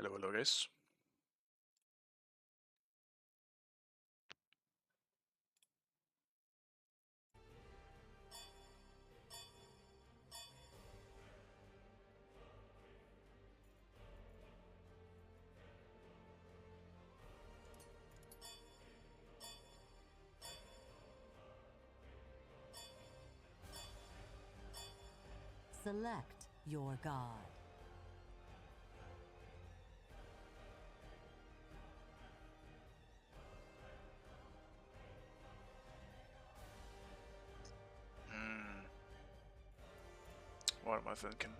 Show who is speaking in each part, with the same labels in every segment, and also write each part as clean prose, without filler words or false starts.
Speaker 1: Hello guys.
Speaker 2: Select your god.
Speaker 1: What am I thinking?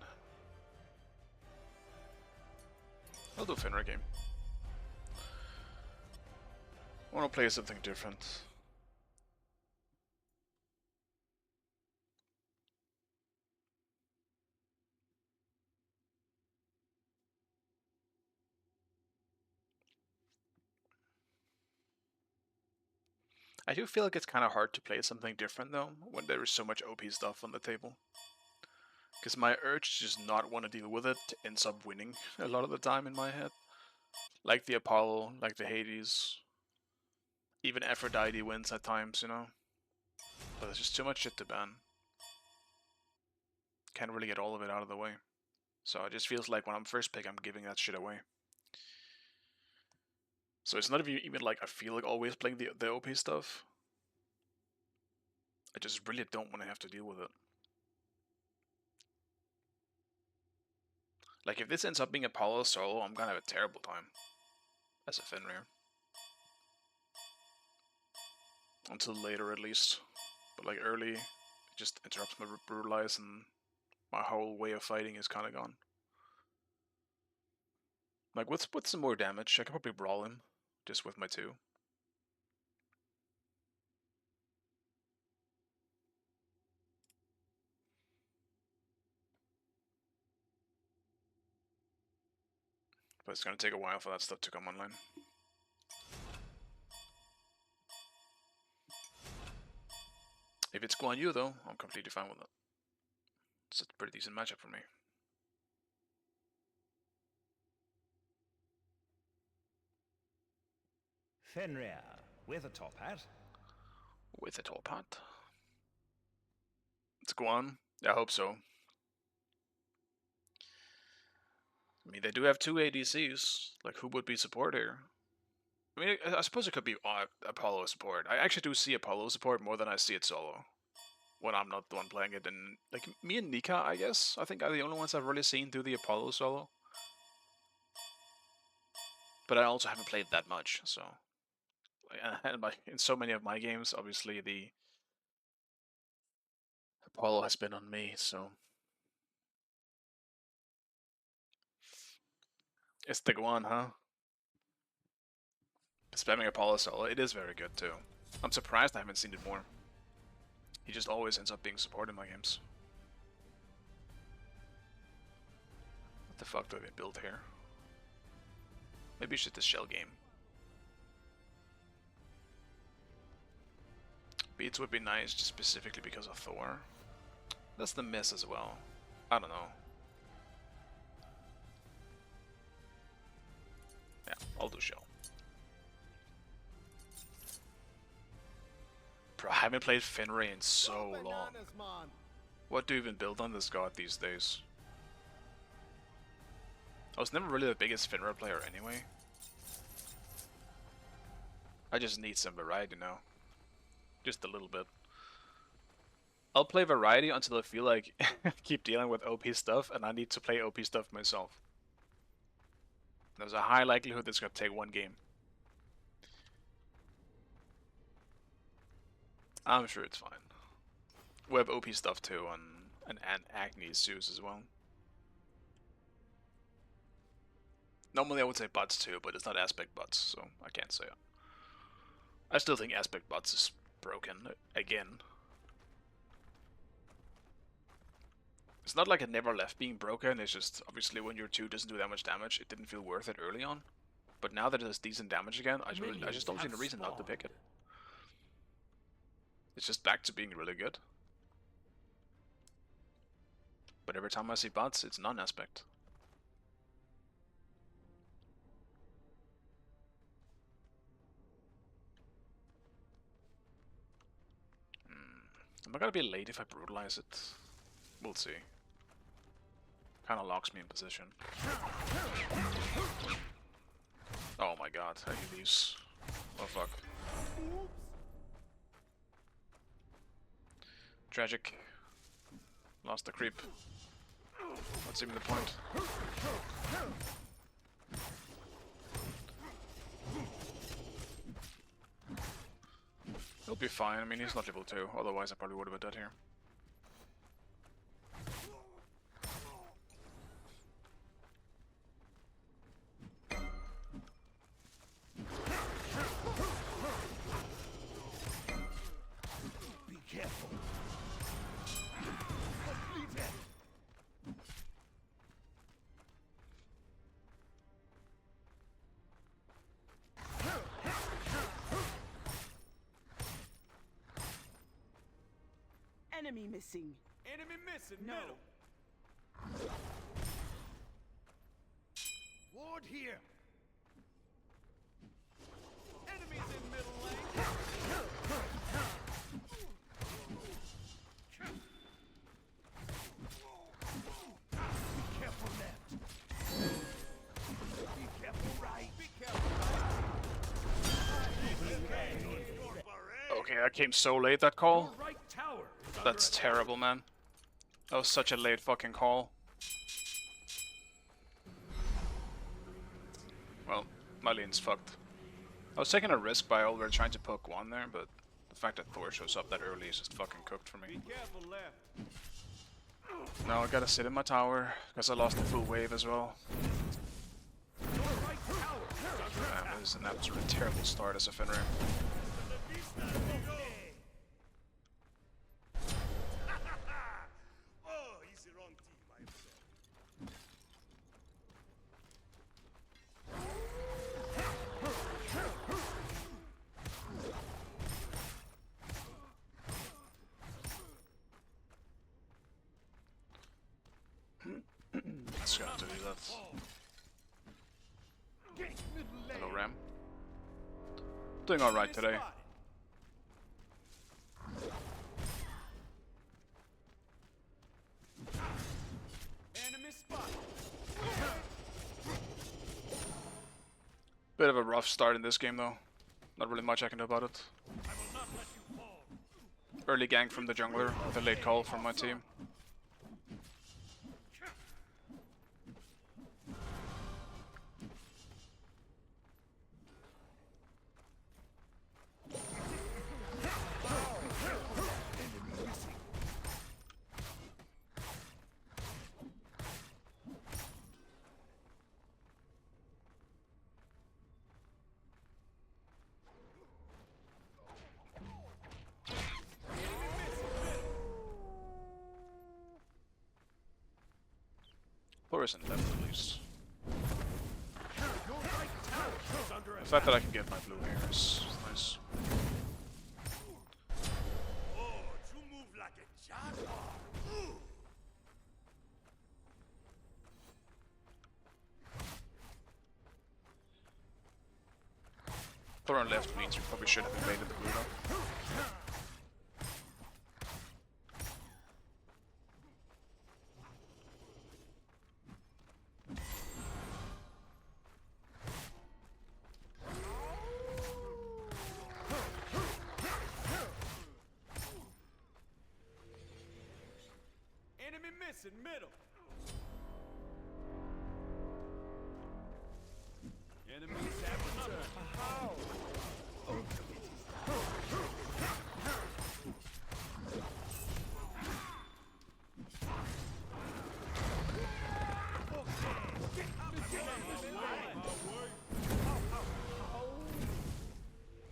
Speaker 1: I'll do Finra game. I want to play something different. I do feel like it's kind of hard to play something different though, when there is so much OP stuff on the table. Because my urge to just not want to deal with it ends up winning a lot of the time in my head. Like the Apollo, like the Hades. Even Aphrodite wins at times, you know? But there's just too much shit to ban. Can't really get all of it out of the way. So it just feels like when I'm first pick, I'm giving that shit away. So it's not even like I feel like always playing the OP stuff. I just really don't want to have to deal with it. Like if this ends up being Apollo solo, I'm gonna have a terrible time as a Fenrir. Until later at least. But like early, it just interrupts my brutalize and my whole way of fighting is kinda gone. Like with some more damage, I could probably brawl him, just with my 2. But it's gonna take a while for that stuff to come online. If it's Guan Yu though, I'm completely fine with it. It's a pretty decent matchup for me.
Speaker 3: Fenrir, with a top hat.
Speaker 1: With a top hat. It's Guan. I hope so. I mean, they do have 2 ADCs. Like, who would be support here? I mean, I suppose it could be Apollo support. I actually do see Apollo support more than I see it solo. When I'm not the one playing it. And, like, me and Nika, I guess, I think are the only ones I've really seen do the Apollo solo. But I also haven't played that much, so... And in so many of my games, obviously, the Apollo has been on me, so... It's the Guan, huh? Spamming Apollo solo, it is very good, too. I'm surprised I haven't seen it more. He just always ends up being support in my games. What the fuck do they build here? Maybe it's just a shell game. Beats would be nice just specifically because of Thor. That's the miss as well. I don't know. Yeah, I'll do shell. Bro, I haven't played Fenrir in so long. What do you even build on this god these days? I was never really the biggest Fenrir player anyway. I just need some variety now. Just a little bit. I'll play variety until I feel like keep dealing with OP stuff and I need to play OP stuff myself. There's a high likelihood it's gonna take one game. I'm sure it's fine. We have OP stuff too and Agnes Zeus as well. Normally I would say bots too, but it's not aspect bots, so I can't say it. I still think aspect bots is broken again. It's not like it never left being broken, it's just obviously when your 2 doesn't do that much damage, it didn't feel worth it early on. But now that it has decent damage again, I just don't see any reason not to pick it. It's just back to being really good. But every time I see bots, it's non-aspect. gonna be late if I brutalize it? We'll see. Kinda locks me in position. Oh my god, I hate these. Oh fuck. Tragic. Lost the creep. What's even the point? He'll be fine. I mean, he's not level 2. Otherwise, I probably would have been dead here.
Speaker 3: Be careful.
Speaker 4: Enemy missing.
Speaker 3: Enemy missing.
Speaker 4: No.
Speaker 3: Middle. Ward here. Enemies in middle lane. Be careful left. Be careful right. Be careful right.
Speaker 1: Okay, that came so late, that call.
Speaker 3: Right tower.
Speaker 1: That's terrible, man. That was such a late fucking call. Well, my lane's fucked. I was taking a risk by already trying to poke one there, but the fact that Thor shows up that early is just fucking cooked for me.
Speaker 3: Be careful left.
Speaker 1: Now I gotta sit in my tower, because I lost the full wave as well.
Speaker 3: Right tower.
Speaker 1: Damn, this is an absolutely terrible start as a Fenrir.
Speaker 3: Oh, he's the wrong team, my friend.
Speaker 1: Just gonna have to do that. Hello, Ram. Doing alright today.
Speaker 3: Enemy spotted.
Speaker 1: Bit of a rough start in this game though. Not really much I can do about it.
Speaker 3: I will not let you fall.
Speaker 1: Early gank from the jungler with a late call from my team. Thor isn't left at least. The fact that I can get my blue here is nice.
Speaker 3: Oh, you move like a jaguar. Ooh.
Speaker 1: Thor on left means we probably should have invaded the blue though.
Speaker 3: Enemy missing middle. Enemies have returned. How?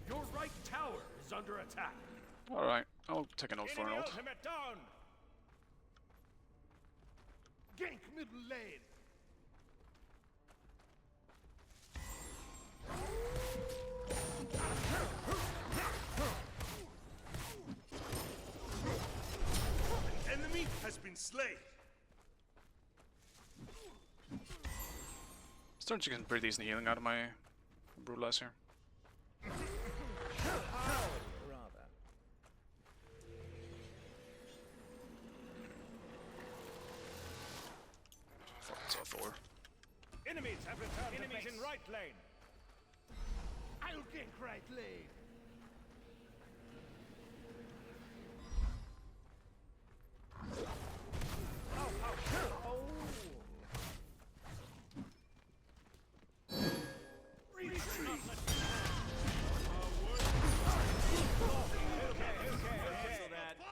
Speaker 3: Your right tower is under attack.
Speaker 1: Alright, I'll take an ult for an ult.
Speaker 3: ultimate down. Gank middle lane. An enemy has been slain.
Speaker 1: Starting to get pretty decent healing out of my brutalize here.
Speaker 3: Rather. Enemies in right lane.
Speaker 4: I'll gank right lane.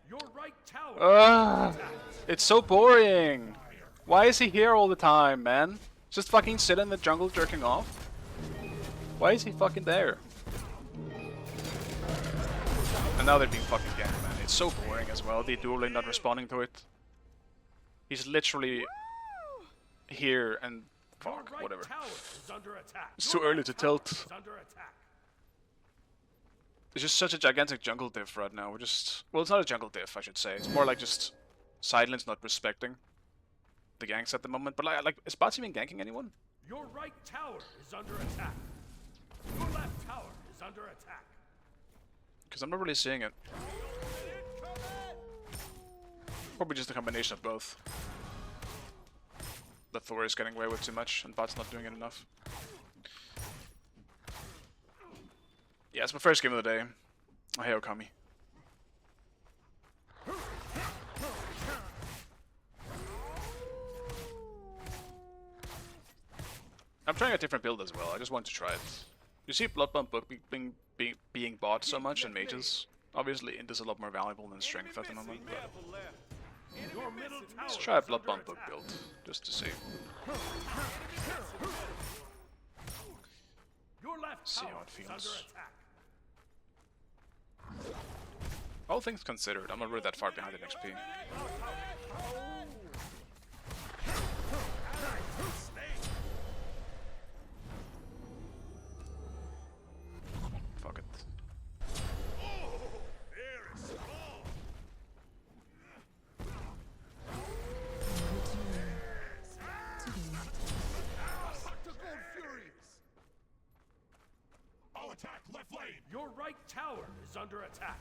Speaker 3: Your right tower.
Speaker 1: It's so boring. Why is he here all the time, man? Just fucking sit in the jungle jerking off? Why is he fucking there? And now they're being fucking ganked, man. It's so boring as well. The dueling not responding to it. He's literally here and fuck, whatever. It's too early to tilt. It's just such a gigantic jungle diff right now. We're just... Well, it's not a jungle diff, I should say. It's more like just Silence not respecting the ganks at the moment. But like is bots even ganking anyone?
Speaker 3: Your right tower is under attack. Your left tower is under attack.
Speaker 1: Because I'm not really seeing it. Probably just a combination of both. That Thor is getting away with too much and bot's not doing it enough. Yeah, it's my first game of the day. Hey, Okami. I'm trying a different build as well. I just want to try it. You see Blood Bump Book being bought so much in mages. Obviously, Int is a lot more valuable than Strength at the moment. But let's try a Blood Bump Book build, just to see. See how it feels. All things considered, I'm not really that far behind in XP. Fuck it.
Speaker 3: I'll attack left lane. Your right tower is under attack.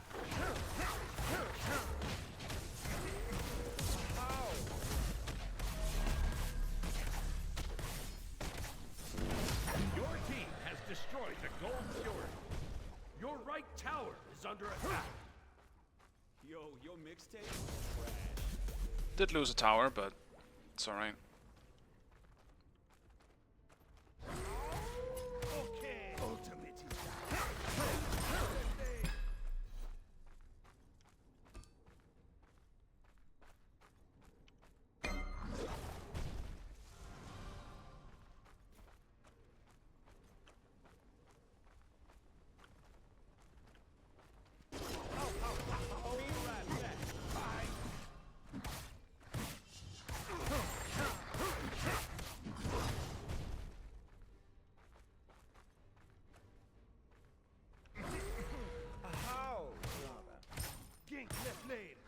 Speaker 3: Your team has destroyed the Gold Fury. Your right tower is under attack. Yo, your mixtape is trash.
Speaker 1: Did lose a tower, but it's alright.
Speaker 4: Okay. Ultimate is gank left lane.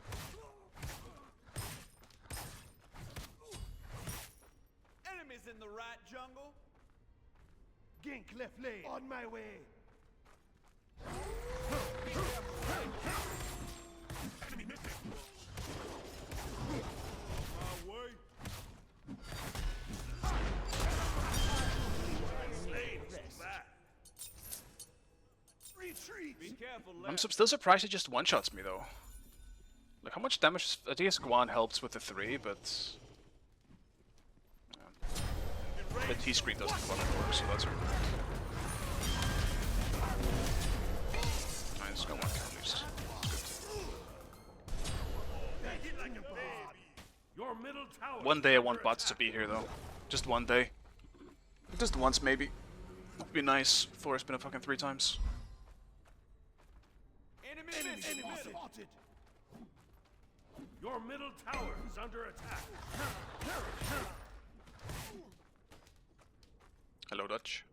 Speaker 3: Enemies in the right jungle.
Speaker 4: Gank left lane. On my way.
Speaker 3: Enemy missing. My way.
Speaker 4: Retreat.
Speaker 3: Be careful,
Speaker 1: I'm still surprised he just one-shots me though. Like how much damage? I guess Guan helps with the 3, but the T-screen doesn't fucking work, so that's right. Nice, got 1 kill at least.
Speaker 3: Your middle tower.
Speaker 1: One day I want bots to be here though. Just one day. Just once maybe. Would be nice. Thor's been a fucking 3 times.
Speaker 3: Enemy spotted. Your middle tower is under attack.
Speaker 1: Hello, Dutch.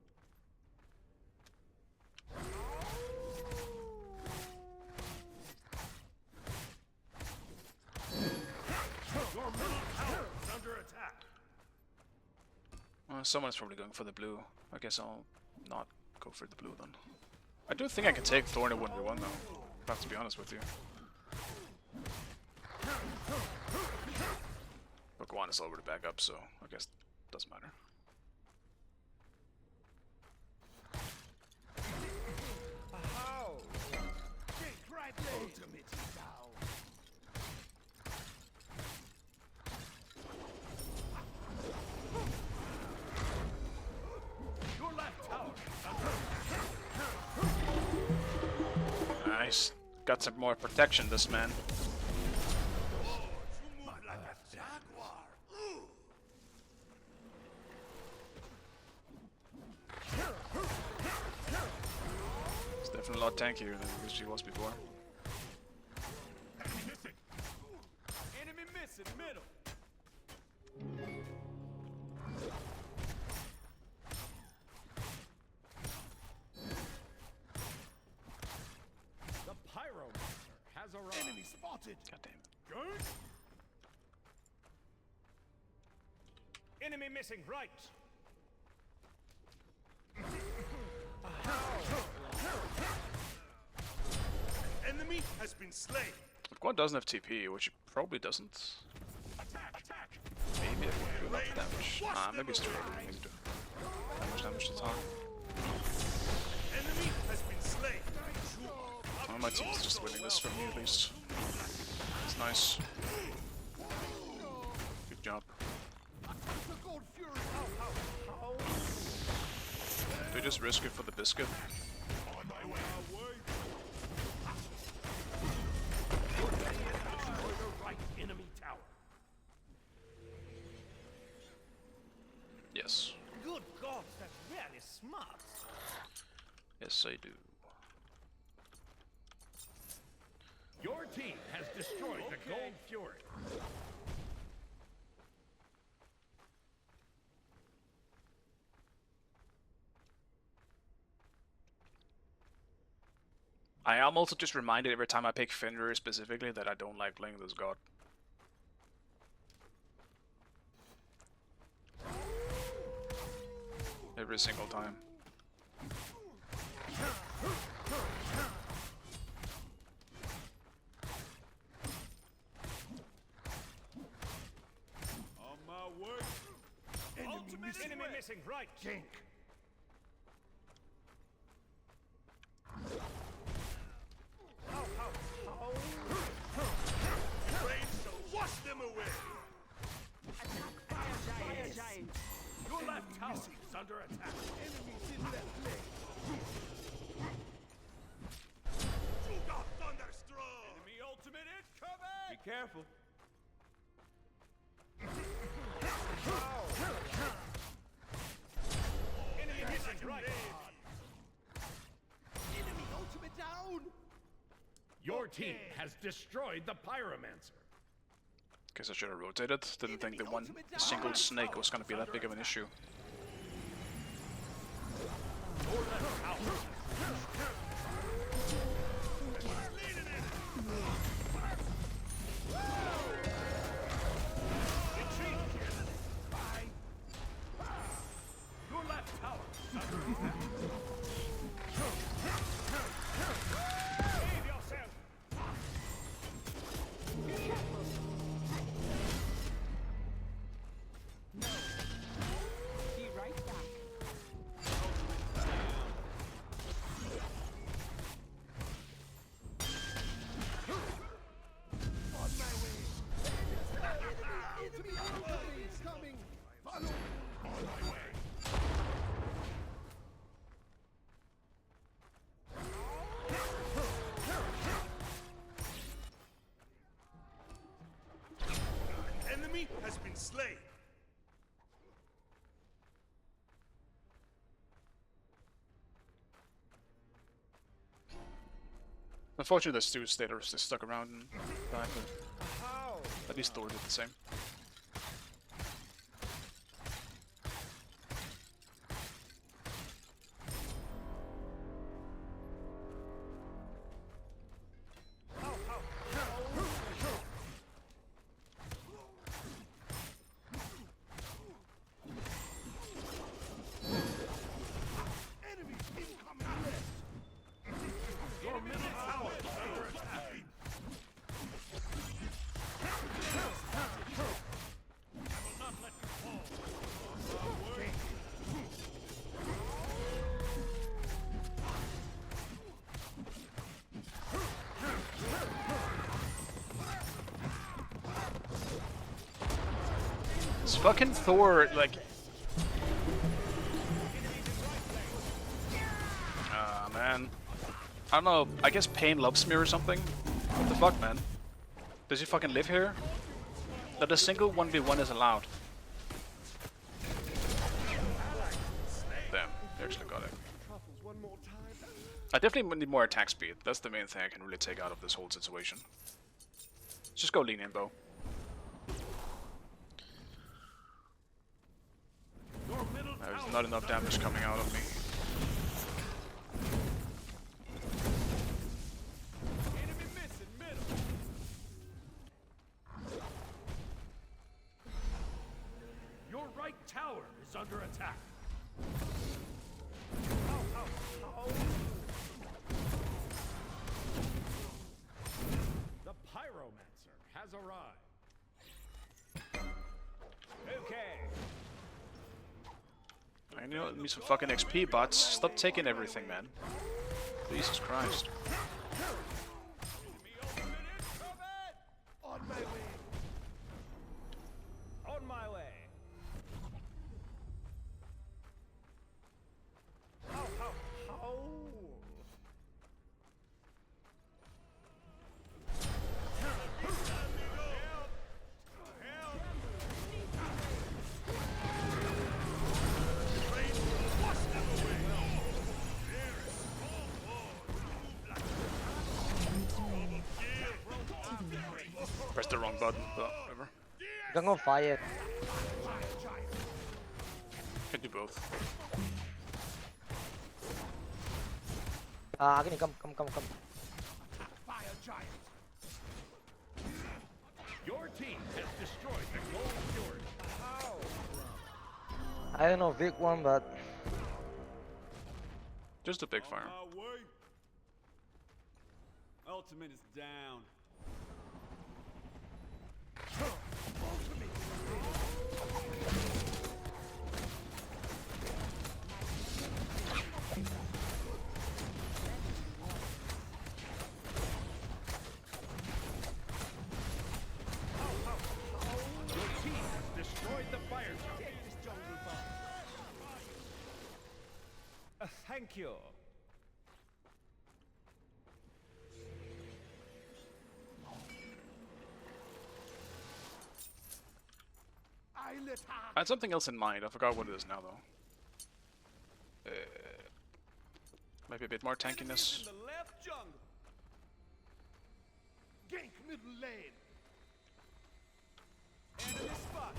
Speaker 3: Your middle tower is under attack.
Speaker 1: Someone's probably going for the blue. I guess I'll not go for the blue then. I do think I can take Thor in a 1v1 though. I have to be honest with you. But Guan is over to back up, so I guess it doesn't matter. Nice. Got some more protection, this man. It's definitely a lot tankier than she was before.
Speaker 3: Enemy missing, middle. The Pyromancer has arrived.
Speaker 4: Enemy spotted.
Speaker 1: God damn it.
Speaker 3: Good. Enemy missing right.
Speaker 4: Enemy has been slain.
Speaker 1: If Guan doesn't have TP, which he probably doesn't, maybe it won't do enough damage. Maybe it's too early. Maybe do that much damage to time.
Speaker 4: Enemy has been slain.
Speaker 1: One of my team's just winning this for me at least. It's nice. Good job.
Speaker 4: The gold fury.
Speaker 1: Do we just risk it for the biscuit?
Speaker 4: On my way.
Speaker 3: Destroy the right enemy tower.
Speaker 1: Yes.
Speaker 3: Good God, that's really smart.
Speaker 1: Yes, I do.
Speaker 3: Your team has destroyed the Gold Fury.
Speaker 1: I am also just reminded every time I pick Fenrir specifically that I don't like playing this god. Every single time.
Speaker 3: On my way. Enemy missing right.
Speaker 4: Gank. Rain shall wash them away.
Speaker 3: Fire giant. Your left tower is under attack.
Speaker 4: Enemies in left lane. Suga thunderstruck.
Speaker 3: Enemy ultimate incoming. Be careful. Enemy missing right.
Speaker 4: Enemy ultimate down.
Speaker 3: Your team has destroyed the Pyromancer.
Speaker 1: Guess I should have rotated. Didn't think the one single snake was gonna be that big of an issue.
Speaker 3: Your left tower. Retreat. Your left tower is under attack. Save yourself.
Speaker 5: Be right back.
Speaker 4: On my way. Enemy ultimate is coming. Follow. On my way. Enemy has been slain.
Speaker 1: Unfortunately, there's two stators that stuck around and died, but at least Thor did the same.
Speaker 4: Enemy incoming left.
Speaker 3: Your middle tower is under attack. I will not let you fall.
Speaker 1: This fucking Thor, like... Ah, man. I don't know, I guess Pain loves me or something. What the fuck, man? Does he fucking live here? That a single 1v1 is allowed. Damn, they actually got it. I definitely need more attack speed. That's the main thing I can really take out of this whole situation. Just go lean in, Bo. There's not enough damage coming out of me.
Speaker 3: Enemy missing middle. Your right tower is under attack. The Pyromancer has arrived. Okay.
Speaker 1: I need me some fucking XP, bots. Stop taking everything, man. Jesus Christ.
Speaker 4: On my way.
Speaker 3: On my way.
Speaker 1: Press the wrong button, but whatever.
Speaker 5: Don't go fire.
Speaker 1: Can do both.
Speaker 5: Agni, come.
Speaker 4: Fire giant.
Speaker 3: Your team has destroyed the gold fjord.
Speaker 5: I don't know big one, but
Speaker 1: Just a big fire.
Speaker 3: Ultimate is down. Your team has destroyed the fire tower. Thank you.
Speaker 1: I had something else in mind. I forgot what it is now, though. Maybe a bit more tankiness.
Speaker 3: In the left jungle.
Speaker 4: Gank middle lane.
Speaker 3: Enemy spot.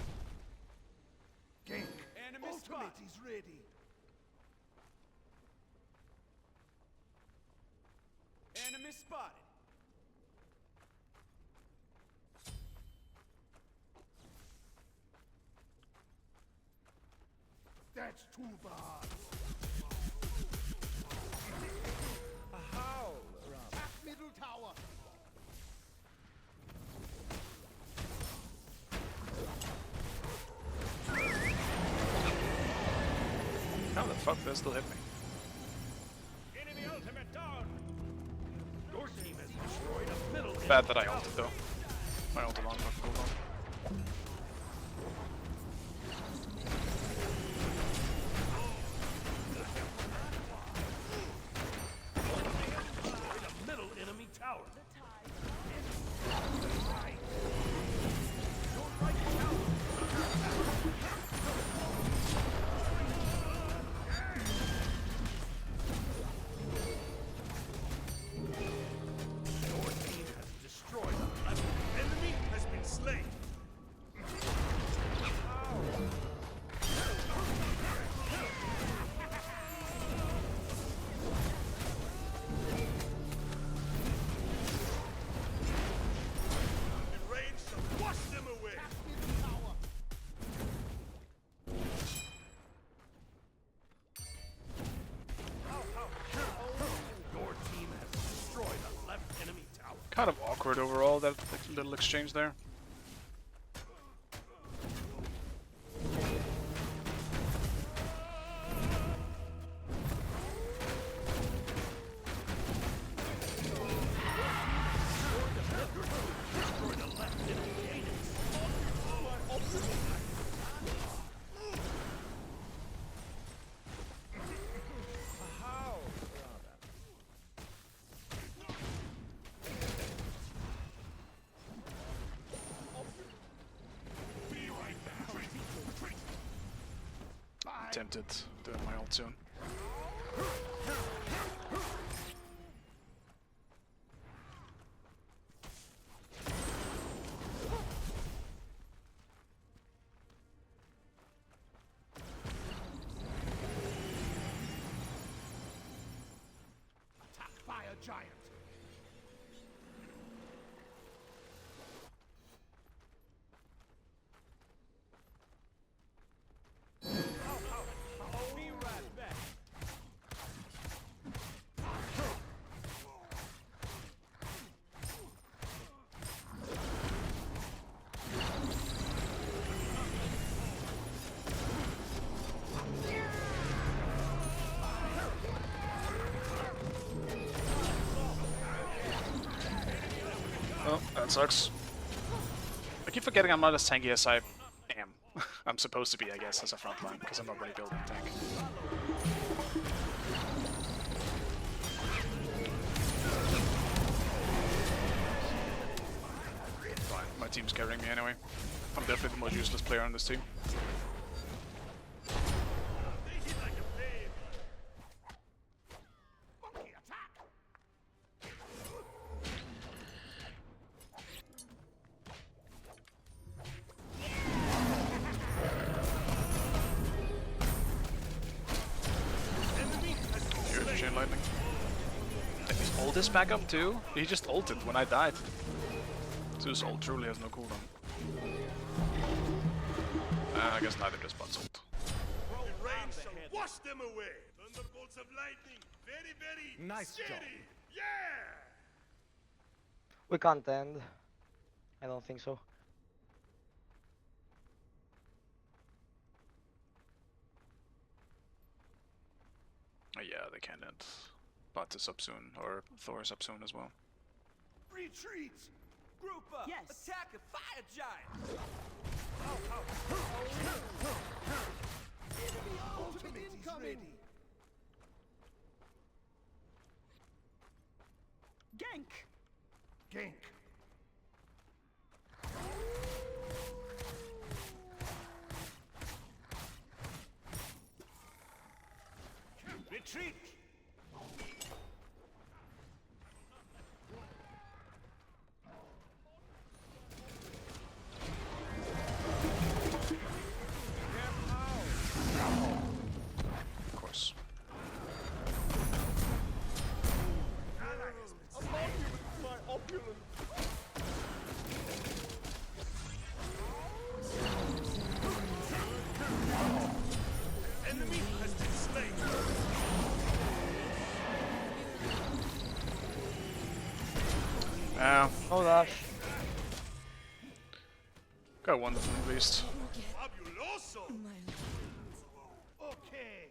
Speaker 4: Gank.
Speaker 3: Enemy
Speaker 4: Ultimate
Speaker 3: spot.
Speaker 4: is ready.
Speaker 3: Enemy spotted.
Speaker 4: That's too bad.
Speaker 3: A howl around.
Speaker 4: Attack middle tower.
Speaker 1: How the fuck did that still hit me?
Speaker 3: Enemy ultimate down. Your team has destroyed a middle.
Speaker 1: Bad that I ulted, though. My ulted on, but hold on.
Speaker 3: A middle enemy tower. Your team has destroyed a left enemy has been slain. In range to wash them away. Your team has destroyed a left enemy tower.
Speaker 1: Kind of awkward overall, that little exchange there. tempted doing my ult soon.
Speaker 4: Attack fire giant.
Speaker 3: Be right back.
Speaker 1: Oh, that sucks. I keep forgetting I'm not as tanky as I am. I'm supposed to be, I guess, as a frontline, because I'm not really building tank. Fine, my team's carrying me anyway. I'm definitely the most useless player on this team.
Speaker 4: Monkey attack.
Speaker 1: Here's chain lightning. And his ult is back up too? He just ulted when I died. So his ult truly has no cooldown. I guess neither does Bot's ult.
Speaker 4: Rain shall wash them away. Thunderbolts of lightning. Very, very
Speaker 3: Nice job.
Speaker 4: steady. Yeah.
Speaker 5: We can't end. I don't think so.
Speaker 1: Yeah, they can end. Bot is up soon, or Thor is up soon as well.
Speaker 4: Retreat.
Speaker 3: Group up.
Speaker 2: Yes.
Speaker 3: Attack a fire giant.
Speaker 4: Ultimate is ready.
Speaker 2: Gank.
Speaker 4: Gank.
Speaker 3: Retreat.
Speaker 1: Of course.
Speaker 4: Enemy has been slain.
Speaker 5: No dash.
Speaker 1: Got one of them at least.
Speaker 4: Fabuloso. Okay.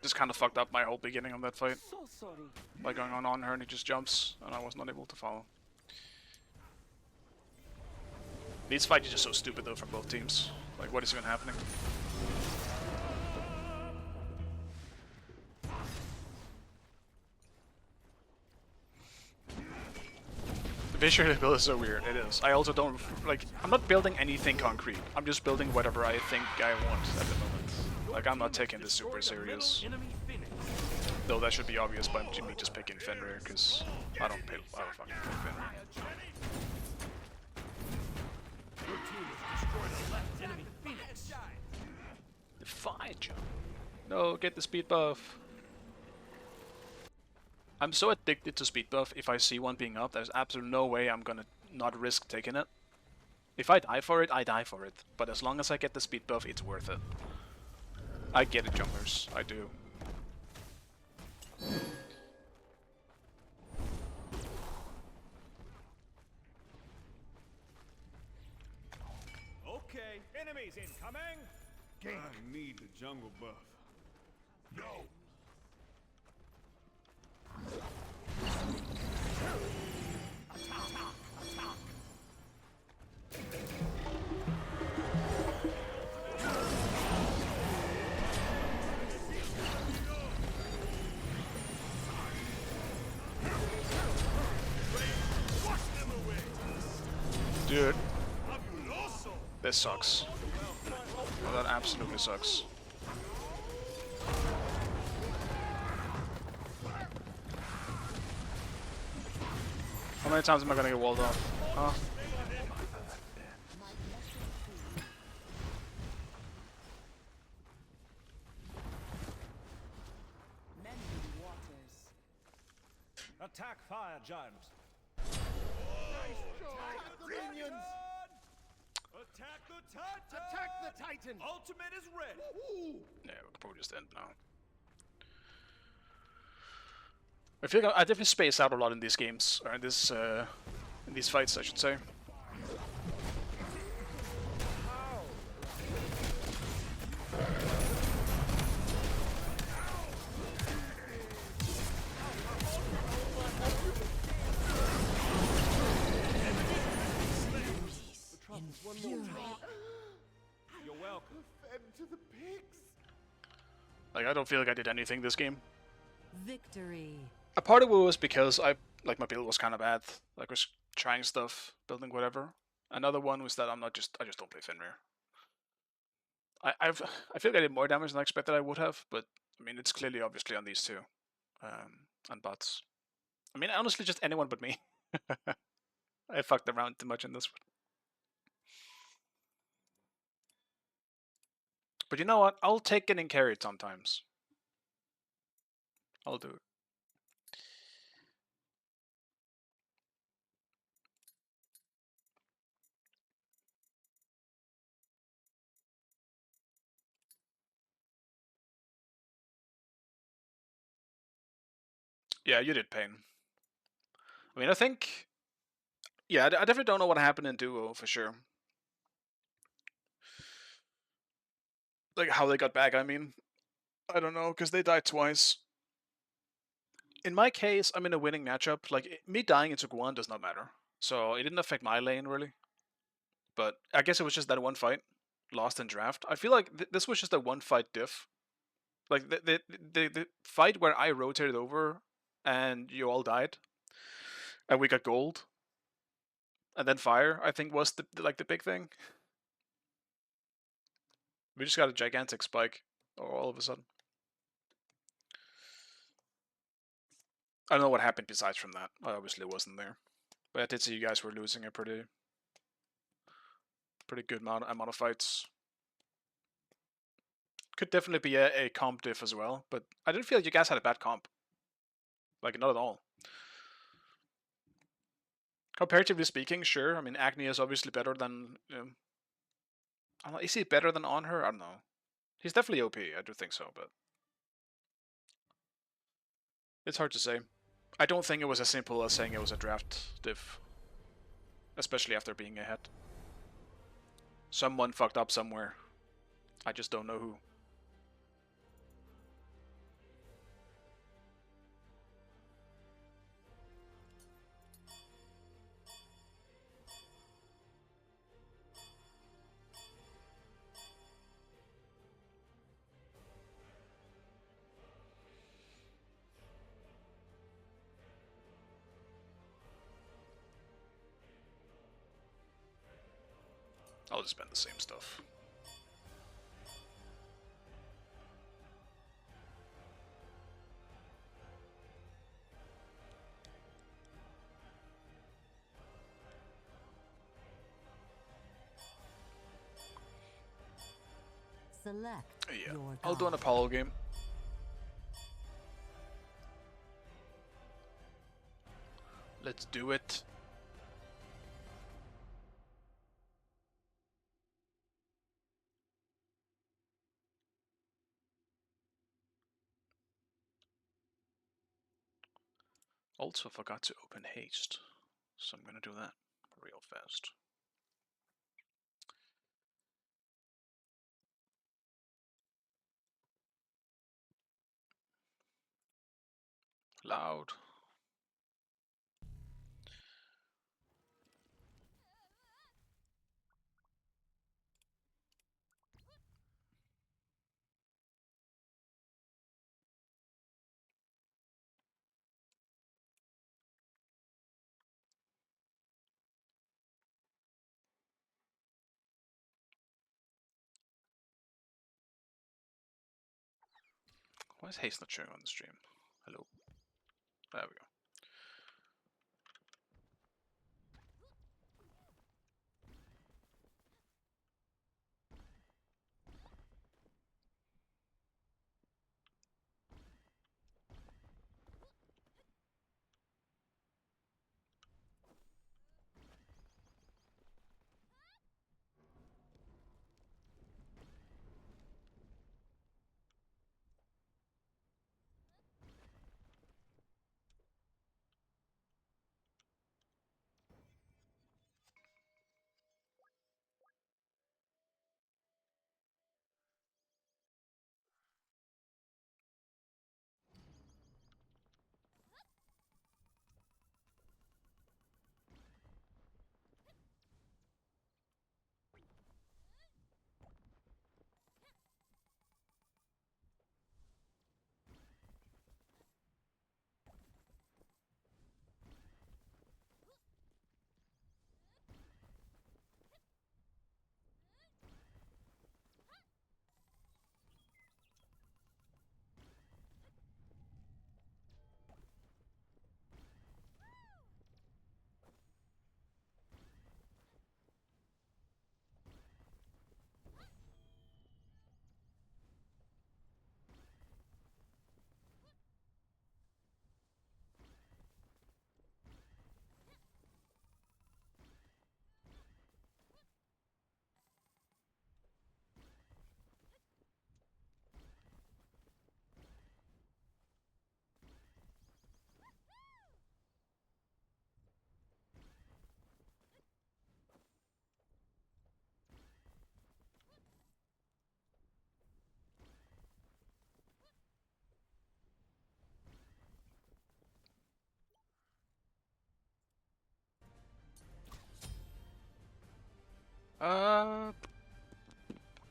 Speaker 1: Just kind of fucked up my whole beginning of that fight
Speaker 2: So sorry.
Speaker 1: by going on her and he just jumps and I was not able to follow. These fights are just so stupid though from both teams. Like, what is even happening? The visual build is so weird, it is. I also don't, like, I'm not building anything concrete. I'm just building whatever I think I want at the moment. Like, I'm not taking this super serious.
Speaker 3: Enemy Phoenix.
Speaker 1: Though that should be obvious by me just picking Fenrir, because I don't fucking pick Fenrir.
Speaker 3: Your team has destroyed the left enemy Phoenix.
Speaker 1: The fire jump. No, get the speed buff. I'm so addicted to speed buff, if I see one being up, there's absolutely no way I'm gonna not risk taking it. If I die for it, I die for it. But as long as I get the speed buff, it's worth it. I get it, jumpers. I do.
Speaker 3: Okay, enemies incoming.
Speaker 4: Gank.
Speaker 3: I need the jungle buff.
Speaker 4: No.
Speaker 1: Dude,
Speaker 4: Fabuloso.
Speaker 1: this sucks. Oh, that absolutely sucks. How many times am I gonna get walled off? Huh?
Speaker 3: Attack fire giant.
Speaker 4: Attack the minions!
Speaker 3: Attack the titan!
Speaker 4: Attack the titan!
Speaker 3: Ultimate is ready.
Speaker 1: Yeah, we can probably just end now. I feel like I definitely space out a lot in these games, or in these fights, I should say.
Speaker 3: You're welcome.
Speaker 4: Fed to the pigs!
Speaker 1: Like, I don't feel like I did anything this game.
Speaker 2: Victory.
Speaker 1: A part of it was because my build was kind of bad. Like, I was trying stuff, building whatever. Another one was that I just don't play Fenrir. I feel like I did more damage than I expected I would have, but I mean it's clearly obviously on these two, and bots. I mean honestly just anyone but me. I fucked around too much in this one. But you know what? I'll take getting carried sometimes. I'll do it. Yeah, you did pain. I mean, I think... Yeah, I definitely don't know what happened in Duo, for sure. Like, how they got back, I mean. I don't know, because they died twice. In my case, I'm in a winning matchup. Like, me dying into one does not matter. So, it didn't affect my lane, really. But I guess it was just that one fight. Lost in draft. I feel like this was just a one fight diff. Like, the fight where I rotated over and you all died. And we got gold. And then fire, I think, was the big thing. We just got a gigantic spike all of a sudden. I don't know what happened besides from that. I obviously wasn't there. But I did see you guys were losing a pretty good amount of fights. Could definitely be a comp diff as well, but I didn't feel like you guys had a bad comp. Like, not at all. Comparatively speaking, sure. I mean, Agni is obviously better than... I don't know, is he better than on her? I don't know. He's definitely OP, I do think so, but... It's hard to say. I don't think it was as simple as saying it was a draft diff. Especially after being ahead. Someone fucked up somewhere. I just don't know who. I'll just spend the same stuff.
Speaker 2: Select
Speaker 1: Yeah,
Speaker 2: your
Speaker 1: I'll do an
Speaker 2: god.
Speaker 1: Apollo game. Let's do it. Also forgot to open haste, so I'm gonna do that real fast. Loud. Why is haste not showing on the stream? Hello. There we go.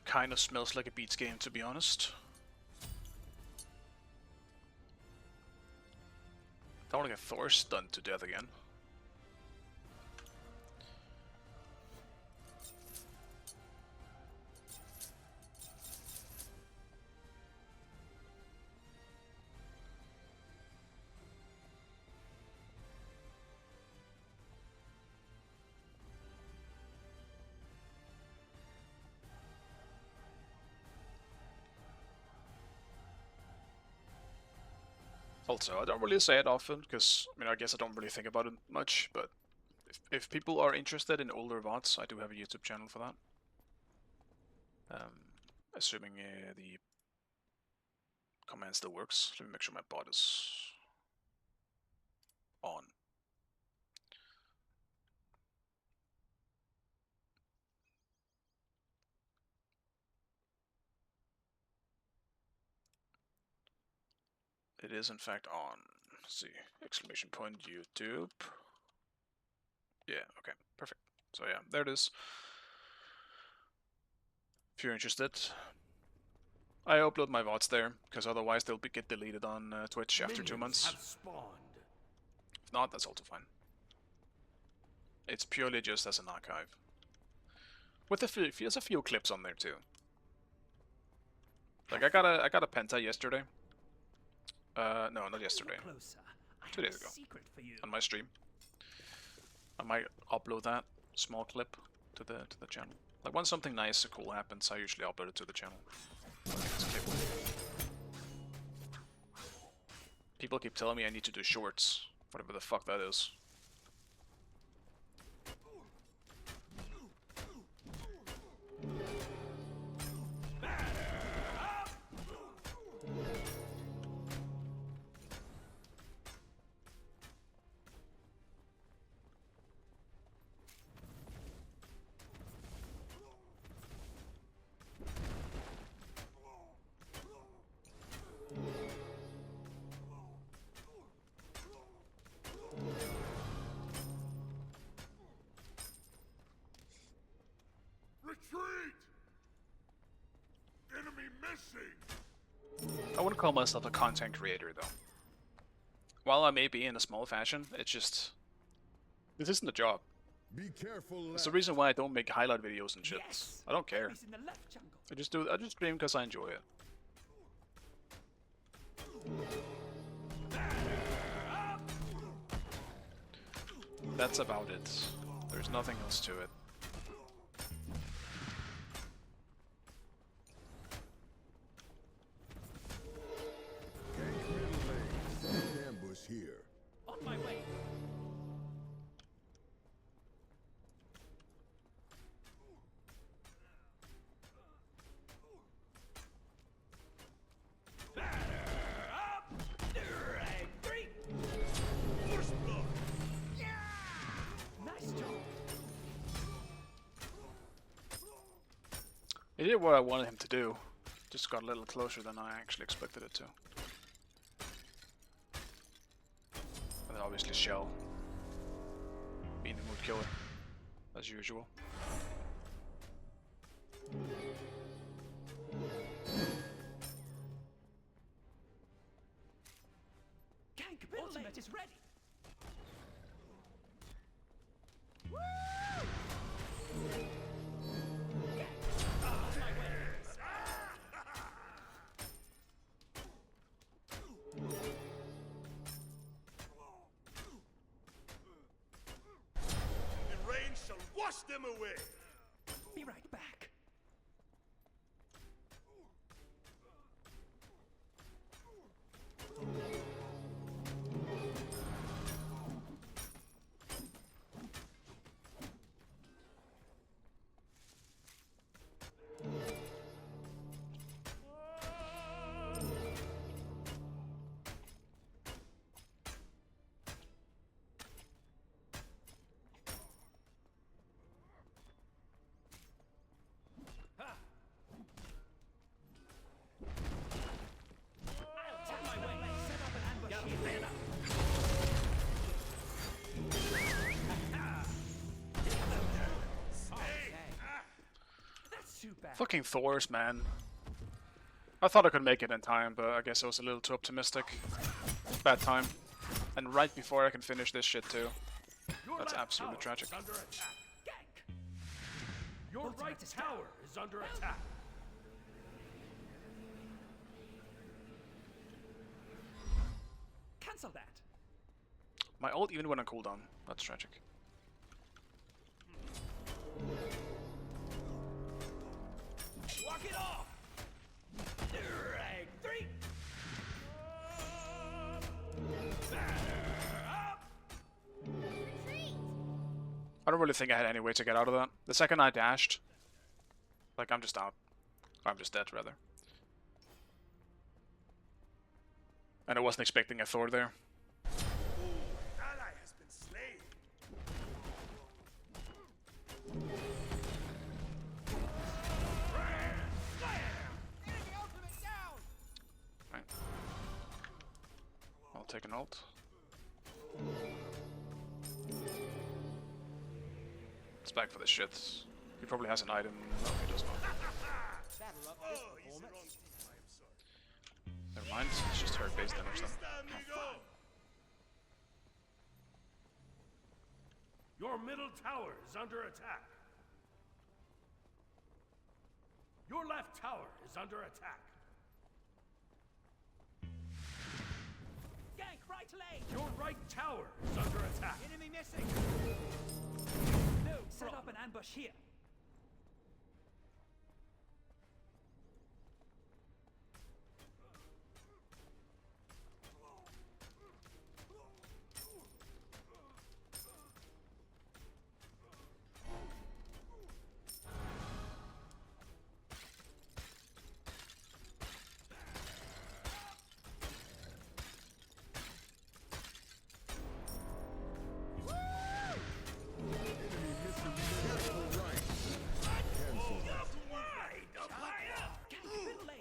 Speaker 1: Kind of smells like a Beats game, to be honest. Don't want to get Thor stunned to death again. Also, I don't really say it often, because, I mean, I guess I don't really think about it much, but if people are interested in older VODs, I do have a YouTube channel for that. Assuming the command still works. Let me make sure my bot is on. It is in fact on. Let's see, exclamation point YouTube. Yeah, okay, perfect. So yeah, there it is. If you're interested, I upload my VODs there, because otherwise they'll get deleted on Twitch after 2 months.
Speaker 3: Have spawned.
Speaker 1: If not, that's also fine. It's purely just as an archive. With there's a few clips on there too. Like I got a penta yesterday. No, not yesterday. 2 days ago. On my stream. I might upload that small clip to the channel. Like when something nice or cool happens, I usually upload it to the channel. People keep telling me I need to do shorts, whatever the fuck that is.
Speaker 4: Retreat! Enemy missing!
Speaker 1: I wouldn't call myself a content creator though. While I may be in a small fashion, it's just... this isn't a job.
Speaker 4: Be careful.
Speaker 1: It's the reason why I don't make highlight videos and shit.
Speaker 3: Yes.
Speaker 1: I don't care.
Speaker 3: He's in the left jungle.
Speaker 1: I just stream because I enjoy it. That's about it. There's nothing else to it.
Speaker 4: Ambush here.
Speaker 3: On my way.
Speaker 1: He did what I wanted him to do. Just got a little closer than I actually expected it to. And then obviously Shell being the mood killer, as usual.
Speaker 3: Gank ultimate is ready.
Speaker 4: The rain shall wash them away!
Speaker 3: Be right back. bad.
Speaker 1: Fucking Thors, man. I thought I could make it in time, but I guess I was a little too optimistic. Bad time. And right before I can finish this shit too.
Speaker 3: Your
Speaker 1: That's
Speaker 3: left
Speaker 1: absolutely
Speaker 3: tower
Speaker 1: tragic.
Speaker 3: is under attack. Gank. Your right tower is under attack. Cancel that.
Speaker 1: My ult even went on cooldown. That's tragic.
Speaker 3: Walk it off. Drag 3.
Speaker 1: I don't really think I had any way to get out of that. The second I dashed, like I'm just out. I'm just dead, rather. And I wasn't expecting a Thor there.
Speaker 4: Ally has been slain.
Speaker 1: Right. I'll take an ult. It's back for the shit. He probably has an item. No, he does not.
Speaker 4: Oh, he's the wrong team. I am sorry.
Speaker 1: Never mind. It's just hurt base damage then.
Speaker 4: Vista, amigo.
Speaker 3: Your middle tower is under attack. Your left tower is under attack. Gank right lane. Your right tower is under attack. Enemy missing. No, set up an ambush here.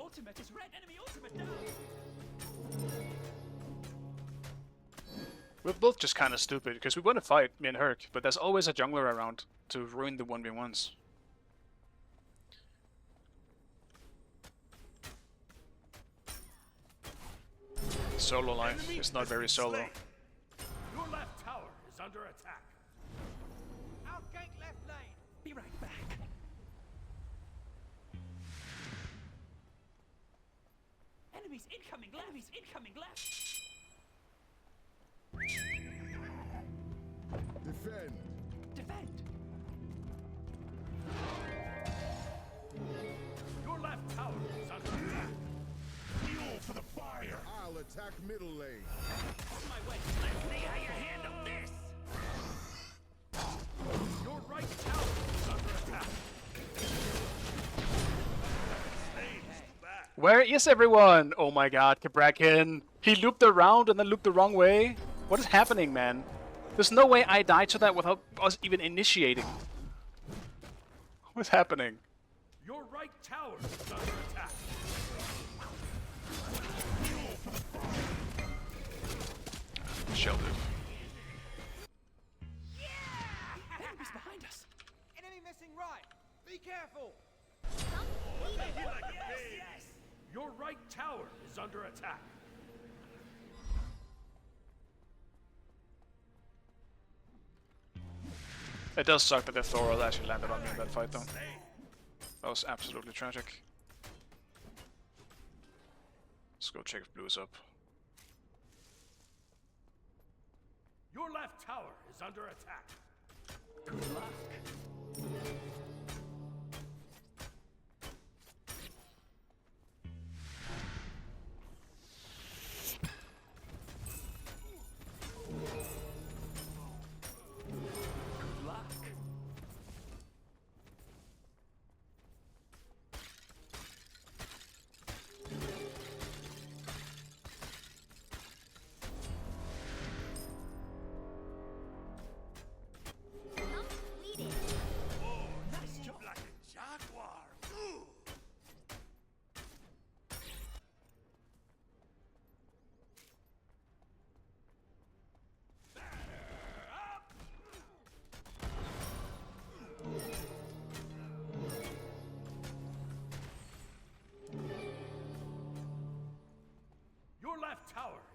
Speaker 3: Ultimate is red. Enemy ultimate down.
Speaker 1: We're both just kind of stupid, because we want to fight, me and Herc, but there's always a jungler around to ruin the 1v1s. Solo life is not very solo.
Speaker 3: Your left tower is under attack. Outgank left lane. Be right back. Enemies incoming left. Enemies incoming left.
Speaker 6: Defend.
Speaker 3: Defend. Your left tower is under attack.
Speaker 6: Fuel for the fire. I'll attack middle lane.
Speaker 3: On my way. Let's see how you handle this. Your right tower is under attack.
Speaker 1: Where is everyone? Oh my god, Kabrakin. He looped around and then looped the wrong way. What is happening, man? There's no way I died to that without us even initiating. What's happening?
Speaker 3: Your right tower is under attack.
Speaker 1: Shielded.
Speaker 3: Enemies behind us.
Speaker 7: Enemy missing right. Be careful.
Speaker 3: Yes. Your right tower is under attack.
Speaker 1: It does suck that the Thor actually landed on me in that fight, though. That was absolutely tragic. Let's go check if blue is up.
Speaker 3: Your left tower is under attack. Good luck. Good luck. Nice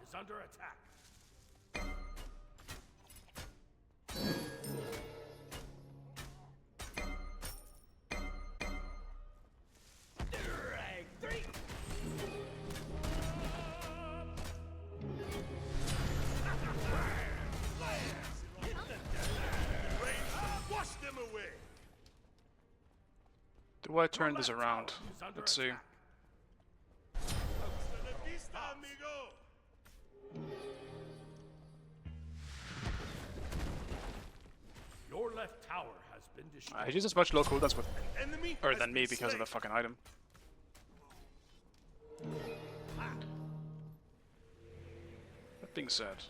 Speaker 3: is under attack. Drag 3.
Speaker 4: Wash them away.
Speaker 1: Do I turn this around? Let's see.
Speaker 4: Hasta la vista, amigo.
Speaker 3: Your left tower has been destroyed.
Speaker 1: He uses much low cooldowns with
Speaker 4: Enemy
Speaker 1: or
Speaker 4: has
Speaker 1: than me
Speaker 4: been
Speaker 1: because of
Speaker 4: slain.
Speaker 1: the fucking item. That being said,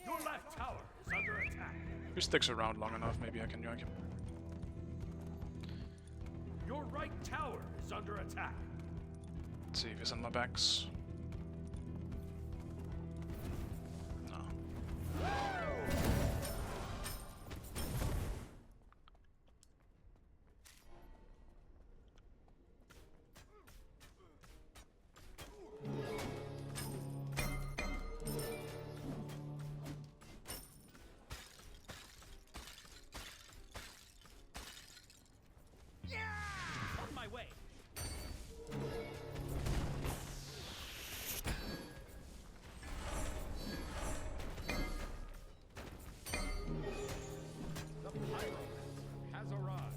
Speaker 3: Your left tower is under attack.
Speaker 1: if he sticks around long enough, maybe I can yoink him.
Speaker 3: Your right tower is under attack.
Speaker 1: Let's see if he's on my backs. No.
Speaker 3: On my way. The pyromancer has arrived.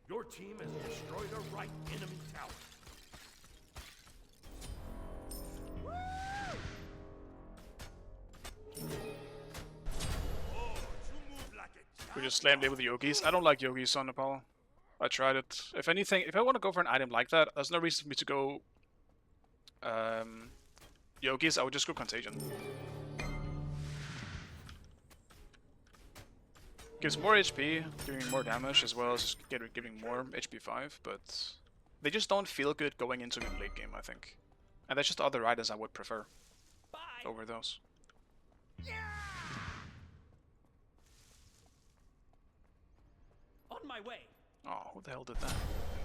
Speaker 3: Your team has destroyed a right enemy tower.
Speaker 4: Oh, you move like a
Speaker 1: We just slammed it with the yogis. I don't like yogis on Nepal. I tried it. If anything, if I want to go for an item like that, there's no reason for me to go yogis. I would just go contagion. Gives more HP, doing more damage, as well as giving more HP 5, but they just don't feel good going into late game, I think. And there's just other items I would prefer over those.
Speaker 3: On my way.
Speaker 1: Oh, who the hell did that?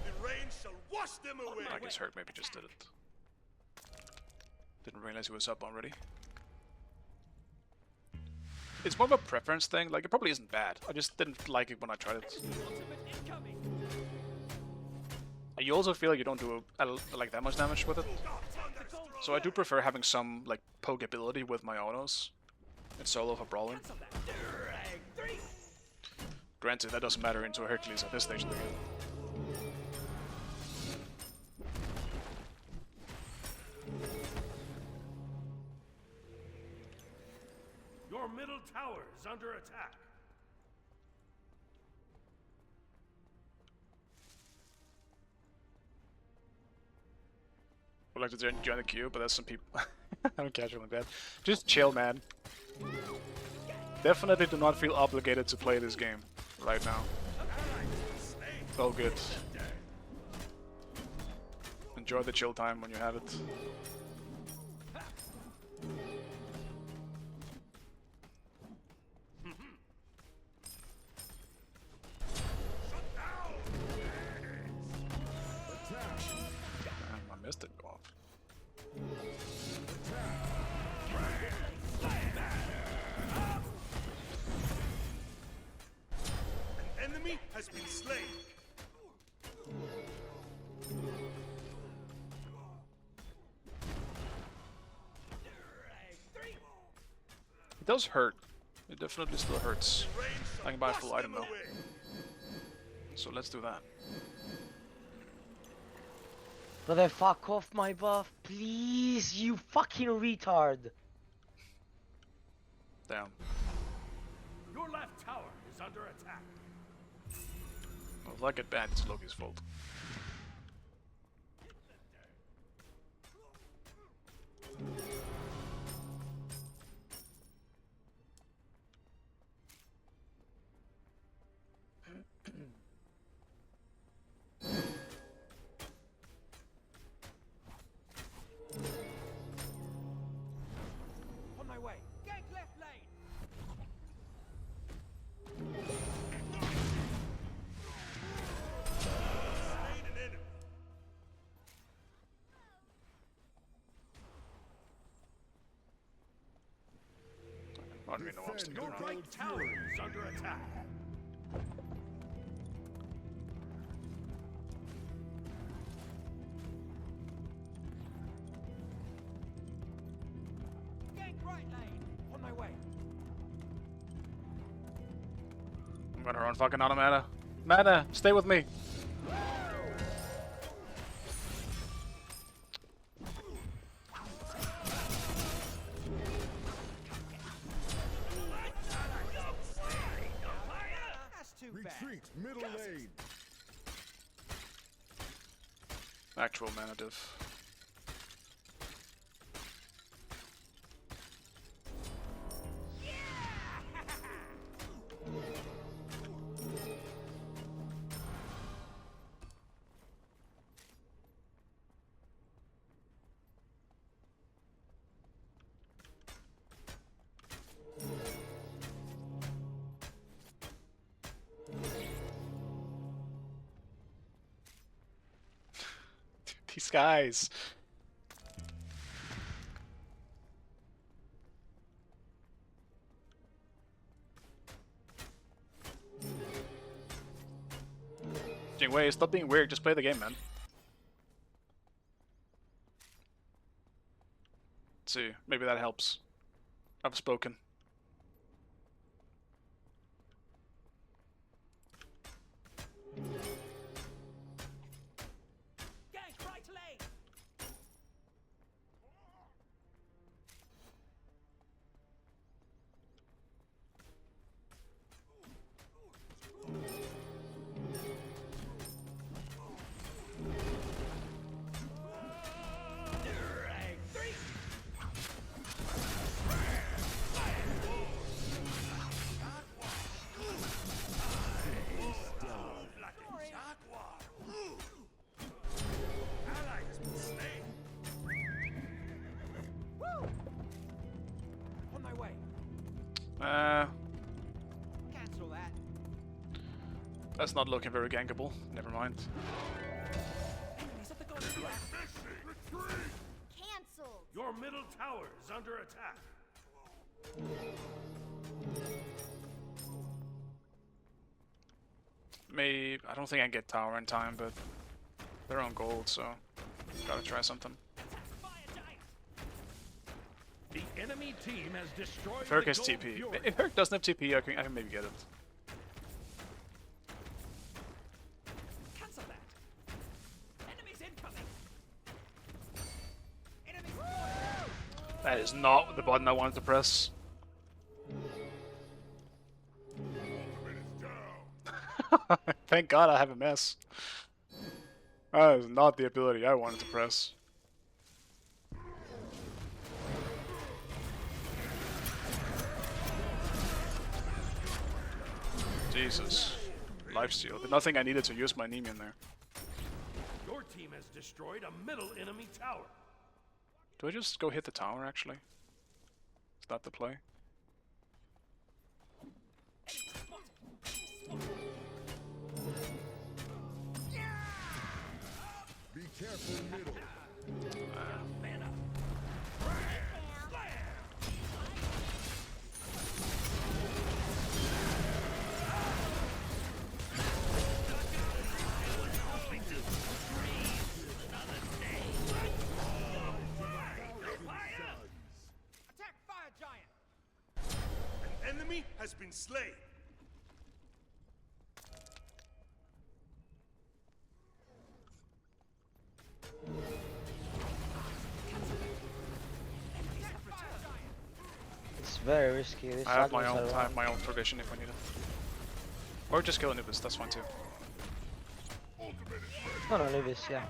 Speaker 4: The rain shall wash them away.
Speaker 1: Like his hurt, maybe just did it. Didn't realize he was up already. It's more of a preference thing, like it probably isn't bad. I just didn't like it when I tried it.
Speaker 3: Ultimate incoming.
Speaker 1: You also feel like you don't do like that much damage with it. So I do prefer having some like poke ability with my autos in solo for brawling.
Speaker 3: Cancel that. Drag 3.
Speaker 1: Granted, that doesn't matter into a Hercules at this stage of the game.
Speaker 3: Your middle tower is under attack.
Speaker 1: Would like to join the queue, but there's some people. I don't catch it like that. Just chill, man. Definitely do not feel obligated to play this game right now. Oh, good. Enjoy the chill time when you have it. Damn, I missed it go off.
Speaker 4: An enemy has been slain.
Speaker 1: It does hurt. It definitely still hurts.
Speaker 4: The rain shall
Speaker 1: I can buy a
Speaker 4: wash
Speaker 1: full
Speaker 4: them
Speaker 1: item though.
Speaker 4: away.
Speaker 1: So let's do that.
Speaker 5: Brother, fuck off my buff, please, you fucking retard.
Speaker 1: Damn.
Speaker 3: Your left tower is under attack.
Speaker 1: Well, if I get banned, it's Loki's fault. I don't even know what I was thinking.
Speaker 3: Your right tower is under attack.
Speaker 7: Gank right lane. On my way.
Speaker 1: I'm gonna run fucking out of mana. Mana, stay with me.
Speaker 7: That's too bad.
Speaker 6: Retreat, middle lane.
Speaker 1: Actual mana diff. These guys. Jingwei, stop being weird, just play the game, man. Let's see, maybe that helps. I've spoken.
Speaker 7: Gank right lane. On my way. Cancel that.
Speaker 1: That's not looking very gankable. Never mind.
Speaker 7: Enemies at the god.
Speaker 2: Cancelled.
Speaker 3: Your middle tower is under attack.
Speaker 1: Maybe I don't think I can get tower in time, but they're on gold, so gotta try something.
Speaker 7: Fire giant.
Speaker 3: The enemy team has destroyed
Speaker 1: If Herc
Speaker 3: the
Speaker 1: has
Speaker 3: Gold
Speaker 1: TP.
Speaker 3: Fury.
Speaker 1: If Herc doesn't have TP, I can maybe get it.
Speaker 7: Cancel that. Enemies incoming. Enemies.
Speaker 1: That is not the button I wanted to press. Thank God I have a mess. That is not the ability I wanted to press. Jesus. Lifesteal. Nothing I needed to use my Nemean there.
Speaker 3: Your team has destroyed a middle enemy tower.
Speaker 1: Do I just go hit the tower, actually? Is that the play?
Speaker 6: Be careful, middle.
Speaker 7: Attack fire giant.
Speaker 4: An enemy has been slain.
Speaker 5: It's very risky. This
Speaker 1: I have my
Speaker 5: Agnes
Speaker 1: own.
Speaker 5: are
Speaker 1: I have my own provision if I need it. Or just kill Anubis. That's fine too.
Speaker 5: No, no, leave this, yeah.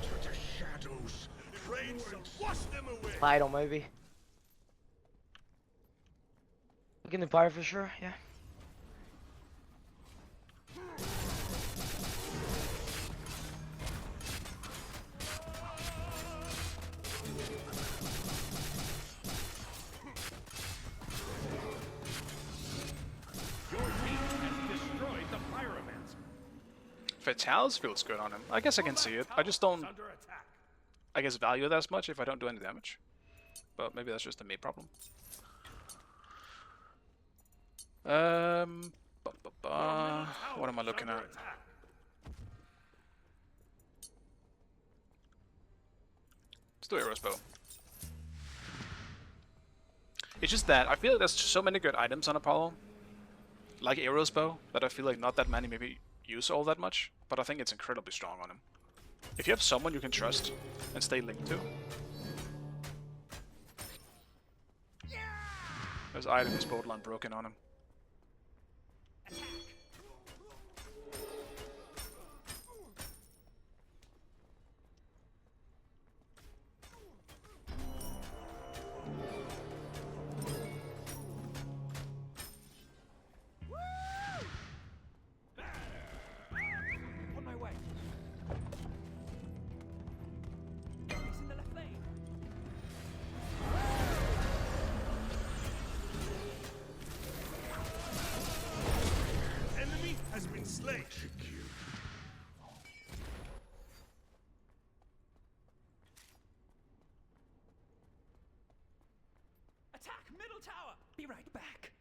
Speaker 4: To the shadows. The rain shall wash them away.
Speaker 5: Pyro, maybe. We can do Pyro for sure, yeah.
Speaker 3: Your team has destroyed the pyromancer.
Speaker 1: Fatals feels good on him. I guess I can see it. I just don't.
Speaker 3: Under attack.
Speaker 1: I guess, value it as much if I don't do any damage. But maybe that's just a me problem. What am I looking at? Let's do Arrow's Bow. It's just that I feel like there's so many good items on Apollo, like Arrow's Bow, that I feel like not that many maybe use all that much, but I think it's incredibly strong on him. If you have someone you can trust and stay linked to. This item is borderline broken on him.
Speaker 7: On my way. Enemies in the left lane.
Speaker 4: Enemy has been slain.
Speaker 7: Attack middle tower. Be right back.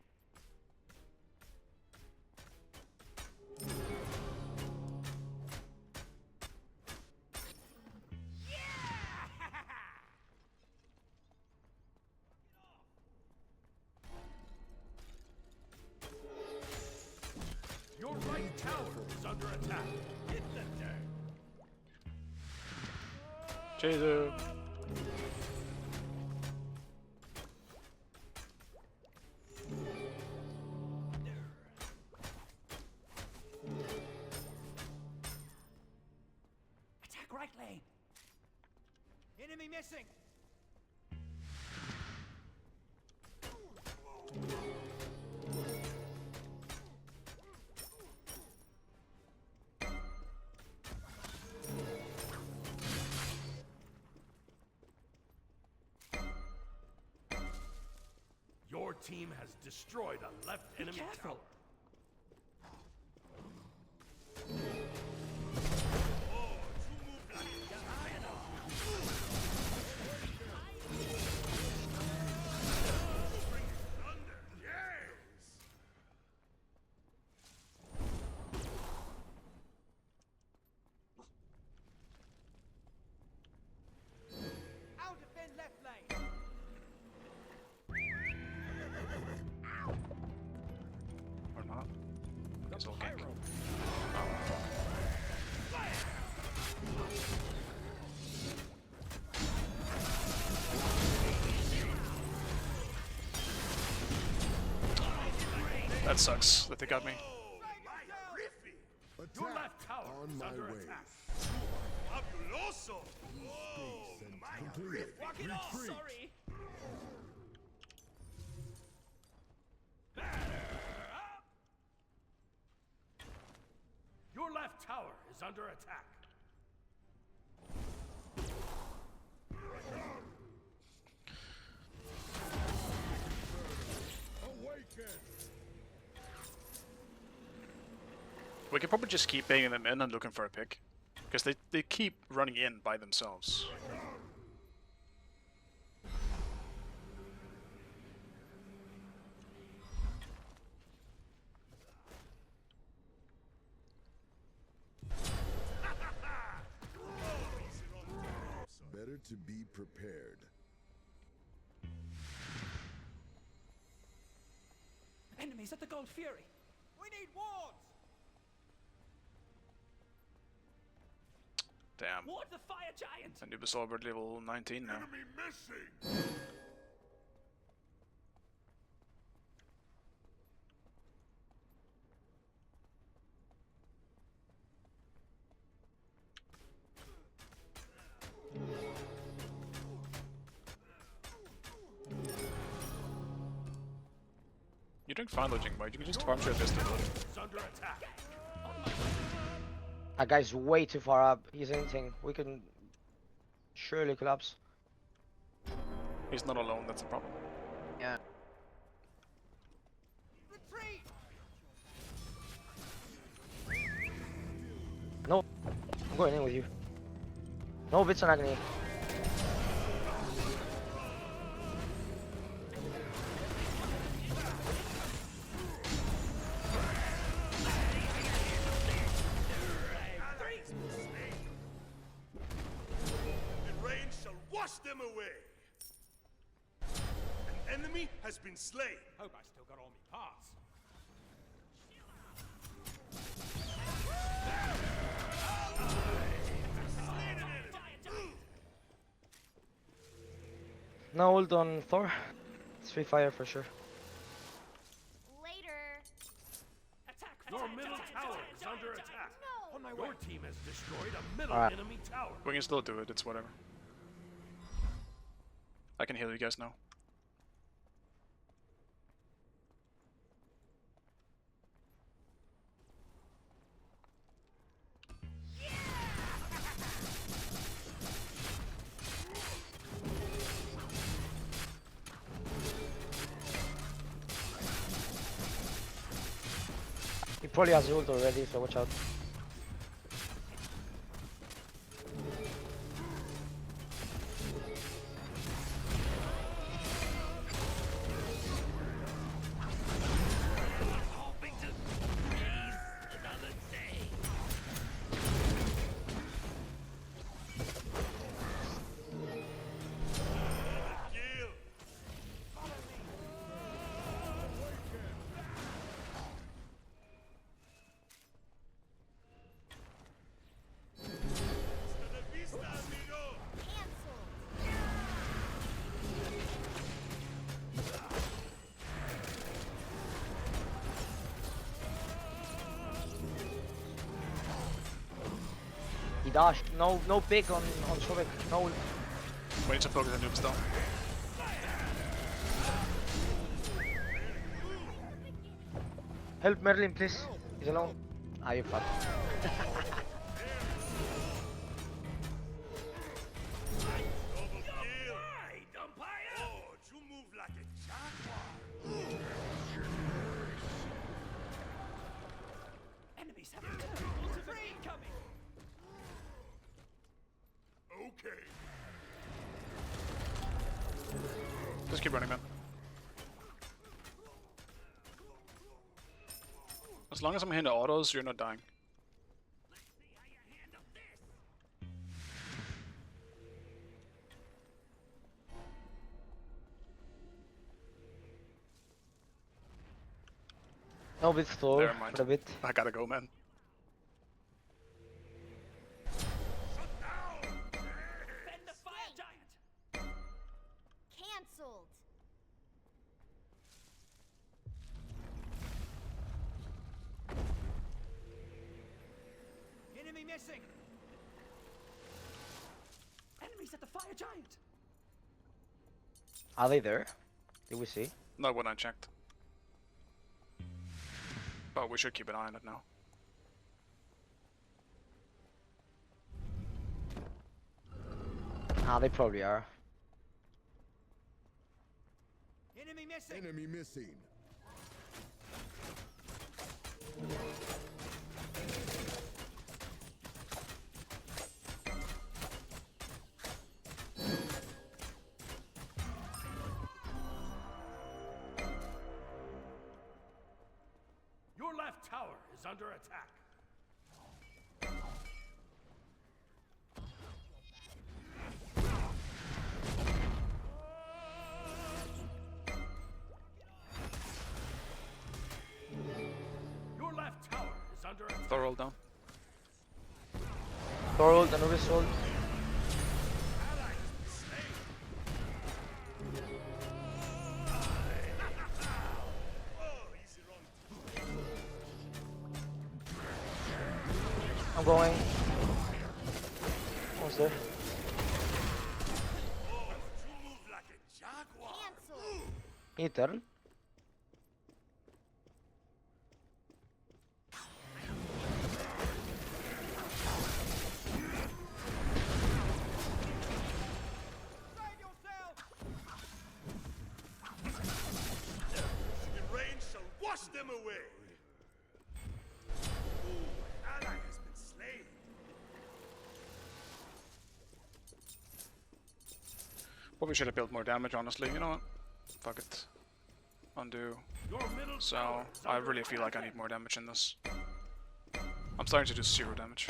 Speaker 3: Your right tower is under attack. Hit the dirt.
Speaker 1: Jesus.
Speaker 7: Attack right lane. Enemy missing.
Speaker 3: Your team has destroyed a left enemy
Speaker 7: careful.
Speaker 3: tower.
Speaker 7: I'll defend left lane.
Speaker 1: Or not. It's all gank. That sucks that they got me.
Speaker 3: Your left tower
Speaker 6: on
Speaker 3: is
Speaker 6: my
Speaker 3: under
Speaker 6: way.
Speaker 3: attack.
Speaker 4: Fabuloso. Oh, my
Speaker 6: Completed.
Speaker 7: Walk it off.
Speaker 6: Retreat.
Speaker 7: Sorry.
Speaker 3: Your left tower is under attack.
Speaker 6: Awaken.
Speaker 1: We could probably just keep banging them in and looking for a pick. Because they keep running in by themselves.
Speaker 6: Better to be prepared.
Speaker 7: Enemies at the Gold Fury. We need wards.
Speaker 1: Damn.
Speaker 7: Ward the fire giant.
Speaker 1: And Ubisoft at level 19 now.
Speaker 4: enemy missing.
Speaker 1: You're doing fine, Lojing, right? You can just farm share this thing.
Speaker 3: Is under attack.
Speaker 5: That guy's way too far up. He's anything. We can surely collapse.
Speaker 1: He's not alone, that's the problem.
Speaker 5: Yeah.
Speaker 7: Retreat.
Speaker 5: No. I'm going in with you. No bits on agony.
Speaker 4: them away. An enemy has been slain.
Speaker 3: Hope I still got all my parts.
Speaker 5: No ult on Thor. It's free fire for sure.
Speaker 8: Later.
Speaker 7: Attack!
Speaker 3: Your
Speaker 7: attack,
Speaker 3: middle
Speaker 7: attack,
Speaker 3: tower
Speaker 7: attack,
Speaker 3: is under
Speaker 7: attack.
Speaker 3: attack.
Speaker 8: No.
Speaker 7: On my
Speaker 3: Your
Speaker 7: way.
Speaker 3: team has destroyed a middle
Speaker 5: Alright.
Speaker 3: enemy tower.
Speaker 1: We can still do it, it's whatever. I can heal you guys now.
Speaker 5: He probably has ult already, so watch out.
Speaker 4: Kill. Hasta la vista, amigo.
Speaker 8: Cancelled.
Speaker 5: He dashed. No pick on Shovek. No ult.
Speaker 1: We need to focus on noobs though.
Speaker 5: Help Merlin, please. He's alone. Ah, you fuck.
Speaker 4: Double kill. Oh, you move like a jaguar.
Speaker 7: Enemies have returned. Ultimate incoming.
Speaker 4: Okay.
Speaker 1: Just keep running, man. As long as I'm hitting the autos, you're not dying.
Speaker 5: No bit Thor
Speaker 1: Never mind.
Speaker 5: for a bit.
Speaker 1: I gotta go, man.
Speaker 7: Bend the fire giant.
Speaker 8: Cancelled.
Speaker 7: Enemy missing. Enemies at the fire giant.
Speaker 5: Are they there? Did we see?
Speaker 1: Not when I checked. But we should keep an eye on it now.
Speaker 5: Ah, they probably are.
Speaker 7: Enemy missing.
Speaker 6: Enemy missing.
Speaker 3: Your left tower is under attack. Your left tower is under attack.
Speaker 1: Thor roll down.
Speaker 5: Thor ult, Anubis ult.
Speaker 4: Oh, easy run.
Speaker 5: I'm going. Almost there.
Speaker 4: Oh, you move like a jaguar.
Speaker 8: Cancelled.
Speaker 5: Can you turn?
Speaker 7: Save yourself.
Speaker 4: The rain shall wash them away. Oh, an ally has been slain.
Speaker 1: Probably should have built more damage, honestly. You know what? Fuck it. Undo.
Speaker 3: Your middle
Speaker 1: So,
Speaker 3: tower is
Speaker 1: I
Speaker 3: under
Speaker 1: really feel like I
Speaker 3: attack.
Speaker 1: need more damage in this. I'm starting to do 0 damage.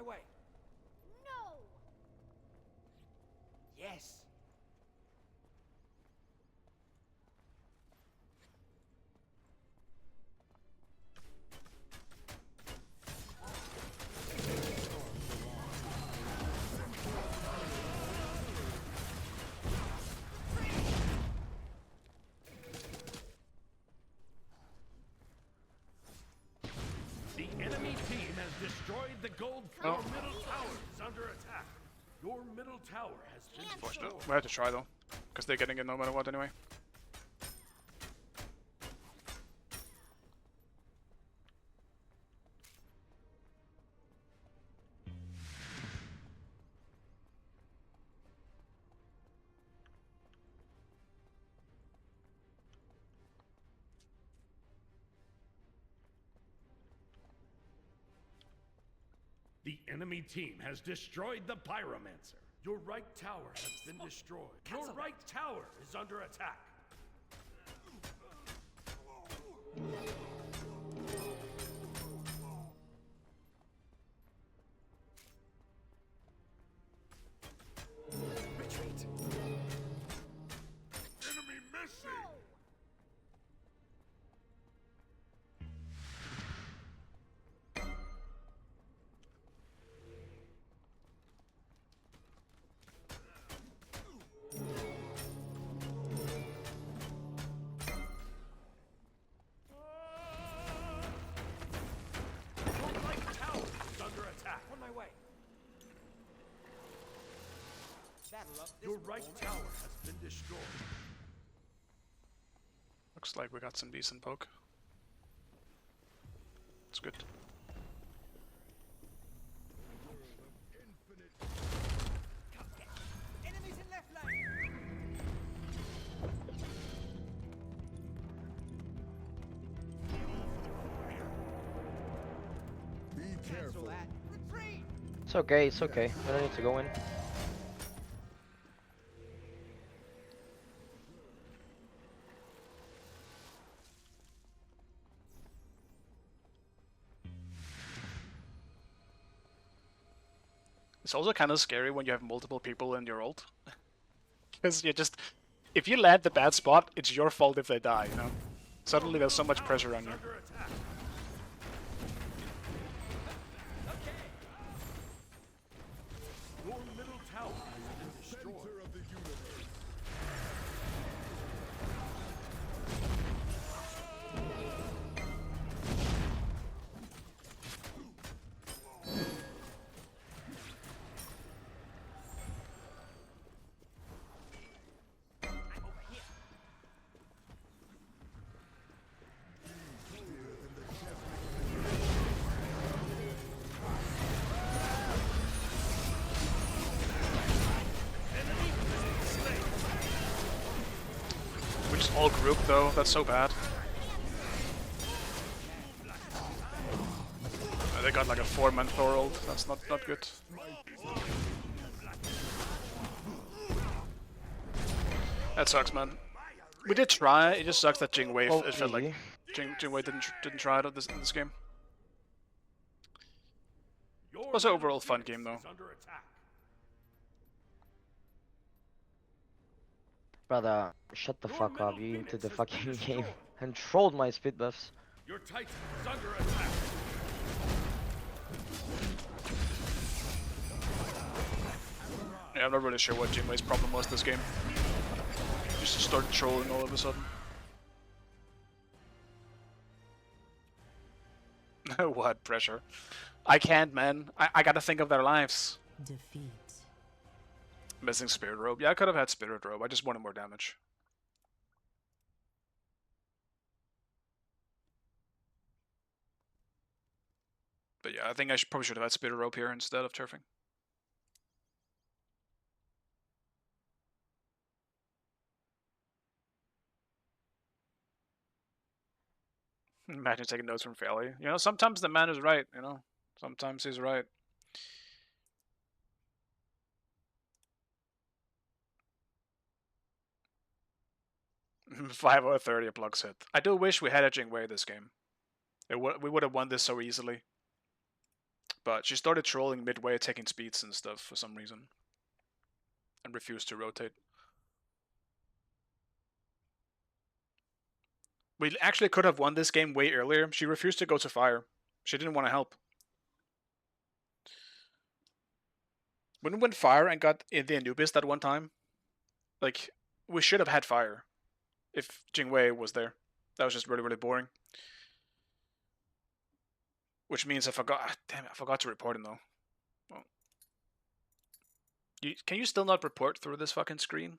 Speaker 7: my way.
Speaker 8: No!
Speaker 7: Yes.
Speaker 3: The enemy team has destroyed the gold. Your middle tower is under attack. Your middle tower has been
Speaker 1: Fortunate.
Speaker 3: destroyed.
Speaker 1: We had to try though, because they're getting it no matter what anyway.
Speaker 3: The enemy team has destroyed the pyromancer. Your right tower has been destroyed. Your right tower is under attack.
Speaker 7: Retreat.
Speaker 6: Enemy missing!
Speaker 3: Your right tower is under attack.
Speaker 7: On my way. Battle up this
Speaker 3: Your right
Speaker 7: moment.
Speaker 3: tower has been destroyed.
Speaker 1: Looks like we got some decent poke. It's good.
Speaker 7: Enemies in left lane.
Speaker 6: Be
Speaker 7: Cancel
Speaker 6: careful.
Speaker 7: that. Retreat.
Speaker 5: It's okay, it's okay. We don't need to go in.
Speaker 1: It's also kind of scary when you have multiple people in your ult. Because you just... If you land the bad spot, it's your fault if they die, you know? Suddenly there's so much pressure on you.
Speaker 3: Under attack. Your middle tower has been destroyed.
Speaker 6: Center of the universe.
Speaker 1: We just all grouped though, that's so bad. They got like a 4-man Thor ult, that's not good. That sucks, man. We did try, it just sucks that Jingwei,
Speaker 5: Oh,
Speaker 1: it felt like
Speaker 5: GG.
Speaker 1: Jingwei didn't try it in this game.
Speaker 3: Your
Speaker 1: Was an
Speaker 3: middle
Speaker 1: overall fun
Speaker 3: Phoenix
Speaker 1: game, though.
Speaker 3: is under attack.
Speaker 5: Brother, shut the
Speaker 3: Your
Speaker 5: fuck up.
Speaker 3: middle
Speaker 5: You into
Speaker 3: Phoenix
Speaker 5: the
Speaker 3: has been
Speaker 5: fucking game
Speaker 3: destroyed.
Speaker 5: and trolled my speed buffs.
Speaker 3: Your Titan is under attack.
Speaker 1: Yeah, I'm not really sure what Jingwei's problem was this game. Just started trolling all of a sudden. What pressure? I can't, man. I gotta think of their lives.
Speaker 2: Defeat.
Speaker 1: Missing Spirit Robe. Yeah, I could have had Spirit Robe. I just wanted more damage. But yeah, I think I probably should have had Spirit Robe here instead of turfing. Imagine taking notes from Fairley. You know, sometimes the man is right, you know? Sometimes he's right. Five out of 30 a Plug's hit. I do wish we had a Jingwei this game. We would have won this so easily. But she started trolling midway, taking speeds and stuff for some reason. And refused to rotate. We actually could have won this game way earlier. She refused to go to fire. She didn't want to help. When we went fire and got in the Anubis that one time, like, we should have had fire if Jingwei was there. That was just really, really boring. Which means I forgot... Damn it, I forgot to report him, though. Well, can you still not report through this fucking screen?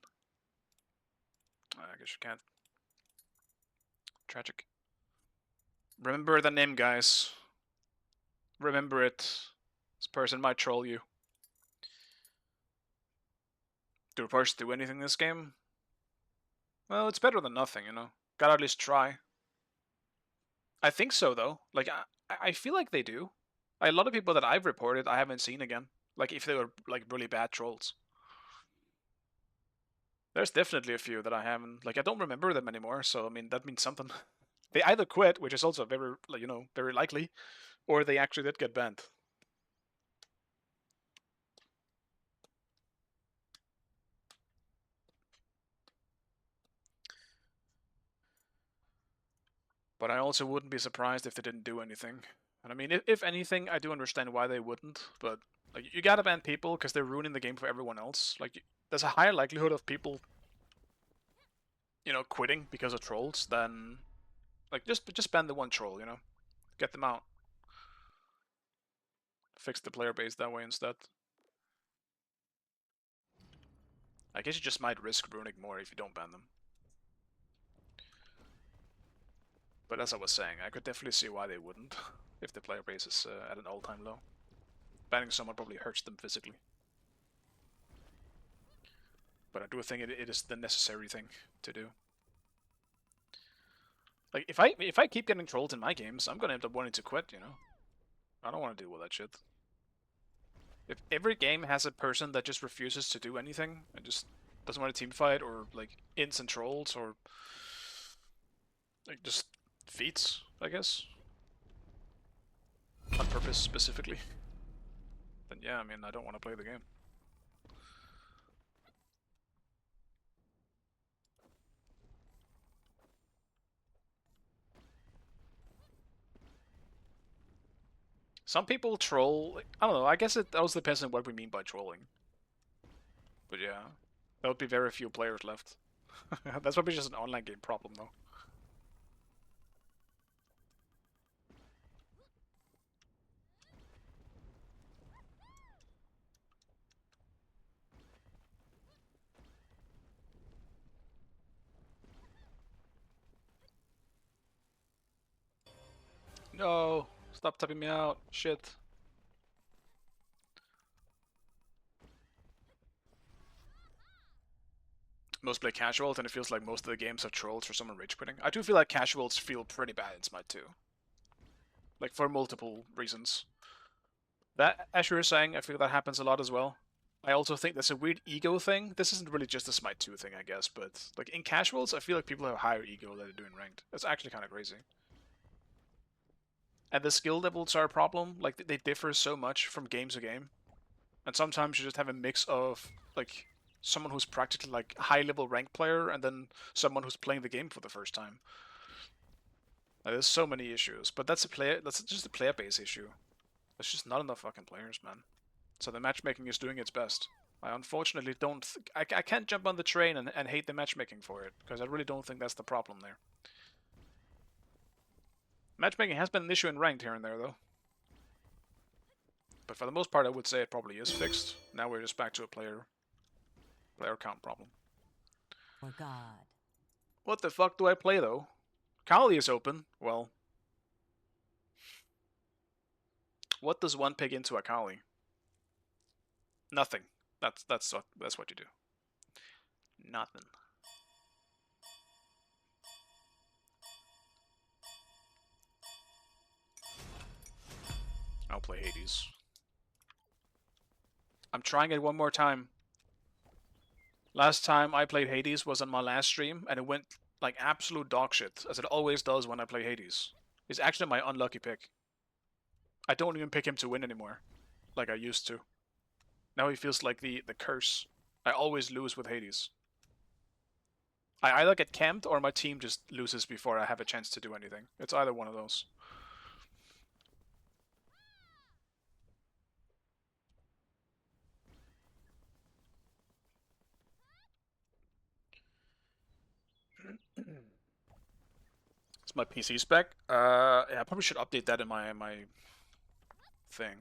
Speaker 1: I guess you can't. Tragic. Remember the name, guys. Remember it. This person might troll you. Do reports do anything in this game? Well, it's better than nothing, you know. Gotta at least try. I think so, though. Like, I feel like they do. A lot of people that I've reported, I haven't seen again. Like, if they were, like, really bad trolls. There's definitely a few that I haven't... Like, I don't remember them anymore, so, I mean, that means something. They either quit, which is also very, you know, very likely, or they actually did get banned. But I also wouldn't be surprised if they didn't do anything. And I mean, if anything, I do understand why they wouldn't, but like, you gotta ban people because they're ruining the game for everyone else. Like, there's a higher likelihood of people, you know, quitting because of trolls than, like, just ban the one troll, you know, get them out, fix the player base that way instead. I guess you just might risk ruining more if you don't ban them. But as I was saying, I could definitely see why they wouldn't if the player base is at an all-time low. Banning someone probably hurts them physically. But I do think it is the necessary thing to do. Like, if I keep getting trolled in my games, I'm gonna end up wanting to quit, you know? I don't want to deal with that shit. If every game has a person that just refuses to do anything and just doesn't want to teamfight, or like ints and trolls, or like just feats, I guess, on purpose specifically, then yeah, I mean, I don't want to play the game. Some people troll, I don't know, I guess it also depends on what we mean by trolling. But yeah, there would be very few players left. That's probably just an online game problem, though. No! Stop tapping me out. Shit. Most play casuals, and it feels like most of the games have trolls or someone rage quitting. I do feel like casuals feel pretty bad in Smite 2. Like, for multiple reasons. That, as you were saying, I feel that happens a lot as well. I also think there's a weird ego thing. This isn't really just a Smite 2 thing, I guess, but like in casuals, I feel like people have higher ego than they do in ranked. That's actually kind of crazy. And the skill levels are a problem. Like, they differ so much from game to game. And sometimes you just have a mix of, like, someone who's practically, like, high-level ranked player, and then someone who's playing the game for the first time. There's so many issues, but that's just a player base issue. There's just not enough fucking players, man. So the matchmaking is doing its best. I unfortunately don't... I can't jump on the train and hate the matchmaking for it, because I really don't think that's the problem there. Matchmaking has been an issue in ranked here and there, though. But for the most part, I would say it probably is fixed. Now we're just back to a player count problem.
Speaker 2: For God.
Speaker 1: What the fuck do I play, though? Kali is open. Well, what does one pick into a Kali? Nothing. That's what you do. Nothing. I'll play Hades. I'm trying it one more time. Last time I played Hades was on my last stream, and it went like absolute dog shit, as it always does when I play Hades. It's actually my unlucky pick. I don't even pick him to win anymore, like I used to. Now he feels like the curse. I always lose with Hades. I either get camped or my team just loses before I have a chance to do anything. It's either one of those. It's my PC spec. Yeah, I probably should update that in my thing.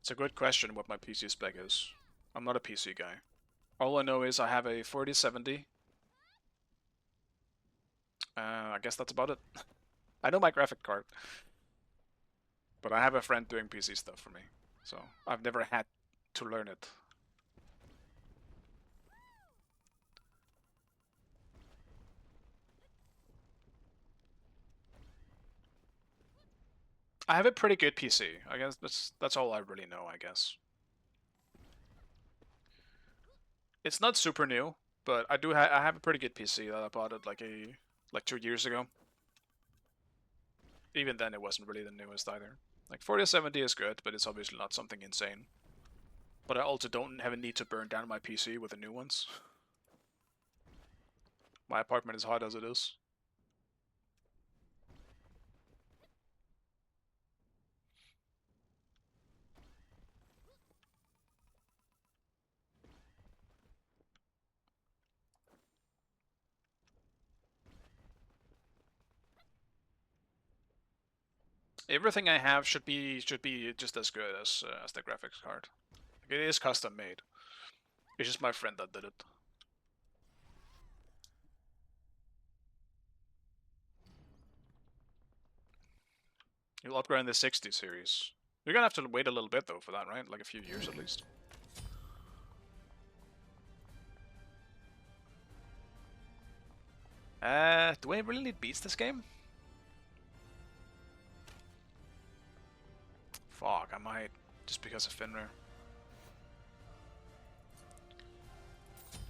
Speaker 1: It's a good question what my PC spec is. I'm not a PC guy. All I know is I have a 4070. I guess that's about it. I know my graphic card. But I have a friend doing PC stuff for me. So I've never had to learn it. I have a pretty good PC. I guess that's all I really know, I guess. It's not super new, but I have a pretty good PC that I bought it like 2 years ago. Even then it wasn't really the newest either. Like 4070 is good, but it's obviously not something insane. But I also don't have a need to burn down my PC with the new ones. My apartment is hot as it is. Everything I have should be just as good as the graphics card. Like, it is custom made. It's just my friend that did it. You'll upgrade in the 60 series. You're gonna have to wait a little bit though for that, right? Like a few years at least. Do I really need beats this game? Fuck, I might. Just because of Finra.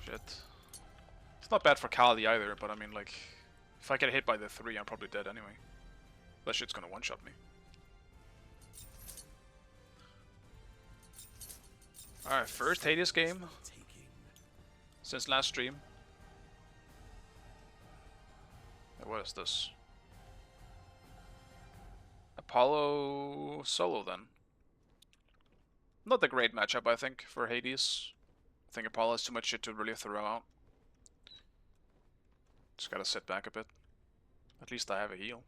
Speaker 1: Shit. It's not bad for Kali either, but I mean, like, if I get hit by the 3, I'm probably dead anyway. That shit's gonna one-shot me. Alright, first Hades game since last stream. What is this? Apollo solo then. Not a great matchup, I think, for Hades. I think Apollo has too much shit to really throw out. Just gotta sit back a bit. At least I have a heal.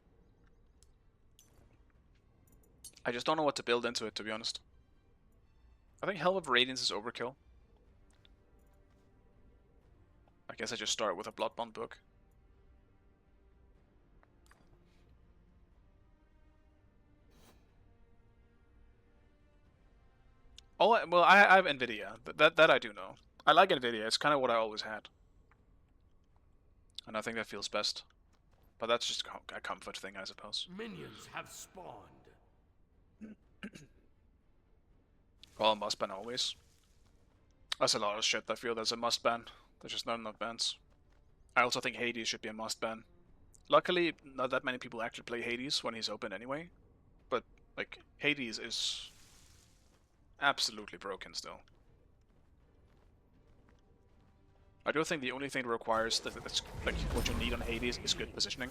Speaker 1: I just don't know what to build into it, to be honest. I think Helm of Radiance is overkill. I guess I just start with a Bloodbond book. Oh, well, I have Nvidia. That I do know. I like Nvidia. It's kind of what I always had. And I think that feels best. But that's just a comfort thing, I suppose.
Speaker 3: Minions have spawned.
Speaker 1: Well, must ban always. That's a lot of shit I feel there's a must ban. There's just not enough bans. I also think Hades should be a must ban. Luckily, not that many people actually play Hades when he's open anyway. But, like, Hades is absolutely broken still. I do think the only thing that requires that's like what you need on Hades is good positioning.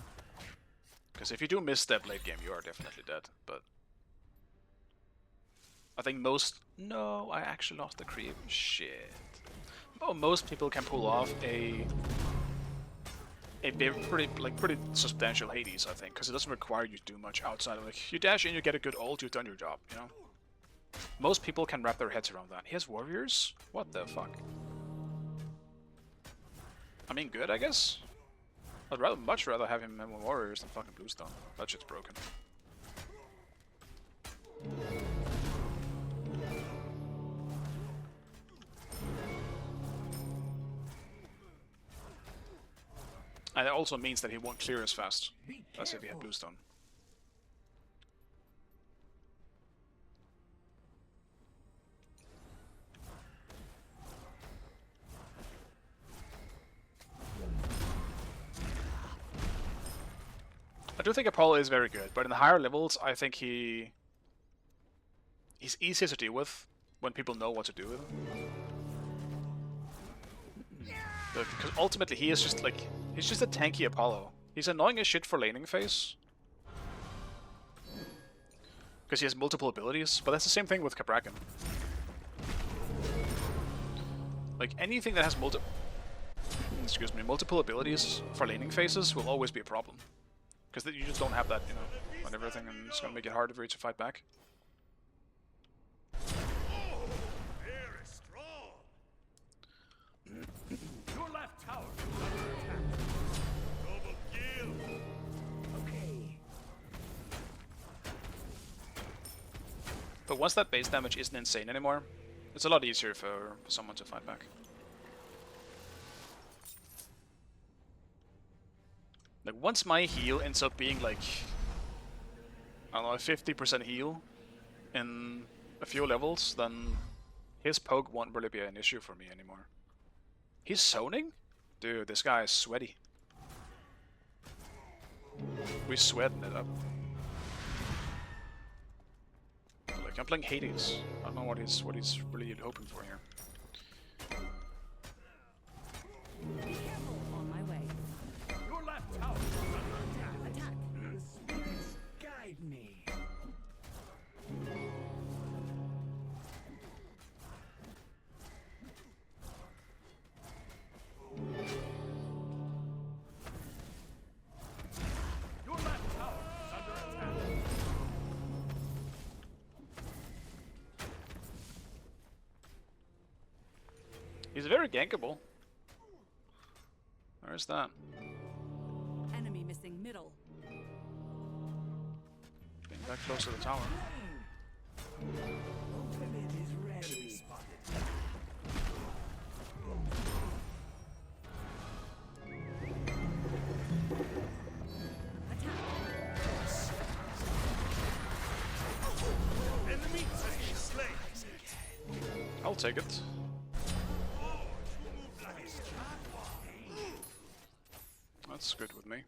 Speaker 1: Because if you do misstep late game, you are definitely dead. But I think most... No, I actually lost the creep. Shit. Oh, most people can pull off a pretty substantial Hades, I think, because it doesn't require you to do much outside of, like, you dash in, you get a good ult, you've done your job, you know? Most people can wrap their heads around that. He has warriors? What the fuck? I mean, good, I guess? I'd much rather have him in warriors than fucking Bluestone. That shit's broken. And it also means that he won't clear as fast as if he had Bluestone. I do think Apollo is very good, but in the higher levels, I think he's easier to deal with when people know what to do with him. Because ultimately he is just like, he's just a tanky Apollo. He's annoying as shit for laning phase. Because he has multiple abilities, but that's the same thing with Cabrakan. Like anything that has multiple abilities for laning phases will always be a problem. Because you just don't have that, you know, on everything, and it's gonna make it harder for you to fight back.
Speaker 4: Very strong.
Speaker 3: Your left tower is under attack.
Speaker 4: Double kill.
Speaker 3: Okay.
Speaker 1: But once that base damage isn't insane anymore, it's a lot easier for someone to fight back. Like, once my heal ends up being like, I don't know, a 50% heal in a few levels, then his poke won't really be an issue for me anymore. He's zoning? Dude, this guy is sweaty. We sweating it up. Like, I'm playing Hades. I don't know what he's really hoping for here.
Speaker 2: Be careful. On my way.
Speaker 3: Your left tower is under attack.
Speaker 2: Attack.
Speaker 3: The spirits guide me. Your left tower is under attack.
Speaker 1: He's very gankable. Where's that?
Speaker 2: Enemy missing middle.
Speaker 1: Being back close to the tower.
Speaker 3: Ultimate is ready. Spotted.
Speaker 4: Enemy slain.
Speaker 1: I'll take it. That's good with me.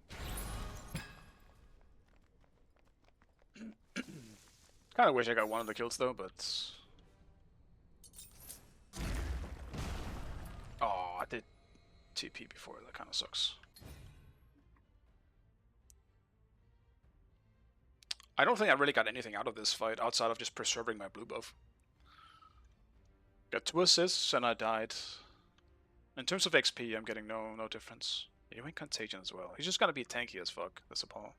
Speaker 1: Kind of wish I got one of the kills though, but... Oh, I did TP before, that kind of sucks. I don't think I really got anything out of this fight outside of just preserving my blue buff. Got 2 assists and I died. In terms of XP, I'm getting no difference. You're in Contagion as well. He's just gonna be tanky as fuck, that's Apollo.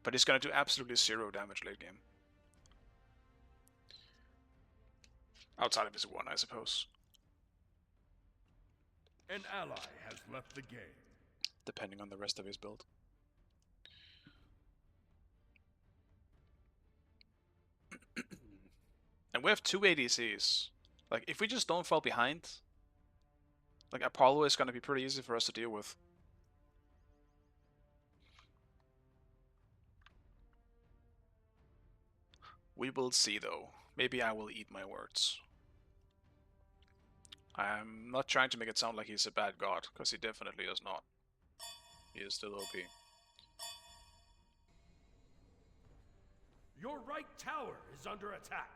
Speaker 1: But he's gonna do absolutely 0 damage late game. Outside of his 1, I suppose.
Speaker 6: An ally has left the game.
Speaker 1: Depending on the rest of his build. And we have 2 ADCs. Like, if we just don't fall behind, like, Apollo is gonna be pretty easy for us to deal with. We will see though. Maybe I will eat my words. I'm not trying to make it sound like he's a bad god, because he definitely is not. He is still OP.
Speaker 3: Your right tower is under attack.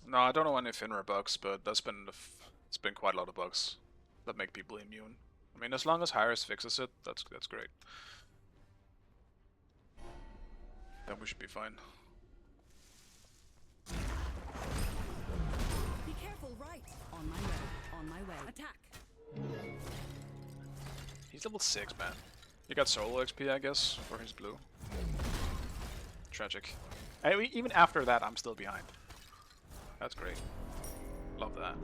Speaker 1: No, I don't know any Finra bugs, but it's been quite a lot of bugs that make people immune. I mean, as long as Hyres fixes it, that's great. Then we should be fine.
Speaker 2: Be careful. Right. On my way. On my way. Attack.
Speaker 1: He's level 6, man. You got solo XP, I guess, for his blue. Tragic. Even after that, I'm still behind. That's great. Love that.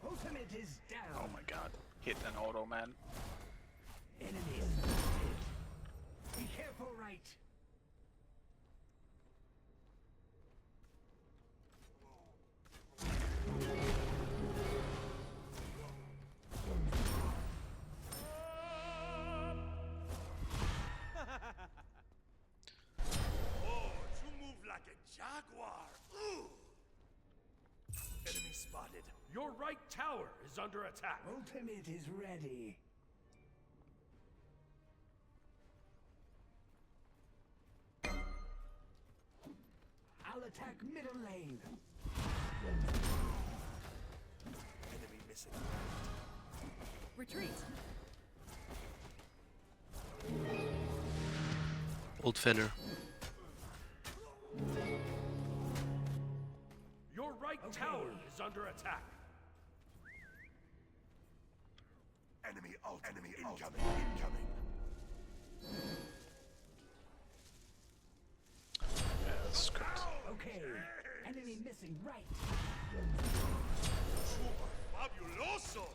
Speaker 3: Ultimate is down.
Speaker 1: Oh my god. Hit an auto, man.
Speaker 3: Enemies spotted.
Speaker 7: Be careful, right?
Speaker 4: Oh, you move like a jaguar. Ooh.
Speaker 3: Enemy spotted. Your right tower is under attack.
Speaker 7: Ultimate is ready. I'll attack middle lane.
Speaker 3: Enemy missing.
Speaker 2: Retreat.
Speaker 9: Old Finner.
Speaker 3: Your right tower is under attack. Enemy incoming.
Speaker 1: That's good.
Speaker 7: Okay. Enemy missing right.
Speaker 4: Fabuloso.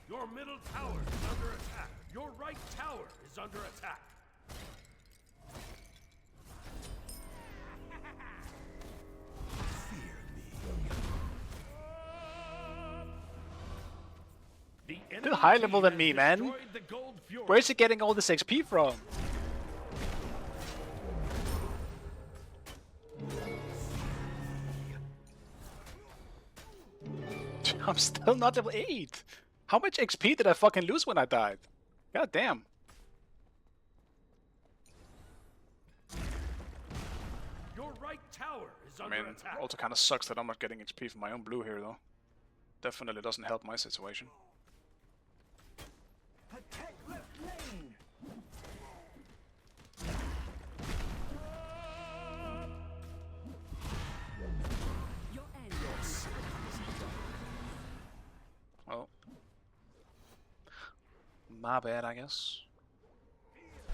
Speaker 3: Your middle tower is under attack. Your right tower is under attack. Fear me. The enemy
Speaker 1: higher level
Speaker 3: team
Speaker 1: than
Speaker 3: has
Speaker 1: me, man.
Speaker 3: destroyed the Gold Fury.
Speaker 1: Where's he getting all this XP from? I'm still not level 8. How much XP did I fucking lose when I died? God damn.
Speaker 3: Your right tower is
Speaker 1: I
Speaker 3: under
Speaker 1: mean,
Speaker 3: attack.
Speaker 1: also kind of sucks that I'm not getting XP from my own blue here, though. Definitely doesn't help my situation.
Speaker 7: Attack left lane.
Speaker 2: Your end.
Speaker 1: Well, my bad, I guess.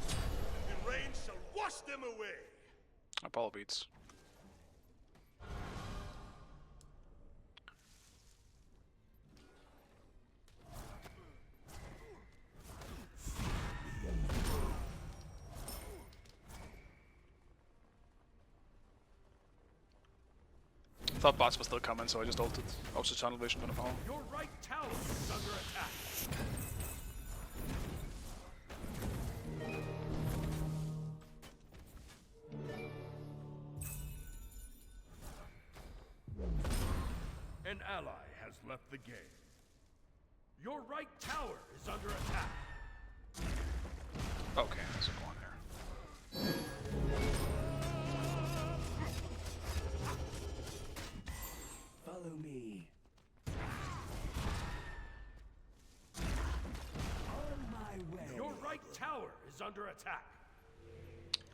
Speaker 4: The rain shall wash them away.
Speaker 1: Apollo beats. Thought bots were still coming, so I just ulted. Also tunnel vision on the phone.
Speaker 3: Your right tower is under attack. An ally has left the game. Your right tower is under attack.
Speaker 1: Okay, there's a one there.
Speaker 7: Follow me. On my way.
Speaker 3: Your right tower is under attack.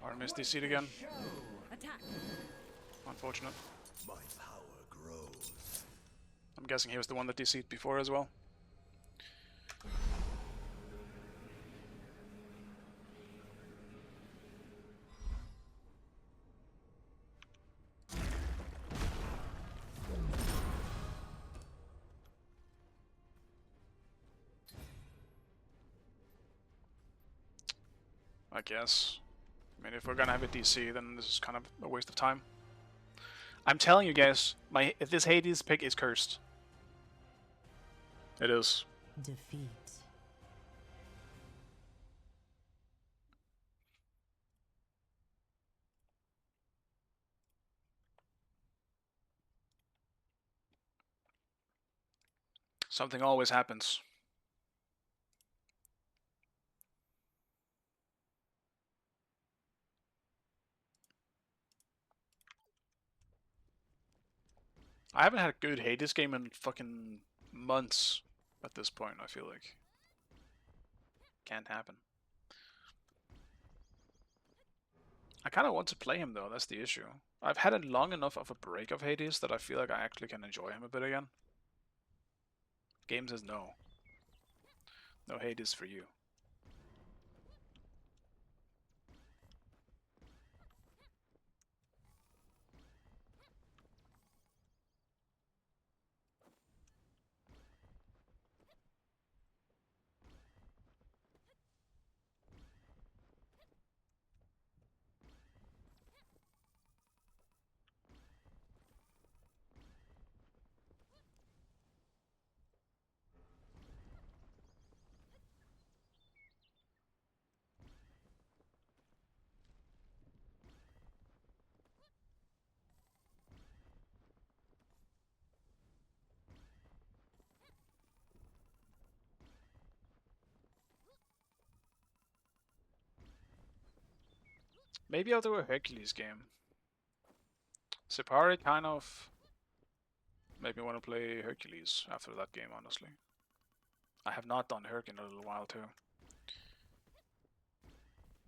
Speaker 1: Artemis DC'd again.
Speaker 2: Attack.
Speaker 1: Unfortunate.
Speaker 3: My power grows.
Speaker 1: I'm guessing he was the one that DC'd before as well. I guess. I mean, if we're gonna have a DC, then this is kind of a waste of time. I'm telling you guys, this Hades pick is cursed. It is.
Speaker 2: Defeat.
Speaker 1: Something always happens. I haven't had a good Hades game in fucking months at this point, I feel like. Can't happen. I kind of want to play him though, that's the issue. I've had a long enough of a break of Hades that I feel like I actually can enjoy him a bit again. Game says no. No Hades for you. Maybe I'll do a Hercules game. Sipari kind of made me want to play Hercules after that game, honestly. I have not done Herc in a little while too.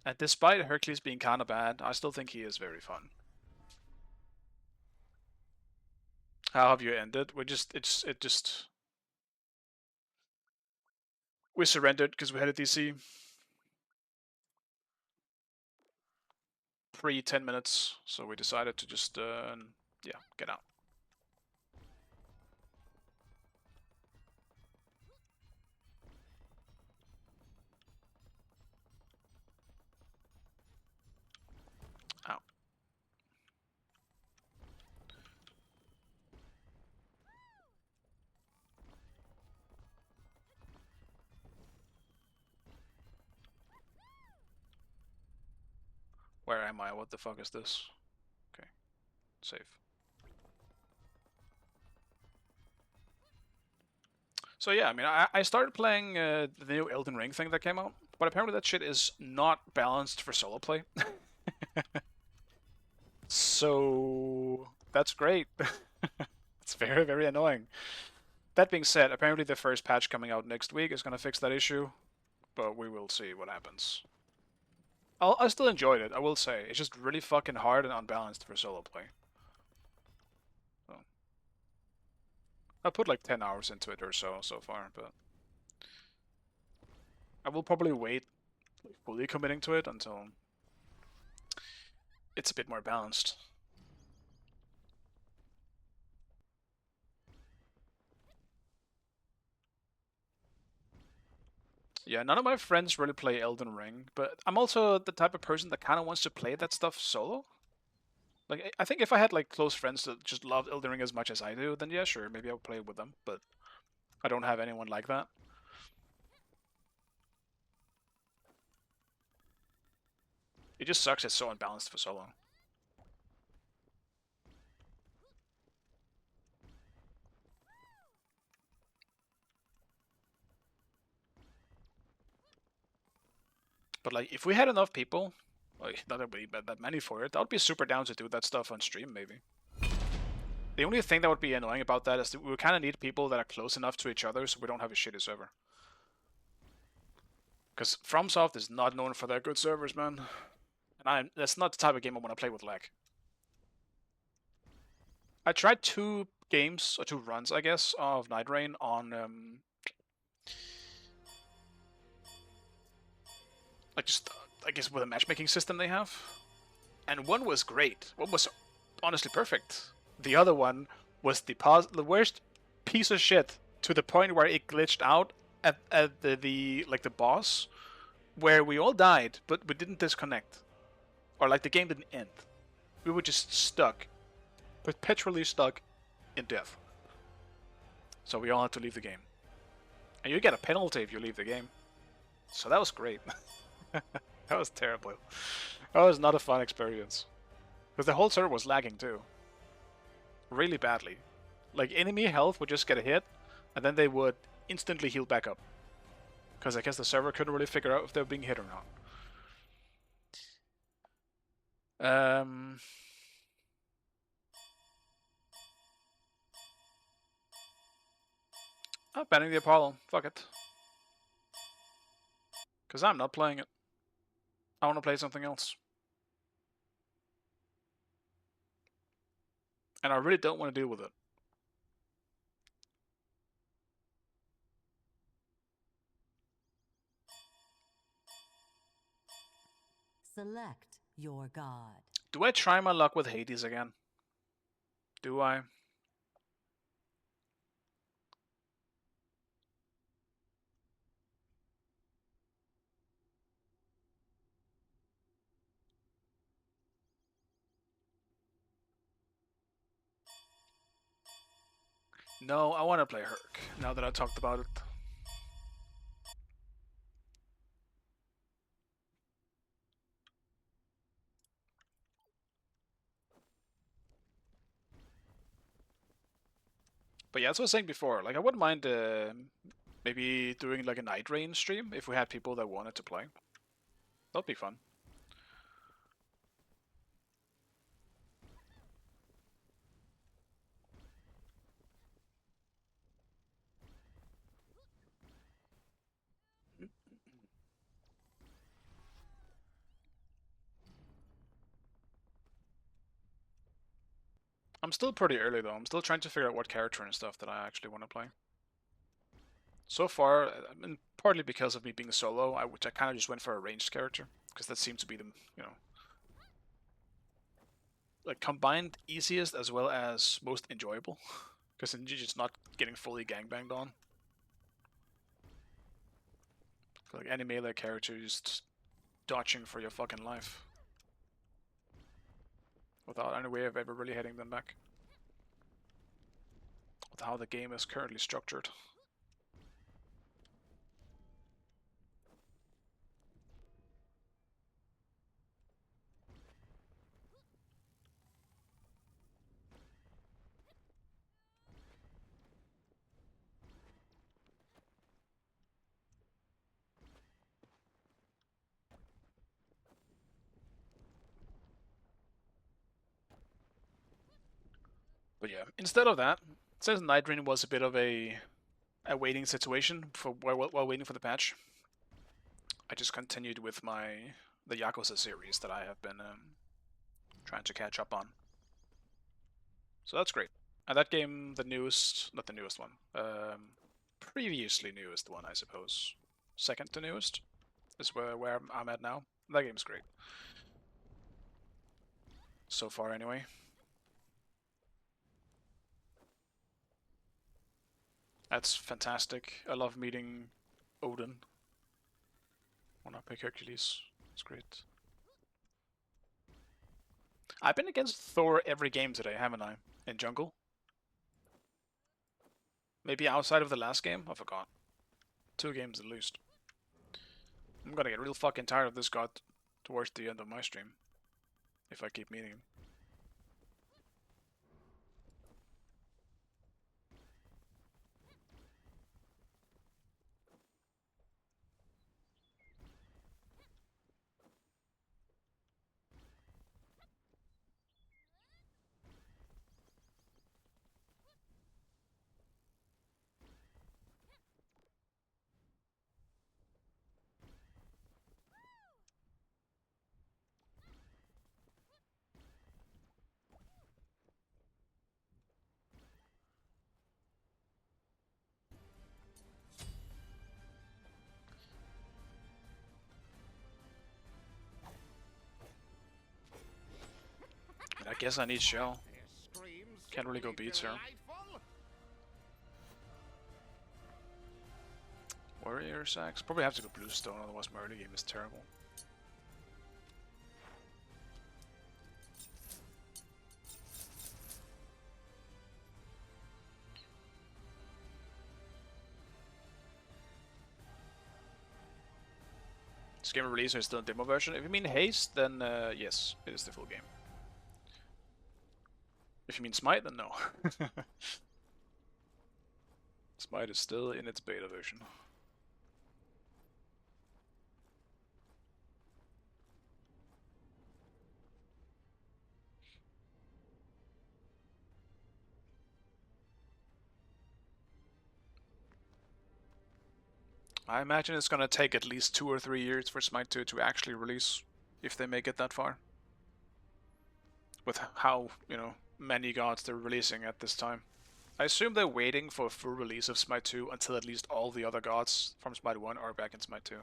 Speaker 1: And despite Hercules being kind of bad, I still think he is very fun. How have you ended? We surrendered because we had a DC. Pre 10 minutes, so we decided to just, yeah, get out. Out. Where am I? What the fuck is this? Okay, save. So yeah, I mean, I started playing the new Elden Ring thing that came out, but apparently that shit is not balanced for solo play. So that's great. It's very, very annoying. That being said, apparently the first patch coming out next week is gonna fix that issue, but we will see what happens. I still enjoyed it, I will say. It's just really fucking hard and unbalanced for solo play. So, I put like 10 hours into it or so far, but I will probably wait like, fully committing to it until it's a bit more balanced. Yeah, none of my friends really play Elden Ring, but I'm also the type of person that kind of wants to play that stuff solo. Like, I think if I had like close friends that just love Elden Ring as much as I do, then yeah, sure, maybe I'll play with them. But I don't have anyone like that. It just sucks. It's so unbalanced for solo. But like, if we had enough people, like not that we that many for it, I would be super down to do that stuff on stream, maybe. The only thing that would be annoying about that is that we kind of need people that are close enough to each other so we don't have a shitty server. Because FromSoft is not known for their good servers, man. And that's not the type of game I want to play with lag. I tried 2 games, or 2 runs, I guess, of Night Rain on, like just, I guess with a matchmaking system they have. And one was great. One was honestly perfect. The other one was the worst piece of shit to the point where it glitched out at the like the boss, where we all died, but we didn't disconnect. Or like the game didn't end. We were just stuck. Perpetually stuck in death. So we all had to leave the game. And you get a penalty if you leave the game. So that was great. That was terrible. That was not a fun experience. Because the whole server was lagging too. Really badly. Like enemy health would just get a hit, and then they would instantly heal back up. Because I guess the server couldn't really figure out if they were being hit or not. I'm banning the Apollo. Fuck it. Because I'm not playing it. I want to play something else. And I really don't want to deal with it.
Speaker 2: Select your god.
Speaker 1: Do I try my luck with Hades again? Do I? No, I want to play Herc, now that I talked about it. But yeah, as I was saying before, like I wouldn't mind maybe doing like a Night Rain stream if we had people that wanted to play. That'd be fun. I'm still pretty early though. I'm still trying to figure out what character and stuff that I actually want to play. So far, I mean, partly because of me being solo, I kind of just went for a ranged character because that seemed to be the, you know, like combined easiest as well as most enjoyable, because then you're just not getting fully gangbanged on. Like any melee character, just dodging for your fucking life without any way of ever really hitting them back. With how the game is currently structured. But yeah, instead of that, since Night Rain was a bit of a waiting situation for while waiting for the patch, I just continued with the Yakuza series that I have been trying to catch up on. So that's great. And that game, the newest, not the newest one, previously newest one, I suppose, second to newest, is where I'm at now. That game's great. So far, anyway. That's fantastic. I love meeting ODIN when I pick Hercules. It's great. I've been against Thor every game today, haven't I? In jungle? Maybe outside of the last game? I forgot. 2 games at least. I'm gonna get real fucking tired of this god towards the end of my stream. If I keep meeting him. And I guess I need Shell. Can't really go beats her. Warrior Sax? Probably have to go Bluestone, otherwise my early game is terrible. This game release is still a demo version. If you mean haste, then yes, it is the full game. If you mean Smite, then no. Smite is still in its beta version. I imagine it's gonna take at least 2 or 3 years for Smite 2 to actually release, if they make it that far. With how, you know, many gods they're releasing at this time. I assume they're waiting for a full release of Smite 2 until at least all the other gods from Smite 1 are back in Smite 2.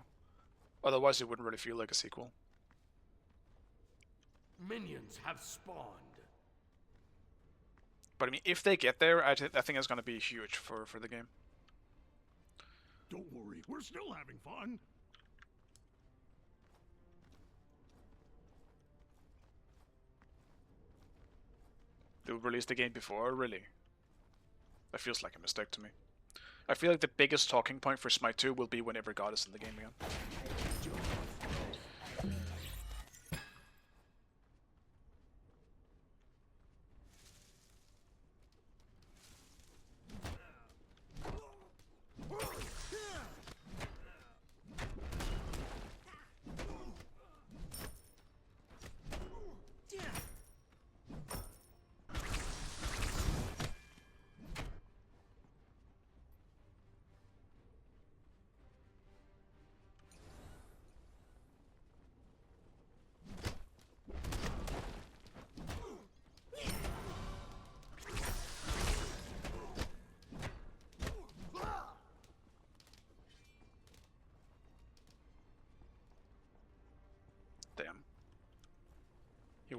Speaker 1: Otherwise it wouldn't really feel like a sequel.
Speaker 3: Minions have spawned.
Speaker 1: But I mean, if they get there, I think it's gonna be huge for the game.
Speaker 6: Don't worry, we're still having fun.
Speaker 1: They would release the game before, really? That feels like a mistake to me. I feel like the biggest talking point for Smite 2 will be when every god is in the game again.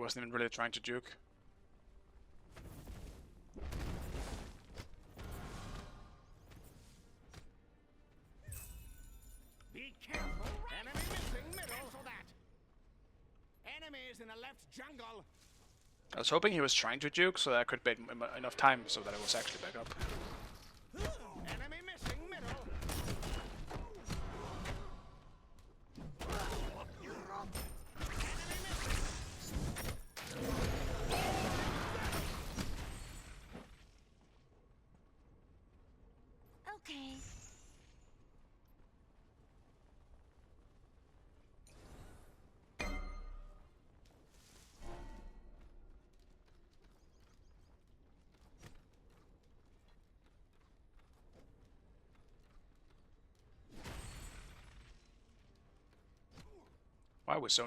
Speaker 1: wasn't even really trying to juke.
Speaker 6: Be careful. Enemy missing middle. Cancel that. Enemies in the left jungle.
Speaker 1: I was hoping he was trying to juke so that I could bait him enough time so that it was actually back up.
Speaker 6: Enemy missing middle.
Speaker 8: Okay.
Speaker 1: Why was so...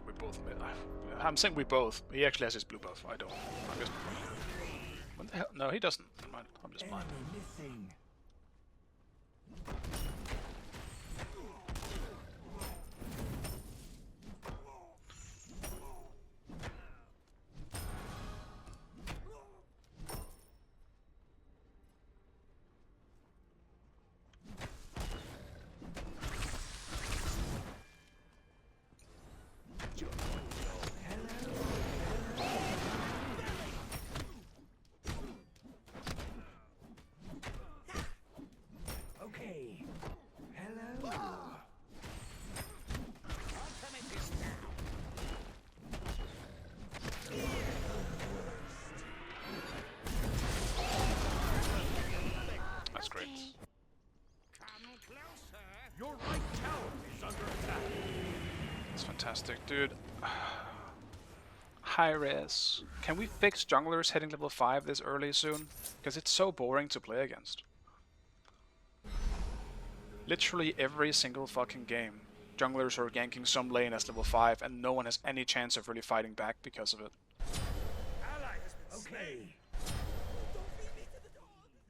Speaker 1: We both... I'm saying we both. He actually has his blue buff. I don't. I'm just... What the hell? No, he doesn't. Never mind. I'm just blind.
Speaker 6: Missing. Okay. Hello.
Speaker 1: That's great.
Speaker 6: Come closer.
Speaker 3: Your right tower is under attack.
Speaker 1: That's fantastic, dude. High res. Can we fix junglers hitting level 5 this early soon? Because it's so boring to play against. Literally every single fucking game, junglers are ganking some lane as level 5 and no one has any chance of really fighting back because of it.
Speaker 4: Ally has been slain.
Speaker 6: Okay.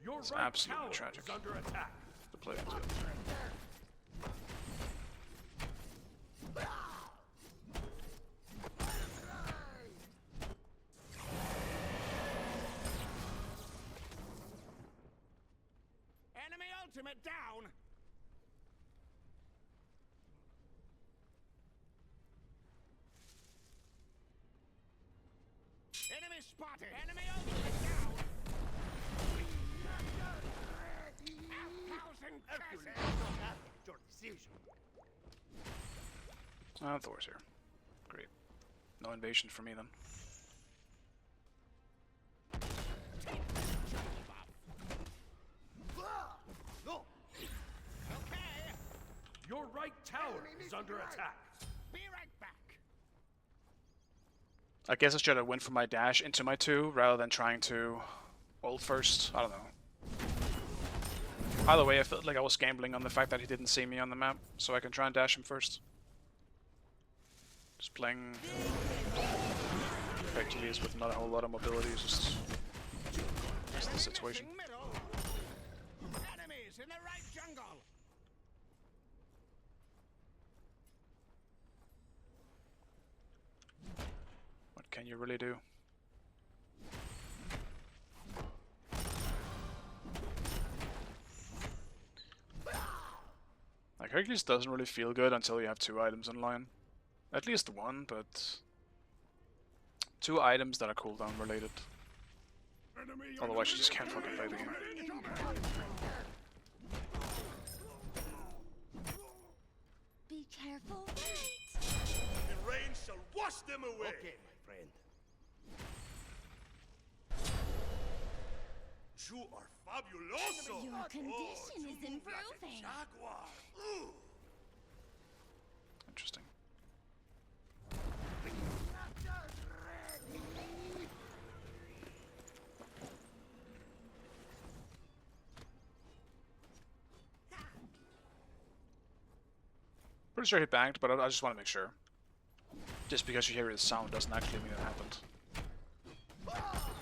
Speaker 3: Your
Speaker 1: It's
Speaker 3: right
Speaker 1: absolutely
Speaker 3: tower
Speaker 1: tragic.
Speaker 3: is under attack.
Speaker 1: To play into it.
Speaker 6: Enemy ultimate down. Enemy spotted. Enemy ultimate down.
Speaker 4: Hercules
Speaker 6: Curses.
Speaker 4: is not happy with your decision.
Speaker 1: Thor's here. Great. No invasion for me then.
Speaker 4: No.
Speaker 6: Okay.
Speaker 3: Your right tower is under attack.
Speaker 6: Be right back.
Speaker 1: I guess I should have went for my dash into my 2 rather than trying to ult first. I don't know. Either way, I felt like I was gambling on the fact that he didn't see me on the map, so I can try and dash him first. Just playing Hercules with not a whole lot of mobility is just the situation.
Speaker 6: Middle. Enemies in the right jungle.
Speaker 1: What can you really do? Like, Hercules doesn't really feel good until you have 2 items in line. At least 1, but 2 items that are cooldown related. Otherwise you just can't fucking play the game.
Speaker 8: Be careful.
Speaker 4: The rain shall wash them away. Okay, my friend. You are fabuloso.
Speaker 8: Your condition
Speaker 4: you
Speaker 8: is
Speaker 4: move like a
Speaker 8: improving.
Speaker 4: jaguar. Ooh.
Speaker 1: Interesting. Pretty sure he banked, but I just want to make sure. Just because you hear the sound doesn't actually mean it happened.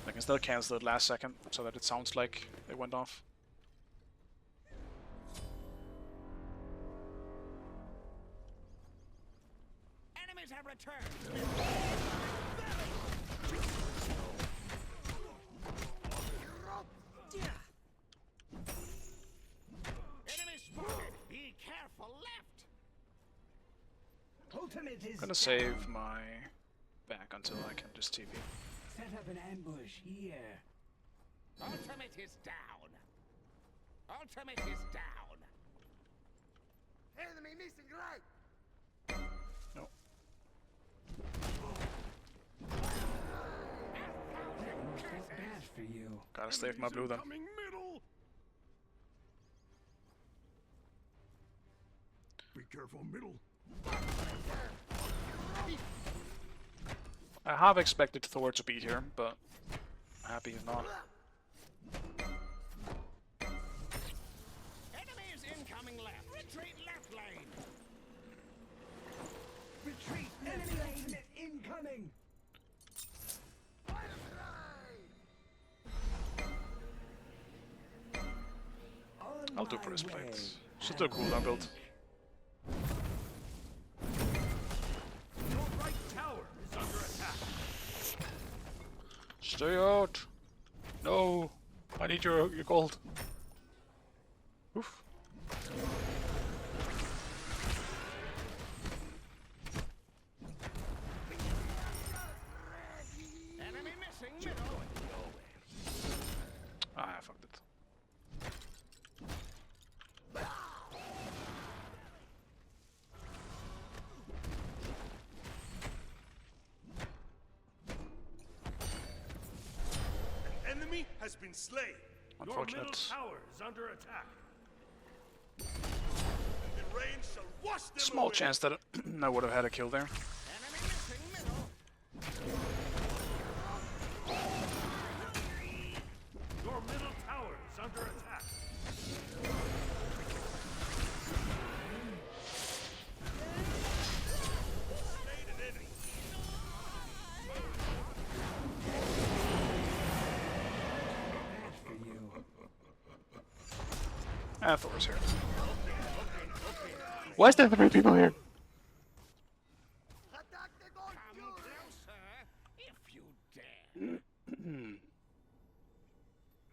Speaker 1: I can still cancel it last second so that it sounds like it went off.
Speaker 6: Enemies have returned. Enemy spotted. Be careful left.
Speaker 7: Ultimate is
Speaker 1: I'm gonna save my back until I can just TP.
Speaker 7: set up an ambush here.
Speaker 6: Ultimate is down. Ultimate is down. Enemy missing right.
Speaker 1: No.
Speaker 7: Felt bad for you.
Speaker 1: Gotta save my blue then.
Speaker 4: Coming middle. Be careful, middle.
Speaker 1: I have expected Thor to be here, but I'm happy he's not.
Speaker 6: Enemies incoming left. Retreat left lane.
Speaker 7: Retreat! Enemy ultimate incoming!
Speaker 1: I'll do Priest Plate. Should do a cooldown build.
Speaker 3: Your right tower is under attack.
Speaker 1: Stay out! No! I need your gold. Oof.
Speaker 6: Enemy missing middle.
Speaker 1: Ah, I fucked it.
Speaker 4: An enemy has been slain.
Speaker 3: Your middle
Speaker 1: Unfortunate.
Speaker 3: tower is under attack.
Speaker 4: The rain shall wash them
Speaker 1: Small
Speaker 4: away.
Speaker 1: chance that I would have had a kill there.
Speaker 6: Enemy missing middle.
Speaker 3: Your middle tower is under attack.
Speaker 4: Slain an enemy.
Speaker 7: Bad for you.
Speaker 1: Ah, Thor's here. Why is there 3 people here?
Speaker 6: Come closer if you dare.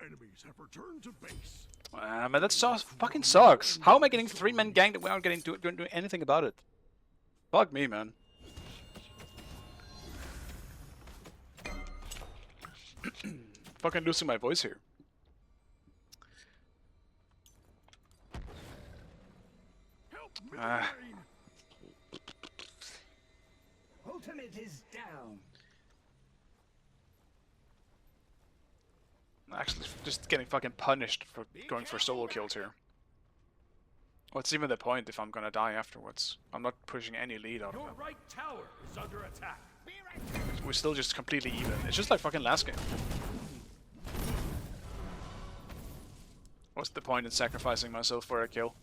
Speaker 4: Enemies have returned to base.
Speaker 1: Man, that fucking sucks. How am I getting 3 men ganked without getting doing anything about it? Fuck me, man. Fucking losing my voice here.
Speaker 4: Help me,
Speaker 1: Ah.
Speaker 4: rain.
Speaker 7: Ultimate is down.
Speaker 1: Actually, just getting fucking punished for going for solo kills here. What's even the point if I'm gonna die afterwards? I'm not pushing any lead out of
Speaker 3: Your
Speaker 1: him.
Speaker 3: right tower is under attack.
Speaker 6: Be right back.
Speaker 1: We're still just completely even. It's just like fucking last game. What's the point in sacrificing myself for a kill?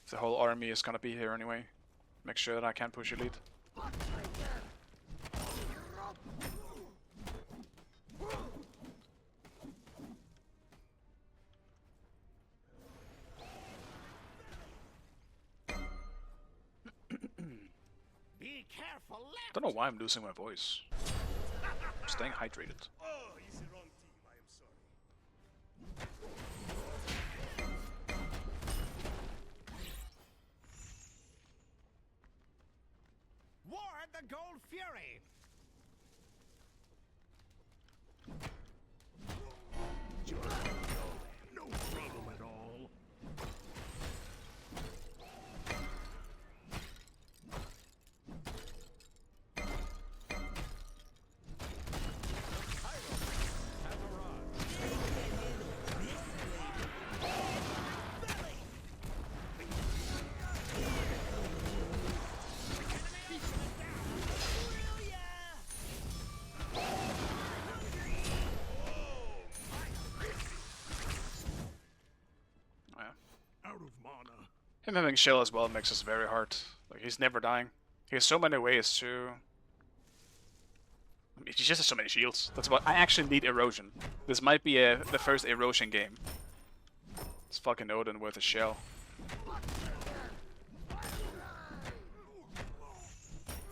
Speaker 1: If the whole army is gonna be here anyway. Make sure that I can push elite.
Speaker 6: Be careful left.
Speaker 1: Don't know why I'm losing my voice. I'm staying hydrated.
Speaker 4: Oh, he's the wrong team. I am sorry.
Speaker 6: Ward the Gold Fury.
Speaker 4: No problem at all.
Speaker 1: Yeah.
Speaker 4: Out of mana.
Speaker 1: Him having shell as well makes us very hard. Like He's never dying. He has so many ways to... He just has so many shields. That's what I actually need erosion. This might be the first erosion game. It's fucking Odin with a shell.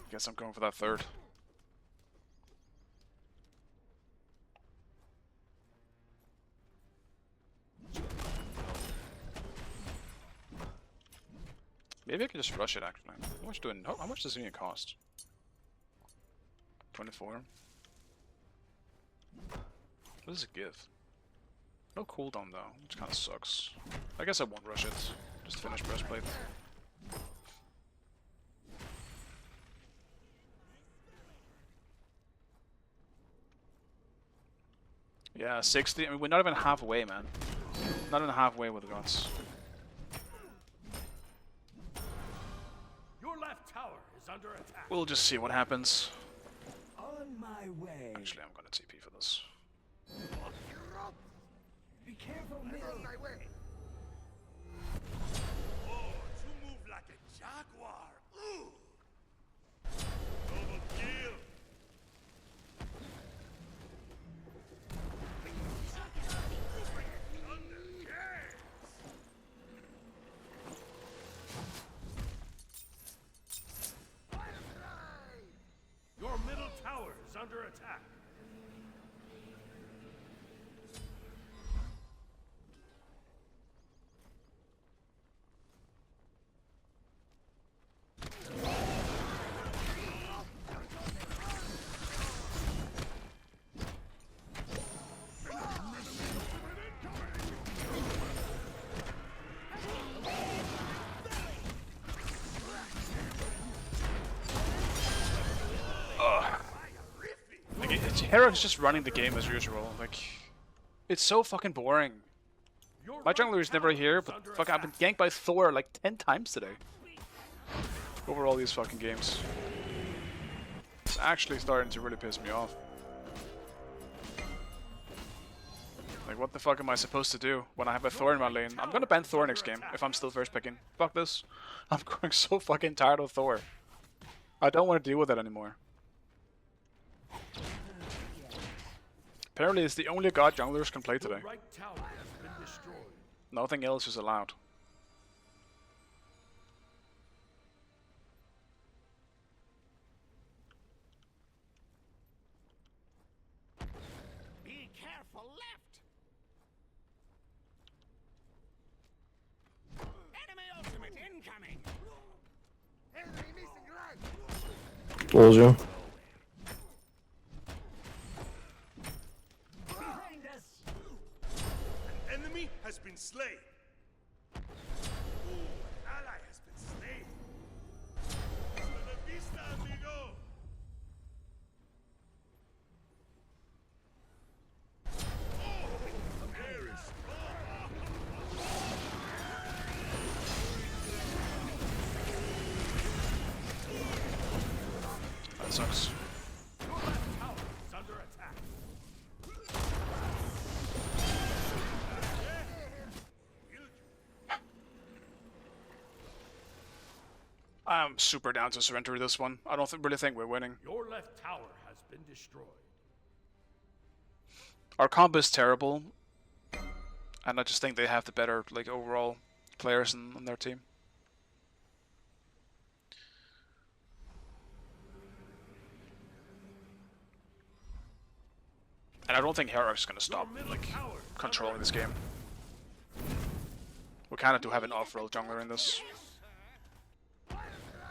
Speaker 1: Guess I'm going for that third. Maybe I can just rush it actually. How much does it even cost? 24. What does it give? No cooldown though, which kinda sucks. I guess I won't rush it. Just finish breastplate. Yeah, 60. I mean, we're not even halfway, man. Not even halfway with the gods.
Speaker 3: Your left tower is under attack.
Speaker 1: We'll just see what happens.
Speaker 7: On my way.
Speaker 1: Actually, I'm gonna TP for this.
Speaker 7: Be careful, middle.
Speaker 4: Oh, you move like a jaguar. Ooh. Double kill.
Speaker 3: Your middle tower is under attack.
Speaker 1: Heroc's just running the game as usual. Like, it's so fucking boring. My jungler is never here, but fuck, I've been ganked by Thor like 10 times today. Over all these fucking games. It's actually starting to really piss me off. Like, what the fuck am I supposed to do when I have a Thor in my lane? I'm gonna ban Thor next game if I'm still first picking. Fuck this. I'm growing so fucking tired of Thor. I don't want to deal with it anymore. Apparently it's the only god junglers can play today.
Speaker 3: Right tower has been destroyed.
Speaker 1: Nothing else is allowed.
Speaker 6: Be careful left. Enemy ultimate incoming. Enemy missing right.
Speaker 9: Told you.
Speaker 4: Enemy has been slain. Ooh, an ally has been slain. Hasta la vista, amigo. Oh, there is
Speaker 1: That sucks.
Speaker 3: Your left tower is under attack.
Speaker 1: I'm super down to surrender this one. I don't really think we're winning.
Speaker 3: Your left tower has been destroyed.
Speaker 1: Our comp is terrible, and I just think they have the better, like, overall players on their team. And I don't think Heroc's gonna stop, like, controlling this game. We kind of do have an off-roll jungler in this.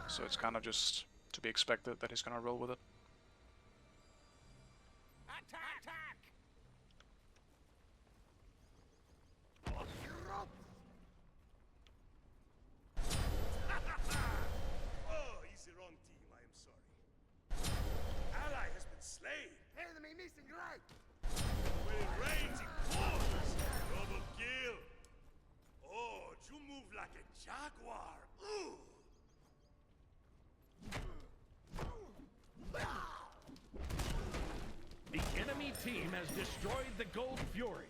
Speaker 1: So it's kind of just to be expected that he's gonna roll with it.
Speaker 6: Attack!
Speaker 4: Oh, easy wrong team, I am sorry. Ally has been slain.
Speaker 6: Enemy missing right.
Speaker 4: With range in force. Double kill. Oh, you move like a jaguar. Ooh.
Speaker 3: The enemy team has destroyed the Gold Fury.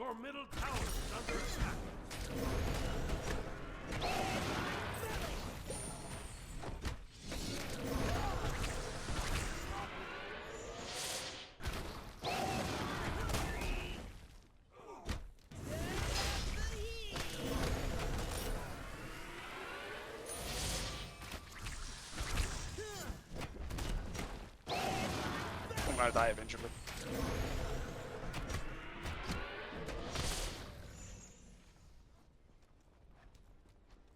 Speaker 3: Your middle tower is under attack.
Speaker 1: I'm gonna die eventually.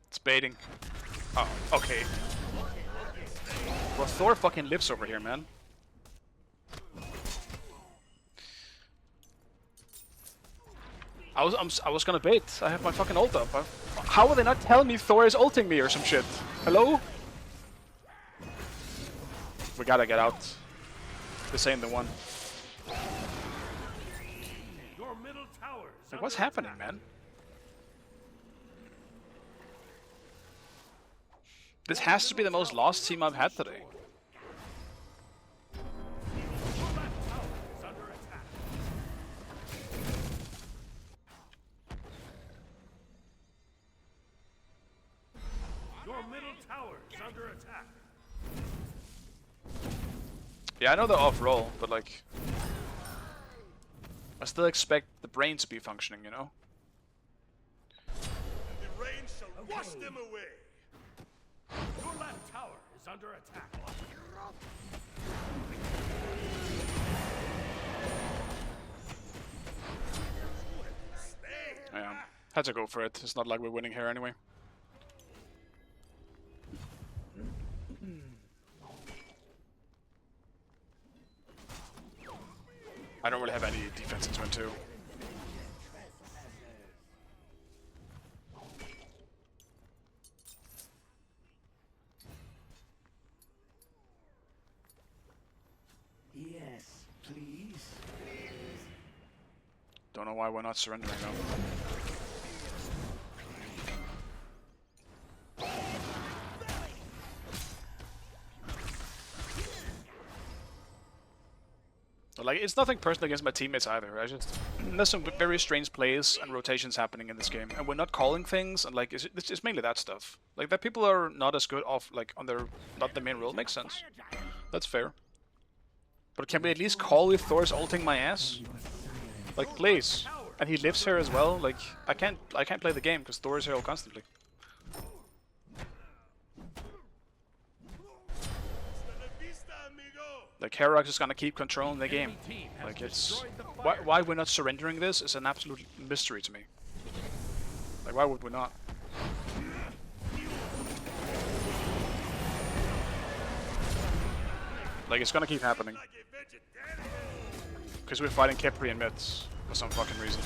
Speaker 1: It's baiting. Oh, okay. Well, Thor fucking lives over here, man. I was gonna bait. I have my fucking ult up. How will they not tell me Thor is ulting me or some shit? Hello? We gotta get out. This ain't the one.
Speaker 3: Your middle tower is
Speaker 1: Like, what's
Speaker 3: under
Speaker 1: happening,
Speaker 3: attack.
Speaker 1: man? This has to be the most lost team I've had today.
Speaker 3: Your left tower is under attack. Your middle tower is under attack.
Speaker 1: Yeah, I know they're off roll, but like, I still expect the brain to be functioning, you know?
Speaker 4: The rain shall wash them away.
Speaker 3: Your left tower is under attack.
Speaker 1: Yeah, had to go for it. It's not like we're winning here anyway. I don't really have any defense in Twin 2.
Speaker 6: Yes, please.
Speaker 1: Don't know why we're not surrendering though. Like, it's nothing personal against my teammates either. There's some very strange plays and rotations happening in this game, and we're not calling things, and like it's mainly that stuff. Like that people are not as good off like on their not the main role makes sense. That's fair. But can we at least call if Thor's ulting my ass? Like, please. And he lives here as well. Like, I can't play the game because Thor is here constantly. Like, Herrox is gonna keep controlling the game. Like, it's why we're not surrendering this is an absolute mystery to me. Like, why would we not? Like, it's gonna keep happening. Because we're fighting Kepri and Mets for some fucking reason.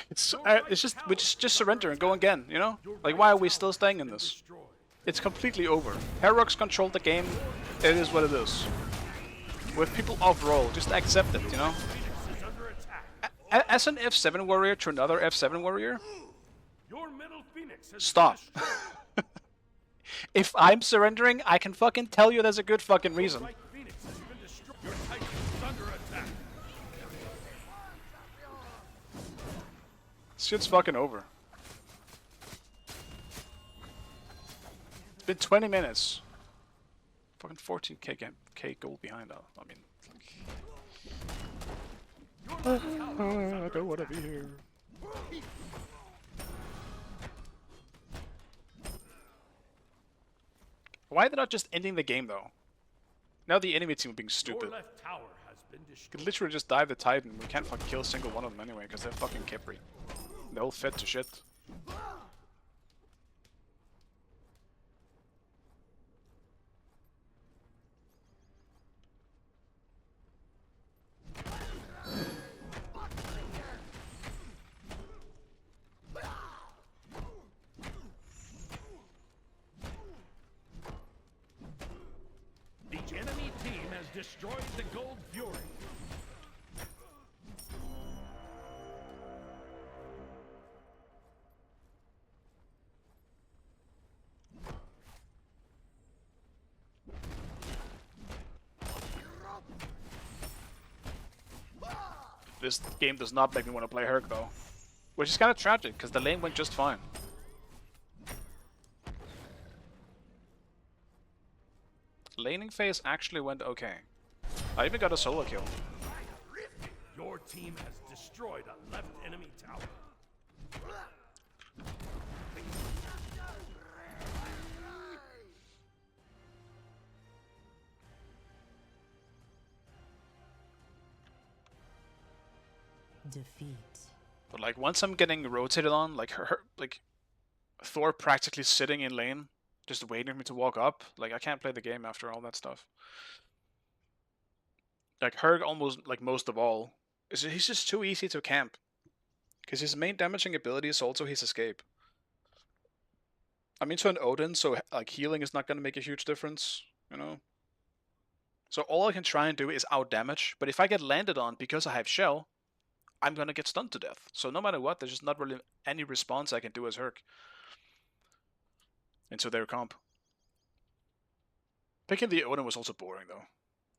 Speaker 1: It's just we just surrender and go again, you know? Like, why are we still staying in this? It's completely over. Herrox controlled the game. It is what it is. With people off roll, just accept it, you know? As an F7 warrior to another F7 warrior, stop. If I'm surrendering, I can fucking tell you there's a good fucking reason. Shit's fucking over. It's been 20 minutes. Fucking 14k gold behind us. I mean, I don't want to be here. Why are they not just ending the game though? Now the enemy team are being stupid. Could literally just dive the Titan. We can't fucking kill a single one of them anyway because they're fucking Kepri. They're all fed to shit.
Speaker 3: The enemy team has destroyed the Gold Fury.
Speaker 1: This game does not make me want to play Herc though. Which is kind of tragic, because the lane went just fine. Laning phase actually went okay. I even got a solo kill.
Speaker 3: Your team has destroyed a left enemy tower.
Speaker 2: Defeat.
Speaker 1: But like once I'm getting rotated on, like like Thor practically sitting in lane, just waiting for me to walk up, like I can't play the game after all that stuff. Like Herc almost like most of all, he's just too easy to camp. Because his main damaging ability is also his escape. I'm into an Odin, so like healing is not gonna make a huge difference, you know? So all I can try and do is out damage, but if I get landed on because I have shell, I'm gonna get stunned to death. So no matter what, there's just not really any response I can do as Herc into their comp. Picking the Odin was also boring though.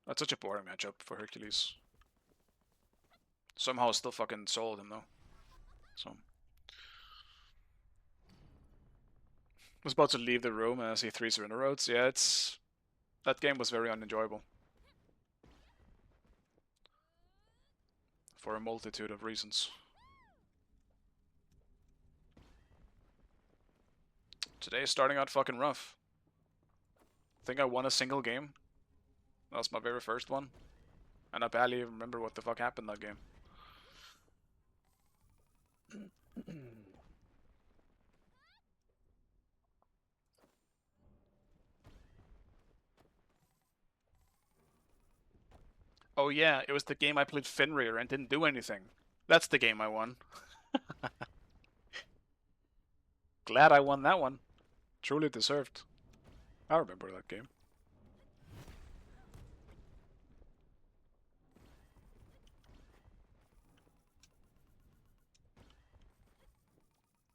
Speaker 1: That's such a boring matchup for Hercules. Somehow I still fucking soloed him though. So I was about to leave the room and I see 3 surrender roads. Yeah, that game was very unenjoyable. For a multitude of reasons. Today is starting out fucking rough. I think I won a single game. That was my very first one. And I barely even remember what the fuck happened that game. Oh yeah, it was the game I played Fenrir and didn't do anything. That's the game I won. Glad I won that one. Truly deserved. I remember that game.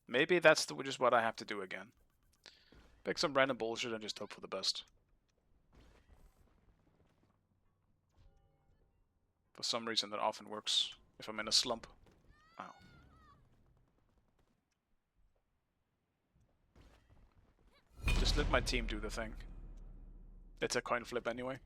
Speaker 1: Maybe that's just what I have to do again. Pick some random bullshit and just hope for the best. For some reason that often works if I'm in a slump. Ow. Just let my team do the thing. It's a coin flip anyway.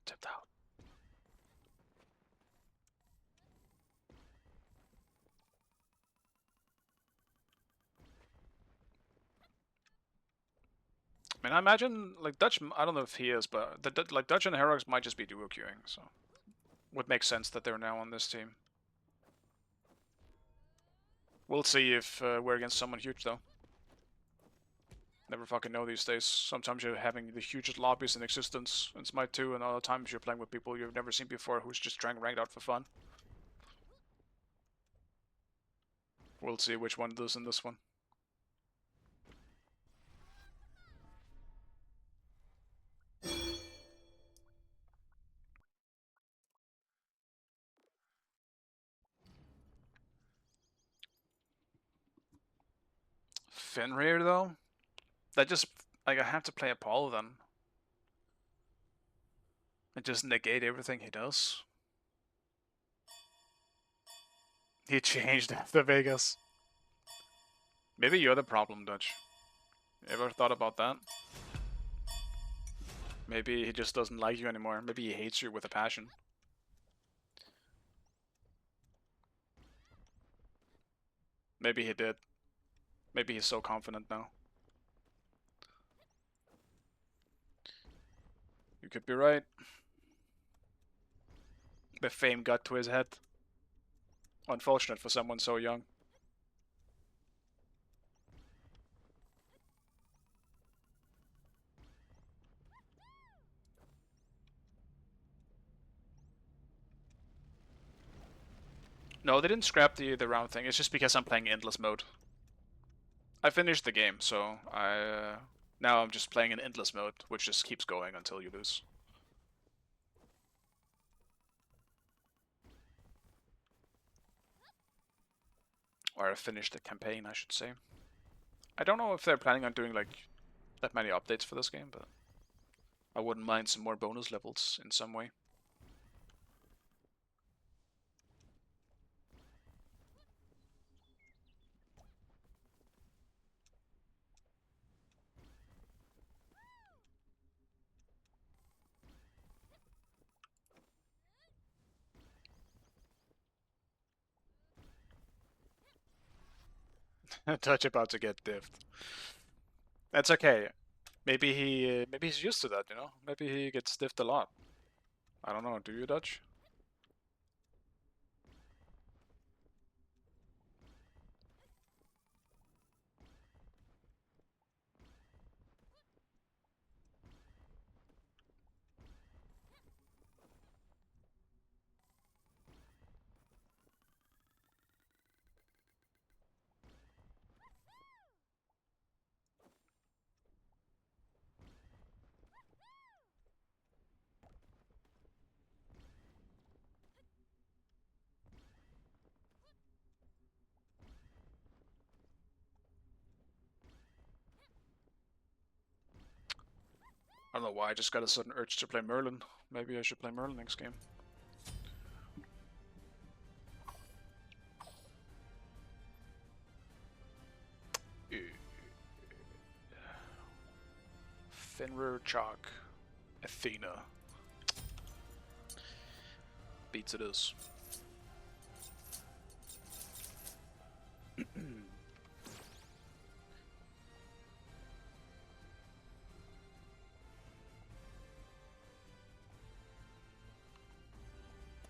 Speaker 1: Tipped out. I mean, I imagine, like, Dutch, I don't know if he is, but like Dutch and Herox might just be duo queuing, so would make sense that they're now on this team. We'll see if we're against someone huge, though. Never fucking know these days. Sometimes you're having the hugest lobbies in existence in Smite 2, and other times you're playing with people you've never seen before who's just trying ranked out for fun. We'll see which one does in this one. Fenrir, though? That just, like, I have to play Apollo then. And just negate everything he does. He changed after Vegas. Maybe you're the problem, Dutch. Ever thought about that? Maybe he just doesn't like you anymore. Maybe he hates you with a passion. Maybe he did. Maybe he's so confident now. You could be right. The fame got to his head. Unfortunate for someone so young. No, they didn't scrap the round thing. It's just because I'm playing endless mode. I finished the game, so now I'm just playing in endless mode, which just keeps going until you lose. Or I finished the campaign, I should say. I don't know if they're planning on doing like that many updates for this game, but I wouldn't mind some more bonus levels in some way. Touch about to get diffed. That's okay. Maybe he's used to that, you know. Maybe he gets stiffed a lot. I don't know. Do you, Dutch? I don't know why. I just got a sudden urge to play Merlin. Maybe I should play Merlin next game. Fenrir, Chalk, Athena. Beats it is.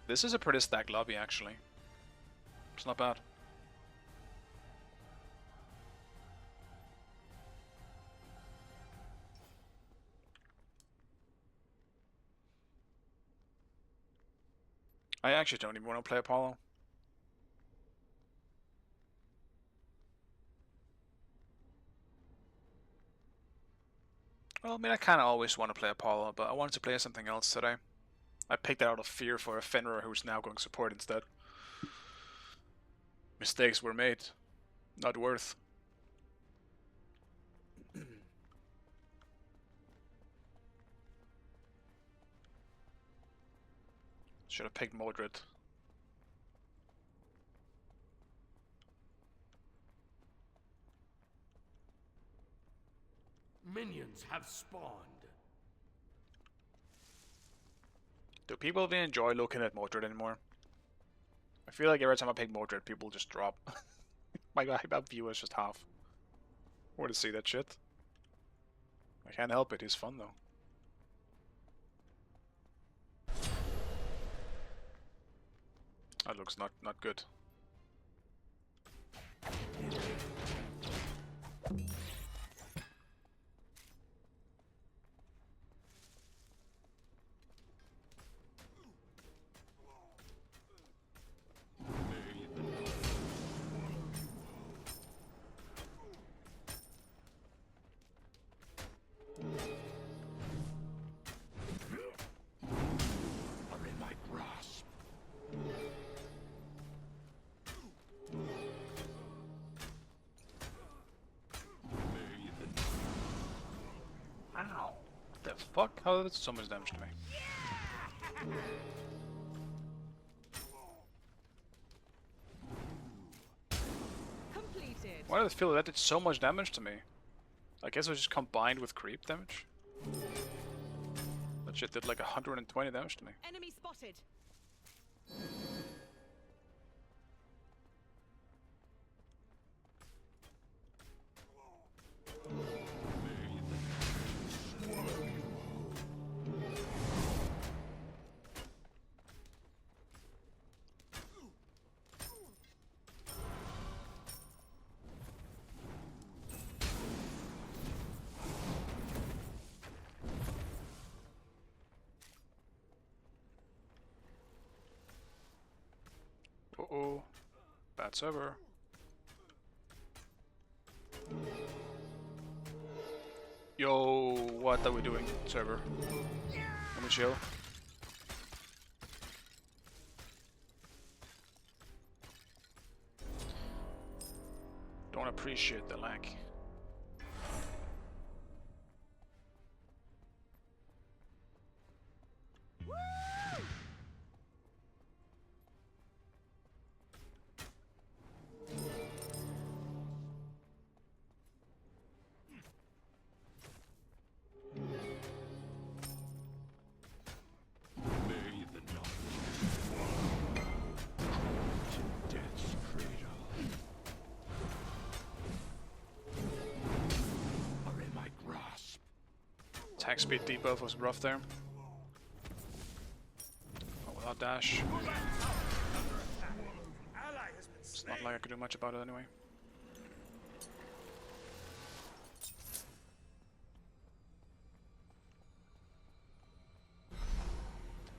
Speaker 1: This is a pretty stacked lobby, actually. It's not bad. I actually don't even want to play Apollo. Well, I mean, I kind of always want to play Apollo, but I wanted to play something else today. I picked it out of fear for a Fenrir who's now going support instead. Mistakes were made. Not worth. Should have picked Mordred.
Speaker 3: Minions have spawned.
Speaker 1: Do people even enjoy looking at Mordred anymore? I feel like every time I pick Mordred, people just drop. My viewers just half. I want to see that shit. I can't help it, he's fun though. That looks not good. Ow! What the fuck? How did that do so much damage to me?
Speaker 2: Completed.
Speaker 1: Why did I feel that did so much damage to me? I guess it was just combined with creep damage? That shit did like 120 damage to me.
Speaker 2: Enemy spotted.
Speaker 1: Uh-oh. Bad server. Yo, what are we doing, server? Let me chill. Don't appreciate the lag. Attack speed debuff was rough there. But without dash, it's not like I could do much about it anyway.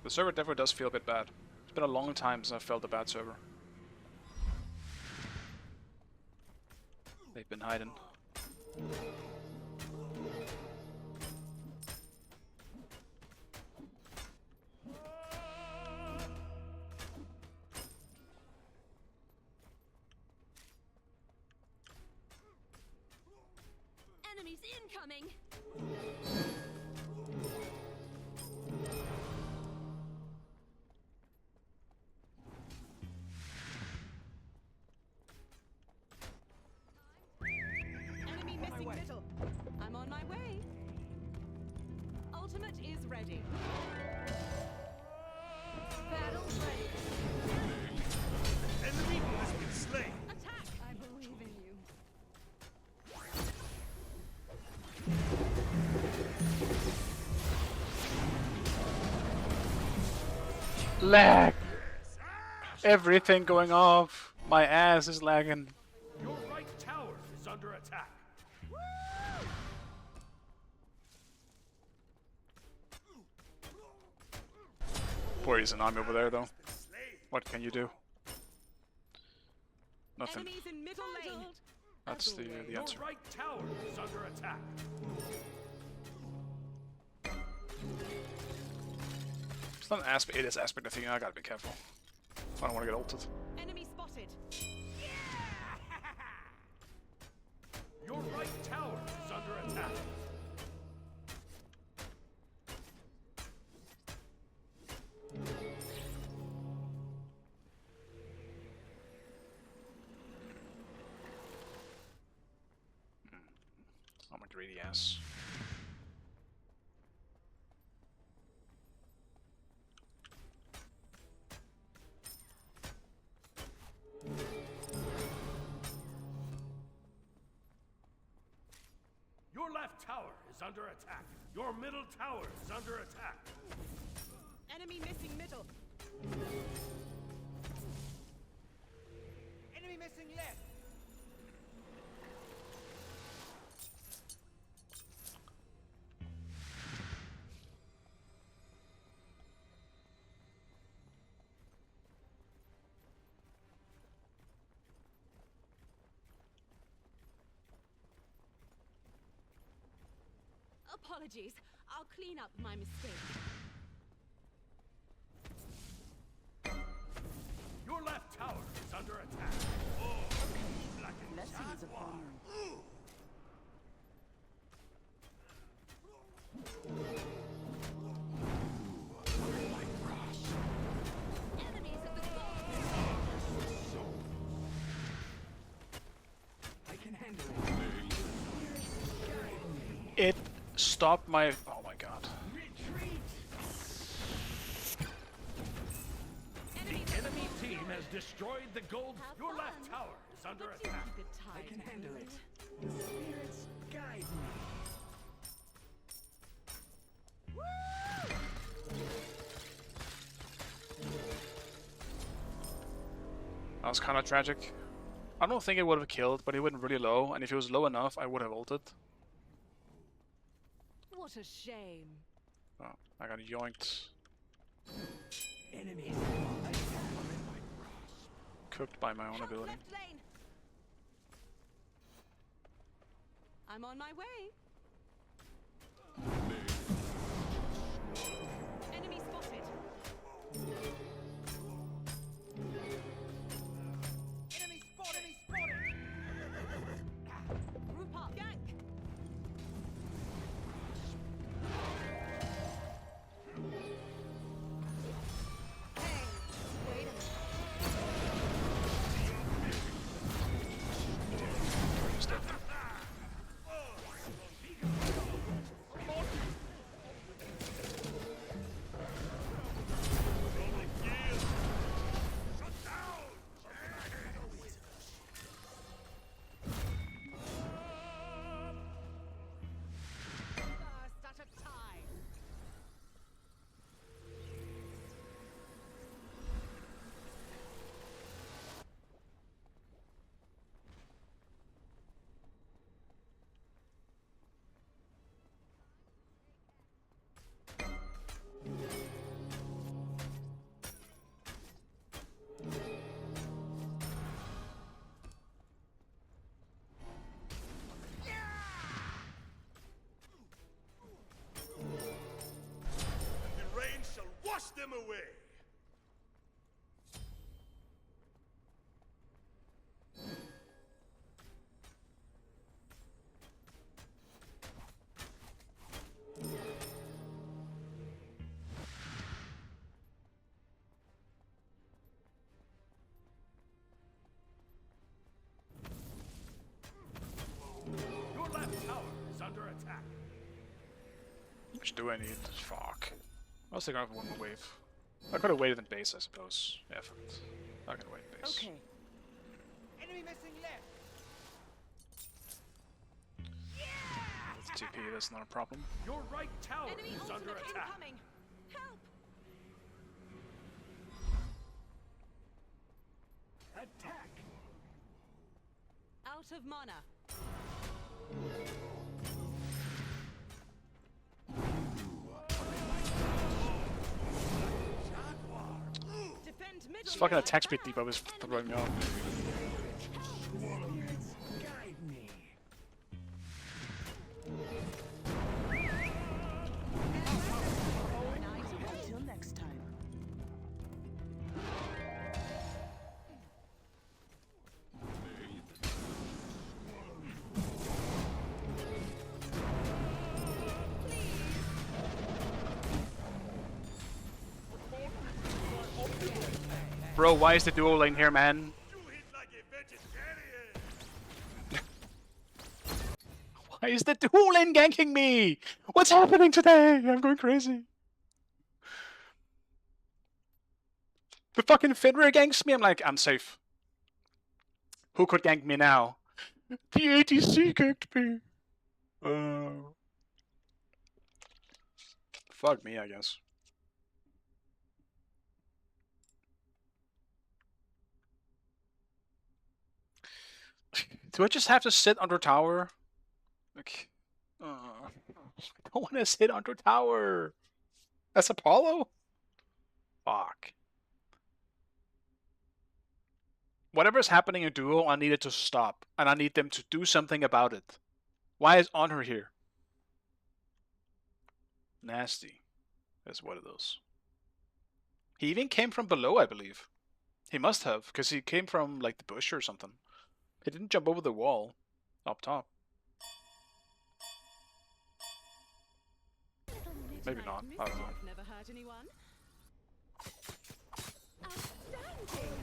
Speaker 1: The server definitely does feel a bit bad. It's been a long time since I felt a bad server. They've been hiding.
Speaker 8: Enemies incoming!
Speaker 2: Enemy missing middle. I'm on my way. Ultimate is ready.
Speaker 8: Battle ready!
Speaker 4: Enemy has been slain.
Speaker 2: Attack! I believe in you.
Speaker 1: Lag! Everything going off. My ass is lagging.
Speaker 3: Your right tower is under attack.
Speaker 1: Poor Izanami over there though. What can you do? Nothing.
Speaker 2: Enemies in middle lane.
Speaker 1: That's the
Speaker 3: Your
Speaker 1: answer.
Speaker 3: right tower is under attack.
Speaker 1: It's not an aspect. It is aspect of thing. I gotta be careful. I don't want to get ulted.
Speaker 2: Enemy spotted.
Speaker 3: Your right tower is under attack.
Speaker 1: I'm a greedy ass.
Speaker 3: Your left tower is under attack. Your middle tower is under attack.
Speaker 2: Enemy missing middle.
Speaker 7: Enemy missing left.
Speaker 2: Apologies. I'll clean up my mistake.
Speaker 3: Your left tower is under attack. Oh, black and
Speaker 2: Blessings upon you.
Speaker 8: Enemies at the goal!
Speaker 7: I can handle it.
Speaker 1: It stopped my. Oh my god.
Speaker 3: enemy team has destroyed the gold.
Speaker 8: Have
Speaker 3: Your
Speaker 8: fun.
Speaker 3: left tower is under
Speaker 2: But you
Speaker 3: attack.
Speaker 2: keep it
Speaker 7: I
Speaker 2: tight.
Speaker 7: can handle it. The spirits guide me.
Speaker 1: That was kind of tragic. I don't think it would have killed, but he went really low, and if he was low enough, I would have ulted.
Speaker 2: What a shame.
Speaker 1: Oh, I got yoinked.
Speaker 7: Enemies.
Speaker 1: cooked by my own
Speaker 2: Help
Speaker 1: ability.
Speaker 2: left lane. I'm on my way. Enemy spotted.
Speaker 7: Enemy spotted! Enemy spotted!
Speaker 2: Group up. Gank. Hey, wait a minute.
Speaker 1: Just dead.
Speaker 2: First at a time.
Speaker 4: The rain shall wash them away.
Speaker 3: Your left tower is under attack.
Speaker 1: Which do I need? Fuck. I was thinking of one more wave. I could have waited in base, I suppose. Yeah, fuck it. I'm gonna wait in base.
Speaker 7: Okay. Enemy missing left!
Speaker 1: With TP, that's not a problem.
Speaker 3: Your right tower
Speaker 2: Enemy
Speaker 3: is under
Speaker 2: ultimate
Speaker 3: attack.
Speaker 2: incoming. Help!
Speaker 3: Attack!
Speaker 2: Out of mana. Defend middle.
Speaker 1: This fucking
Speaker 2: lane.
Speaker 1: attack speed debuff is throwing me off.
Speaker 3: Guide me.
Speaker 2: Until next time.
Speaker 1: Bro, why is the dual lane here, man?
Speaker 4: You hit like a vegetarian.
Speaker 1: Why is the dual lane ganking me? What's happening today? I'm going crazy. The fucking Fenrir ganks me. I'm like, I'm safe. Who could gank me now? The ATC ganked me. Fuck me, I guess. Do I just have to sit under tower? Like, I don't want to sit under tower. That's Apollo? Fuck. Whatever's happening in duel, I need it to stop. And I need them to do something about it. Why is Honor here? Nasty. That's what it is. He even came from below, I believe. He must have, because he came from, like, the bush or something. He didn't jump over the wall. Up top. Maybe not. I don't know.
Speaker 2: Never hurt anyone. Outstanding.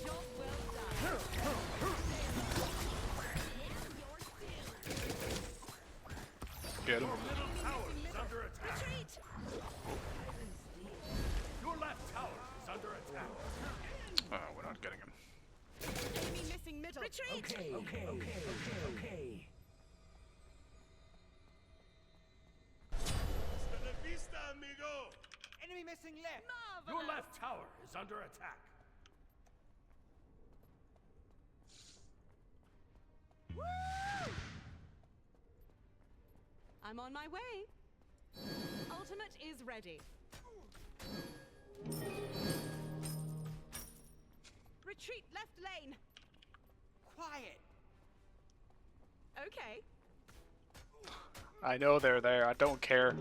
Speaker 2: Job well done.
Speaker 1: Get him.
Speaker 3: Middle tower is under attack.
Speaker 2: Retreat.
Speaker 3: Your left tower is under attack.
Speaker 1: We're not getting him.
Speaker 2: Enemy missing middle. Retreat.
Speaker 3: Okay.
Speaker 4: Hasta la vista, amigo.
Speaker 7: Enemy missing left!
Speaker 3: Your left tower is under attack.
Speaker 2: Woo! I'm on my way. Ultimate is ready. Retreat left lane.
Speaker 7: Quiet.
Speaker 2: Okay.
Speaker 1: I know they're there. I don't care.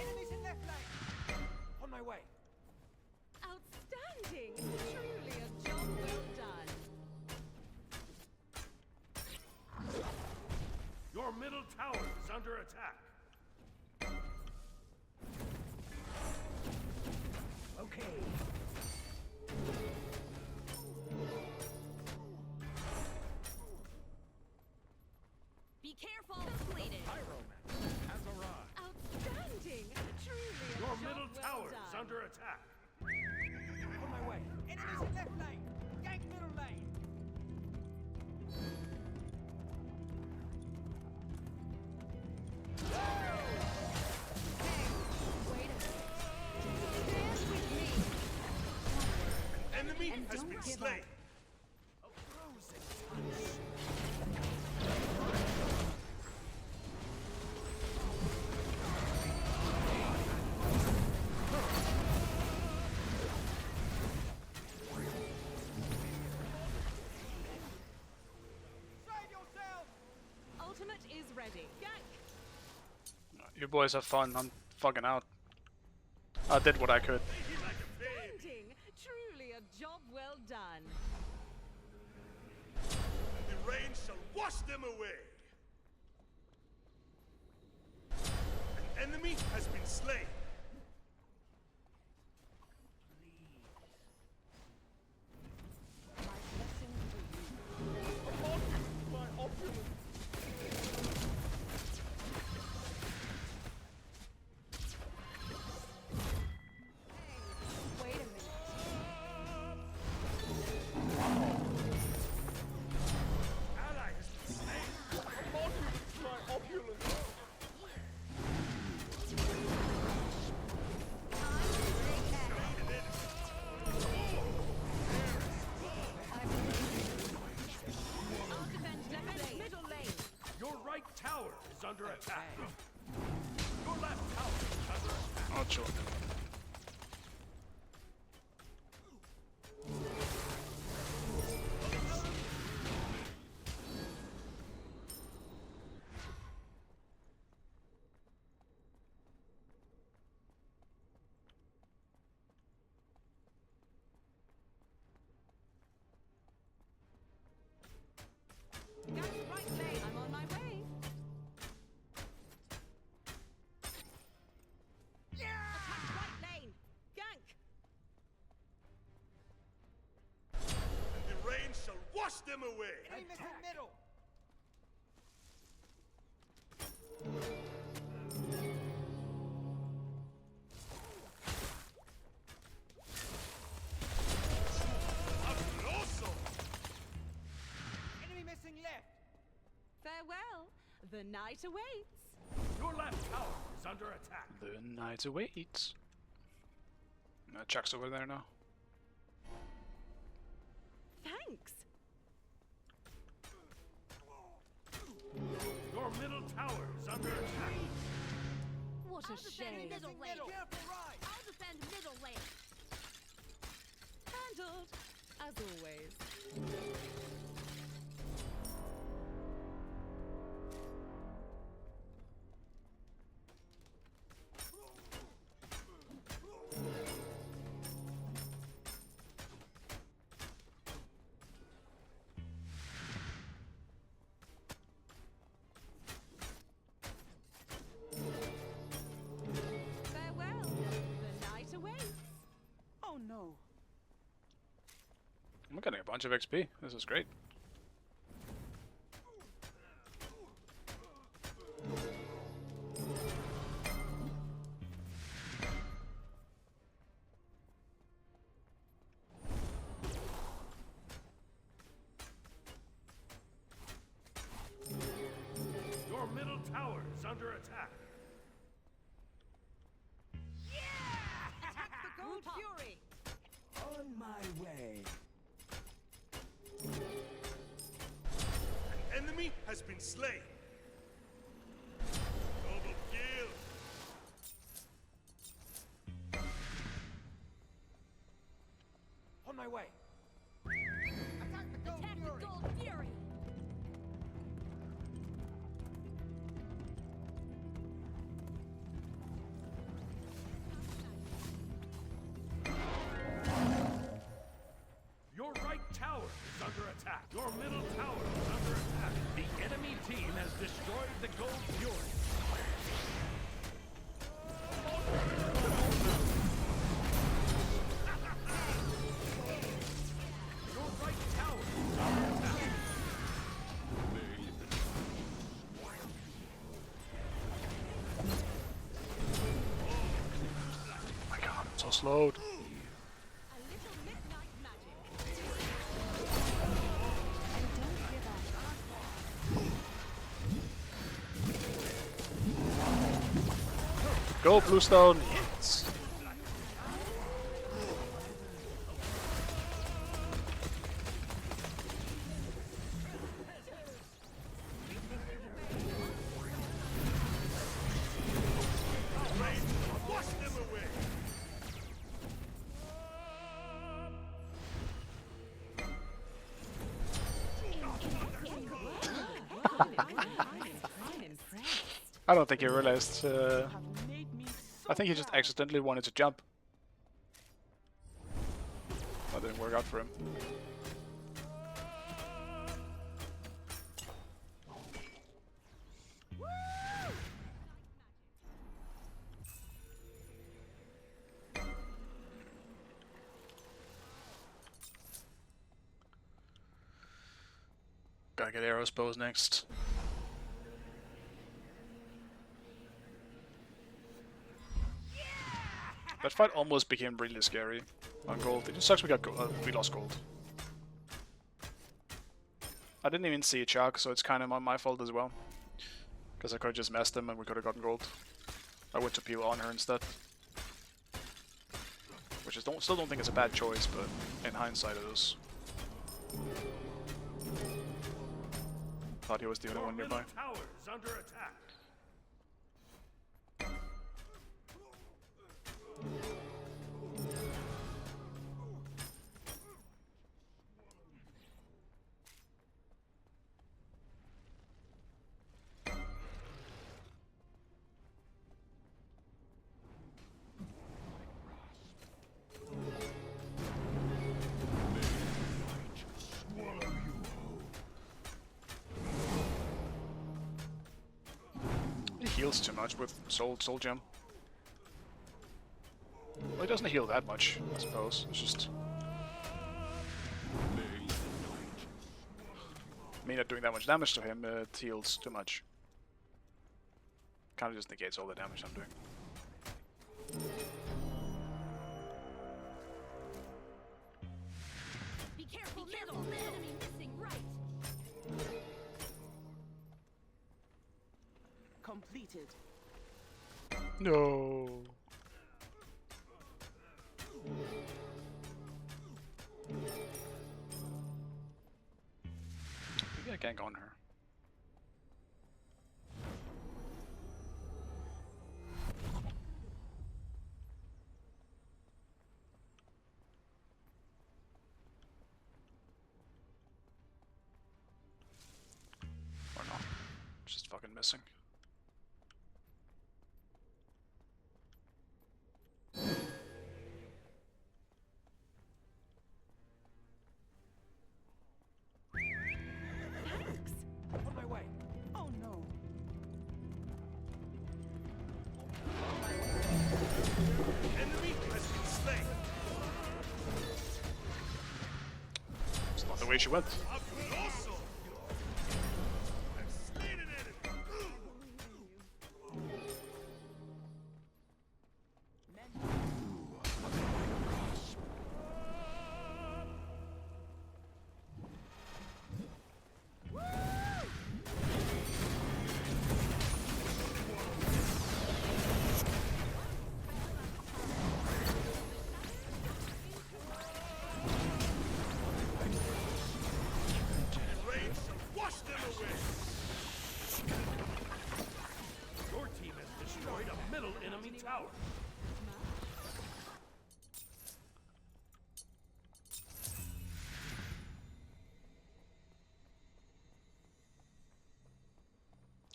Speaker 7: Enemies in left lane. On my way.
Speaker 2: Outstanding. Truly a job well done.
Speaker 3: Your middle tower is under attack.
Speaker 7: Okay.
Speaker 8: Be careful. Completed.
Speaker 3: Pyroman has arrived.
Speaker 2: Outstanding. Truly a
Speaker 3: Your
Speaker 2: job
Speaker 3: middle
Speaker 2: well
Speaker 3: tower
Speaker 2: done.
Speaker 3: is under attack.
Speaker 7: On my way. Enemies in left lane. Gank middle lane.
Speaker 8: Wait a minute. Stand with me.
Speaker 4: Enemy
Speaker 8: And
Speaker 4: has
Speaker 8: don't
Speaker 4: been
Speaker 8: give
Speaker 4: slain.
Speaker 7: A frozen touch. Save yourself.
Speaker 2: Ultimate is ready. Gank.
Speaker 1: You boys have fun. I'm fucking out. I did what I could.
Speaker 2: Outstanding. Truly a job well done.
Speaker 4: The rain shall wash them away. An enemy has been slain.
Speaker 7: My blessing for you.
Speaker 3: My opulence.
Speaker 8: Wait a minute.
Speaker 4: Ally has been slain.
Speaker 3: My opulence.
Speaker 2: I'll defend left lane. Middle lane.
Speaker 3: Your right tower is under attack. Your left tower is under attack.
Speaker 1: Oh, sure.
Speaker 2: Gank right lane. I'm on my way. Attack right lane. Gank.
Speaker 4: The rain shall wash them away.
Speaker 7: Enemy missing middle.
Speaker 4: Fabuloso.
Speaker 7: Enemy missing left.
Speaker 2: Farewell. The night awaits.
Speaker 3: Your left tower is under attack.
Speaker 1: The night awaits. Chuck's over there now.
Speaker 2: Thanks.
Speaker 3: Your middle tower is under attack.
Speaker 2: What a
Speaker 8: I'll defend
Speaker 2: shame.
Speaker 8: middle lane.
Speaker 7: Careful right.
Speaker 8: I'll defend middle lane.
Speaker 2: Handled. As always. Farewell. The night awaits.
Speaker 7: Oh no.
Speaker 1: I'm getting a bunch of XP. This is great.
Speaker 3: Your middle tower is under attack.
Speaker 2: Attack the Gold Fury.
Speaker 7: On my way.
Speaker 4: An enemy enemy has been slain. Double kill.
Speaker 7: On my way.
Speaker 6: Attack the gold
Speaker 8: Attack the
Speaker 6: fury.
Speaker 8: Gold Fury.
Speaker 3: Your right tower is under attack. Your middle tower is under attack. The enemy team has destroyed the gold fury. Your right tower is under attack.
Speaker 1: My god, I'm so slowed.
Speaker 8: A little midnight magic.
Speaker 1: Go, Bluestone! Yes.
Speaker 4: Wash them away.
Speaker 2: I'm impressed.
Speaker 1: I don't think he realized. I think he just accidentally wanted to jump. That didn't work out for him. Gotta get arrows bows next. That fight almost became really scary on gold. It just sucks we got we lost gold. I didn't even see a Chuck, so it's kind of my fault as well. Because I could have just messed him and we could have gotten gold. I went to peel on her instead. Which I still don't think it's a bad choice, but in hindsight it is. Thought he was the only
Speaker 3: Your
Speaker 1: one
Speaker 3: middle
Speaker 1: nearby.
Speaker 3: tower is under attack.
Speaker 1: He heals too much with soul gem. Well, he doesn't heal that much, I suppose. It's just me not doing that much damage to him. It heals too much. Kind of just negates all the damage I'm doing.
Speaker 8: Be careful, middle. Enemy missing right.
Speaker 2: Completed.
Speaker 1: No. Maybe I gank on her. Or not. Just fucking missing.
Speaker 7: On my way.
Speaker 2: Oh no.
Speaker 4: Enemy has been slain.
Speaker 1: It's not the way she went.
Speaker 4: Fabuloso. I've slain an enemy.
Speaker 3: middle enemy tower.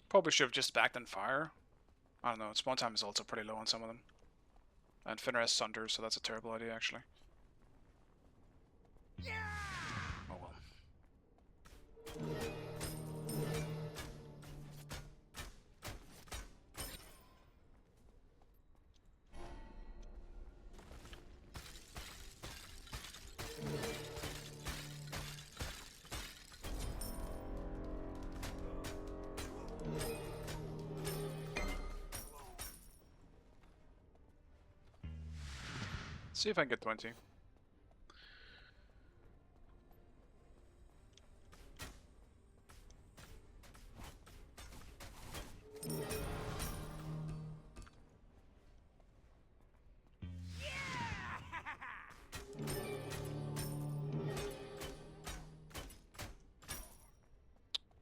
Speaker 1: Probably should have just backed on fire. I don't know, spawn time is also pretty low on some of them. And Finner has Sunder, so that's a terrible idea actually. Oh well. See if I can get 20.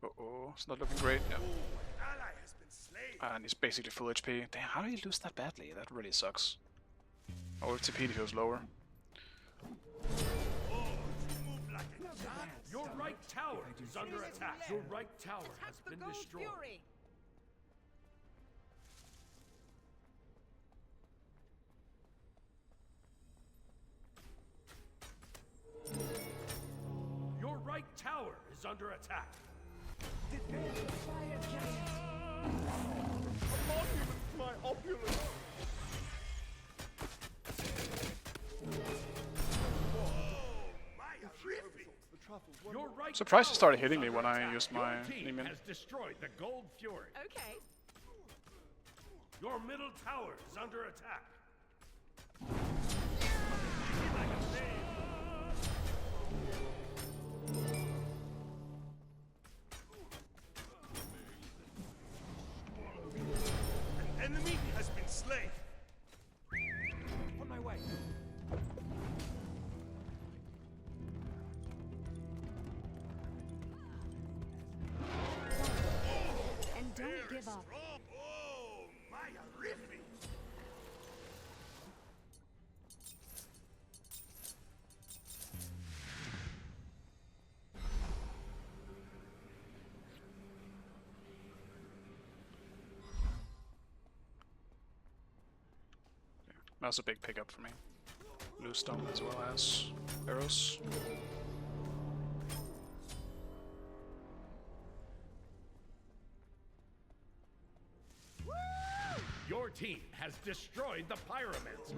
Speaker 1: Uh-oh, it's not looking great. Yeah.
Speaker 4: Ally has been slain.
Speaker 1: And he's basically full HP. Damn, how did he lose that badly? That really sucks. Oh, if TP goes lower.
Speaker 3: Your right tower is under attack. Your right tower has been destroyed. Your right tower is under attack.
Speaker 4: My opulence.
Speaker 3: Your right
Speaker 1: Surprised he
Speaker 3: tower
Speaker 1: started
Speaker 3: is
Speaker 1: hitting me
Speaker 3: under
Speaker 1: when I
Speaker 3: attack.
Speaker 1: used
Speaker 3: Your
Speaker 1: my
Speaker 3: team
Speaker 1: Neiman.
Speaker 3: has destroyed the Gold Fury.
Speaker 2: Okay.
Speaker 3: Your middle tower is under attack.
Speaker 4: An enemy has been slain.
Speaker 7: On my way.
Speaker 8: And don't give up.
Speaker 4: Oh, my horrific.
Speaker 1: That was a big pickup for me. Blue stone as well as arrows.
Speaker 3: Your team has destroyed the Pyromancer.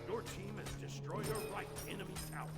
Speaker 3: Your team has destroyed a right enemy tower.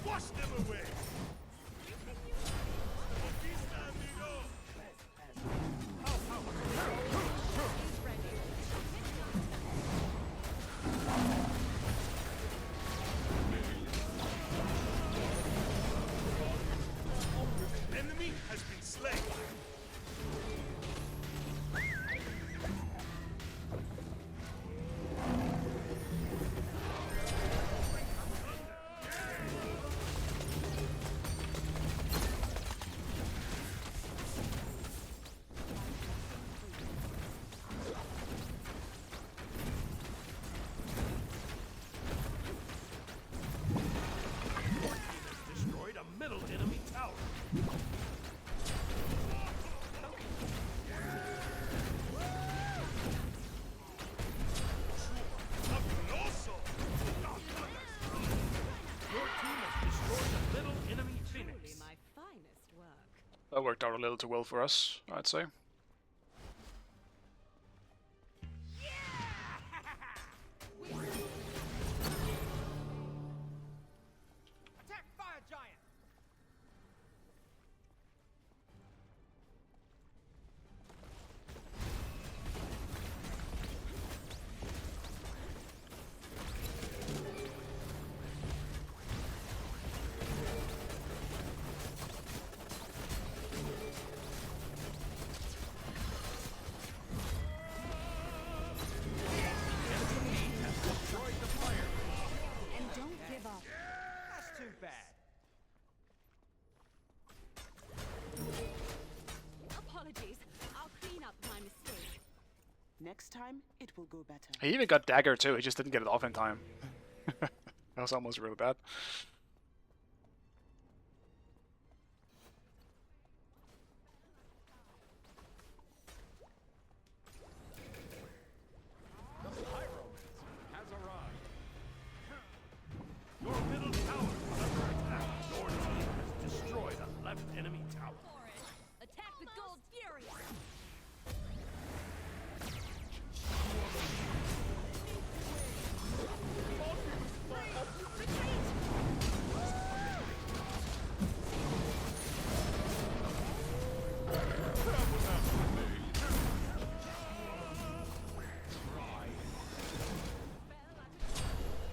Speaker 4: Wash them away. Conquista, amigo. Enemy has been slain.
Speaker 3: Destroyed a middle enemy tower.
Speaker 4: Fabuloso.
Speaker 3: Your team has destroyed a middle enemy Phoenix.
Speaker 2: My finest work.
Speaker 1: That worked out a little too well for us, I'd say.
Speaker 9: Next time, it will go better.
Speaker 1: He even got dagger too, he just didn't get it off in time. That was almost really bad.
Speaker 3: The pyromancer has arrived. Your middle tower is under attack. Your team has destroyed a left enemy tower.
Speaker 2: Attack the gold fury.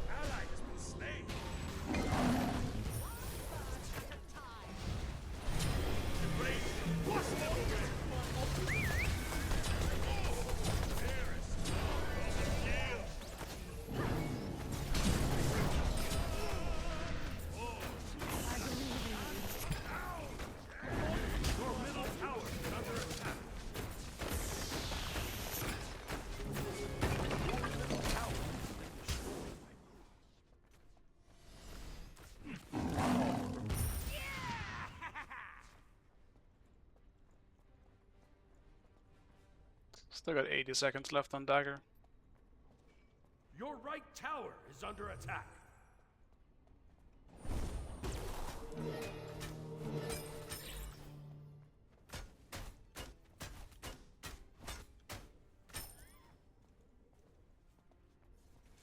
Speaker 4: Ally has been slain. Embrace. Wash them away.
Speaker 3: Your middle tower is under attack.
Speaker 1: Still got 80 seconds left on dagger.
Speaker 3: Your right tower is under attack.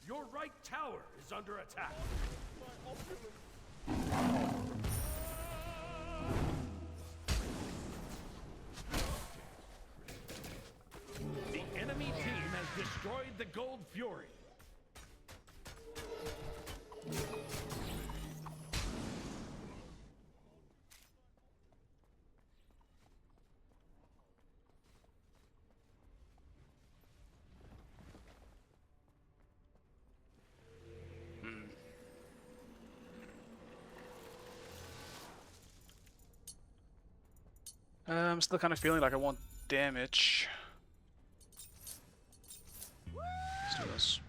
Speaker 3: Your right tower is under attack. The enemy team has destroyed the Gold Fury.
Speaker 1: I'm still kind of feeling like I want damage. Let's do this.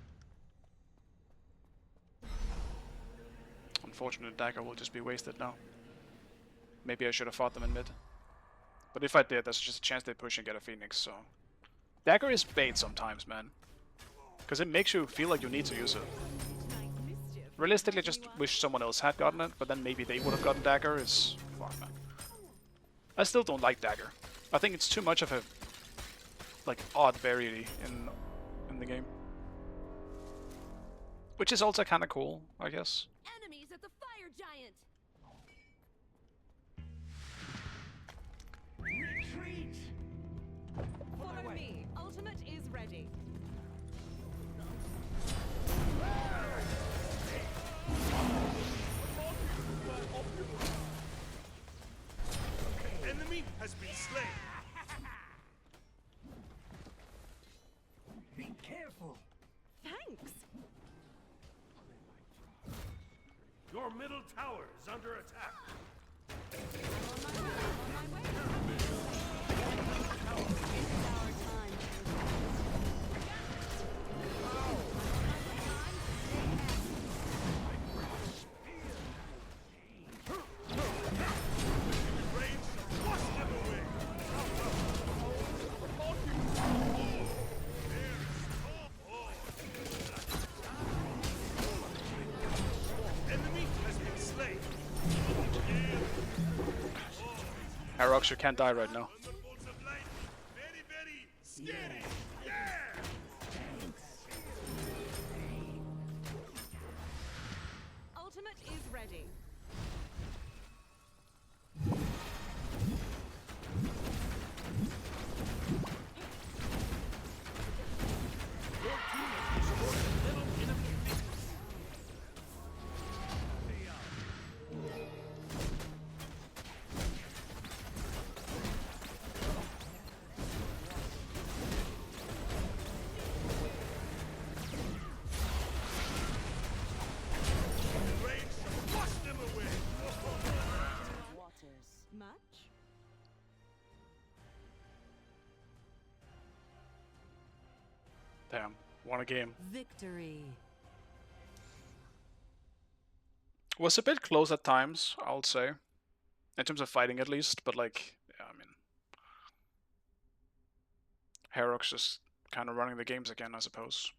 Speaker 1: Unfortunately, dagger will just be wasted now. Maybe I should have fought them in mid. But if I did, there's just a chance they push and get a phoenix, so... Dagger is bait sometimes, man. Because it makes you feel like you need to use it. Realistically, just wish someone else had gotten it, but then maybe they would have gotten dagger. It's... fuck, man. I still don't like dagger. I think it's too much of a... like, odd variety in the game. Which is also kind of cool, I guess.
Speaker 2: Enemies at the fire giant.
Speaker 7: Retreat!
Speaker 2: Follow me. Ultimate is ready.
Speaker 4: Enemy has been slain.
Speaker 7: Be careful!
Speaker 2: Thanks.
Speaker 3: Your middle tower is under attack.
Speaker 4: Enemy has been slain.
Speaker 1: Harox, you can't die right now.
Speaker 4: Thunderbolts of light. Very, very steady. Yeah.
Speaker 2: Ultimate is ready.
Speaker 4: Wash them away.
Speaker 1: Damn, won a game.
Speaker 2: Victory.
Speaker 1: Was a bit close at times, I would say. In terms of fighting at least, but like, yeah, I mean... Heroc's just kind of running the games again, I suppose.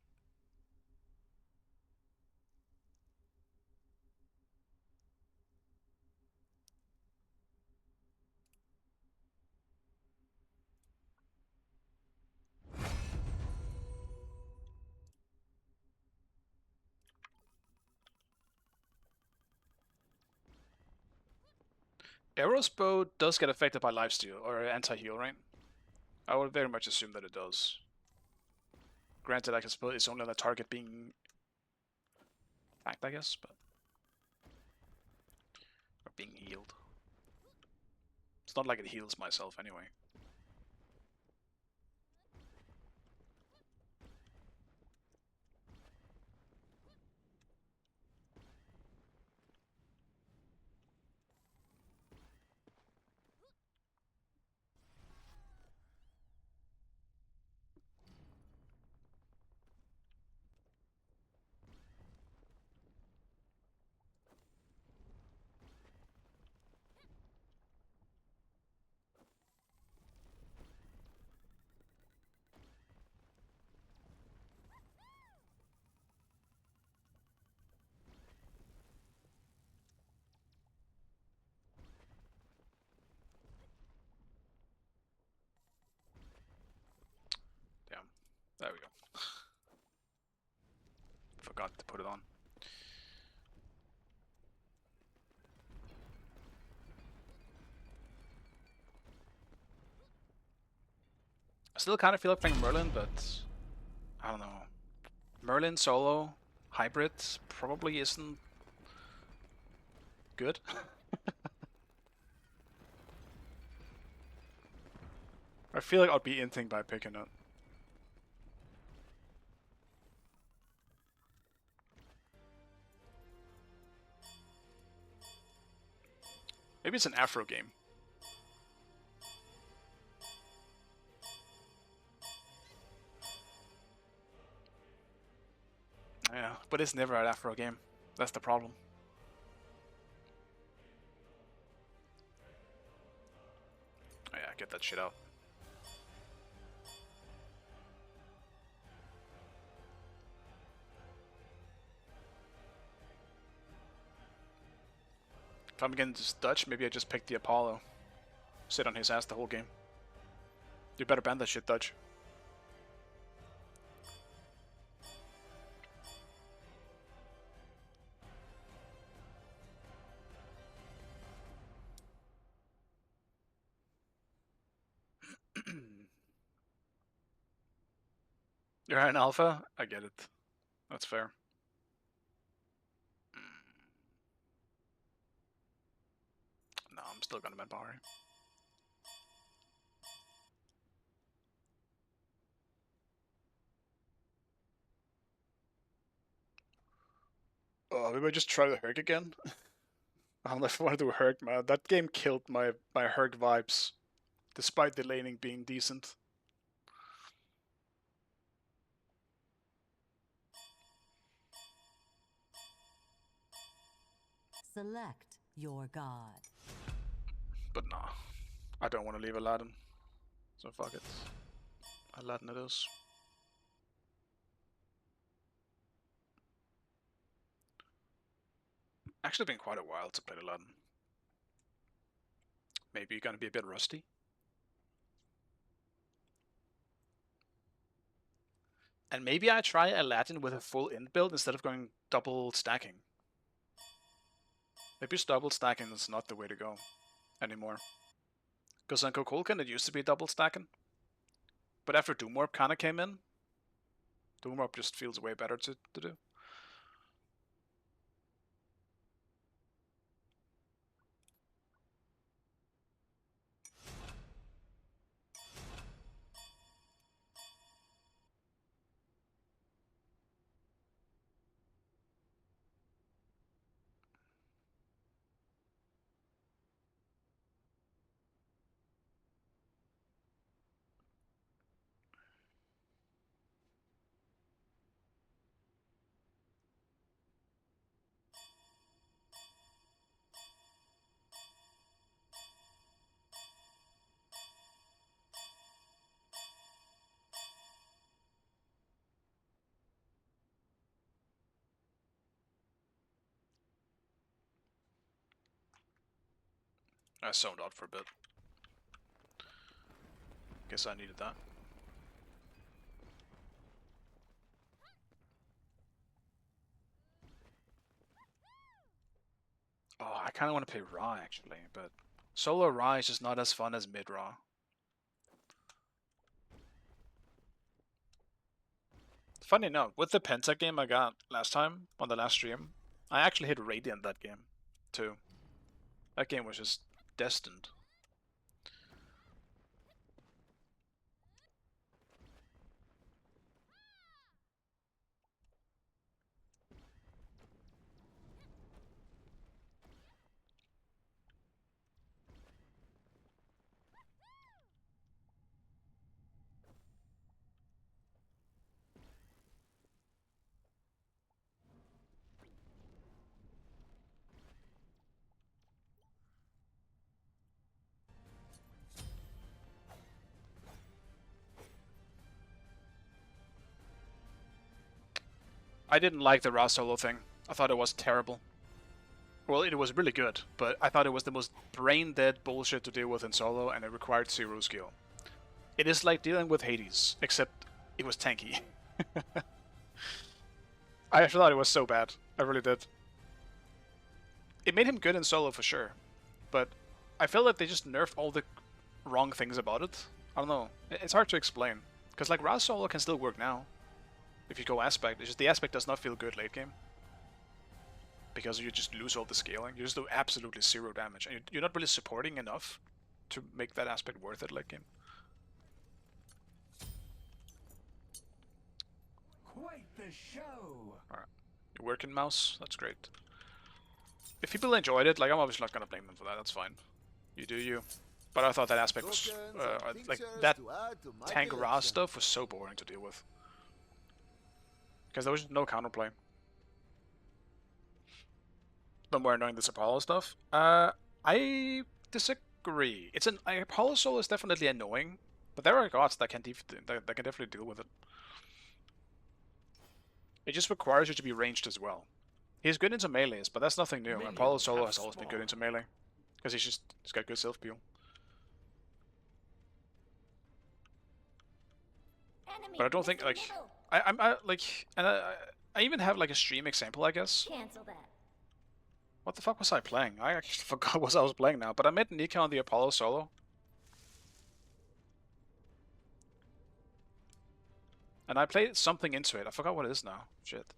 Speaker 1: Arrow's bow does get affected by lifesteal, or anti-heal, right? I would very much assume that it does. Granted, I suppose it's only the target being attacked, I guess, but... Or being healed. It's not like it heals myself anyway. Damn. There we go. Forgot to put it on. I still kind of feel like playing Merlin, but... I don't know. Merlin solo hybrid probably isn't good. I feel like I'll be inting by picking it. Maybe it's an Afro game. Yeah, but it's never an Afro game. That's the problem. Oh yeah, get that shit out. If I'm against Dutch, maybe I just pick the Apollo. Sit on his ass the whole game. You better ban that shit, Dutch. You're an alpha? I get it. That's fair. No, I'm still gonna ban Bahari. Oh, maybe I just try the Herc again? I don't know if I want to do Herc, man. That game killed my Herc vibes. Despite the laning being decent.
Speaker 2: Select your god.
Speaker 1: But nah. I don't want to leave Aladdin. So fuck it. Aladdin it is. Actually been quite a while to play Aladdin. Maybe you're gonna be a bit rusty. And maybe I try Aladdin with a full end build instead of going double stacking. Maybe double stacking is not the way to go anymore. Because on Kukulkan it used to be double stacking. But after Doom Warp kinda came in, Doom Warp just feels way better to do. I zoned out for a bit. Guess I needed that. Oh, I kind of want to play Ra actually, but solo Ra is just not as fun as mid Ra. Funny enough, with the Penta game I got last time on the last stream, I actually hit Radiant that game too. That game was just destined. I didn't like the Ra solo thing. I thought it was terrible. Well, it was really good, but I thought it was the most brain-dead bullshit to deal with in solo, and it required 0 skill. It is like dealing with Hades, except it was tanky. I thought it was so bad. I really did. It made him good in solo for sure, but I feel like they just nerfed all the wrong things about it. I don't know. It's hard to explain. Because like Ra solo can still work now. If you go aspect, it's just the aspect does not feel good late game. Because you just lose all the scaling. You just do absolutely 0 damage. And you're not really supporting enough to make that aspect worth it late game.
Speaker 3: Quite the show.
Speaker 1: Alright. You're working, mouse? That's great. If people enjoyed it, like I'm obviously not gonna blame them for that, that's fine. You do you. But I thought that aspect was, like, that tank Ra stuff was so boring to deal with. Because there was no counterplay. The more annoying this Apollo stuff. I disagree. Apollo solo is definitely annoying, but there are gods that can definitely deal with it. It just requires you to be ranged as well. He's good into melees, but that's nothing new. Apollo solo has always been good into melee, because he's got good self peel. But I don't think like I even have like a stream example, I guess.
Speaker 8: Cancel that.
Speaker 1: What the fuck was I playing? I actually forgot what I was playing now, but I met Nika on the Apollo solo. And I played something into it. I forgot what it is now. Shit.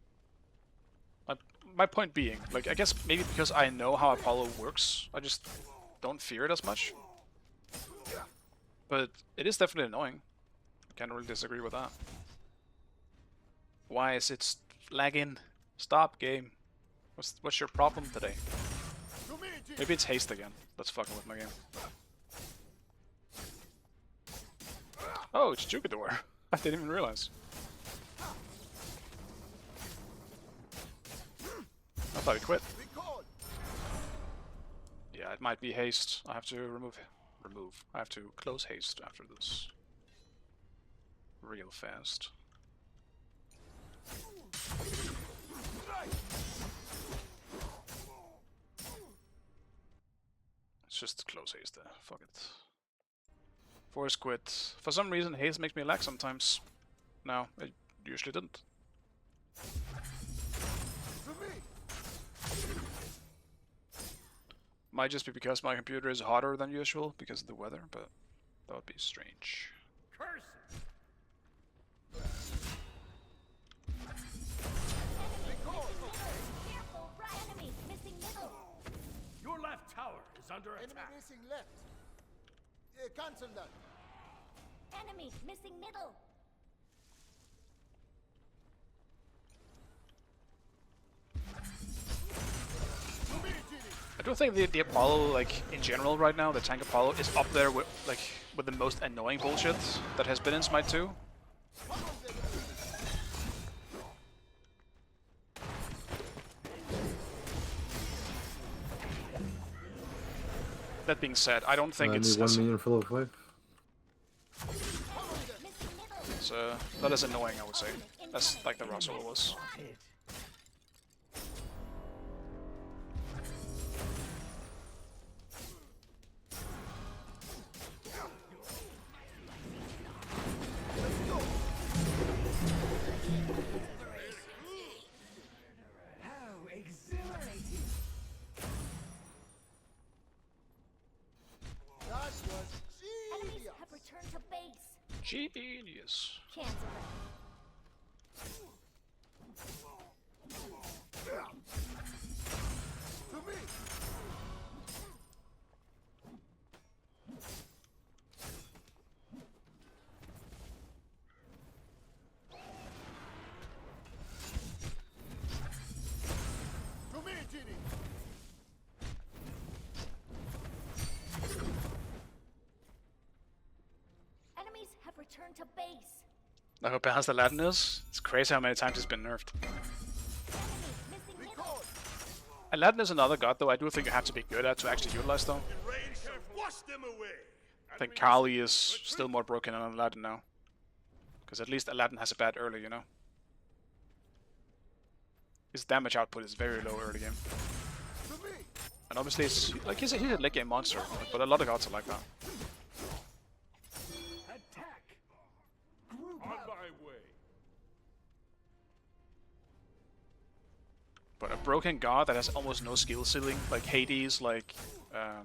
Speaker 1: My point being, like, I guess maybe because I know how Apollo works, I just don't fear it as much. But it is definitely annoying. I can't really disagree with that. Why is it lagging? Stop, game. What's your problem today? Maybe it's haste again. That's fucking with my game. Oh, it's Jugador. I didn't even realize. I thought he quit. Yeah, it might be haste. I have to remove. I have to close haste after this. Real fast. Let's just close haste there. Fuck it. Force quit. For some reason, haste makes me lag sometimes. No, it usually didn't. Might just be because my computer is hotter than usual because of the weather, but that would be strange.
Speaker 3: Curse it.
Speaker 8: Careful, enemy missing middle.
Speaker 3: Your left tower is under attack.
Speaker 6: missing left. Cancel that.
Speaker 8: Enemy missing middle.
Speaker 1: I don't think the Apollo, like, in general right now, the tank Apollo is up there with, like, with the most annoying bullshit that has been in Smite 2. That being said, I don't think it's
Speaker 9: 1 million full of life.
Speaker 1: it's not as annoying, I would say, as like the Russell was. Genius.
Speaker 8: Cancel
Speaker 4: To me! To me, Genie!
Speaker 8: Enemies have returned to base.
Speaker 1: I hope how fast Aladdin is. It's crazy how many times he's been nerfed.
Speaker 8: Enemy missing middle.
Speaker 1: Aladdin is another god though I do think you have to be good at to actually utilize though.
Speaker 4: The rain shall wash them away!
Speaker 1: I think Kali is still more broken than Aladdin now. Because at least Aladdin has a bad early, you know. His damage output is very low early game.
Speaker 4: To me!
Speaker 1: And obviously it's like he's a late game monster, but a lot of gods are like that.
Speaker 3: Attack! On my way.
Speaker 1: But a broken god that has almost no skill ceiling, like Hades, like I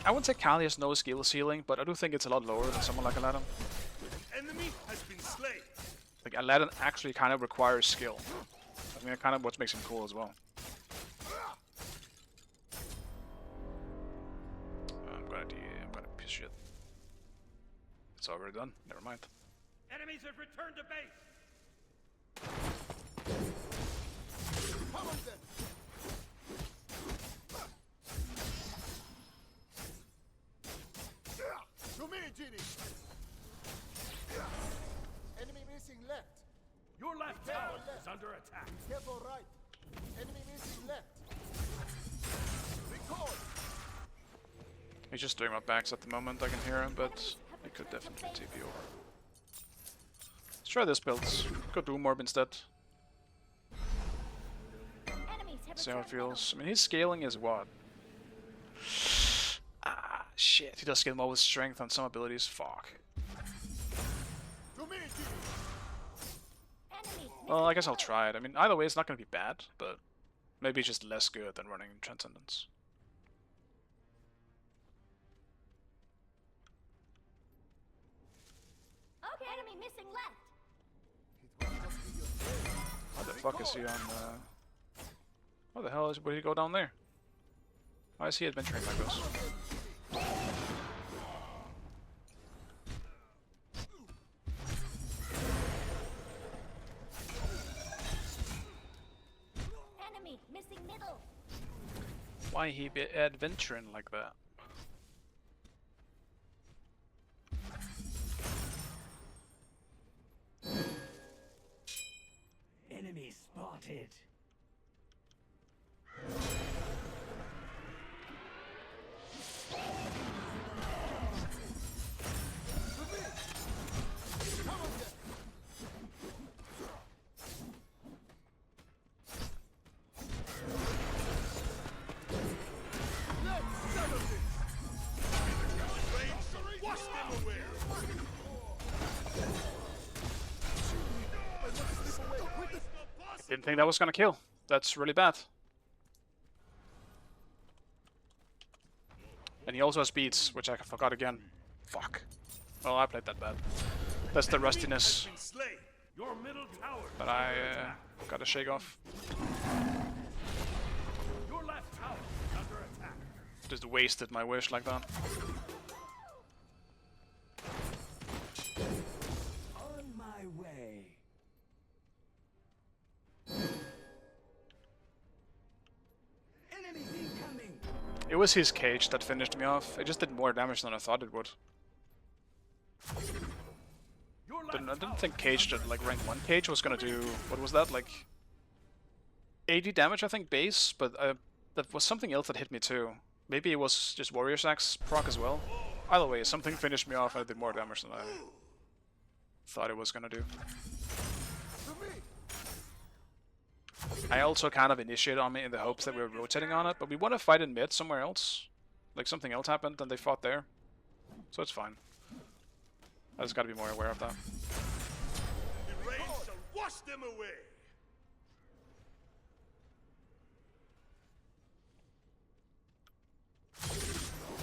Speaker 1: wouldn't say Kali has no skill ceiling, but I do think it's a lot lower than someone like Aladdin.
Speaker 4: Enemy has been slain!
Speaker 1: Like Aladdin actually kind of requires skill. I mean, kind of what makes him cool as well. I'm gonna piss shit. It's already done. Never mind.
Speaker 3: Enemies have returned to base.
Speaker 4: Come on then! To me, Genie! Enemy missing left.
Speaker 3: Your left tower is under attack.
Speaker 4: Careful right. Enemy missing left. Recall.
Speaker 1: He's just doing my backs at the moment. I can hear him, but he could definitely TP over. Let's try this build. Go Doom Orb instead.
Speaker 8: Enemies have
Speaker 1: See how it
Speaker 8: returned middle.
Speaker 1: feels. I mean, his scaling is what? Ah, shit. He does scale more with strength on some abilities. Fuck.
Speaker 4: To me, Genie!
Speaker 8: Enemy
Speaker 1: Well, I guess I'll try it. I mean, either way, it's not going to be bad, but maybe it's just less good than running Transcendence.
Speaker 8: Okay. Enemy missing left.
Speaker 1: How the fuck is he on, What the hell is... Where did he go down there? Why is he adventuring like this?
Speaker 8: Enemy missing middle.
Speaker 1: Why he be adventuring like that?
Speaker 7: Enemy spotted.
Speaker 4: Wash them away!
Speaker 1: Didn't think that was gonna kill. That's really bad. And he also has beats, which I forgot again. Fuck. Well, I played that bad. That's the rustiness
Speaker 4: Been slain.
Speaker 3: Your middle tower.
Speaker 1: that I gotta shake off.
Speaker 3: Your left tower is under attack.
Speaker 1: Just wasted my wish like that.
Speaker 7: On my way. Enemies incoming.
Speaker 1: It was his cage that finished me off. It just did more damage than I thought it would.
Speaker 3: Your left
Speaker 1: I didn't
Speaker 3: tower
Speaker 1: think
Speaker 3: is
Speaker 1: cage
Speaker 3: under
Speaker 1: that like rank 1 cage was gonna do, what was that, like 80 damage I think base, but that was something else that hit me too. Maybe it was just Warrior's Axe proc as well. Either way, something finished me off and it did more damage than I thought it was gonna do.
Speaker 4: To me!
Speaker 1: I also kind of initiated on me in the hopes that we were rotating on it, but we want to fight in mid somewhere else. Like something else happened and they fought there. So it's fine. I just gotta be more aware of that.
Speaker 4: The rain shall wash them away!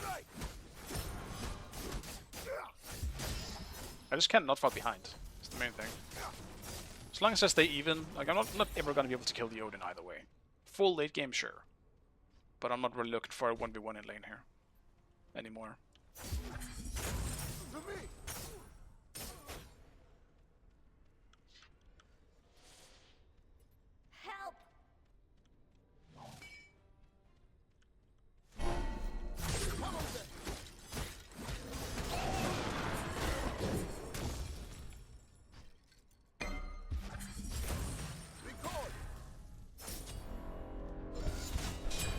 Speaker 4: Right.
Speaker 1: I just can't not fall behind. That's the main thing. As long as I stay even, like I'm not ever gonna be able to kill the Odin either way. Full late game, sure. But I'm not really looking for a 1v1 in lane here anymore.
Speaker 8: Help!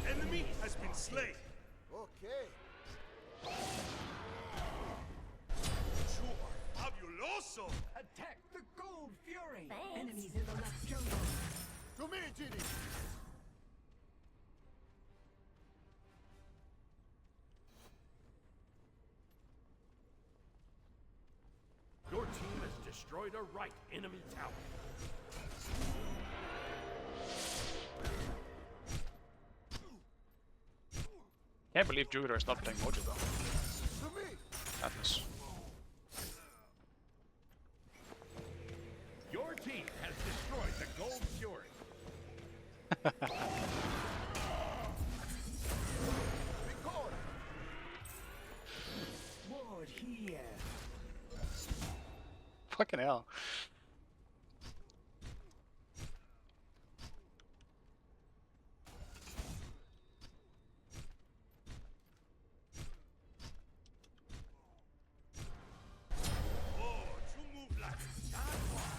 Speaker 4: Enemy has been slain.
Speaker 6: Okay.
Speaker 4: You are fabuloso.
Speaker 7: Attack the Gold Fury!
Speaker 8: Thanks.
Speaker 7: Enemies in the left jungle.
Speaker 6: To me, Ginny.
Speaker 3: Your team has destroyed a right enemy tower.
Speaker 1: Can't believe Jupiter is not playing Mojo though.
Speaker 6: To me.
Speaker 1: Madness.
Speaker 3: Your team has destroyed the Gold Fury.
Speaker 6: Record.
Speaker 7: Ward here.
Speaker 1: Fucking hell.
Speaker 4: Oh, you move like a jaguar.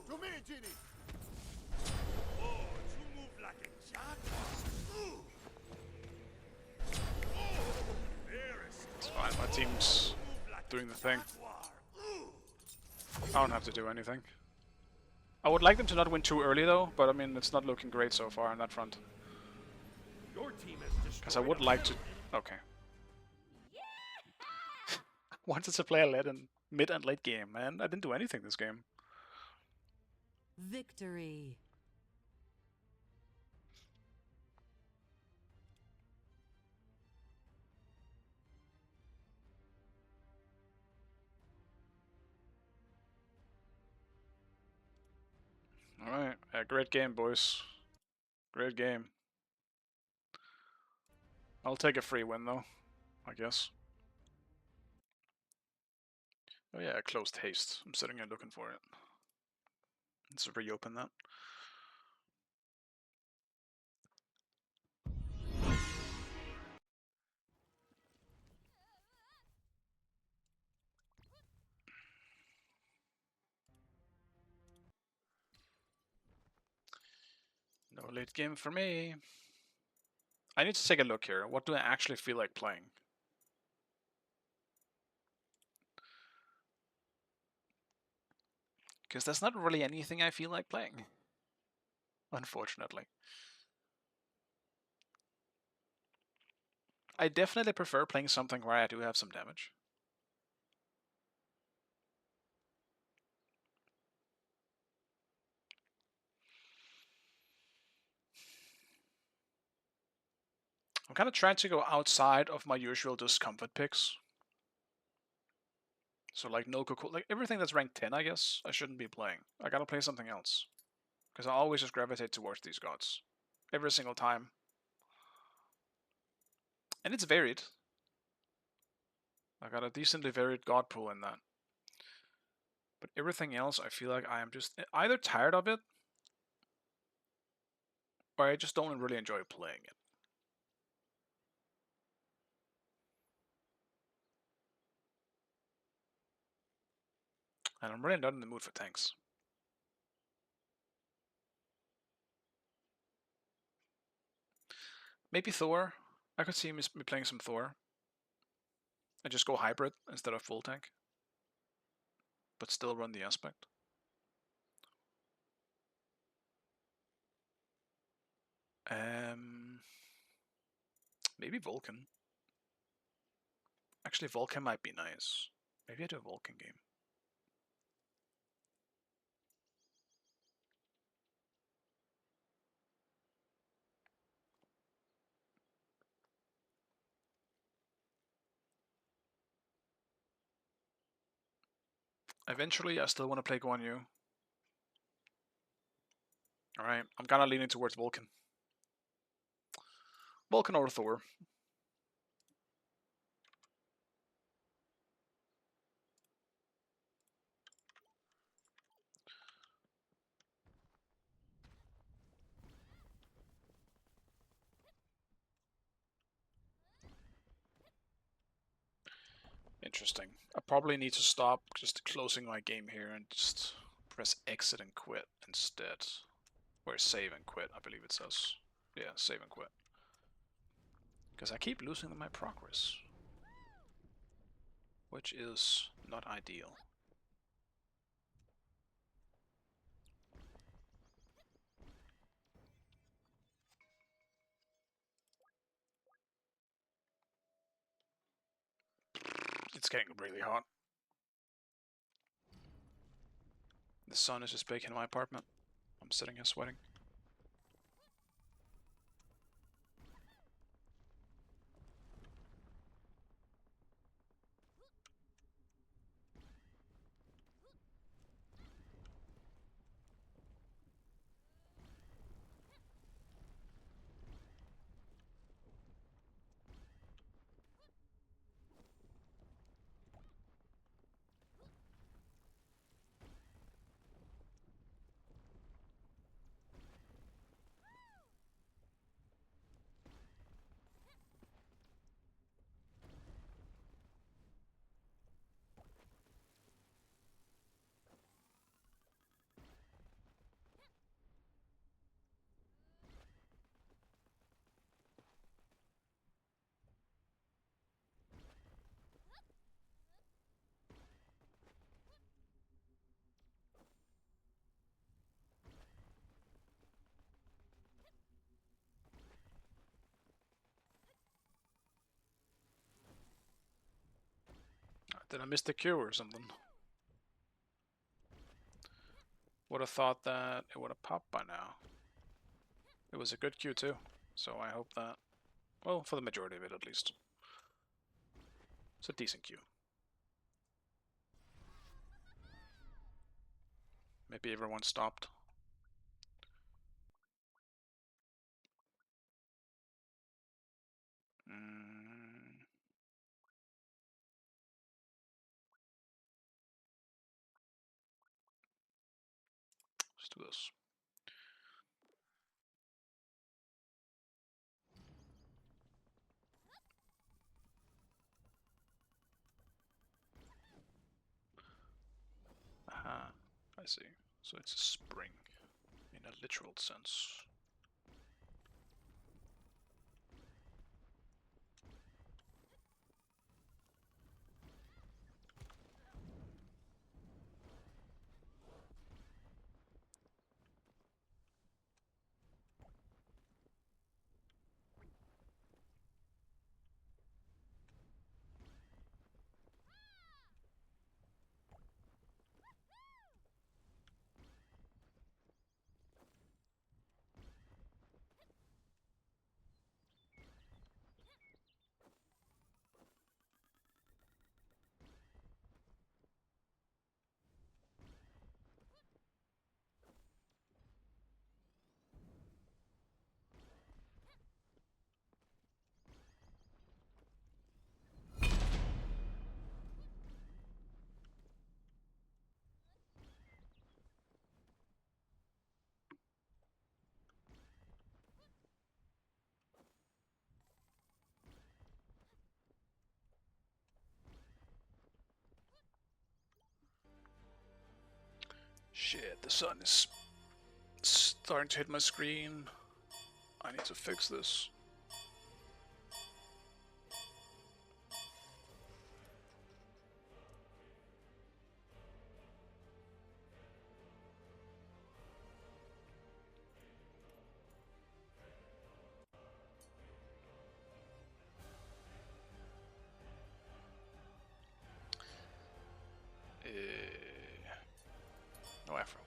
Speaker 6: To me, Ginny.
Speaker 4: Oh, you move like a jaguar. Oh, very
Speaker 1: It's fine, my team's doing the thing. I don't have to do anything. I would like them to not win too early though, but I mean it's not looking great so far on that front.
Speaker 3: Your team has destroyed.
Speaker 1: Because I would like to. Okay. Wanted to play a late and mid and late game, man. I didn't do anything this game.
Speaker 2: Victory.
Speaker 1: Alright, great game, boys. Great game. I'll take a free win though, I guess. Oh yeah, closed haste. I'm sitting here looking for it. Let's reopen that. No late game for me. I need to take a look here. What do I actually feel like playing? Because there's not really anything I feel like playing. Unfortunately. I definitely prefer playing something where I do have some damage. I'm kind of trying to go outside of my usual discomfort picks. So like no Coco, like everything that's ranked 10, I guess, I shouldn't be playing. I gotta play something else. Because I always just gravitate towards these gods. Every single time. And it's varied. I got a decently varied god pool in that. But everything else, I feel like I am just either tired of it, or I just don't really enjoy playing it. And I'm really not in the mood for tanks. Maybe Thor. I could see me playing some Thor. And just go hybrid instead of full tank. But still run the aspect. Maybe Vulcan. Actually, Vulcan might be nice. Maybe I do a Vulcan game. Eventually, I still want to play Guan Yu. Alright, I'm kind of leaning towards Vulcan. Vulcan or Thor. Interesting. I probably need to stop just closing my game here and just press exit and quit instead. Or save and quit, I believe it says. Yeah, save and quit. Because I keep losing my progress. Which is not ideal. It's getting really hot. The sun is just baking in my apartment. I'm sitting here sweating. Did I miss the Q or something? Would have thought that it would have popped by now. It was a good Q too, so I hope that, well, for the majority of it at least. It's a decent Q. Maybe everyone stopped. Let's do this. Aha, I see. So it's a spring, in a literal sense. Shit, the sun is starting to hit my screen. I need to fix this. No afro.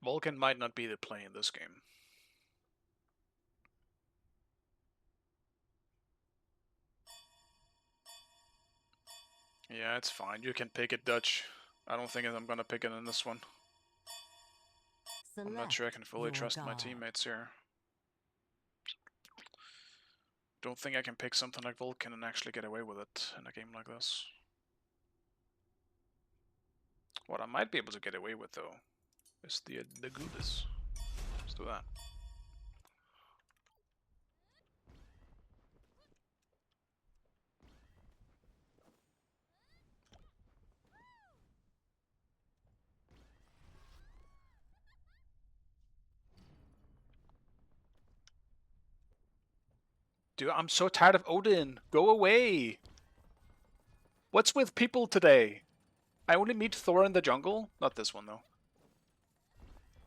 Speaker 1: Vulcan might not be the play in this game. Yeah, it's fine. You can pick it, Dutch. I don't think I'm gonna pick it in this one. I'm not sure I can fully trust my teammates here. Don't think I can pick something like Vulcan and actually get away with it in a game like this. What I might be able to get away with, though, is the goodies. Let's do that. Dude, I'm so tired of Odin. Go away. What's with people today? I only meet Thor in the jungle. Not this one, though.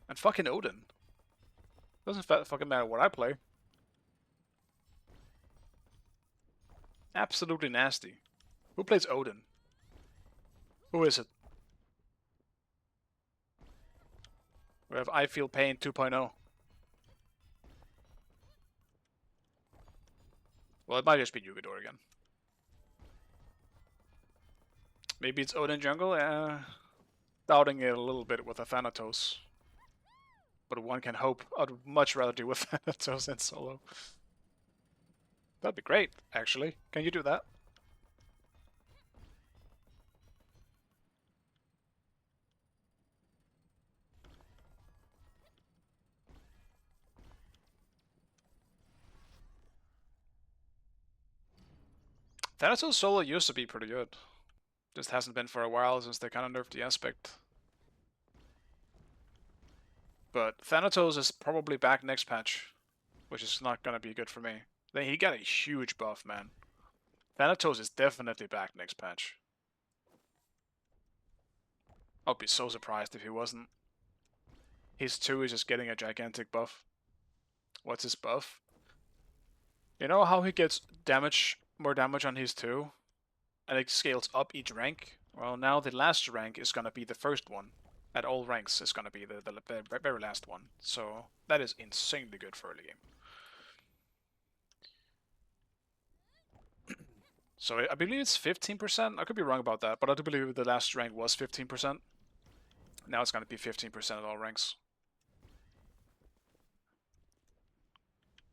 Speaker 1: And fucking Odin. Doesn't fucking matter what I play. Absolutely nasty. Who plays Odin? Who is it? We have I Feel Pain 2.0. Well, it might just be Yugador again. Maybe it's Odin jungle? Doubting it a little bit with a Thanatos. But one can hope. I'd much rather do with Thanatos in solo. That'd be great, actually. Can you do that? Thanatos solo used to be pretty good. Just hasn't been for a while since they kind of nerfed the aspect. But Thanatos is probably back next patch, which is not gonna be good for me. Then he got a huge buff, man. Thanatos is definitely back next patch. I'd be so surprised if he wasn't. His 2 is just getting a gigantic buff. What's his buff? You know how he gets more damage on his 2? And it scales up each rank? Well, now the last rank is gonna be the first one. At all ranks is gonna be the very last one. So that is insanely good for early game. So I believe it's 15%. I could be wrong about that, but I do believe the last rank was 15%. Now it's gonna be 15% at all ranks.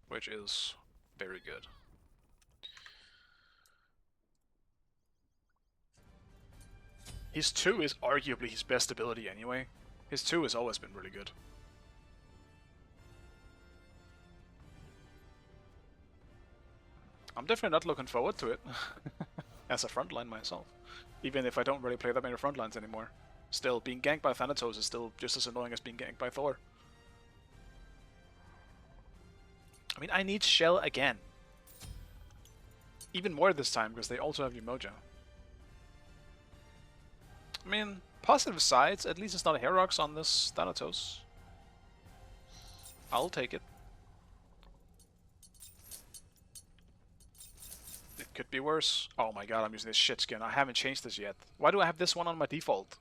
Speaker 1: Which is very good. His 2 is arguably his best ability anyway. His 2 has always been really good. I'm definitely not looking forward to it as a frontline myself. Even if I don't really play that many frontlines anymore. Still, being ganked by Thanatos is still just as annoying as being ganked by Thor. I mean, I need Shell again. Even more this time, because they also have Umoja. I mean, positive sides, at least it's not a Herox on this Thanatos. I'll take it. It could be worse. Oh my god, I'm using this shit skin. I haven't changed this yet. Why do I have this one on my default?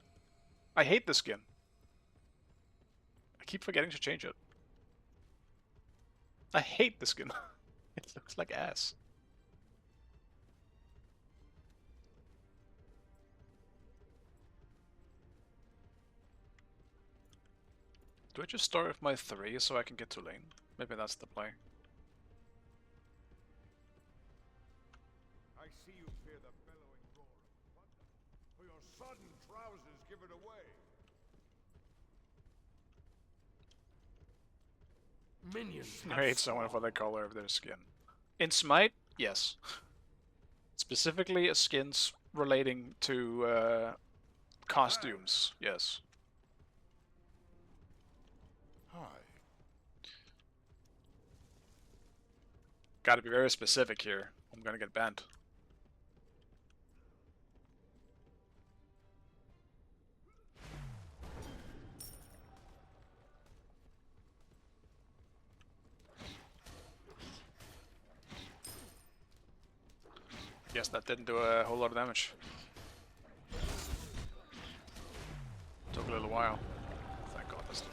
Speaker 1: I hate this skin. I keep forgetting to change it. I hate the skin. It looks like ass. Do I just start with my 3 so I can get to lane? Maybe that's the play.
Speaker 6: I see you fear the bellowing roar of thunder, for your sodden trousers give it away.
Speaker 3: Minions.
Speaker 1: I hate someone for the color of their skin. In Smite, yes. Specifically, skins relating to costumes, yes.
Speaker 6: Hi.
Speaker 1: Gotta be very specific here. I'm gonna get banned. Guess that didn't do a whole lot of damage. Took a little while. Thank God that's done.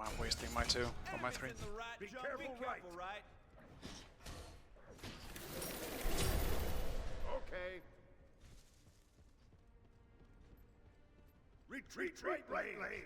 Speaker 1: I'm wasting my 2 or my 3.
Speaker 3: Enemies in the right
Speaker 4: Be
Speaker 3: jungle.
Speaker 4: careful, right.
Speaker 3: Right?
Speaker 4: Okay. Retreat right lane.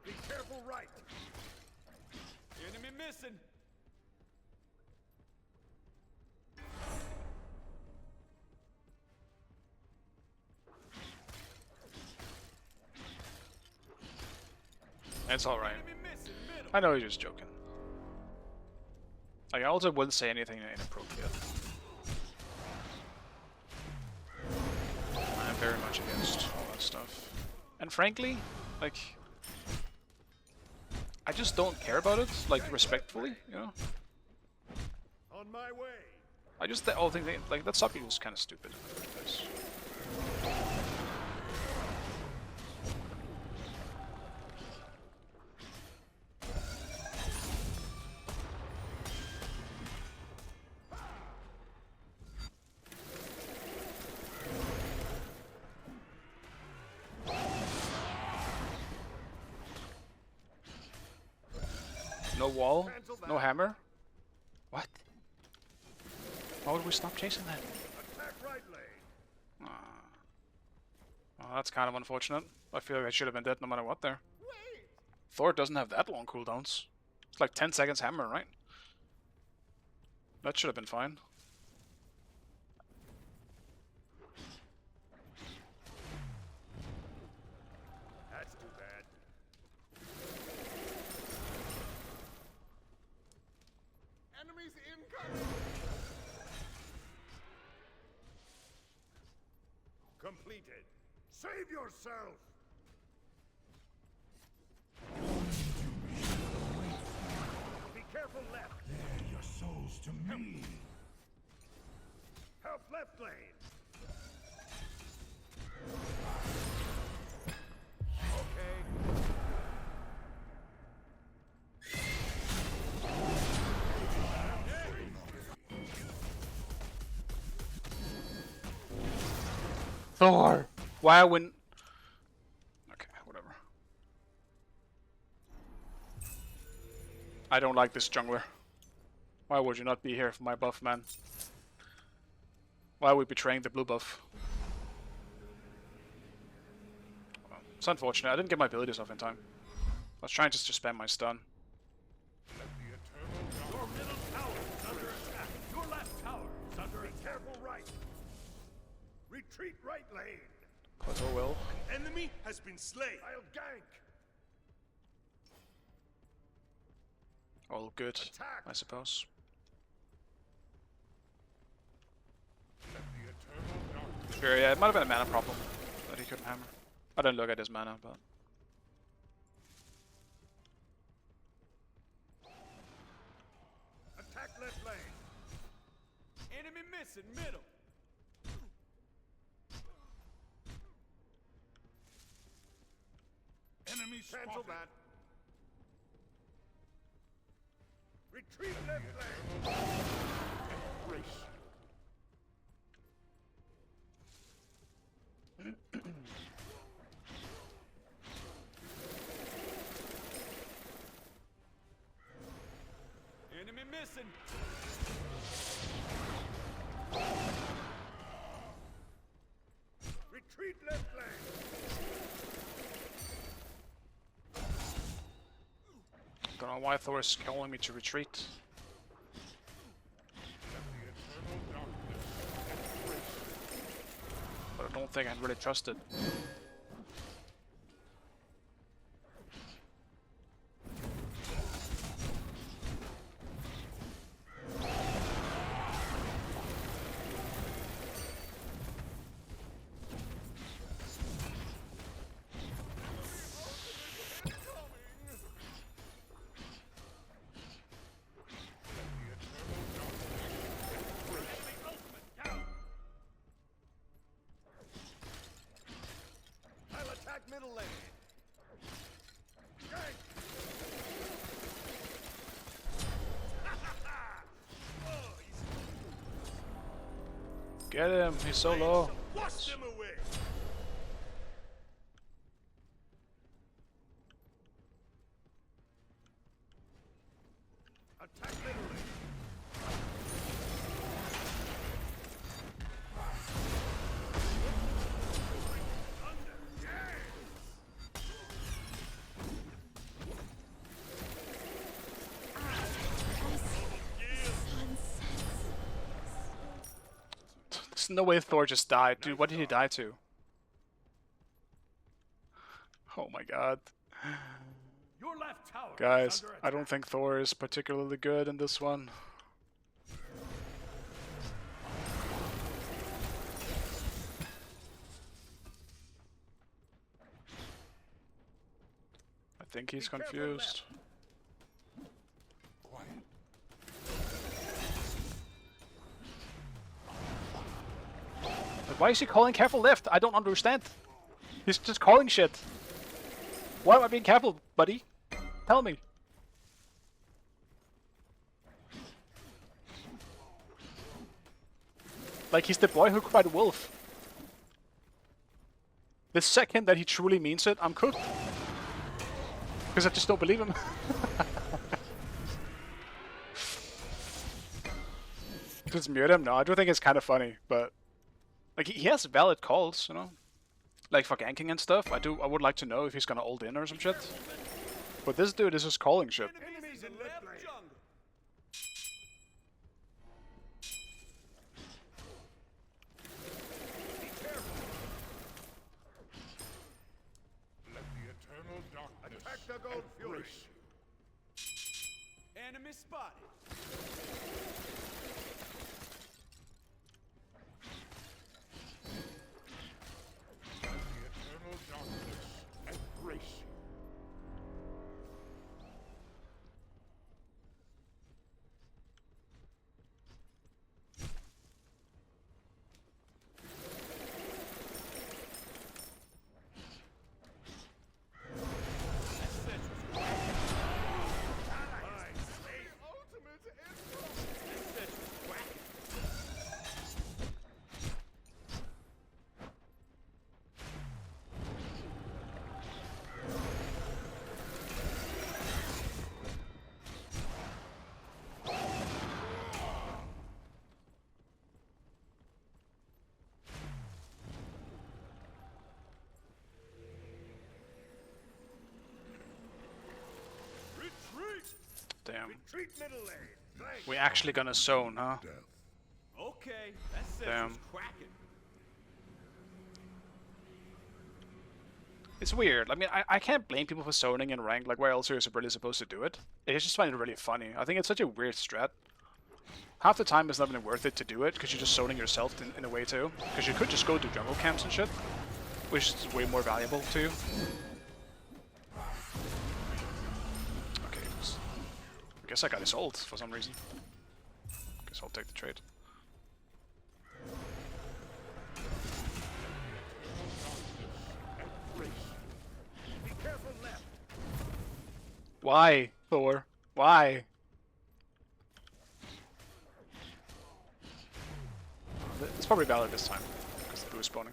Speaker 4: Be careful, right.
Speaker 3: Enemy missing.
Speaker 1: It's alright.
Speaker 3: Enemy missing. Middle.
Speaker 1: I know he's just joking. I also wouldn't say anything inappropriate. I'm very much against all that stuff. And frankly, like, I just don't care about it, like, respectfully, you know?
Speaker 4: On my way.
Speaker 1: I just all think that, like, that subject was kind of stupid in the first place. No wall? No hammer? What? Why would we stop chasing that?
Speaker 4: Attack right lane.
Speaker 1: Well, that's kind of unfortunate. I feel like I should have been dead no matter what there. Thor doesn't have that long cooldowns. It's like 10 seconds hammer, right? That should have been fine.
Speaker 4: That's too bad.
Speaker 6: Enemies incoming!
Speaker 4: Completed. Save yourself. Be careful left.
Speaker 6: Your souls to me.
Speaker 4: Help left lane. Okay.
Speaker 1: Thor! Why wouldn't... Okay, whatever. I don't like this jungler. Why would you not be here for my buff, man? Why are we betraying the blue buff? Well, it's unfortunate. I didn't get my abilities off in time. I was trying just to spam my stun.
Speaker 4: Your middle tower is under attack. Your left tower is under attack. Be careful right. Retreat right lane.
Speaker 1: But oh well.
Speaker 4: An enemy has been slain. I'll gank.
Speaker 1: All good,
Speaker 4: Attack.
Speaker 1: I suppose. Sure, yeah, it might have been a mana problem that he couldn't hammer. I didn't look at his mana, but...
Speaker 4: Attack left lane.
Speaker 3: Enemy missing. Middle.
Speaker 6: Enemy
Speaker 4: Cancel
Speaker 6: spotted.
Speaker 4: that. Retreat left lane.
Speaker 3: Enemy missing.
Speaker 4: Retreat left lane.
Speaker 1: Don't know why Thor is calling me to retreat. But I don't think I really trust it.
Speaker 6: middle lane.
Speaker 1: Get him, he's so low.
Speaker 4: Wash them away.
Speaker 3: Attack middle lane.
Speaker 1: There's no way Thor just died. Dude, what did he die to? Oh my god.
Speaker 3: Your left tower
Speaker 1: Guys,
Speaker 3: is under
Speaker 1: I don't think Thor is particularly good in this one. I think he's confused. But why is he calling careful left? I don't understand. He's just calling shit. Why am I being careful, buddy? Tell me. Like he's the boy who cried wolf. The second that he truly means it, I'm cooked. Because I just don't believe him. Just mute him? No, I do think it's kind of funny, but like he has valid calls, you know, like for ganking and stuff. I would like to know if he's gonna ult in or some shit. But this dude is just calling shit.
Speaker 3: enemies in left jungle. Be careful.
Speaker 6: Let the eternal darkness
Speaker 3: Attack the gold fury.
Speaker 6: embrace you.
Speaker 3: Enemy spotted.
Speaker 6: Let the eternal darkness embrace you.
Speaker 3: Retreat.
Speaker 1: Damn.
Speaker 4: Retreat middle lane. Flank.
Speaker 1: We actually gonna zone, huh?
Speaker 3: Okay, that sentry's
Speaker 1: Damn.
Speaker 3: cracking.
Speaker 1: It's weird. I mean, I can't blame people for zoning in rank. Like, where else are you really supposed to do it? I just find it really funny. I think it's such a weird strat. Half the time it's not even worth it to do it, because you're just zoning yourself in a way too. Because you could just go to jungle camps and shit, which is way more valuable to you. Okay, I guess I got his ult for some reason. Guess I'll take the trade.
Speaker 3: Be careful left.
Speaker 1: Why, Thor? Why? It's probably valid this time, because the blue is spawning.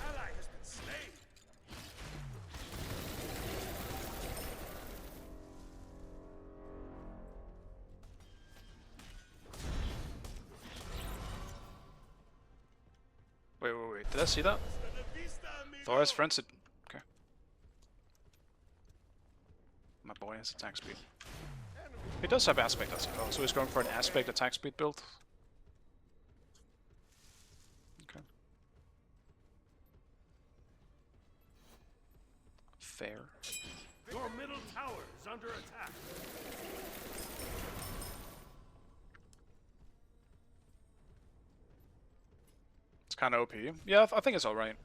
Speaker 4: Ally has been slain.
Speaker 1: Wait. Did I see that?
Speaker 4: Hasta la vista, amigo.
Speaker 1: Thor has friends. Okay. My boy has attack speed. He does have aspect, I suppose, so he's going for an aspect attack speed build. Okay. Fair.
Speaker 3: Your middle tower is under attack.
Speaker 1: It's kind of OP. Yeah, I think it's alright.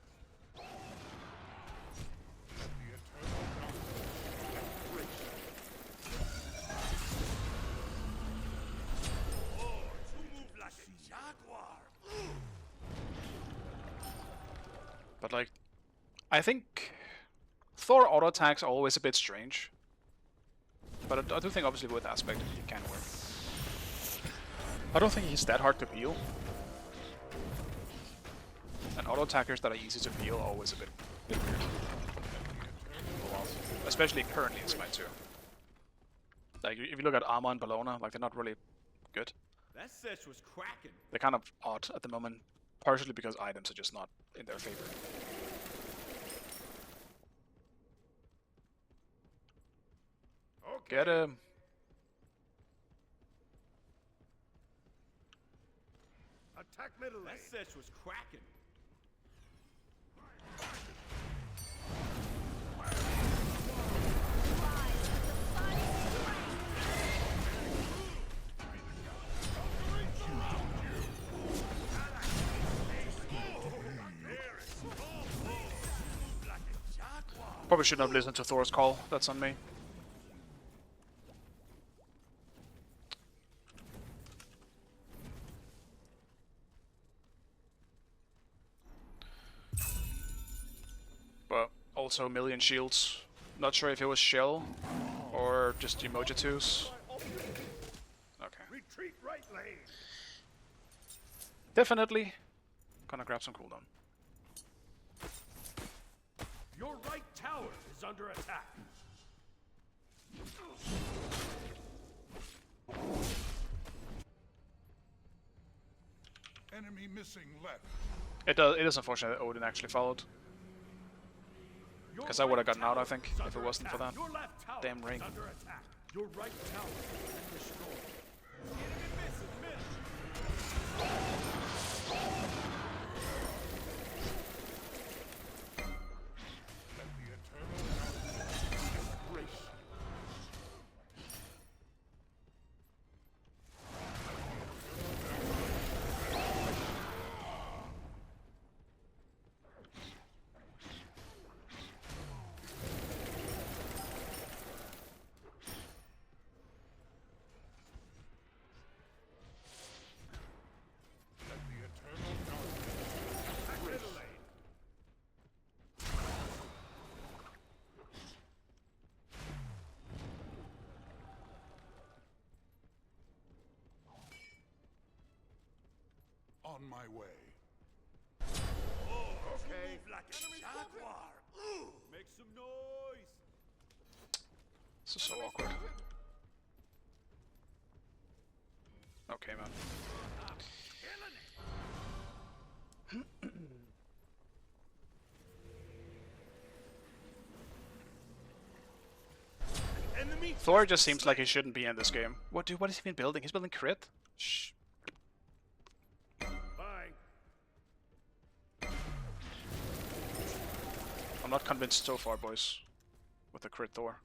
Speaker 4: Oh, you move like a jaguar.
Speaker 1: but like, I think Thor auto attacks are always a bit strange. But I do think obviously with aspect he can work. I don't think he's that hard to peel. And auto attackers that are easy to peel are always a bit weird. Especially currently in Smite 2. Like if you look at Armor and Bellona, like they're not really good.
Speaker 3: That sesh was cracking.
Speaker 1: They're kind of odd at the moment, partially because items are just not in their favor.
Speaker 4: Okay.
Speaker 1: Get him.
Speaker 4: Attack middle lane.
Speaker 3: That sesh was cracking.
Speaker 1: Probably shouldn't have listened to Thor's call. That's on me. But also a million shields. Not sure if it was Shell or just Emojitus. Okay.
Speaker 4: Retreat right lane.
Speaker 1: Definitely gonna grab some cooldown.
Speaker 3: Your right tower is under attack.
Speaker 4: Enemy missing left.
Speaker 1: It is unfortunate that Odin actually followed. Because I would have gotten out, I think, if it wasn't for that.
Speaker 3: Your left tower
Speaker 1: Damn ring.
Speaker 3: is under attack. Your right tower has been destroyed. Enemy misses mid.
Speaker 4: Let the eternal darkness embrace you. Let the eternal darkness attack middle lane. On my way. Oh, okay. Move like a jaguar. Ooh.
Speaker 3: Make some noise.
Speaker 1: This is so awkward. Okay, man.
Speaker 4: Enemy.
Speaker 1: Thor just seems like he shouldn't be in this game. What, dude? What has he been building? He's building crit. Shh.
Speaker 3: Bye.
Speaker 1: I'm not convinced so far, boys, with the crit Thor.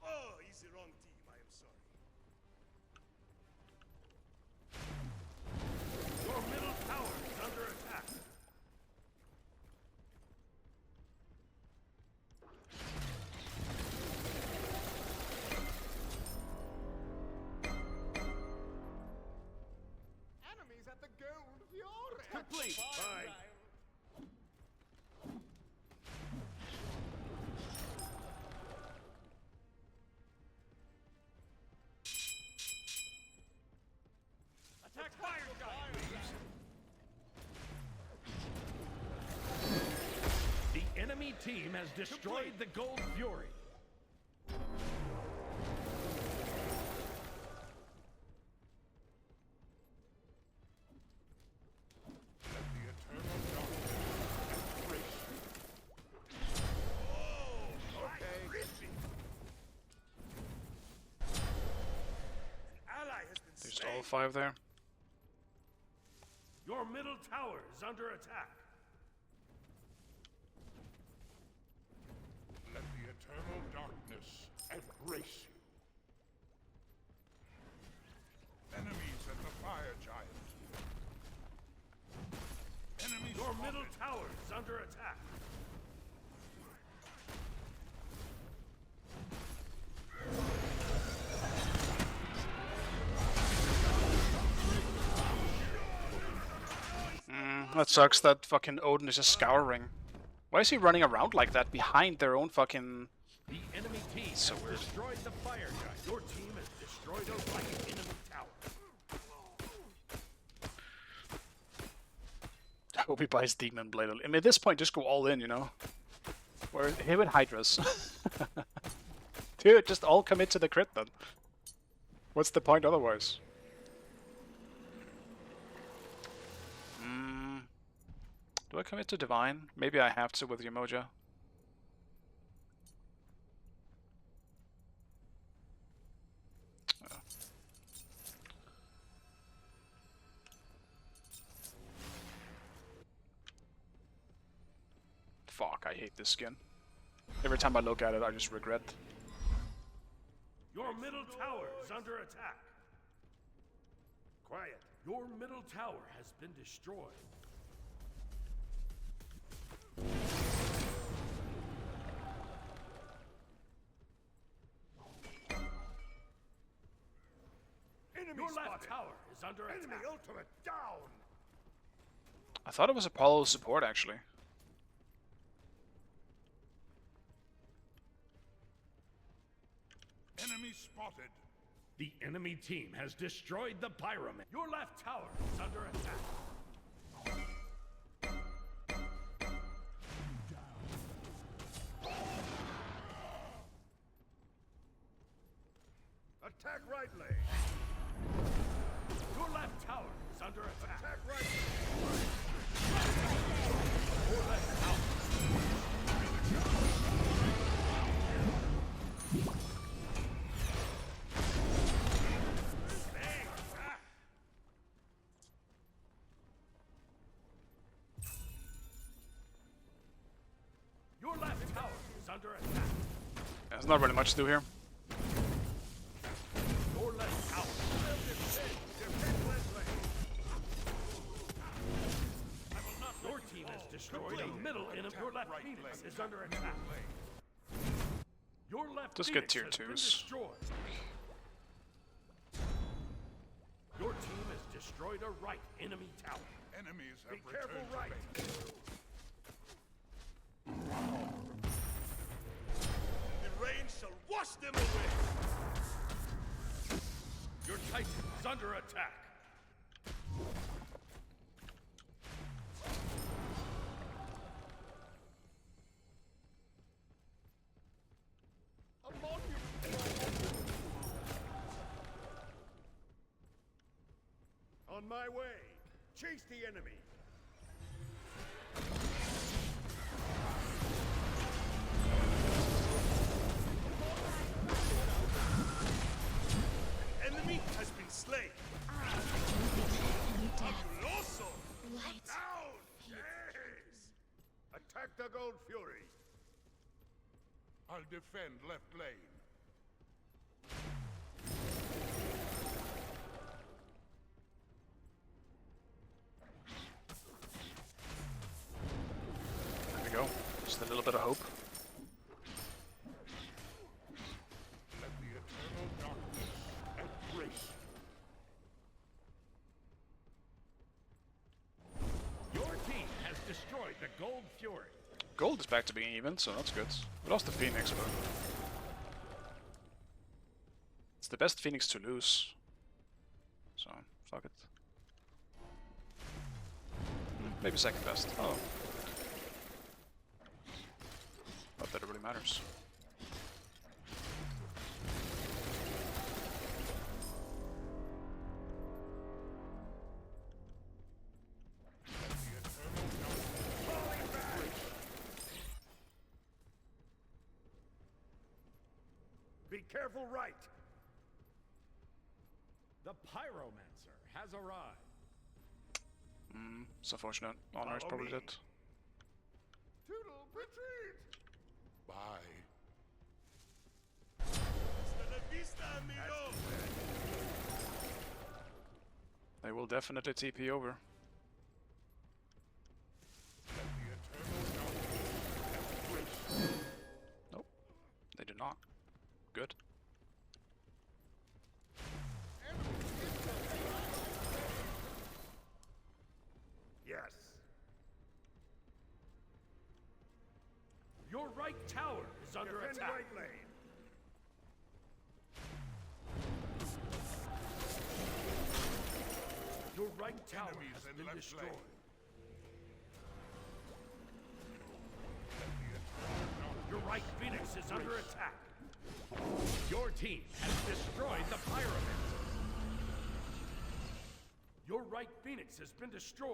Speaker 4: Oh, he's the wrong team. I am sorry.
Speaker 3: Your middle tower is under attack.
Speaker 6: Enemies at the gold fjord.
Speaker 3: Complete. Bye. Attack fire guy. The enemy team has destroyed the Gold Fury.
Speaker 4: Let the eternal darkness embrace you. Oh, okay. An ally has been
Speaker 1: There's
Speaker 4: slain.
Speaker 1: all 5 there.
Speaker 3: Your middle tower is under attack.
Speaker 4: Let the eternal darkness embrace you. Enemies at the fire giant. Enemies
Speaker 3: Your middle
Speaker 4: spotted.
Speaker 3: tower is under attack.
Speaker 1: That sucks that fucking Odin is just scouring. Why is he running around like that behind their own fucking...
Speaker 3: The enemy team
Speaker 1: So
Speaker 3: has
Speaker 1: weird.
Speaker 3: destroyed the fire giant. Your team has destroyed a right enemy tower.
Speaker 1: I hope he buys Demon Blade. I mean, at this point, just go all in, you know? Or him and Hydras. Dude, just all commit to the crit then. What's the point otherwise? Do I commit to Divine? Maybe I have to with Yamoja. Oh. Fuck, I hate this skin. Every time I look at it, I just regret.
Speaker 3: Your middle tower is under attack. Quiet. Your middle tower has been destroyed. Your left tower is under attack.
Speaker 4: ultimate down!
Speaker 1: I thought it was Apollo support, actually.
Speaker 4: Enemy spotted.
Speaker 3: The enemy team has destroyed the pyramid. Your left tower is under attack.
Speaker 4: Attack right lane.
Speaker 3: Your left tower is under attack.
Speaker 4: Attack right
Speaker 3: Your left tower. Your left tower is under attack.
Speaker 1: There's not really much to do here.
Speaker 3: Your left tower. Your team has destroyed a middle enemy. Your left Phoenix is under attack. Your left
Speaker 1: Just get
Speaker 3: Phoenix
Speaker 1: tier
Speaker 3: has been
Speaker 1: 2s.
Speaker 3: destroyed. Your team has destroyed a right enemy tower.
Speaker 4: Enemies have
Speaker 3: Be careful, right.
Speaker 4: The rain shall wash them away.
Speaker 3: Your Titan is under attack.
Speaker 4: On my way. Chase the enemy. Enemy has been slain. Fabuloso! Down! Yes! Attack the Gold Fury. I'll defend left lane.
Speaker 1: There we go. Just a little bit of hope.
Speaker 4: Let the eternal darkness embrace.
Speaker 3: Your team has destroyed the Gold Fury.
Speaker 1: Gold is back to being even, so that's good. We lost the Phoenix, but... it's the best Phoenix to lose. So, fuck it. Maybe second best. Oh. Not that it really matters.
Speaker 4: Be careful, right.
Speaker 3: The Pyromancer has arrived.
Speaker 1: It's unfortunate. Honor is probably dead.
Speaker 4: Toodle, retreat. Bye. Hasta la vista, amigo.
Speaker 1: They will definitely TP over. Nope. They did not. Good.
Speaker 4: Yes.
Speaker 3: right tower is under
Speaker 4: Defend
Speaker 3: attack.
Speaker 4: right lane.
Speaker 3: Your right tower
Speaker 4: Enemies
Speaker 3: has
Speaker 4: in
Speaker 3: been
Speaker 4: left
Speaker 3: destroyed.
Speaker 4: lane.
Speaker 3: Your right Phoenix is under attack. Your team has destroyed the pyramid. Your right Phoenix has been destroyed.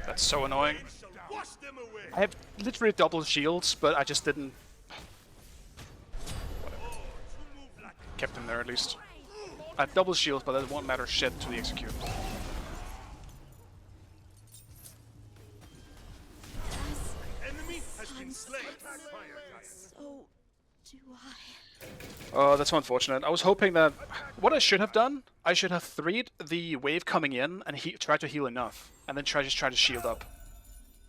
Speaker 1: That's so annoying.
Speaker 4: We shall wash them away.
Speaker 1: I have literally double shields, but I just didn't. Kept him there at least. I have double shields, but that won't matter shit to the execute.
Speaker 4: Enemy has been slain.
Speaker 8: So do I.
Speaker 1: Oh, that's so unfortunate. I was hoping that what I should have done, I should have 3'd the wave coming in and try to heal enough, and then just try to shield up.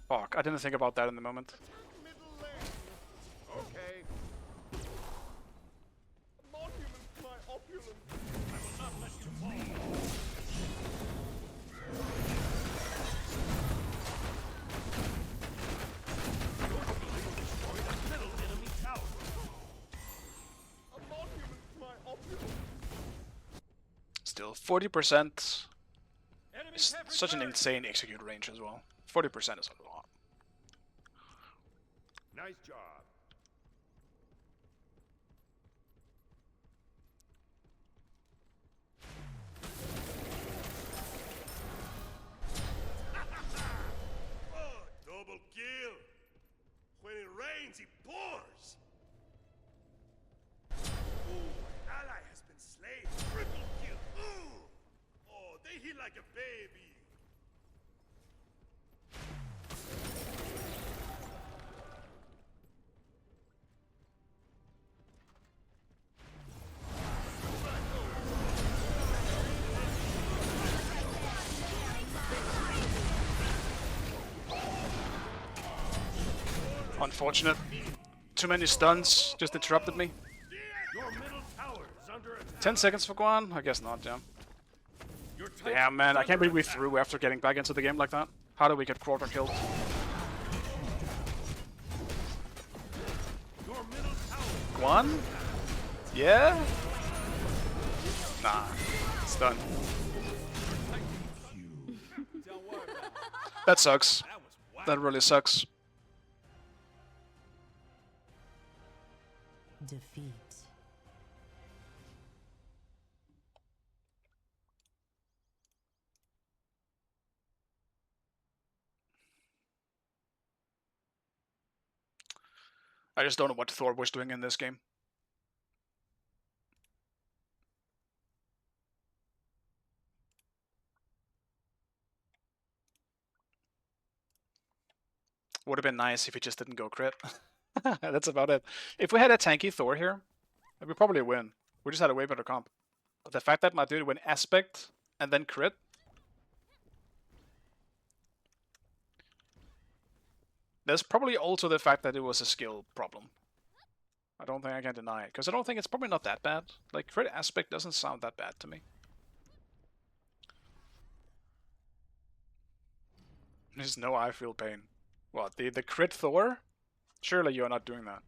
Speaker 1: Fuck, I didn't think about that in the moment.
Speaker 6: Okay. Monument to my opulence.
Speaker 3: I will not let you fall. Your team destroyed a middle enemy tower.
Speaker 6: A monument to my opulence.
Speaker 1: Still, 40%
Speaker 3: Enemies
Speaker 1: is
Speaker 3: have
Speaker 1: such an
Speaker 3: returned.
Speaker 1: insane execute range as well. 40% is a lot.
Speaker 4: Nice job. Oh, double kill. When it rains, it pours. Ooh, an ally has been slain. Triple kill. Ooh. Oh, they hit like a baby.
Speaker 1: Unfortunate. Too many stuns just interrupted me.
Speaker 3: Your middle tower is under attack.
Speaker 1: 10 seconds for Guan? I guess not, yeah.
Speaker 3: Your tower
Speaker 1: Damn, man,
Speaker 3: is
Speaker 1: I can't
Speaker 3: under
Speaker 1: believe we
Speaker 3: attack.
Speaker 1: threw after getting back into the game like that. How did we get quarter killed?
Speaker 3: Your middle tower.
Speaker 1: Guan? Yeah? Nah, it's done.
Speaker 3: Don't worry about it.
Speaker 1: That sucks.
Speaker 3: That was whack.
Speaker 1: That really sucks.
Speaker 2: Defeat.
Speaker 1: I just don't know what Thor was doing in this game. Would have been nice if he just didn't go crit. That's about it. If we had a tanky Thor here, we'd probably win. We just had a way better comp. But the fact that my dude went aspect and then crit. There's probably also the fact that it was a skill problem. I don't think I can deny it, because I don't think it's probably not that bad. Like, crit aspect doesn't sound that bad to me. There's no I feel pain. What, the crit Thor? Surely you're not doing that.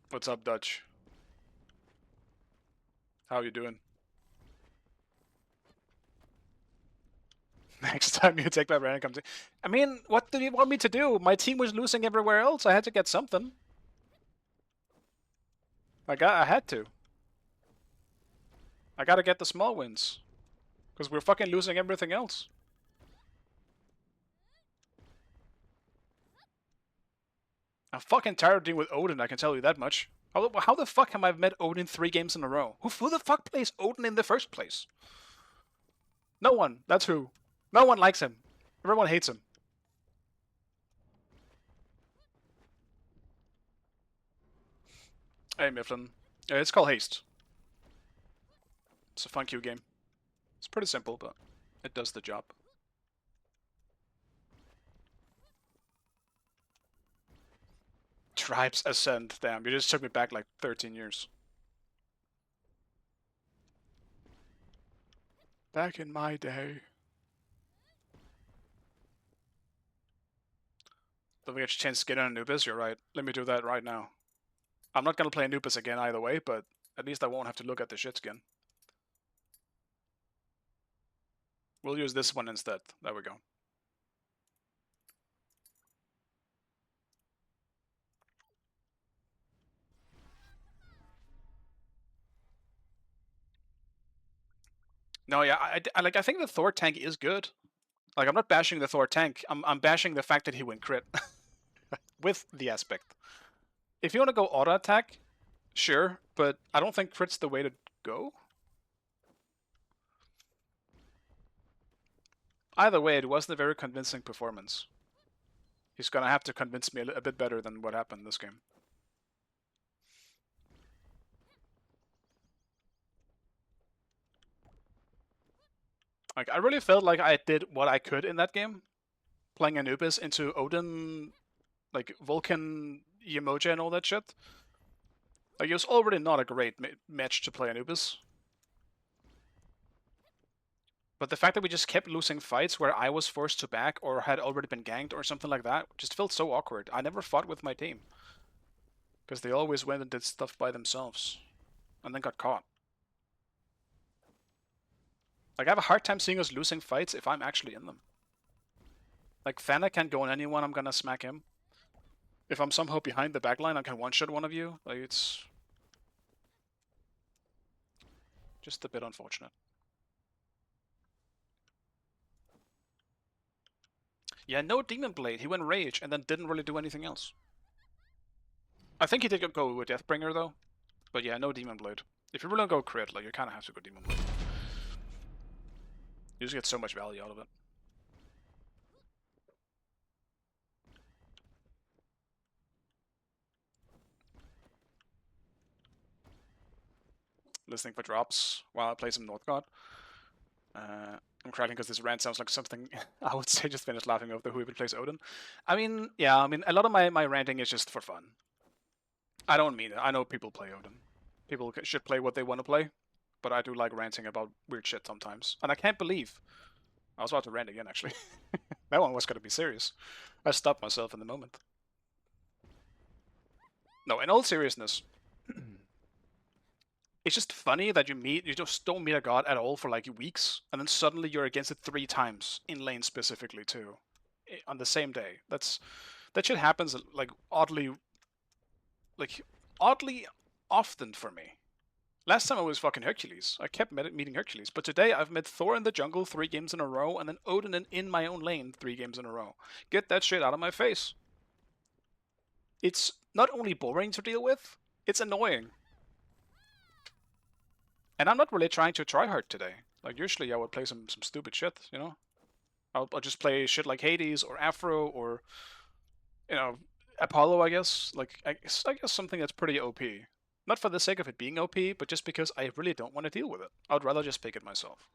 Speaker 1: What's up, Dutch? How you doing? Next time you take my random comes in. I mean, what do you want me to do? My team was losing everywhere else. I had to get something. I had to. I gotta get the small wins. Because we're fucking losing everything else. I'm fucking tired of dealing with Odin, I can tell you that much. How the fuck have I met Odin 3 games in a row? Who the fuck plays Odin in the first place? No one. That's who. No one likes him. Everyone hates him. Hey, Mifflin. It's called Haste. It's a fun queue game. It's pretty simple, but it does the job. Tribes Ascend. Damn, you just took me back like 13 years. Back in my day. Don't we get a chance to get on Anubis? You're right. Let me do that right now. I'm not gonna play Anubis again either way, but at least I won't have to look at the shit skin. We'll use this one instead. There we go. No, yeah, I think the Thor tank is good. Like, I'm not bashing the Thor tank. I'm bashing the fact that he went crit with the aspect. If you want to go auto attack, sure, but I don't think crit's the way to go. Either way, it wasn't a very convincing performance. He's gonna have to convince me a bit better than what happened this game. Like, I really felt like I did what I could in that game. Playing Anubis into Odin, like, Vulcan, Yemoja and all that shit. Like, it was already not a great match to play Anubis. But the fact that we just kept losing fights where I was forced to back or had already been ganked or something like that just felt so awkward. I never fought with my team. Because they always went and did stuff by themselves. And then got caught. Like, I have a hard time seeing us losing fights if I'm actually in them. Like, Fana can't go on anyone, I'm gonna smack him. If I'm somehow behind the backline, I can one-shot one of you. Like, it's just a bit unfortunate. Yeah, no Demon Blade. He went Rage and then didn't really do anything else. I think he did go with Deathbringer, though. But yeah, no Demon Blade. If you really want to go crit, like, you kind of have to go Demon Blade. You just get so much value out of it. Listening for drops while I play some Northgard. I'm cracking because this rant sounds like something I would say just finished laughing over who even plays Odin. I mean, yeah, a lot of my ranting is just for fun. I don't mean it. I know people play Odin. People should play what they want to play, but I do like ranting about weird shit sometimes. And I can't believe I was about to rant again, actually. That one was going to be serious. I stopped myself in the moment. No, in all seriousness, it's just funny that you just don't meet a god at all for like weeks, and then suddenly you're against it 3 times in lane specifically too, on the same day. That shit happens like oddly often for me. Last time I was fucking Hercules. I kept meeting Hercules, but today I've met Thor in the jungle 3 games in a row, and then Odin in my own lane 3 games in a row. Get that shit out of my face. It's not only boring to deal with, it's annoying. And I'm not really trying to try hard today. Like, usually I would play some stupid shit, you know? I'll just play shit like Hades or Afro or, you know, Apollo, I guess. Like, I guess something that's pretty OP. Not for the sake of it being OP, but just because I really don't want to deal with it. I would rather just pick it myself.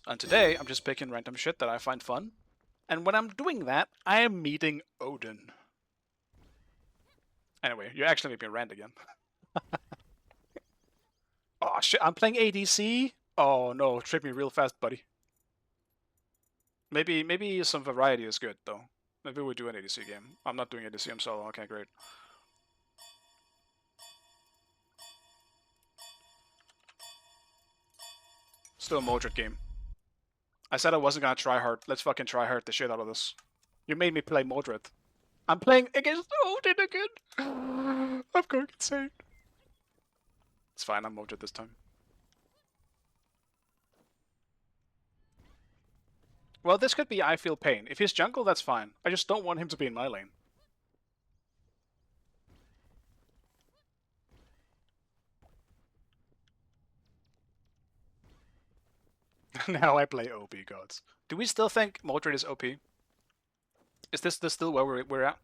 Speaker 1: And today, I'm just picking random shit that I find fun. And when I'm doing that, I am meeting Odin. Anyway, you actually made me rant again. Oh shit, I'm playing ADC? Oh no, trip me real fast, buddy. Maybe some variety is good, though. Maybe we do an ADC game. I'm not doing ADC, I'm solo. Okay, great. Still a Modric game. I said I wasn't gonna try hard. Let's fucking try hard the shit out of this. You made me play Modric. I'm playing against Odin again! I'm going insane. It's fine, I'm Modric this time. Well, this could be I feel pain. If he's jungle, that's fine. I just don't want him to be in my lane. Now I play OP gods. Do we still think Modric is OP? Is this still where we're at?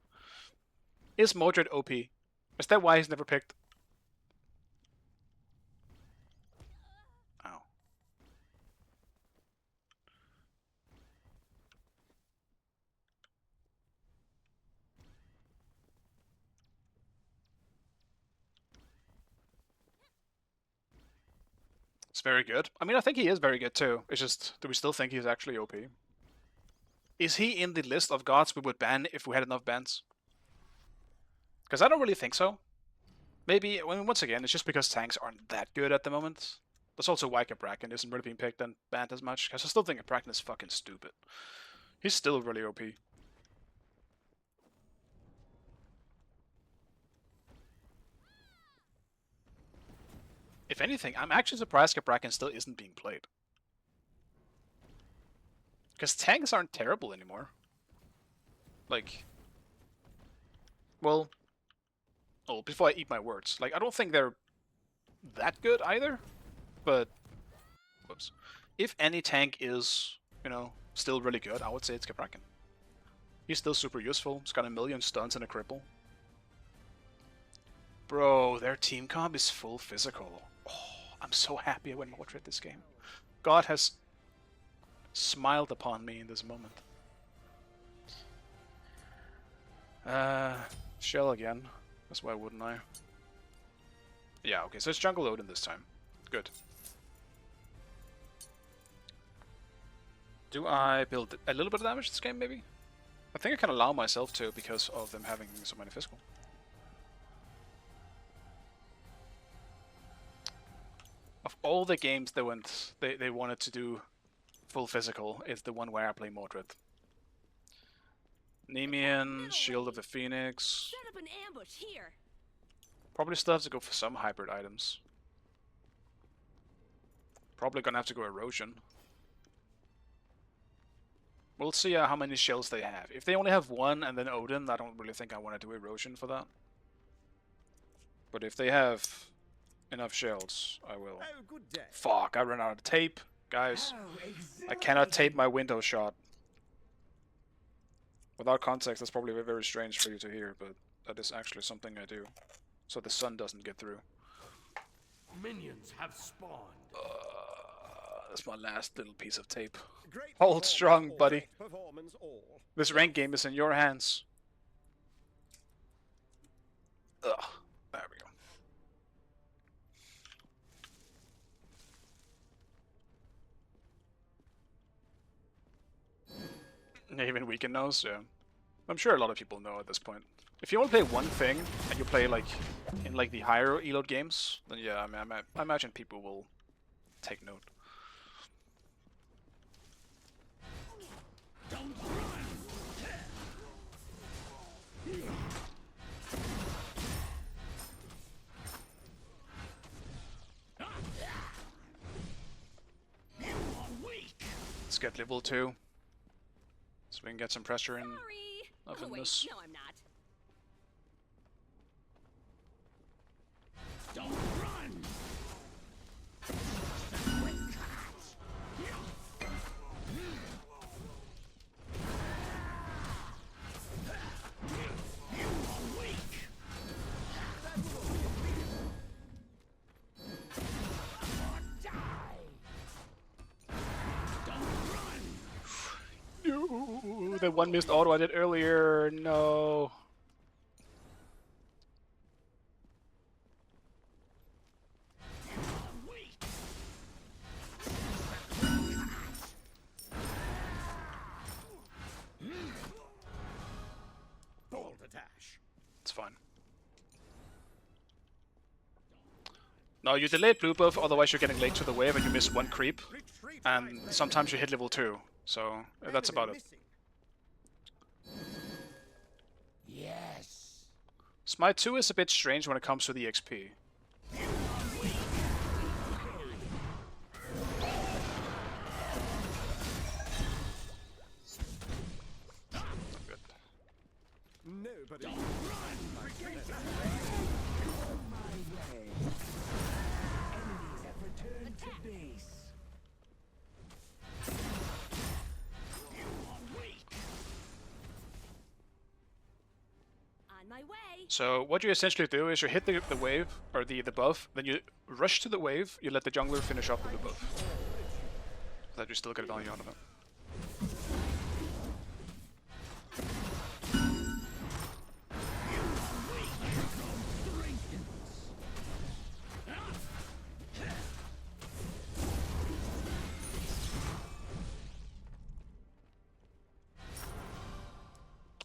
Speaker 1: Is Modric OP? Is that why he's never picked? Ow. very good. I mean, I think he is very good too. It's just, do we still think he's actually OP? Is he in the list of gods we would ban if we had enough bans? Because I don't really think so. Maybe, I mean, once again, it's just because tanks aren't that good at the moment. That's also why Bracken isn't really being picked and banned as much, because I still think Bracken is fucking stupid. He's still really OP. If anything, I'm actually surprised Bracken still isn't being played. Because tanks aren't terrible anymore. Like, well, oh, before I eat my words, like, I don't think they're that good either, but, whoops. If any tank is, you know, still really good, I would say it's Bracken. He's still super useful. He's got a million stuns and a cripple. Bro, their team comp is full physical. Oh, I'm so happy I went Mordred this game. God has smiled upon me in this moment. Shell again. That's why wouldn't I? Yeah, okay, so it's jungle Odin this time. Good. Do I build a little bit of damage this game, maybe? I think I can allow myself to because of them having so many physical. Of all the games they wanted to do full physical, it's the one where I play Mordred. Nemean, Shield of the Phoenix.
Speaker 2: Set up an ambush here.
Speaker 1: Probably still have to go for some hybrid items. Probably gonna have to go Erosion. We'll see how many shells they have. If they only have one and then Odin, I don't really think I want to do Erosion for that. But if they have enough shells, I will.
Speaker 3: Oh, good day.
Speaker 1: Fuck, I ran out of tape. Guys, I cannot tape my window shot. Without context, that's probably very strange for you to hear, but that is actually something I do. So the sun doesn't get through.
Speaker 3: Minions have spawned.
Speaker 1: That's my last little piece of tape. Hold strong, buddy. This rank game is in your hands. Ugh, there we go. Even Weekend knows, yeah. I'm sure a lot of people know at this point. If you want to play one thing, and you play like in like the higher Elode games, then yeah, I mean, I imagine people will take note. Let's get level 2. So we can get some pressure in.
Speaker 2: Oh, wait,
Speaker 1: This.
Speaker 2: no, I'm not.
Speaker 6: Don't run! You are weak! Or die! Don't run!
Speaker 1: No, the one missed auto I did earlier. No. It's fine. No, you delayed blue buff, otherwise you're getting late to the wave and you miss one creep. And sometimes you hit level 2, so that's about it.
Speaker 6: Yes.
Speaker 1: Smite 2 is a bit strange when it comes to the XP. Good.
Speaker 3: Nobody.
Speaker 2: On my way.
Speaker 1: So what you essentially do is you hit the wave, or the buff, then you rush to the wave, you let the jungler finish up with the buff. So that you still get value out of it.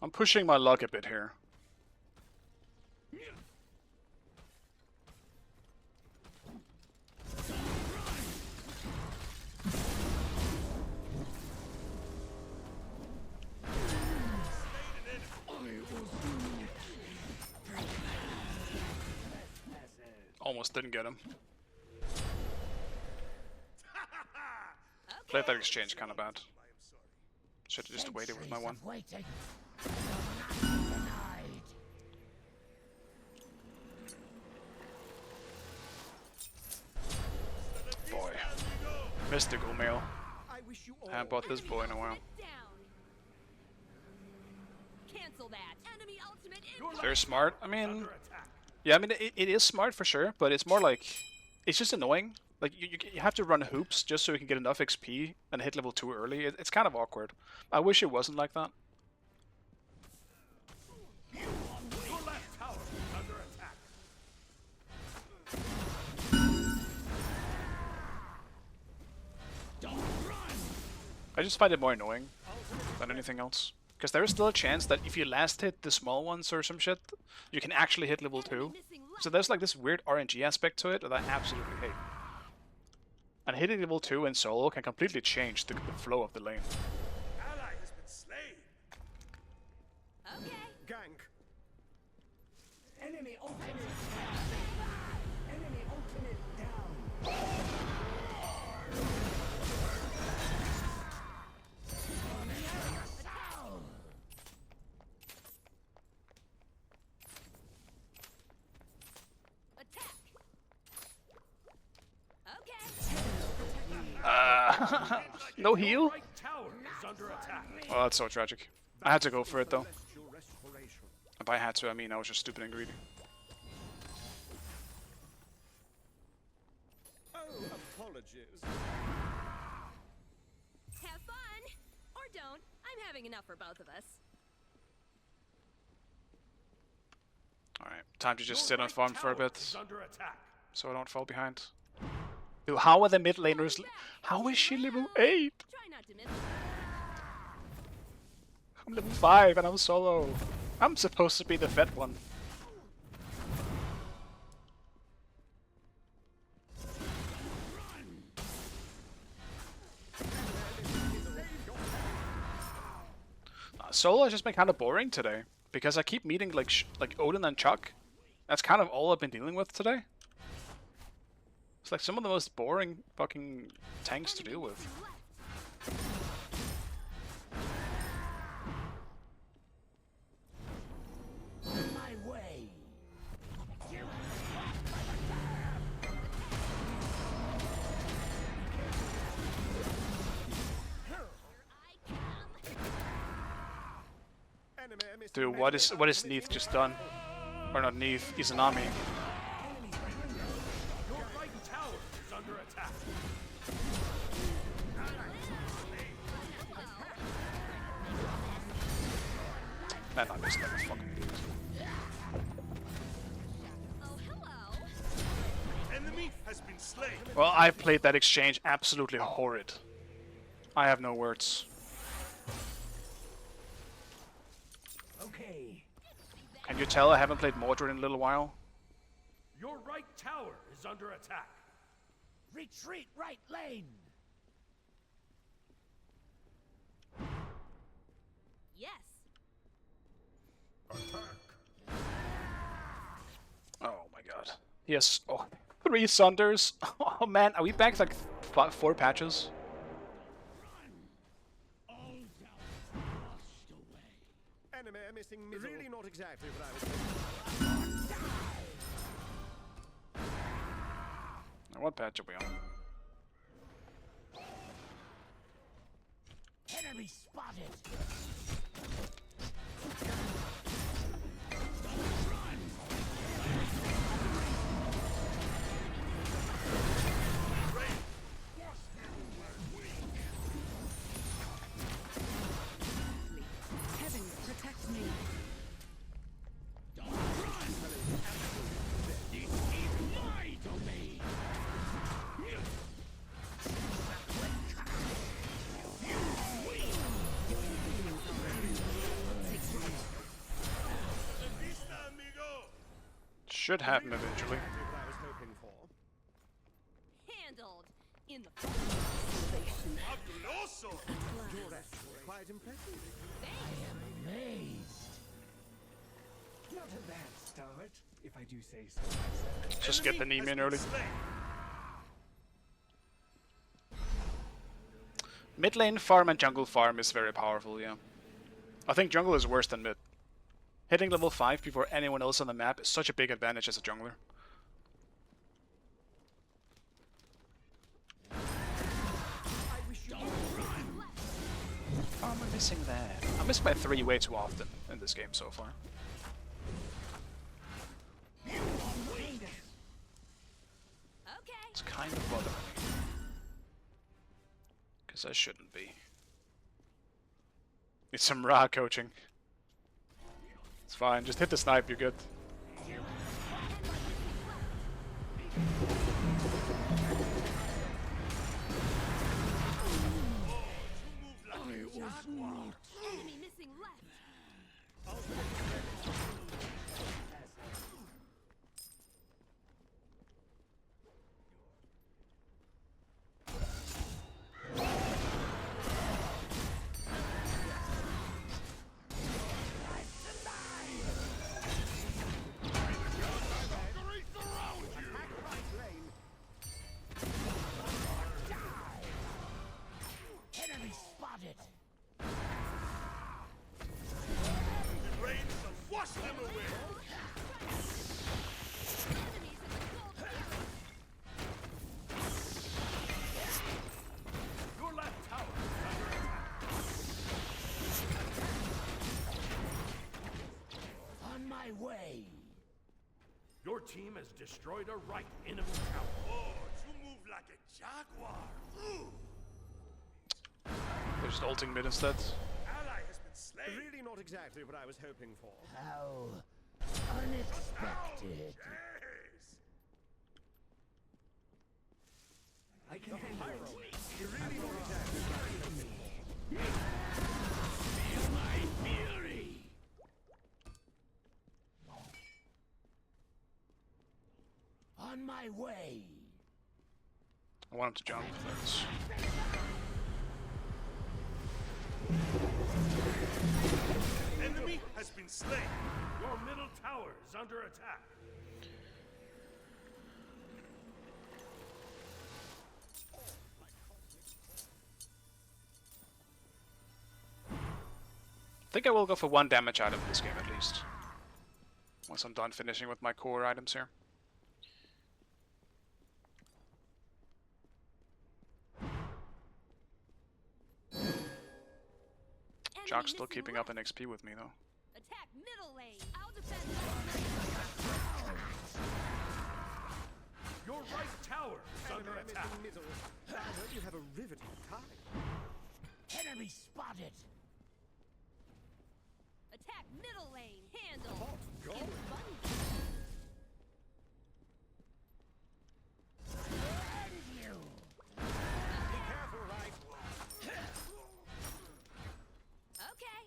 Speaker 1: I'm pushing my luck a bit here. Almost didn't get him. Played that exchange kind of bad. Should have just waited with my one. Boy. Mystical mail.
Speaker 7: I wish you all.
Speaker 1: Haven't bought this boy in a while.
Speaker 8: Cancel that. Enemy ultimate in.
Speaker 1: Very smart. I mean, yeah, I mean it is smart for sure, but it's more like it's just annoying. Like you have to run hoops just so you can get enough XP and hit level 2 early. It's kind of awkward. I wish it wasn't like that.
Speaker 3: Your left tower is under attack.
Speaker 1: I just find it more annoying than anything else. Because there is still a chance that if you last hit the small ones or some shit, you can actually hit level 2. So there's like this weird RNG aspect to it that I absolutely hate. And hitting level 2 in solo can completely change the flow of the lane.
Speaker 4: Ally has been slain.
Speaker 8: Okay.
Speaker 7: Gank.
Speaker 6: Enemy ultimate down. Enemy ultimate down.
Speaker 8: Attack. Okay.
Speaker 1: No heal?
Speaker 3: Right tower is under attack.
Speaker 1: Oh, that's so tragic. I had to go for it though.
Speaker 7: Celestial restoration.
Speaker 1: And by had to, I mean I was just stupid and greedy.
Speaker 7: Oh, apologies.
Speaker 8: Have fun. Or don't. I'm having enough for both of us.
Speaker 1: Alright, time to just
Speaker 3: Your
Speaker 1: sit on
Speaker 3: right
Speaker 1: farm for a
Speaker 3: tower
Speaker 1: bit,
Speaker 3: is under attack.
Speaker 1: so I don't fall behind. Dude, how are the mid laners? How is she level 8?
Speaker 8: Try not to miss.
Speaker 1: I'm level 5 and I'm solo. I'm supposed to be the fed one. Solo has just been kind of boring today because I keep meeting like Odin and Chuck. That's kind of all I've been dealing with today. It's like some of the most boring fucking tanks to deal with.
Speaker 6: My way.
Speaker 7: Enemy missing
Speaker 1: Dude, what is Neith just done? Or not Neith, Izanami.
Speaker 3: Your right tower is under attack.
Speaker 1: Man, I missed that fucking beat.
Speaker 8: Oh, hello.
Speaker 4: Enemy has been slain.
Speaker 1: Well, I played that exchange absolutely horrid. I have no words.
Speaker 6: Okay.
Speaker 1: Can you tell I haven't played Mordred in a little while?
Speaker 3: Your right tower is under attack.
Speaker 6: Retreat right lane.
Speaker 8: Yes.
Speaker 1: Oh my god. Yes. Oh, 3 Sunders. Oh man, are we back like 4 patches?
Speaker 7: Enemy missing middle. Really not exactly what I was thinking.
Speaker 1: Now, what patch are we on?
Speaker 6: Enemy spotted.
Speaker 2: Heavens protect me.
Speaker 1: Should happen eventually.
Speaker 6: Exactly what I was hoping for.
Speaker 2: Handled. In the
Speaker 4: Fabuloso!
Speaker 6: You're actually quite impressive.
Speaker 7: Amazed. Not a bad start, if I do say so myself.
Speaker 1: Just get the
Speaker 4: Enemy
Speaker 1: Neem
Speaker 4: has
Speaker 1: in
Speaker 4: been
Speaker 1: early.
Speaker 4: slain.
Speaker 1: Mid lane farm and jungle farm is very powerful, yeah. I think jungle is worse than mid. Hitting level 5 before anyone else on the map is such a big advantage as a jungler. How am I missing that? I miss my 3 way too often in this game so far.
Speaker 2: Okay.
Speaker 1: It's kind of bothering me. Because I shouldn't be. Need some raw coaching. It's fine, just hit the snipe, you're good.
Speaker 2: Enemy missing left.
Speaker 6: Enemy spotted.
Speaker 4: The rain shall wash them away.
Speaker 2: Enemies in the gold field.
Speaker 3: Your left tower is under attack.
Speaker 6: On my way.
Speaker 3: Your team has destroyed a right enemy tower.
Speaker 4: Oh, you move like a jaguar. Ooh.
Speaker 1: They're just ulting mid instead.
Speaker 4: Ally has been slain.
Speaker 6: Really not exactly what I was hoping for.
Speaker 7: How unexpected.
Speaker 4: Yes.
Speaker 7: I can handle it.
Speaker 6: You're really not exactly what I was hoping for.
Speaker 7: Feel my fury.
Speaker 6: On my way.
Speaker 1: I want him to jump. That's...
Speaker 4: Enemy has been slain.
Speaker 3: Your middle tower is under attack.
Speaker 1: I think I will go for 1 damage item this game at least. Once I'm done finishing with my core items here. Jock's still keeping up in XP with me though.
Speaker 2: Attack middle lane. I'll defend left lane.
Speaker 3: Your right tower is under
Speaker 6: Enemy
Speaker 3: attack.
Speaker 6: missing middle. I heard you have a riveting tie. Enemy spotted.
Speaker 2: Attack middle lane. Handle.
Speaker 6: Go.
Speaker 2: In bunny.
Speaker 6: Be careful, right?
Speaker 2: Okay.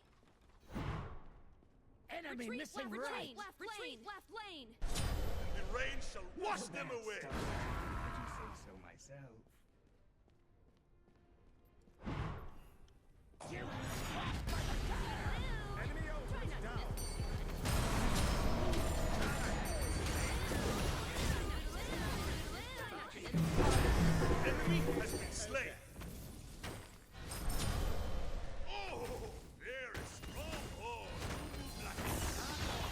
Speaker 6: Enemy
Speaker 2: Retreat
Speaker 6: missing
Speaker 2: left
Speaker 6: right.
Speaker 2: lane. Retreat left lane.
Speaker 4: The rain shall wash them away.
Speaker 7: I do say so myself.
Speaker 6: Enemy ultimate down.
Speaker 4: Enemy has been slain. Oh, very strong. Oh, move like a jaguar.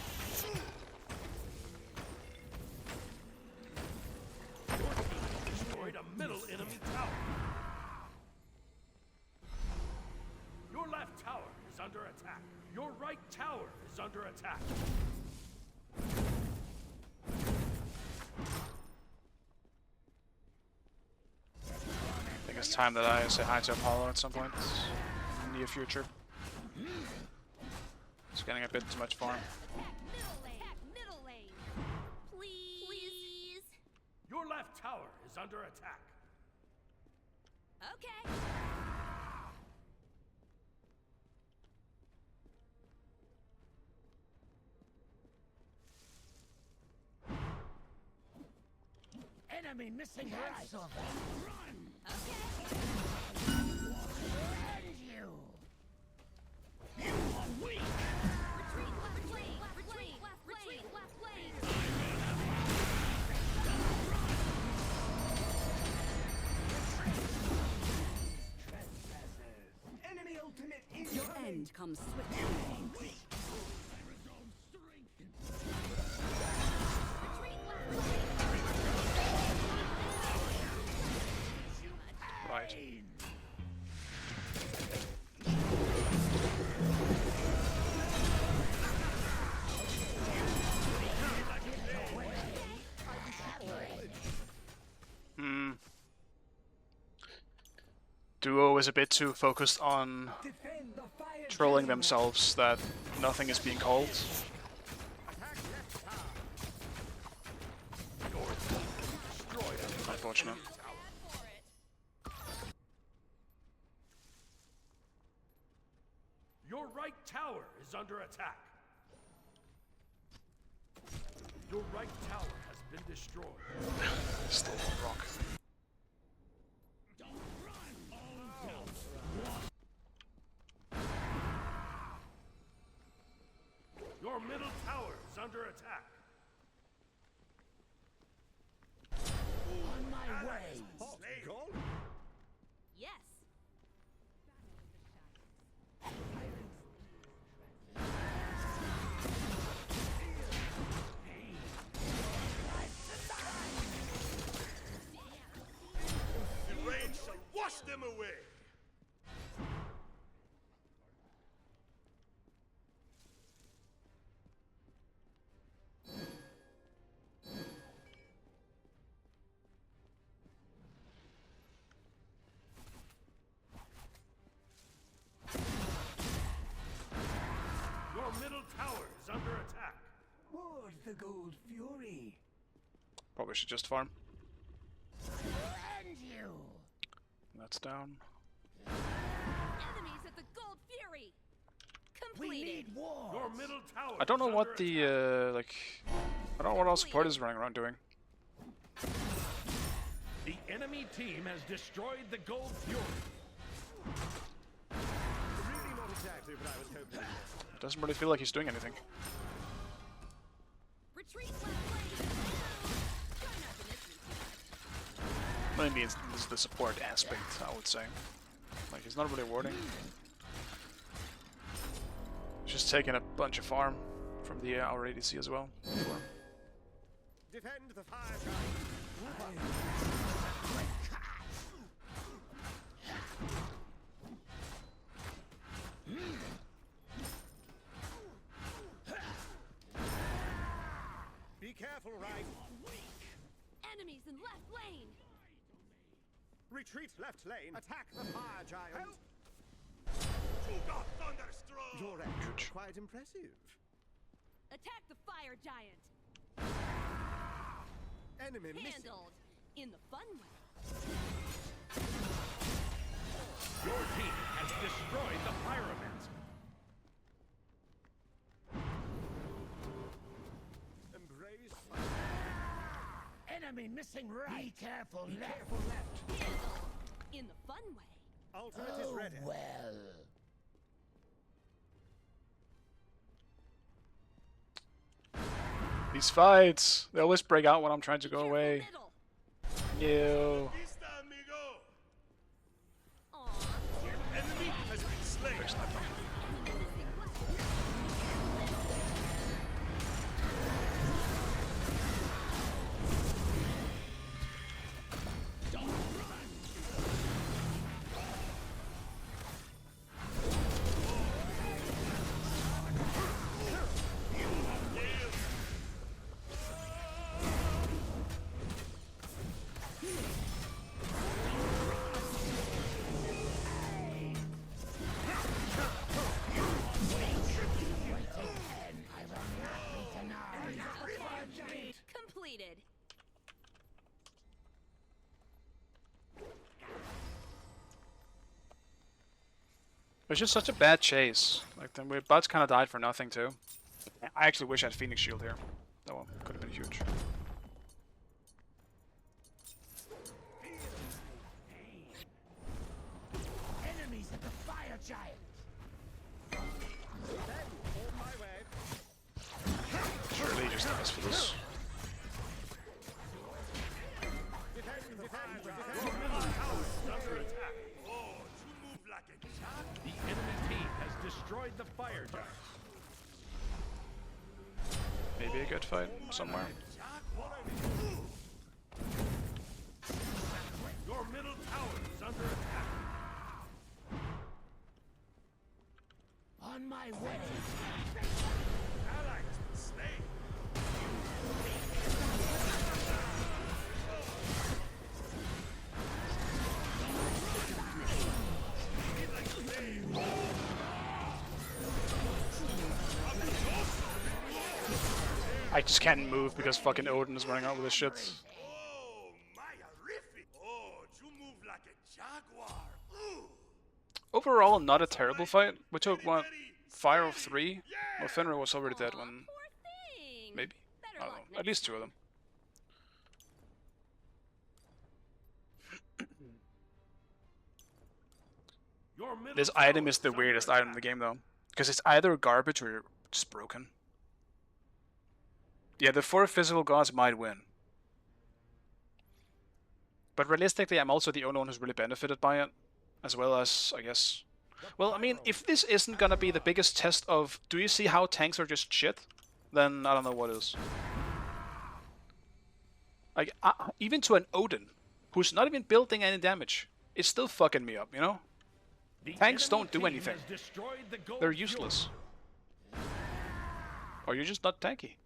Speaker 3: Destroyed a middle enemy tower. Your left tower is under attack. Your right tower is under attack.
Speaker 1: I think it's time that I say hi to Apollo at some point in the near future. It's getting a bit too much for him.
Speaker 2: Attack middle lane. Please.
Speaker 3: Your left tower is under attack.
Speaker 2: Okay.
Speaker 6: Enemy missing right. Run! And you! You are weak!
Speaker 8: Retreat left lane. Retreat left lane. Left lane.
Speaker 7: Enemy ultimate is
Speaker 2: Your end comes swiftly.
Speaker 1: Right. Duo is a bit too focused on
Speaker 7: defend the fire.
Speaker 1: trolling themselves that nothing is being called. Unfortunate.
Speaker 3: Your right tower is under attack. Your right tower has been destroyed.
Speaker 1: Still on rock.
Speaker 3: Your middle tower is under attack.
Speaker 6: On my way!
Speaker 8: Yes.
Speaker 4: The rain shall wash them away.
Speaker 3: Your middle tower is under attack.
Speaker 7: Ward the gold fury.
Speaker 1: Probably should just farm.
Speaker 6: And you!
Speaker 1: That's down.
Speaker 8: Enemies at the Gold Fury.
Speaker 6: We
Speaker 8: Completed.
Speaker 6: need war!
Speaker 3: Your middle tower.
Speaker 1: I don't know
Speaker 3: is
Speaker 1: what
Speaker 3: under
Speaker 1: the
Speaker 3: attack.
Speaker 1: like. I don't know what all support is running around doing.
Speaker 3: The enemy team has destroyed the Gold Fury.
Speaker 4: Really not exactly what I was hoping for.
Speaker 1: It doesn't really feel like he's doing anything.
Speaker 8: Retreat left lane. Join us in this routine.
Speaker 1: Mainly it's the support aspect, I would say. Like he's not really warding. He's just taking a bunch of farm from the our ADC as well.
Speaker 4: Defend the fire giant. Be careful, right?
Speaker 8: Enemies in left lane.
Speaker 4: Retreat left lane. Attack the fire giant. Juga Thunderstorm. Your action quite impressive.
Speaker 8: Attack the fire giant.
Speaker 4: Enemy missing.
Speaker 8: Handled. In the fun way.
Speaker 3: Your team has destroyed the pyromancer.
Speaker 4: Embrace.
Speaker 6: Enemy missing right! Be careful left!
Speaker 8: Handled. In the fun way.
Speaker 4: Ultimate is ready.
Speaker 6: Well...
Speaker 1: These fights, they always break out when I'm trying to go
Speaker 8: Careful
Speaker 1: away.
Speaker 8: middle.
Speaker 1: Ew.
Speaker 4: Vista, amigo.
Speaker 8: Aw.
Speaker 4: Enemy has been slain.
Speaker 1: There's nothing.
Speaker 8: Enemy missing left. Completed.
Speaker 1: It was just such a bad chase. Like the bots kind of died for nothing too. I actually wish I had Phoenix Shield here. That one could have been huge.
Speaker 3: destroyed the fire giant.
Speaker 1: Maybe a good fight somewhere.
Speaker 3: Your middle tower is under attack.
Speaker 6: On my way.
Speaker 4: Ally has been slain.
Speaker 1: I just can't move because fucking Odin is running out with his shit.
Speaker 4: Oh, Maya-rific. Oh, you move like a jaguar. Ooh.
Speaker 1: Overall, not a terrible fight. We took, what, 5 of 3? Well, Fenrir was already dead when...
Speaker 8: Poor thing.
Speaker 1: Maybe?
Speaker 8: Better
Speaker 1: I don't
Speaker 8: luck
Speaker 1: know. At least 2 of them.
Speaker 3: Your middle
Speaker 1: This
Speaker 3: tower
Speaker 1: item is the
Speaker 3: under
Speaker 1: weirdest item in the
Speaker 3: attack.
Speaker 1: game, though. Because it's either garbage or just broken. Yeah, the 4 physical gods might win. But realistically, I'm also the only one who's really benefited by it. As well as, I guess... Well, I mean, if this isn't gonna be the biggest test of... Do you see how tanks are just shit? Then I don't know what is. Like, even to an Odin, who's not even building any damage, it's still fucking me up, you know?
Speaker 3: The
Speaker 1: Tanks
Speaker 3: enemy
Speaker 1: don't do
Speaker 3: team
Speaker 1: anything.
Speaker 3: has destroyed the gold
Speaker 1: They're
Speaker 3: fuel.
Speaker 1: useless. Or you're just not tanky.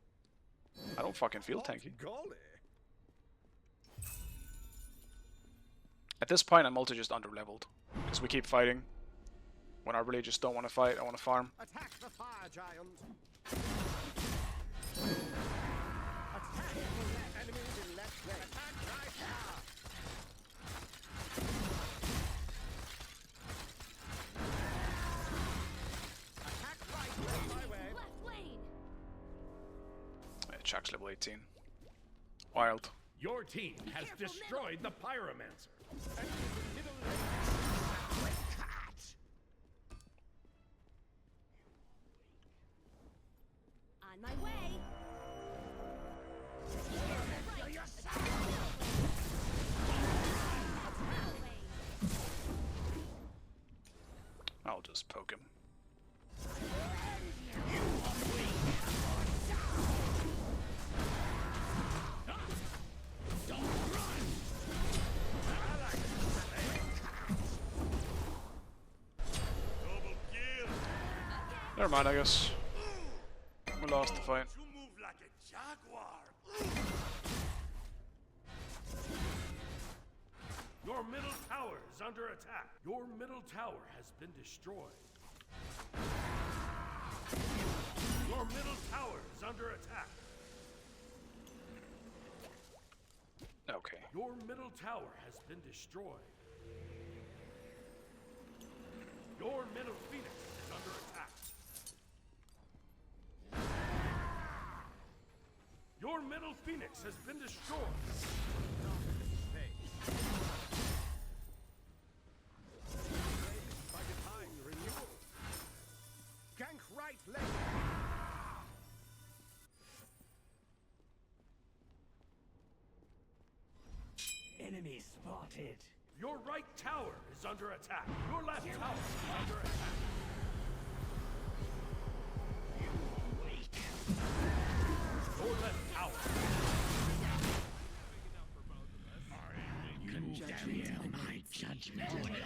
Speaker 1: I don't fucking feel tanky.
Speaker 3: Golly.
Speaker 1: At this point, I'm also just under-leveled. Because we keep fighting. When I really just don't want to fight, I want to farm.
Speaker 6: Attack the fire giant. Enemies in left lane. Attack right now. Attack right lane. My way.
Speaker 8: Left lane.
Speaker 1: Yeah, Chuck's level 18. Wild.
Speaker 3: Your team has
Speaker 8: Careful,
Speaker 3: destroyed the pyromancer.
Speaker 6: Middle lane. Cut.
Speaker 8: On my way.
Speaker 1: I'll just poke him.
Speaker 4: Double kill.
Speaker 1: Never mind, I guess. We lost the fight.
Speaker 4: You move like a jaguar.
Speaker 3: Your middle tower is under attack. Your middle tower has been destroyed. Your middle tower is under attack.
Speaker 1: Okay.
Speaker 3: Your middle tower has been destroyed. Your middle phoenix is under attack. Your middle phoenix has been destroyed.
Speaker 6: By divine renewal. Gank right lane.
Speaker 7: Enemy spotted.
Speaker 3: Your right tower is under attack. Your left tower is under attack. Your left tower.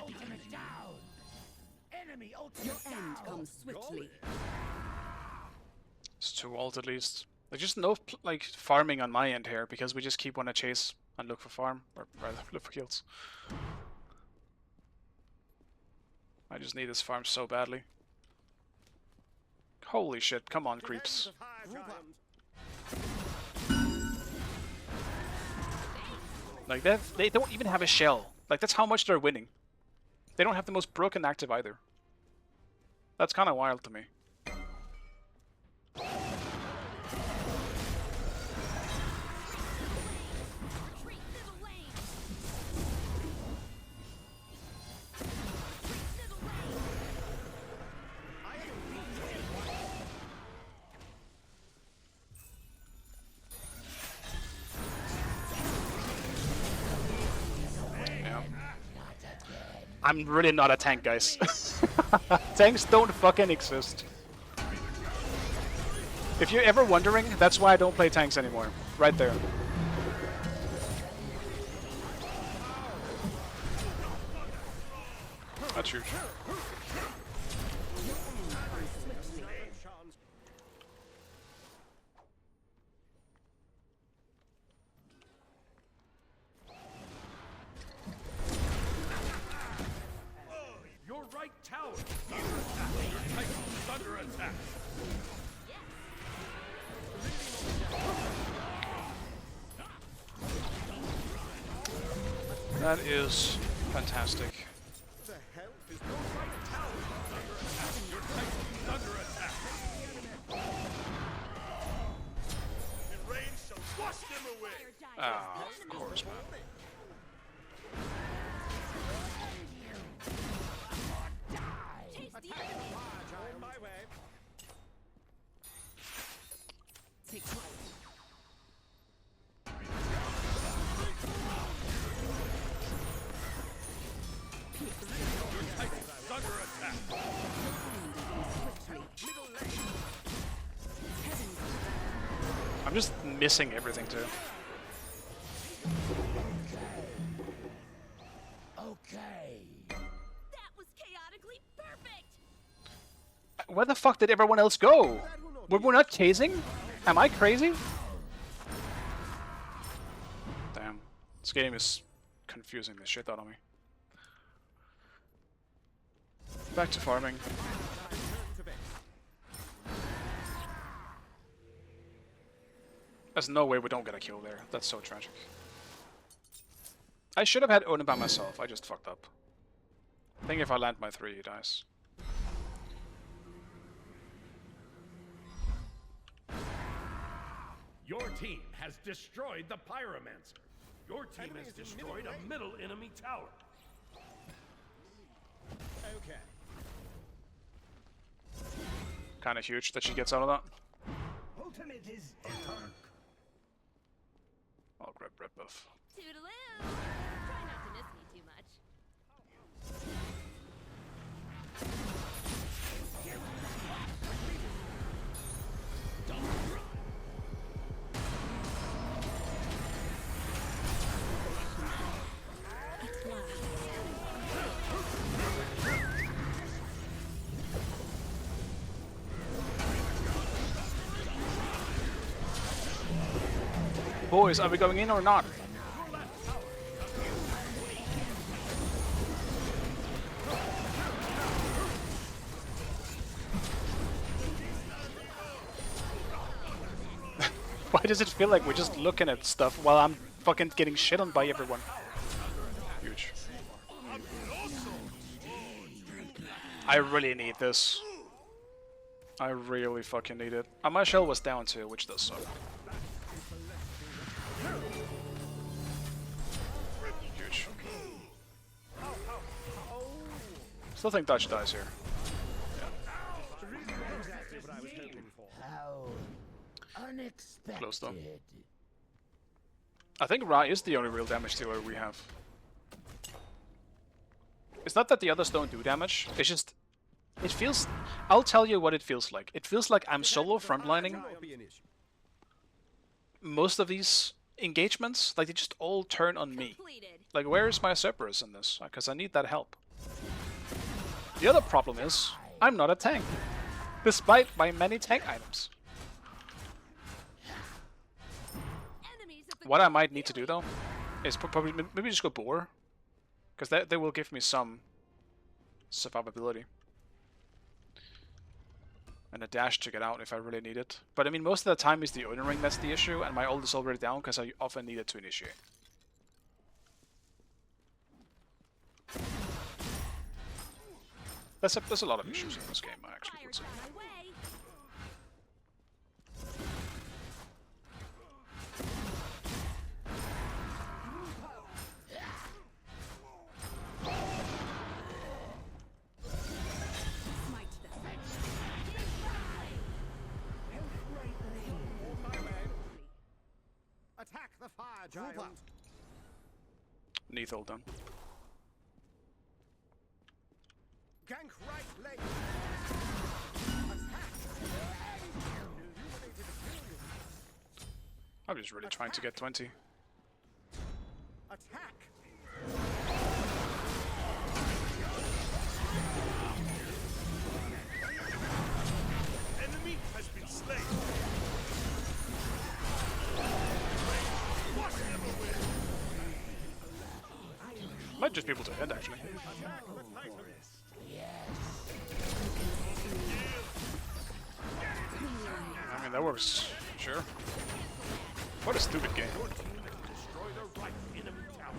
Speaker 7: Ultimate down. Enemy ultimate
Speaker 2: Your end comes swiftly.
Speaker 1: It's 2 ult at least. There's just no like farming on my end here because we just keep wanting to chase and look for farm, or rather look for kills. I just need this farm so badly. Holy shit, come on creeps. Like they don't even have a shell. Like that's how much they're winning. They don't have the most broken active either. That's kind of wild to me.
Speaker 8: Retreat to the lane. Retreat to the lane.
Speaker 1: I'm really not a tank, guys. Tanks don't fucking exist. If you're ever wondering, that's why I don't play tanks anymore. Right there. That's huge.
Speaker 3: Your right tower is under attack. Your Titan is under attack.
Speaker 1: That is fantastic.
Speaker 3: Your right tower is under attack. Your Titan is under attack.
Speaker 4: The rain shall wash them away.
Speaker 1: Ah, of course, man.
Speaker 6: On my way.
Speaker 2: Take flight.
Speaker 3: Your Titan is under attack.
Speaker 1: I'm just missing everything too.
Speaker 6: Okay.
Speaker 8: That was chaotically perfect.
Speaker 1: Where the fuck did everyone else go? Were we not chasing? Am I crazy? Damn. This game is confusing the shit out of me. Back to farming. There's no way we don't get a kill there. That's so tragic. I should have had Odin by myself. I just fucked up. I think if I land my 3, he dies.
Speaker 3: Your team has destroyed the Pyromancer. Your team has destroyed a middle enemy tower.
Speaker 6: Okay.
Speaker 1: Kinda huge that she gets out of that.
Speaker 7: Ultimate is
Speaker 1: I'll grab red buff.
Speaker 8: Toodaloo. Try not to miss me too much.
Speaker 1: Boys, are we going in or not? Why does it feel like we're just looking at stuff while I'm fucking getting shit on by everyone? Huge. I really need this. I really fucking need it. And my shell was down too, which does suck. Huge. Still think Dutch dies here.
Speaker 6: How unexpected.
Speaker 1: Close though. I think Ra is the only real damage dealer we have. It's not that the others don't do damage, it's just... It feels... I'll tell you what it feels like. It feels like I'm solo frontlining most of these engagements. Like, they just all turn on me.
Speaker 8: Completed.
Speaker 1: Like, where is my Cerberus in this? Because I need that help. The other problem is, I'm not a tank. Despite my many tank items.
Speaker 8: Enemies at the
Speaker 1: What I might need to do though, is probably maybe just go boar. Because they will give me some survivability. And a dash to get out if I really need it. But I mean, most of the time is the Odin ring that's the issue, and my ult is already down because I often need it to initiate. There's a lot of issues in this game, I actually would say.
Speaker 8: fire's on my way. Smite them.
Speaker 6: Attack the fire giant.
Speaker 1: Neath ult done. I'm just really trying to get 20.
Speaker 6: Attack!
Speaker 4: Enemy has been slain.
Speaker 1: Might just be able to hit, actually. I mean, that works. Sure. What a stupid game.
Speaker 3: Destroy the right enemy tower.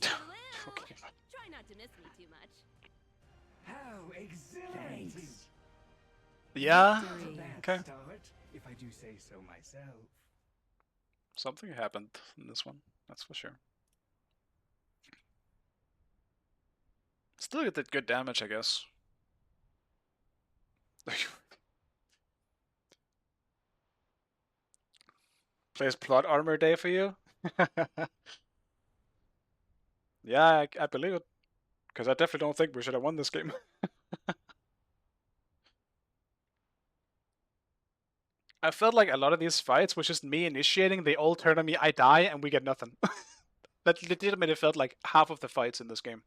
Speaker 8: Done.
Speaker 1: Okay.
Speaker 8: Try not to miss me too much.
Speaker 7: How exhilarating!
Speaker 1: Yeah.
Speaker 2: Victory.
Speaker 1: Okay.
Speaker 7: Start, if I do say so myself.
Speaker 1: Something happened in this one. That's for sure. Still get that good damage, I guess. Plays plot armor day for you? Yeah, I believe it. Because I definitely don't think we should have won this game. I felt like a lot of these fights was just me initiating, they all turn on me, I die, and we get nothing. That legitimately felt like half of the fights in this game.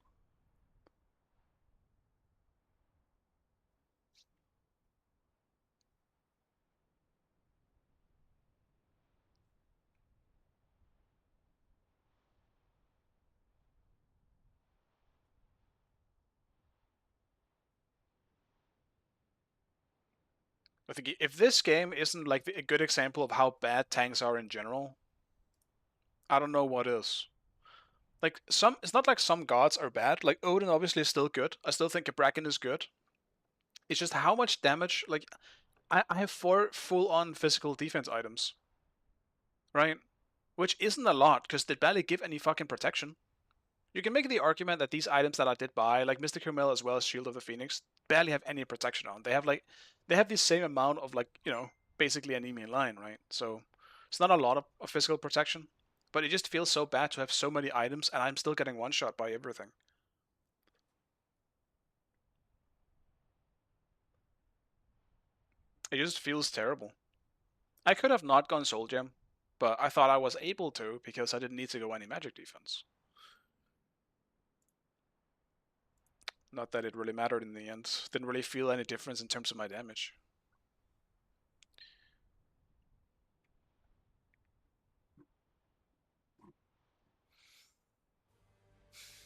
Speaker 1: I think if this game isn't like a good example of how bad tanks are in general, I don't know what is. Like it's not like some gods are bad. Like Odin obviously is still good. I still think a Bracken is good. It's just how much damage. Like I have 4 full-on physical defense items, right? Which isn't a lot because they barely give any fucking protection. You can make the argument that these items that I did buy, like Mystic Hermel as well as Shield of the Phoenix, barely have any protection on. They have the same amount of basically anemia in line, right? So it's not a lot of physical protection, but it just feels so bad to have so many items and I'm still getting one shot by everything. It just feels terrible. I could have not gone Soul Gem, but I thought I was able to because I didn't need to go any magic defense. Not that it really mattered in the end. Didn't really feel any difference in terms of my damage.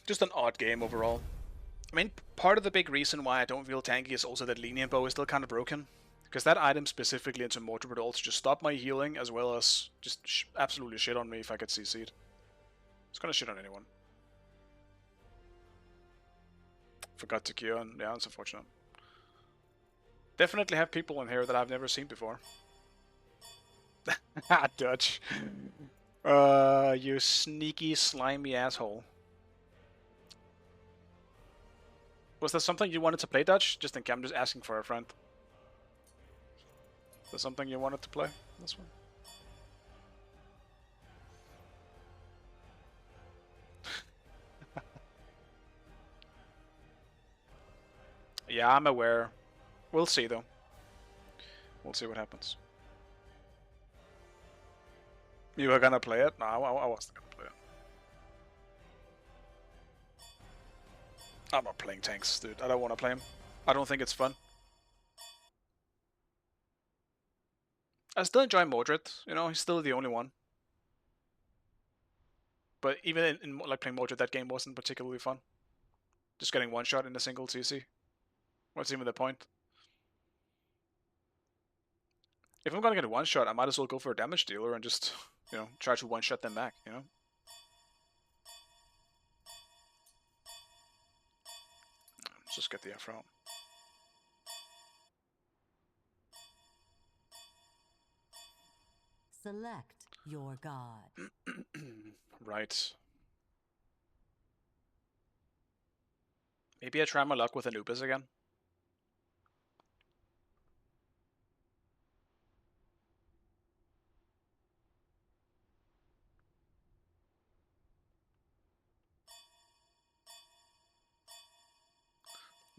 Speaker 1: Just an odd game overall. I mean, part of the big reason why I don't feel tanky is also that Lenient Bow is still kind of broken. Because that item specifically into Mortar would also just stop my healing as well as just absolutely shit on me if I get CC'd. It's gonna shit on anyone. Forgot to cure, and yeah, it's unfortunate. Definitely have people in here that I've never seen before. Dutch. You sneaky, slimy asshole. Was there something you wanted to play, Dutch? Just think I'm just asking for a friend. Is there something you wanted to play? This one? Yeah, I'm aware. We'll see, though. We'll see what happens. You were gonna play it? No, I wasn't gonna play it. I'm not playing tanks, dude. I don't want to play him. I don't think it's fun. I still enjoy Mordred. You know, he's still the only one. But even in like playing Mordred, that game wasn't particularly fun. Just getting one shot in a single CC. What's even the point? If I'm gonna get a one shot, I might as well go for a damage dealer and just, try to one shot them back, Let's just get the F out.
Speaker 2: Select your god.
Speaker 1: Right. Maybe I try my luck with Anubis again.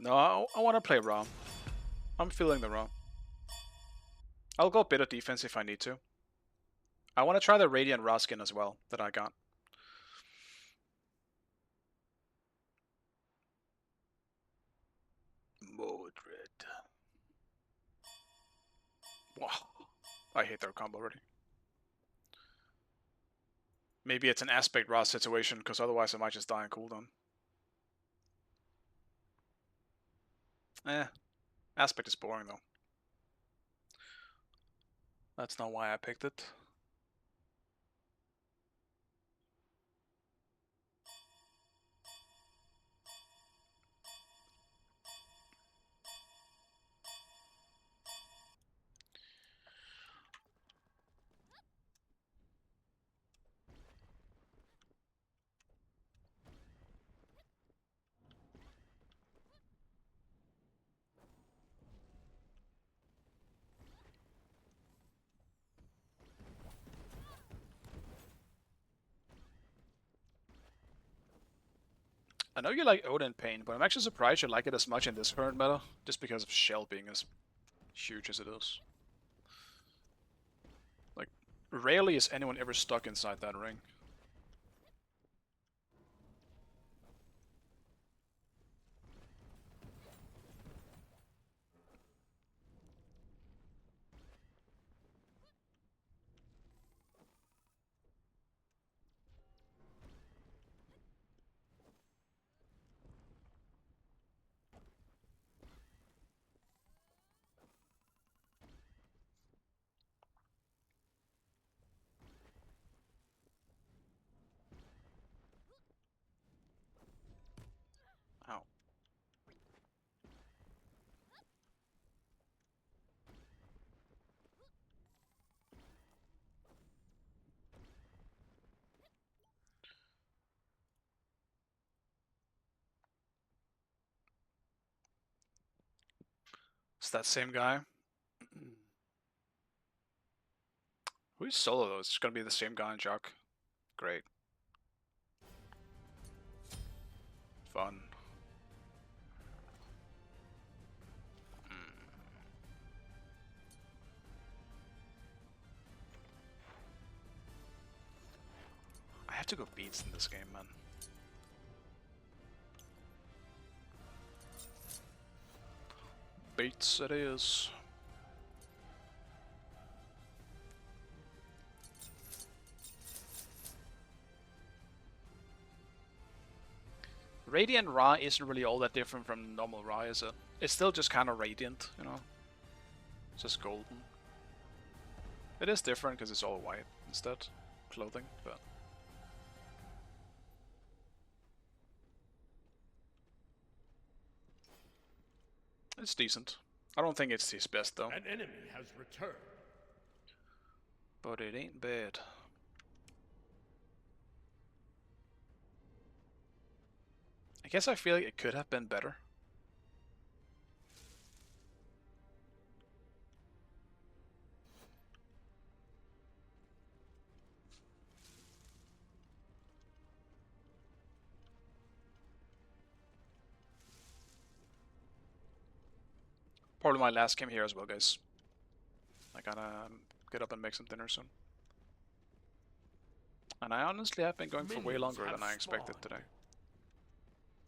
Speaker 1: No, I want to play Ra. I'm feeling the Ra. I'll go a bit of defense if I need to. I want to try the Radiant Ra skin as well that I got. Mordred. Wow. I hate their combo already. Maybe it's an aspect Ra situation, because otherwise I might just die on cooldown. Aspect is boring though. That's not why I picked it. I know you like Odin Pain, but I'm actually surprised you like it as much in this current meta, just because of Shell being as huge as it is. Like, rarely is anyone ever stuck inside that ring. Ow. It's that same guy. Who's solo though? It's gonna be the same guy in Jock. Great. Fun. I have to go beats in this game, man. Beats it is. Radiant Ra isn't really all that different from normal Ra, is it? It's still just kind of radiant, you know? It's just golden. It is different because it's all white instead. Clothing, but... it's decent. I don't think it's his best though.
Speaker 3: An enemy has returned.
Speaker 1: But it ain't bad. I guess I feel like it could have been better. Probably my last game here as well, guys. I gotta get up and make some dinner soon. And I honestly have been going for way longer than I expected today.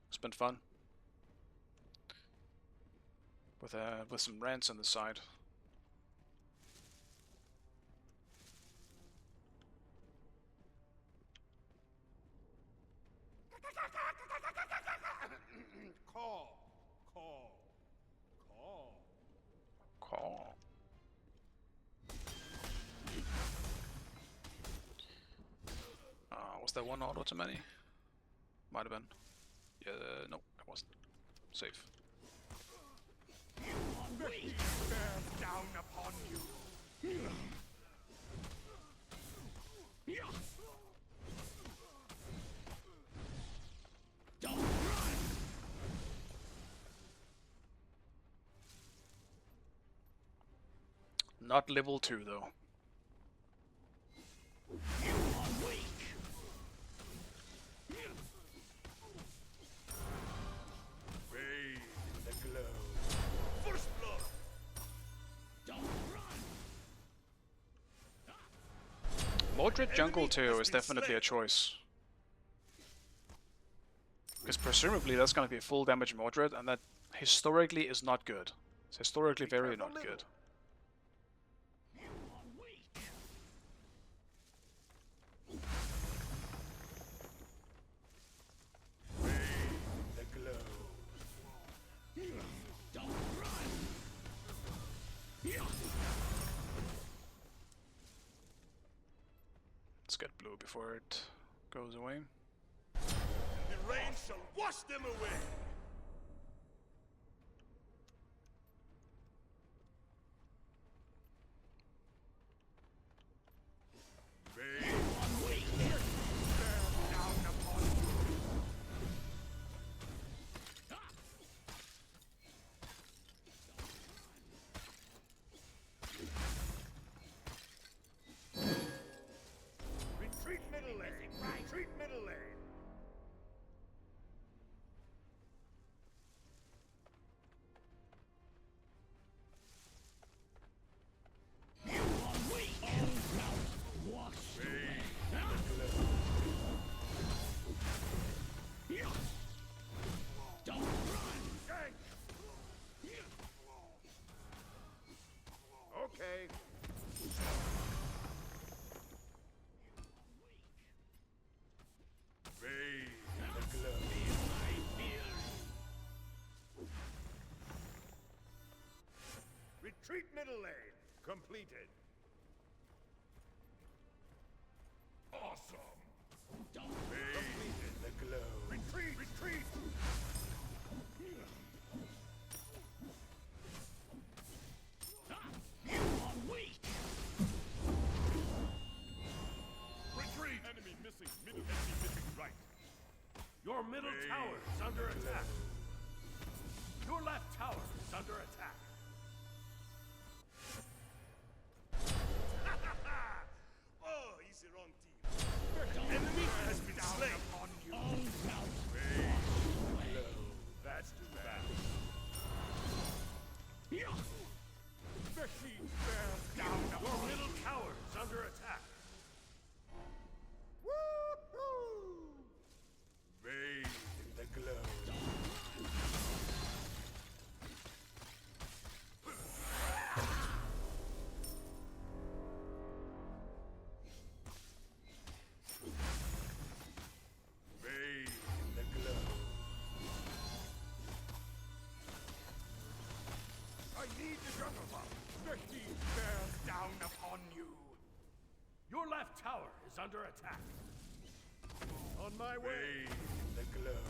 Speaker 1: It's been fun. With some rants on the side.
Speaker 3: Call.
Speaker 1: Call. Was that one auto too many? Might have been. Yeah, no, it wasn't. Safe.
Speaker 3: Bears down upon you.
Speaker 1: Not level 2 though.
Speaker 3: Bathe in the glow.
Speaker 4: First blood.
Speaker 1: Mordred jungle too is definitely a choice. Because presumably that's gonna be a full damage Mordred, and that historically is not good. It's historically very not good. Let's get blue before it goes away.
Speaker 4: The rain shall wash them away. Retreat middle lane. Retreat middle lane. Okay. Retreat middle lane. Completed. Awesome. Completed. The glow. Retreat. Retreat. Retreat. Enemy missing middle. Enemy missing right. Your middle tower is under attack. Your left tower is under attack. Oh, he's the wrong team. Enemy has been slain. On you. That's too bad. The heat bears down. Your middle tower is under attack. Woo-hoo! Bathe in the glow. Bathe in the glow. I need the jungle buff. The heat bears down upon you. Your left tower is under attack. On my way. The glow.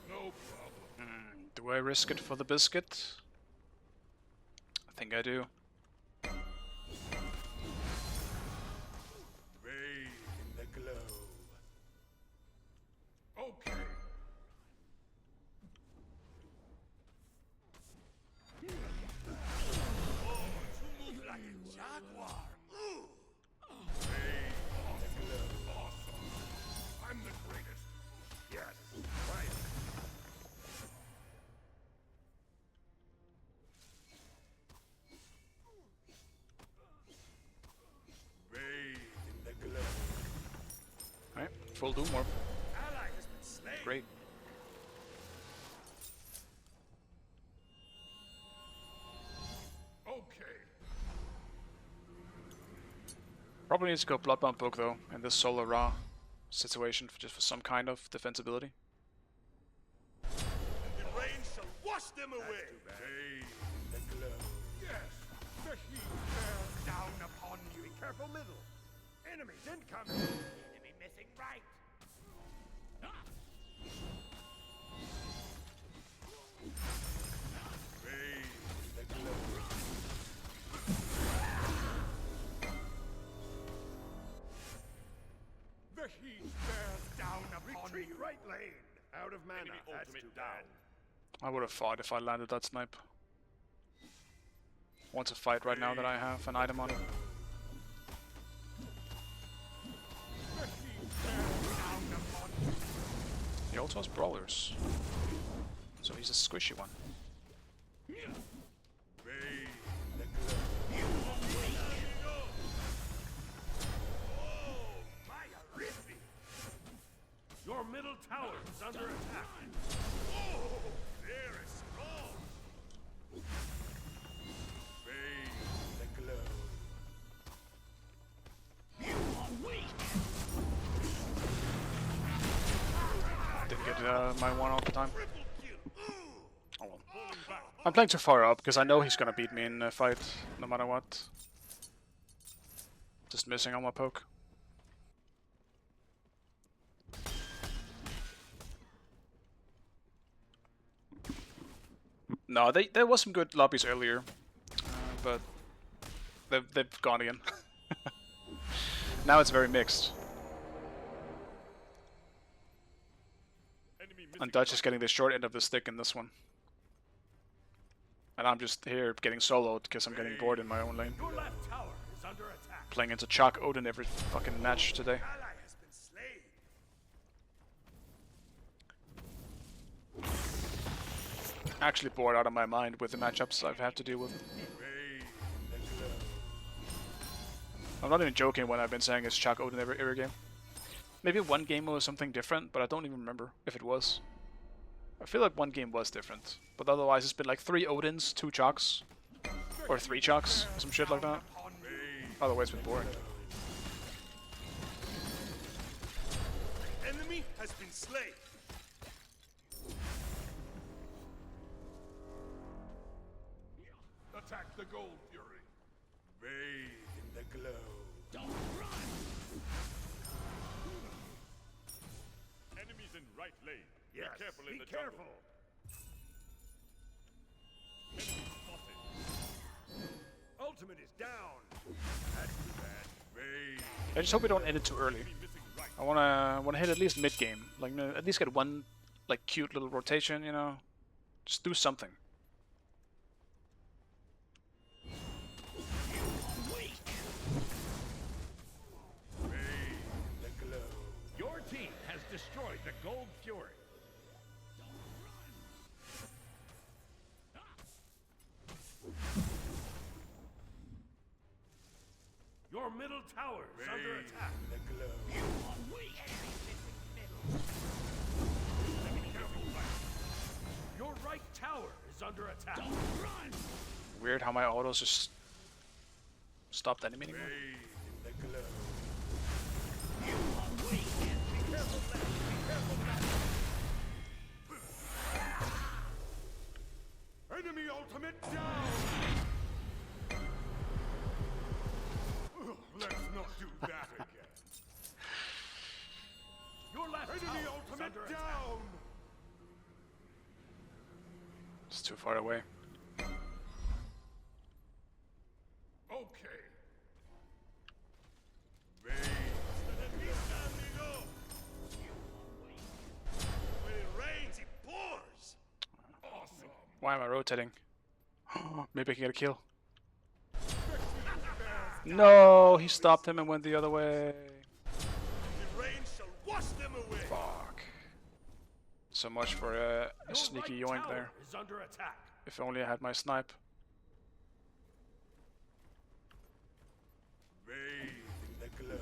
Speaker 4: No problem.
Speaker 1: Do I risk it for the biscuit? I think I do.
Speaker 4: Bathe in the glow. Okay. Oh, you move like a jaguar. Ooh. Bathe in the glow. Awesome. I'm the greatest. Yes. Right. Bathe in the glow.
Speaker 1: Alright, full doom orb.
Speaker 4: Ally has been slain.
Speaker 1: Great.
Speaker 4: Okay.
Speaker 1: Probably needs to go Bloodbound Book though, in this solo raw situation, just for some kind of defensibility.
Speaker 4: The rain shall wash them away. Bathe in the glow. Yes. The heat bears down upon you. Be careful, middle. Enemies incoming. Enemy missing right. Bathe in the glow. The heat bears down upon you. Right lane. Out of mana. That's too bad.
Speaker 1: I would have fought if I landed that snipe. Want to fight right now that I have an item on him.
Speaker 4: The heat bears down upon you.
Speaker 1: He also has brawlers, so he's a squishy one.
Speaker 4: Bathe in the glow.
Speaker 3: tower is under attack.
Speaker 4: Oh, there is strong. Bathe the glow.
Speaker 1: Didn't get my one all the time.
Speaker 4: Triple kill.
Speaker 1: Oh well. I'm playing too far up because I know he's gonna beat me in a fight no matter what. Just missing on my poke. No, there was some good lobbies earlier, but they've gone again. Now it's very mixed. And Dutch is getting the short end of the stick in this one. And I'm just here getting soloed because I'm getting bored in my own lane.
Speaker 3: Your left tower is under attack.
Speaker 1: Playing into Chalk Odin every fucking match today.
Speaker 4: Ally has been slain.
Speaker 1: Actually bored out of my mind with the matchups I've had to deal with. I'm not even joking when I've been saying it's Chalk Odin every game. Maybe one game was something different, but I don't even remember if it was. I feel like one game was different, but otherwise it's been like 3 Odins, 2 Chalks, or 3 Chalks, some shit like that. Otherwise it's been boring.
Speaker 4: Enemy has been slain.
Speaker 3: Attack the Gold Fury.
Speaker 4: Bathe in the glow.
Speaker 3: Enemies in right lane.
Speaker 4: Yes,
Speaker 3: Be careful in
Speaker 4: be
Speaker 3: the
Speaker 4: careful.
Speaker 3: jungle. Enemy spotted.
Speaker 4: Ultimate is down. That's too bad. Bathe.
Speaker 1: I just hope we don't end it too early.
Speaker 3: Enemy missing right.
Speaker 1: I wanna hit at least mid game, like at least get one like cute little rotation, you know. Just do something.
Speaker 4: The glow.
Speaker 3: Your team has destroyed the Gold Fury. Your middle tower is under
Speaker 4: Bathe
Speaker 3: attack.
Speaker 4: in the glow.
Speaker 3: Your right tower is under attack.
Speaker 1: Weird how my autos just stopped animating.
Speaker 4: Bathe in the glow. Enemy ultimate down! Ugh, let's not do that again.
Speaker 3: Your left
Speaker 4: Enemy
Speaker 3: tower is
Speaker 4: ultimate
Speaker 3: under attack.
Speaker 4: down!
Speaker 1: It's too far away.
Speaker 4: Okay. Bathe. When it rains, it pours! Awesome!
Speaker 1: Why am I rotating? Maybe I can get a kill. No, he stopped him and went the other way.
Speaker 4: The rain shall wash them away!
Speaker 1: Fuck. So much for a
Speaker 3: Your
Speaker 1: sneaky
Speaker 3: right
Speaker 1: yoink
Speaker 3: tower
Speaker 1: there.
Speaker 3: is under attack.
Speaker 1: If only I had my snipe.
Speaker 4: Bathe in the glow.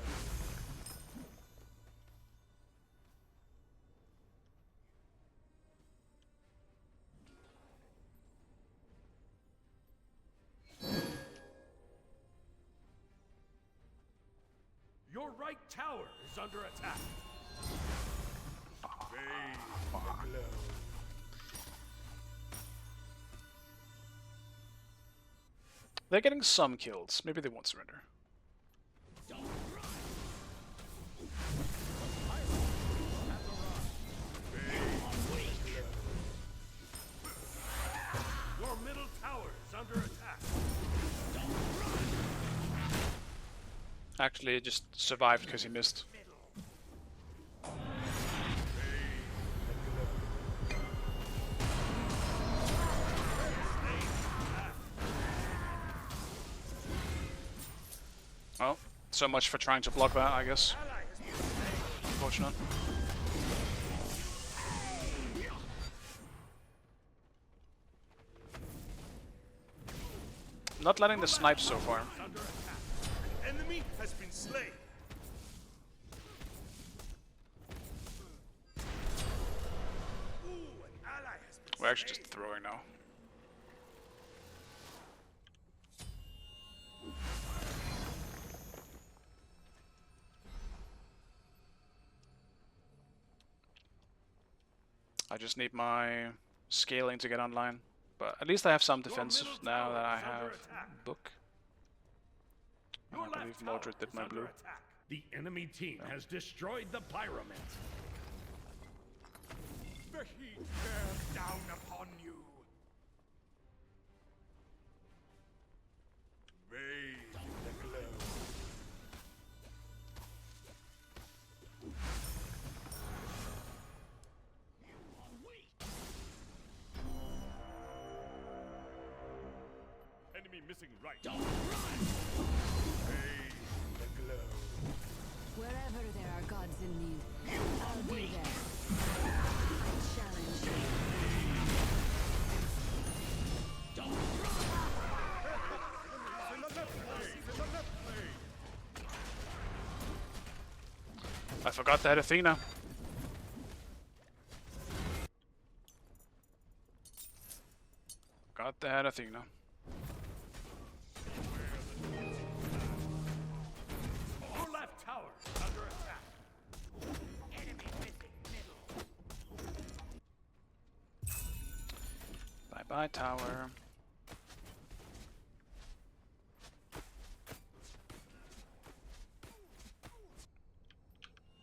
Speaker 3: Your right tower is under attack.
Speaker 4: Bathe in the glow.
Speaker 1: They're getting some kills. Maybe they won't surrender.
Speaker 3: Your middle tower is under attack.
Speaker 1: Actually, it just survived because he missed. Well, so much for trying to block that, I guess. Unfortunate. Not letting the snipe so far.
Speaker 4: An enemy has been slain.
Speaker 1: We're actually just throwing now. I just need my scaling to get online, but at least I have some defensive now that I have book. And I believe Mordred did my blue.
Speaker 3: The enemy team has destroyed the Pyromancer.
Speaker 4: The heat bears down upon you. Bathe in the glow. Enemy missing right. Don't run! Bathe in the glow.
Speaker 2: Wherever there are gods in need, I'll be there. I challenge you.
Speaker 3: Don't run!
Speaker 4: In the left lane! In the left lane!
Speaker 1: I forgot that Athena. Got that Athena.
Speaker 3: Your left tower is under attack. Enemy missing middle.
Speaker 1: Bye bye tower.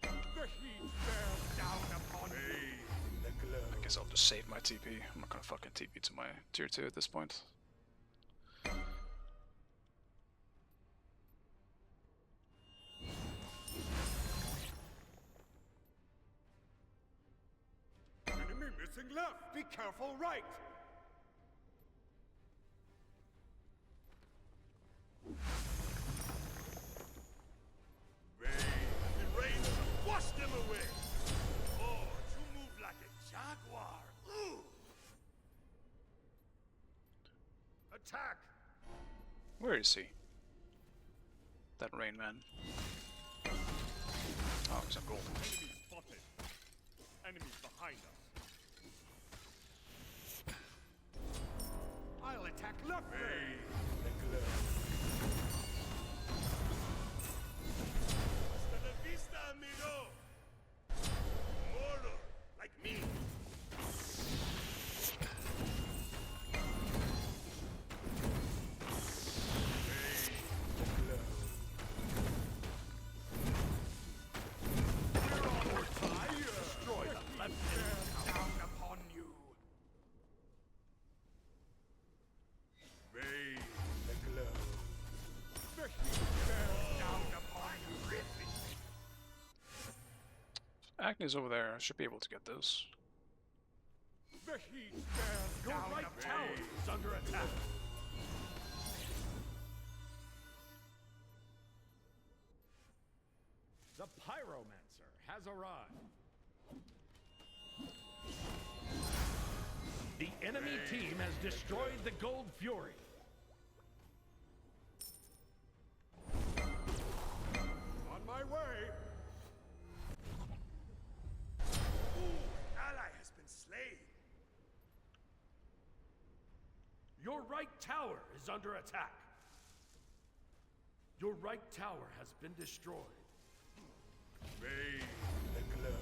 Speaker 4: The heat bears down upon me. In the glow.
Speaker 1: I guess I'll just save my TP. I'm not gonna fucking TP to my tier 2 at this point.
Speaker 4: Enemy missing left. Be careful right. The rain wash them away. Oh, you move like a jaguar. Ooh. Attack.
Speaker 1: Where is he? That Rain Man. Oh, he's on gold.
Speaker 4: Enemy spotted. Enemies behind us. I'll attack left lane. The glow. Hasta la vista, amigo. Mordor, like me. Destroy the left down upon you. Bathe the glow. The heat bears down upon you.
Speaker 1: Agnes over there. I should be able to get those.
Speaker 4: The heat bears
Speaker 3: Your
Speaker 4: down
Speaker 3: right
Speaker 4: upon
Speaker 3: tower
Speaker 4: you.
Speaker 3: is under attack. The Pyromancer has arrived. The enemy team has destroyed the Gold Fury.
Speaker 4: On my way. Ooh, ally has been slain.
Speaker 3: Your right tower is under attack. Your right tower has been destroyed.
Speaker 4: Bathe the glow.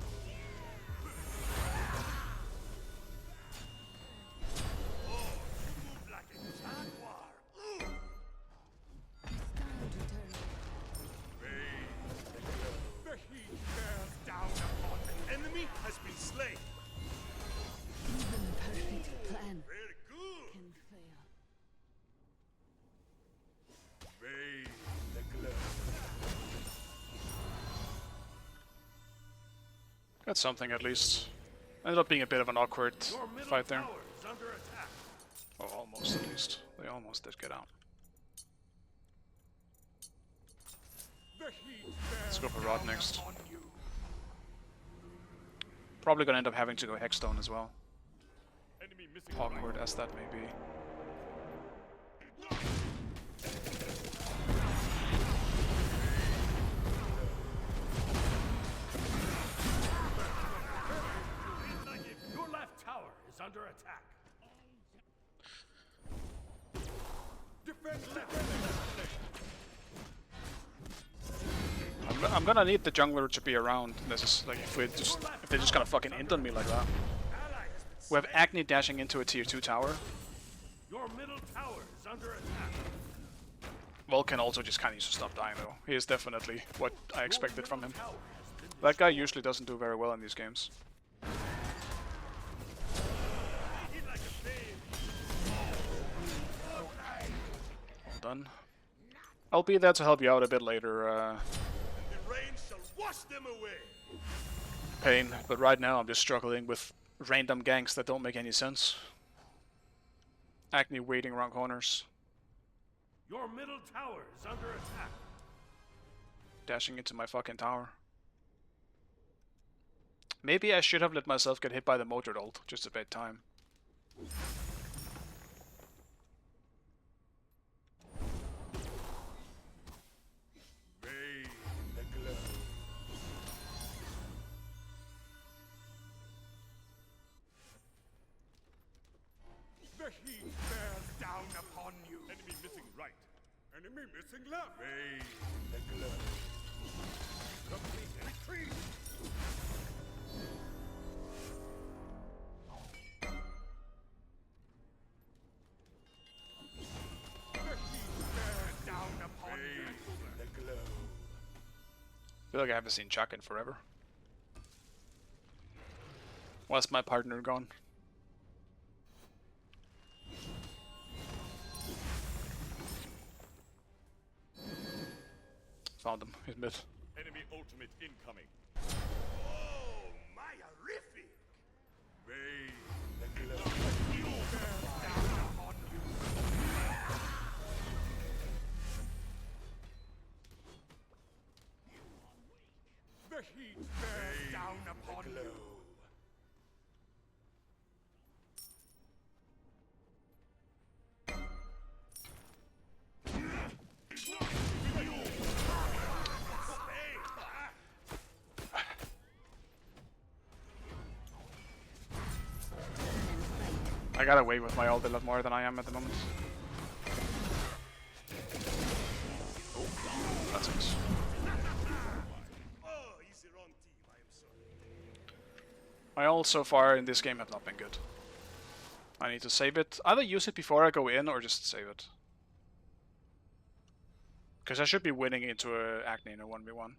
Speaker 4: Oh, you move like a jaguar. Ooh.
Speaker 2: It's time to turn.
Speaker 4: Bathe the glow. The heat bears down upon the enemy has been slain.
Speaker 2: Even a perfect plan
Speaker 4: Very good.
Speaker 2: can fail.
Speaker 4: Bathe the glow.
Speaker 1: Got something at least. Ended up being a bit of an awkward
Speaker 3: Your middle
Speaker 1: fight there.
Speaker 3: tower is under attack.
Speaker 1: Oh, almost at least. They almost did get out.
Speaker 4: The heat
Speaker 1: Let's
Speaker 4: bears
Speaker 1: go for Rod
Speaker 4: down
Speaker 1: next.
Speaker 4: upon you.
Speaker 1: Probably gonna end up having to go Hexstone as well.
Speaker 4: Enemy missing
Speaker 1: Awkward as that may be.
Speaker 3: Your left tower is under attack.
Speaker 1: I'm gonna need the jungler to be around. This is like if they're just gonna fucking end on me like that. We have Agni dashing into a tier 2 tower.
Speaker 3: Your middle tower is under attack.
Speaker 1: Vulcan also just kind of needs to stop dying though. He is definitely what I expected from him. That guy usually doesn't do very well in these games. Well done. I'll be there to help you out a bit later,
Speaker 4: The rain shall wash them away.
Speaker 1: Pain, but right now I'm just struggling with random ganks that don't make any sense. Agni waiting around corners.
Speaker 3: Your middle tower is under attack.
Speaker 1: Dashing into my fucking tower. Maybe I should have let myself get hit by the motor ult, just a bad time.
Speaker 4: Bathe the glow. The heat bears down upon you.
Speaker 3: Enemy missing right. Enemy missing left.
Speaker 4: Bathe the glow.
Speaker 3: Complete retreat.
Speaker 4: The heat bears down upon you. The glow.
Speaker 1: I feel like I haven't seen Chuck in forever. Why's my partner gone? Found him. He's mid.
Speaker 3: Enemy ultimate incoming.
Speaker 4: Oh, my horrific. Bathe the glow. The heat bears down upon you. The heat bears down upon you.
Speaker 1: I got away with my ult a lot more than I am at the moment. Oh, that's nice.
Speaker 4: Oh, he's the wrong team. I am sorry.
Speaker 1: My ult so far in this game have not been good. I need to save it. Either use it before I go in or just save it. Because I should be winning into a Agni in a 1v1.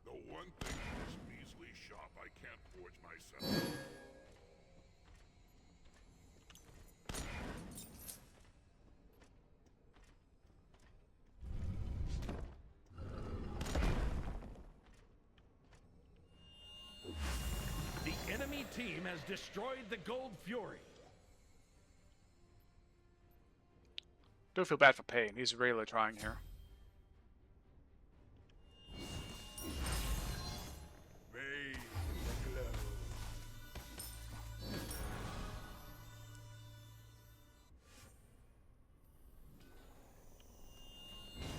Speaker 3: The one thing in this measly shop I can't forge myself. The enemy team has destroyed the Gold Fury.
Speaker 1: Do feel bad for Pain. He's really trying here.
Speaker 4: Bathe the glow.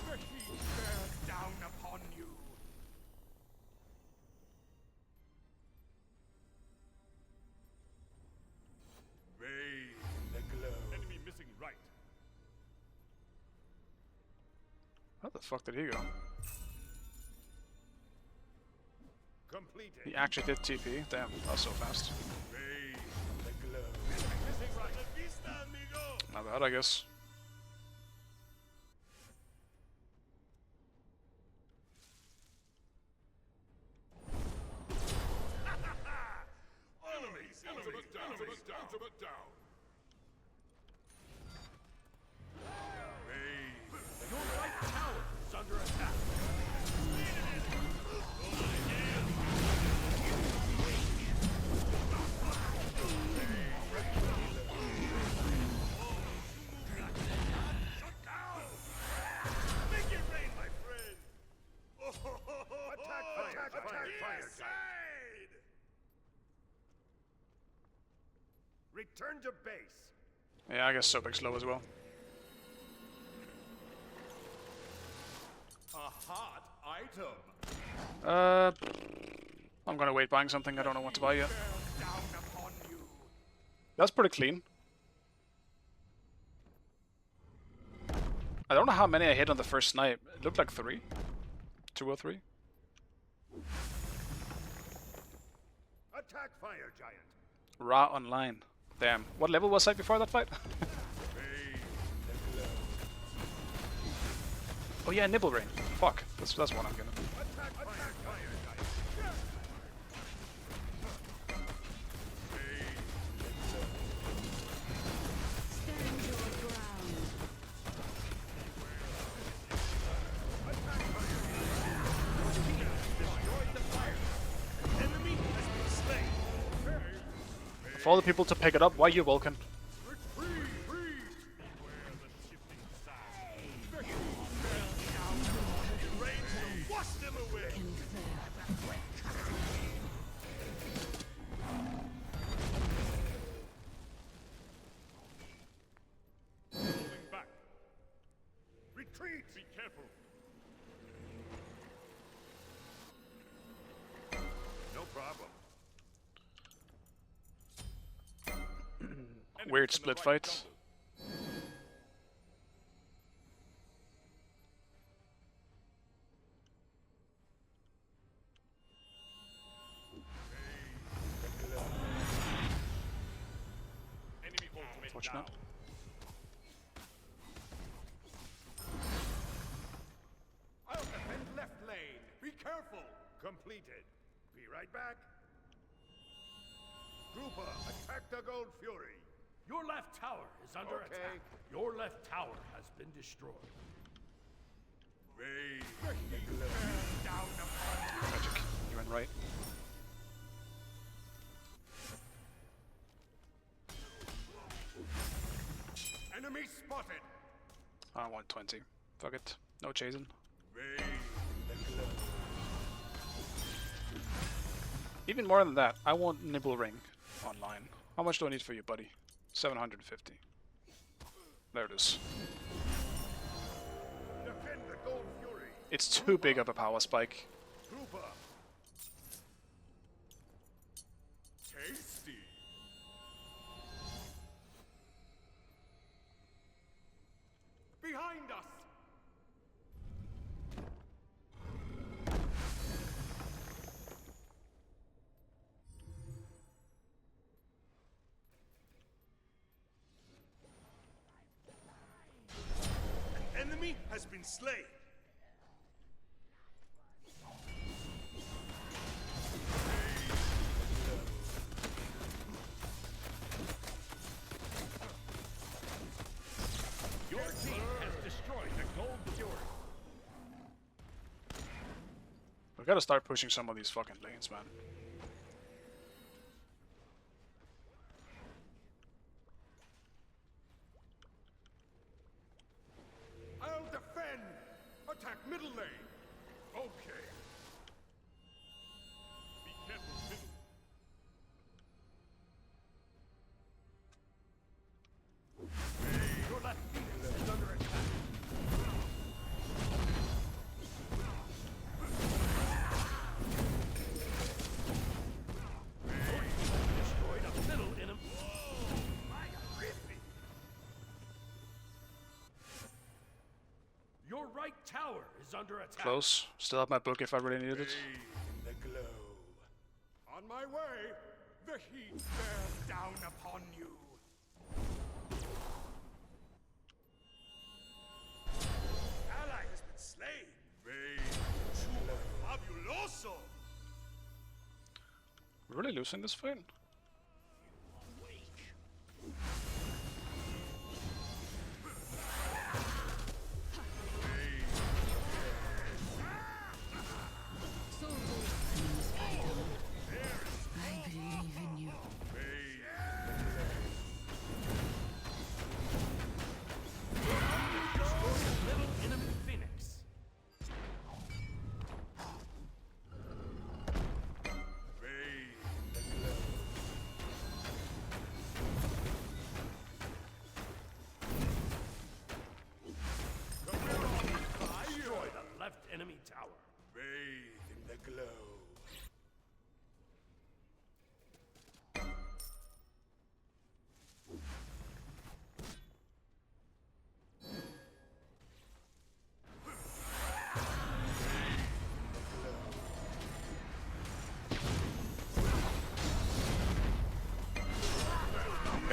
Speaker 4: The heat bears down upon you. Bathe the glow.
Speaker 3: Enemy missing right.
Speaker 1: How the fuck did he go?
Speaker 3: Completed.
Speaker 1: He actually did TP. Damn, that was so fast.
Speaker 4: Bathe the glow.
Speaker 3: Missing right.
Speaker 4: La vista, amigo.
Speaker 1: Not bad, I guess.
Speaker 3: Ultimate down. Ultimate down.
Speaker 4: Bathe.
Speaker 3: Your right tower is under attack.
Speaker 4: Shut down. Make it rain, my friend. Oh, attack fire. Inside. Return to base.
Speaker 1: Yeah, I guess Sobek's low as well.
Speaker 3: A hot item.
Speaker 1: I'm gonna wait buying something. I don't know what to buy yet.
Speaker 4: Bears down upon you.
Speaker 1: That's pretty clean. I don't know how many I hit on the first snipe. It looked like 3. 2 or 3.
Speaker 4: Attack fire giant.
Speaker 1: Ra online. Damn. What level was I before that fight? Oh yeah, nibble ring. Fuck. That's what I'm gonna.
Speaker 4: Attack fire giant.
Speaker 2: Stand your ground.
Speaker 4: Enemy has been slain.
Speaker 1: For all the people to pick it up, why you Vulcan?
Speaker 4: Wash them away. Moving back. Retreat. Be careful. No problem.
Speaker 1: Weird split fight. Unfortunate.
Speaker 4: I'll defend left lane. Be careful. Completed. Be right back. Grouper, attack the Gold Fury.
Speaker 3: Your left tower is under attack. Your left tower has been destroyed.
Speaker 4: Raise the heat down upon
Speaker 1: Magic. You went right.
Speaker 4: you. Enemy spotted.
Speaker 1: I want 20. Fuck it. No chasing.
Speaker 4: Raise the glow.
Speaker 1: Even more than that, I want nibble ring online. How much do I need for you, buddy? 750. There it is.
Speaker 4: Defend the Gold Fury.
Speaker 1: It's too big of a power spike.
Speaker 4: Grouper. Tasty. Behind us. An enemy has been slain.
Speaker 3: Your team has destroyed the Gold Fury.
Speaker 1: We gotta start pushing some of these fucking lanes, man.
Speaker 4: I'll defend. Attack middle lane. Okay. Be careful, middle.
Speaker 3: Your left Phoenix is under attack. Destroyed a middle enemy. Your right tower is under attack.
Speaker 1: Close. Still have my book if I really needed it.
Speaker 4: The glow. On my way. The heat bears down upon you. Ally has been slain. Fabuloso.
Speaker 1: We're really losing this fight?
Speaker 2: I believe in you.
Speaker 3: Middle enemy Phoenix. Destroy the left enemy tower.
Speaker 4: Bathe in the glow.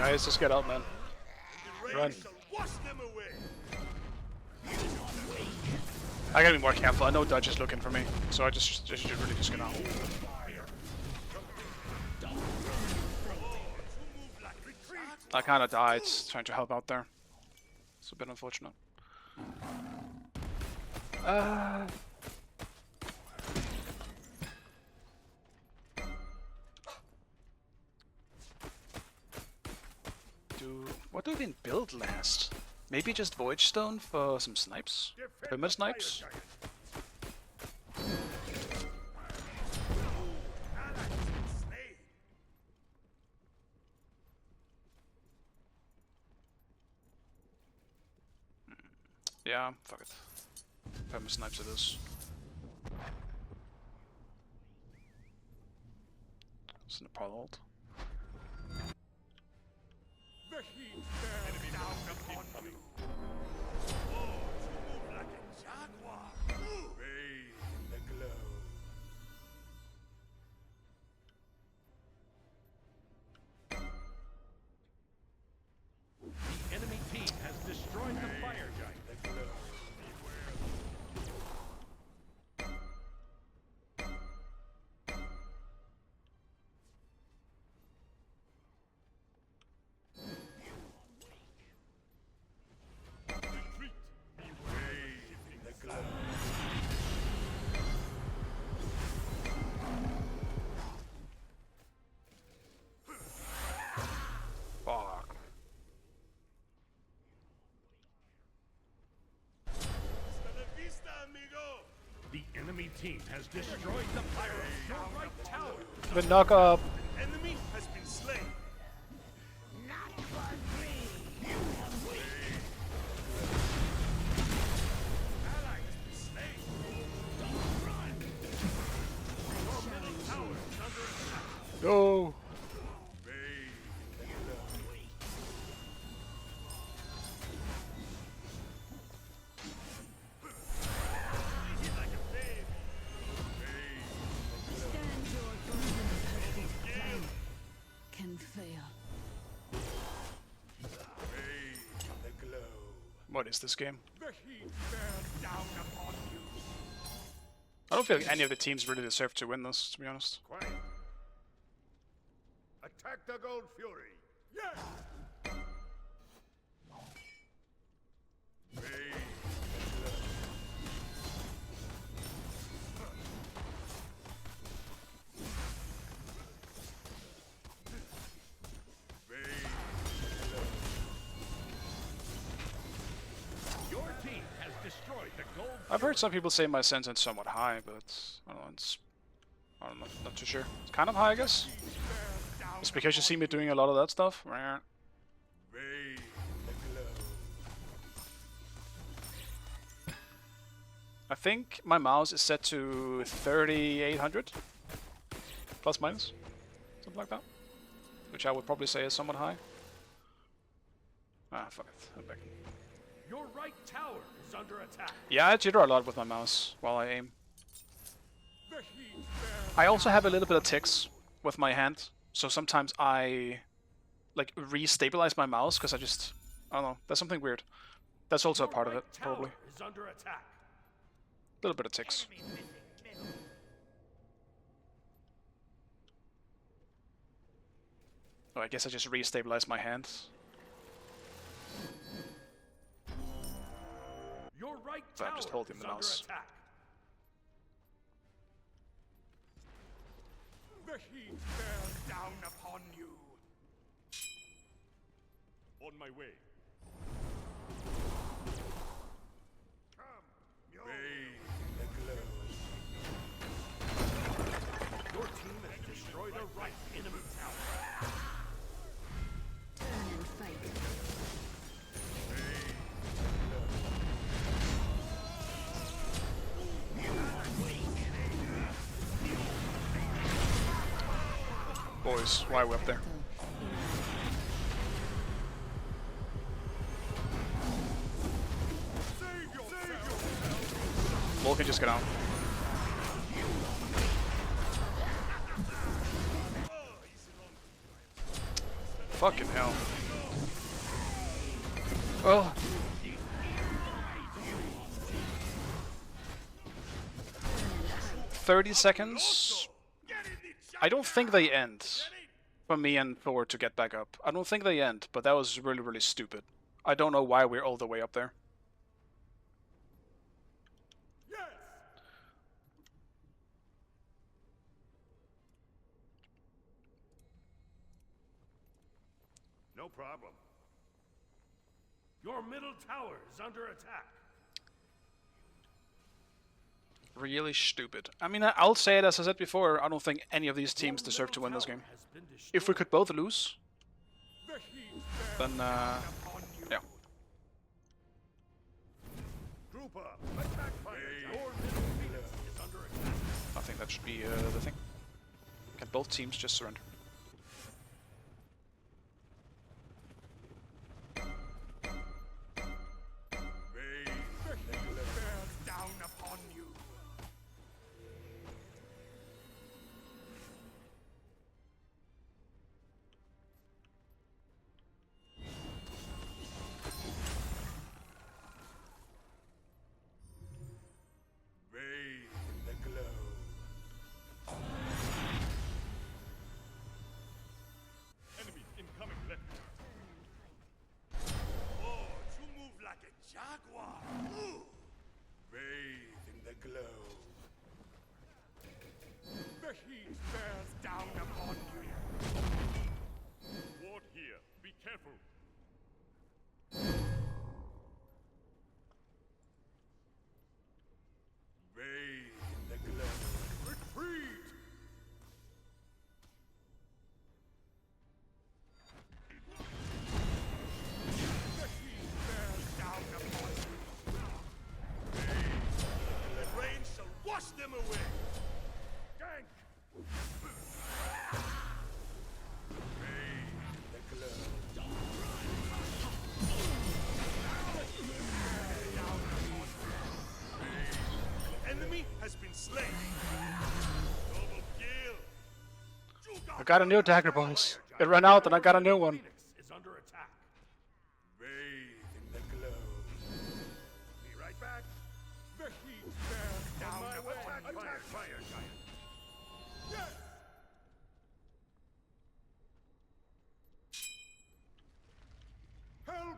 Speaker 1: Guys, just get out, man. Run.
Speaker 4: Wash them away.
Speaker 1: I gotta be more careful. I know Dodge is looking for me, so I just should really just get out. I kind of died trying to help out there. It's a bit unfortunate. What do we even build last? Maybe just Void Stone for some snipes? Pyramid snipes? Yeah, fuck it. Pyramid snipes it is. It's an Apollo ult.
Speaker 4: The heat bears down upon you. Oh, you move like a jaguar. Bathe in the glow.
Speaker 3: The enemy team has destroyed the fire giant.
Speaker 4: The glow. Retreat. Bathe in the glow.
Speaker 1: Fuck.
Speaker 4: Hasta la vista, amigo.
Speaker 3: The enemy team has destroyed the fire. Your right tower.
Speaker 1: The knock up.
Speaker 4: Enemy has been slain. Ally has been slain. Your middle tower is under attack.
Speaker 1: No.
Speaker 2: Stand your ground. Perfect plan can fail.
Speaker 4: The glow.
Speaker 1: What is this game?
Speaker 4: The heat bears down upon you.
Speaker 1: I don't feel like any of the teams really deserve to win this, to be honest.
Speaker 4: Quiet. Attack the Gold Fury. Yes.
Speaker 3: Your team has destroyed the gold.
Speaker 1: I've heard some people say my sentiment's somewhat high, but I don't know, I don't know, not too sure. It's kind of high, I guess. It's because you see me doing a lot of that stuff. I think my mouse is set to 3800 plus minus, something like that, which I would probably say is somewhat high. Ah, fuck it, I'm back.
Speaker 3: Your right tower is under attack.
Speaker 1: Yeah, I jitter a lot with my mouse while I aim. I also have a little bit of tics with my hand, so sometimes I like re-stabilize my mouse because I don't know, there's something weird. That's also a part of it, probably.
Speaker 3: Is under attack.
Speaker 1: A little bit of tics. Oh, I guess I just re-stabilize my hand.
Speaker 3: Your right
Speaker 1: So I'm
Speaker 3: tower
Speaker 1: just holding
Speaker 3: is
Speaker 1: the
Speaker 3: under
Speaker 1: mouse.
Speaker 3: attack.
Speaker 4: The heat bears down upon you. On my way. Come, the glow.
Speaker 3: Your team has destroyed a right enemy tower.
Speaker 2: Turn and fight.
Speaker 1: Boys, why are we up there? Lol can just get out. Fucking hell. Well. 30 seconds. I don't think they end for me and Thor to get back up. I don't think they end, but that was really, really stupid. I don't know why we're all the way up there.
Speaker 4: Yes. No problem.
Speaker 3: Your middle tower is under attack.
Speaker 1: Really stupid. I mean, I'll say it as I said before, I don't think any of these teams deserve to win this game. If we could both lose, then, yeah.
Speaker 4: Group up. Attack fire.
Speaker 3: Your middle phoenix is under attack.
Speaker 1: I think that should be the thing. Can both teams just surrender?
Speaker 4: Down upon you. Bathe in the glow. Enemies incoming left. Oh, you move like a jaguar. Ooh. Bathe in the glow. The heat bears down upon you. Ward here. Be careful. Bathe in the glow. Retreat! The heat bears down upon you. The rain shall wash them away. Gank! Bathe in the glow. The enemy has been slain. Double kill.
Speaker 1: I got a new dagger, boys. It ran out and I got a new one.
Speaker 3: Phoenix is under attack.
Speaker 4: Bathe in the glow. Be right back. The heat bears down my way. Attack fire giant. Yes. Help!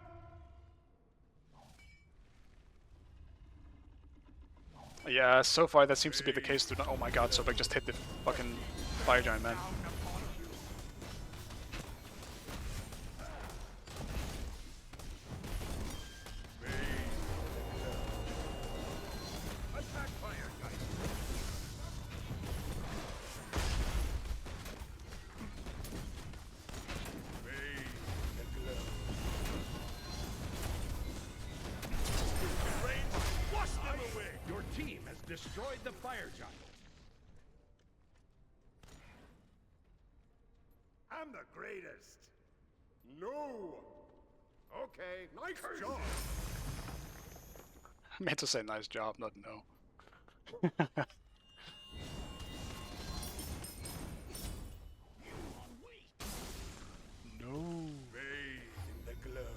Speaker 1: Yeah, so far that seems to be the case. Oh my god, Sobek just hit the fucking fire giant, man.
Speaker 4: Attack fire giant. Bathe in the glow. The rain shall wash them away.
Speaker 3: Your team has destroyed the fire giant.
Speaker 4: I'm the greatest. No. Okay, nice job.
Speaker 1: I meant to say nice job, not no. No.
Speaker 4: Bathe in the glow.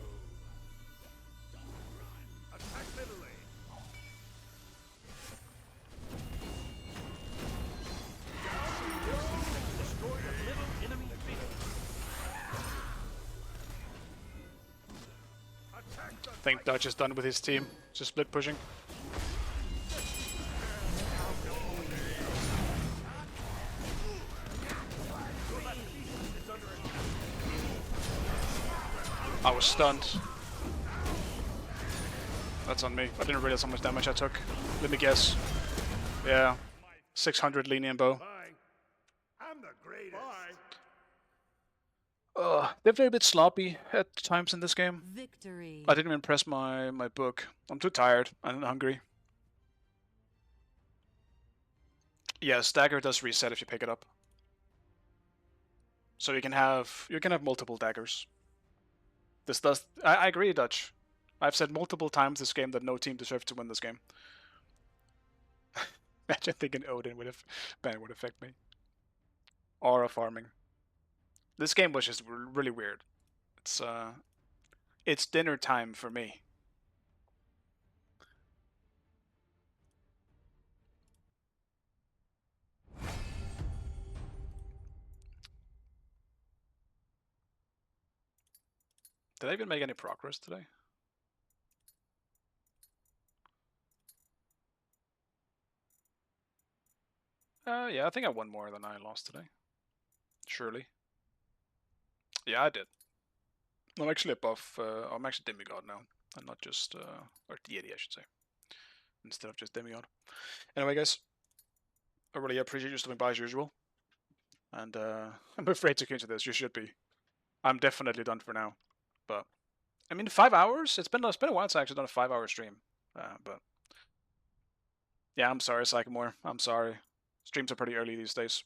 Speaker 4: Attack middle lane.
Speaker 3: Destroy the middle enemy phoenix.
Speaker 4: Attack the
Speaker 1: I think Dutch is done with his team. Just split pushing. I was stunned. That's on me. I didn't realize how much damage I took. Let me guess. Yeah. 600 lenient bow.
Speaker 4: Bye. I'm the greatest.
Speaker 1: They're very a bit sloppy at times in this game.
Speaker 2: Victory.
Speaker 1: I didn't even press my book. I'm too tired and hungry. Yeah, stagger does reset if you pick it up. So you can have multiple daggers. This does. I agree, Dutch. I've said multiple times this game that no team deserves to win this game. Imagine thinking Odin would affect me. Aura farming. This game was just really weird. It's dinner time for me. Did I even make any progress today? Yeah, I think I won more than I lost today. Surely. Yeah, I did. I'm actually above. I'm actually demigod now, and not just or deity, I should say, instead of just demigod. Anyway, guys, I really appreciate you stopping by as usual, and I'm afraid to continue this. You should be. I'm definitely done for now, but I mean, 5 hours. It's been a while since I actually done a 5-hour stream, but yeah, I'm sorry, Sycamore. I'm sorry. Streams are pretty early these days.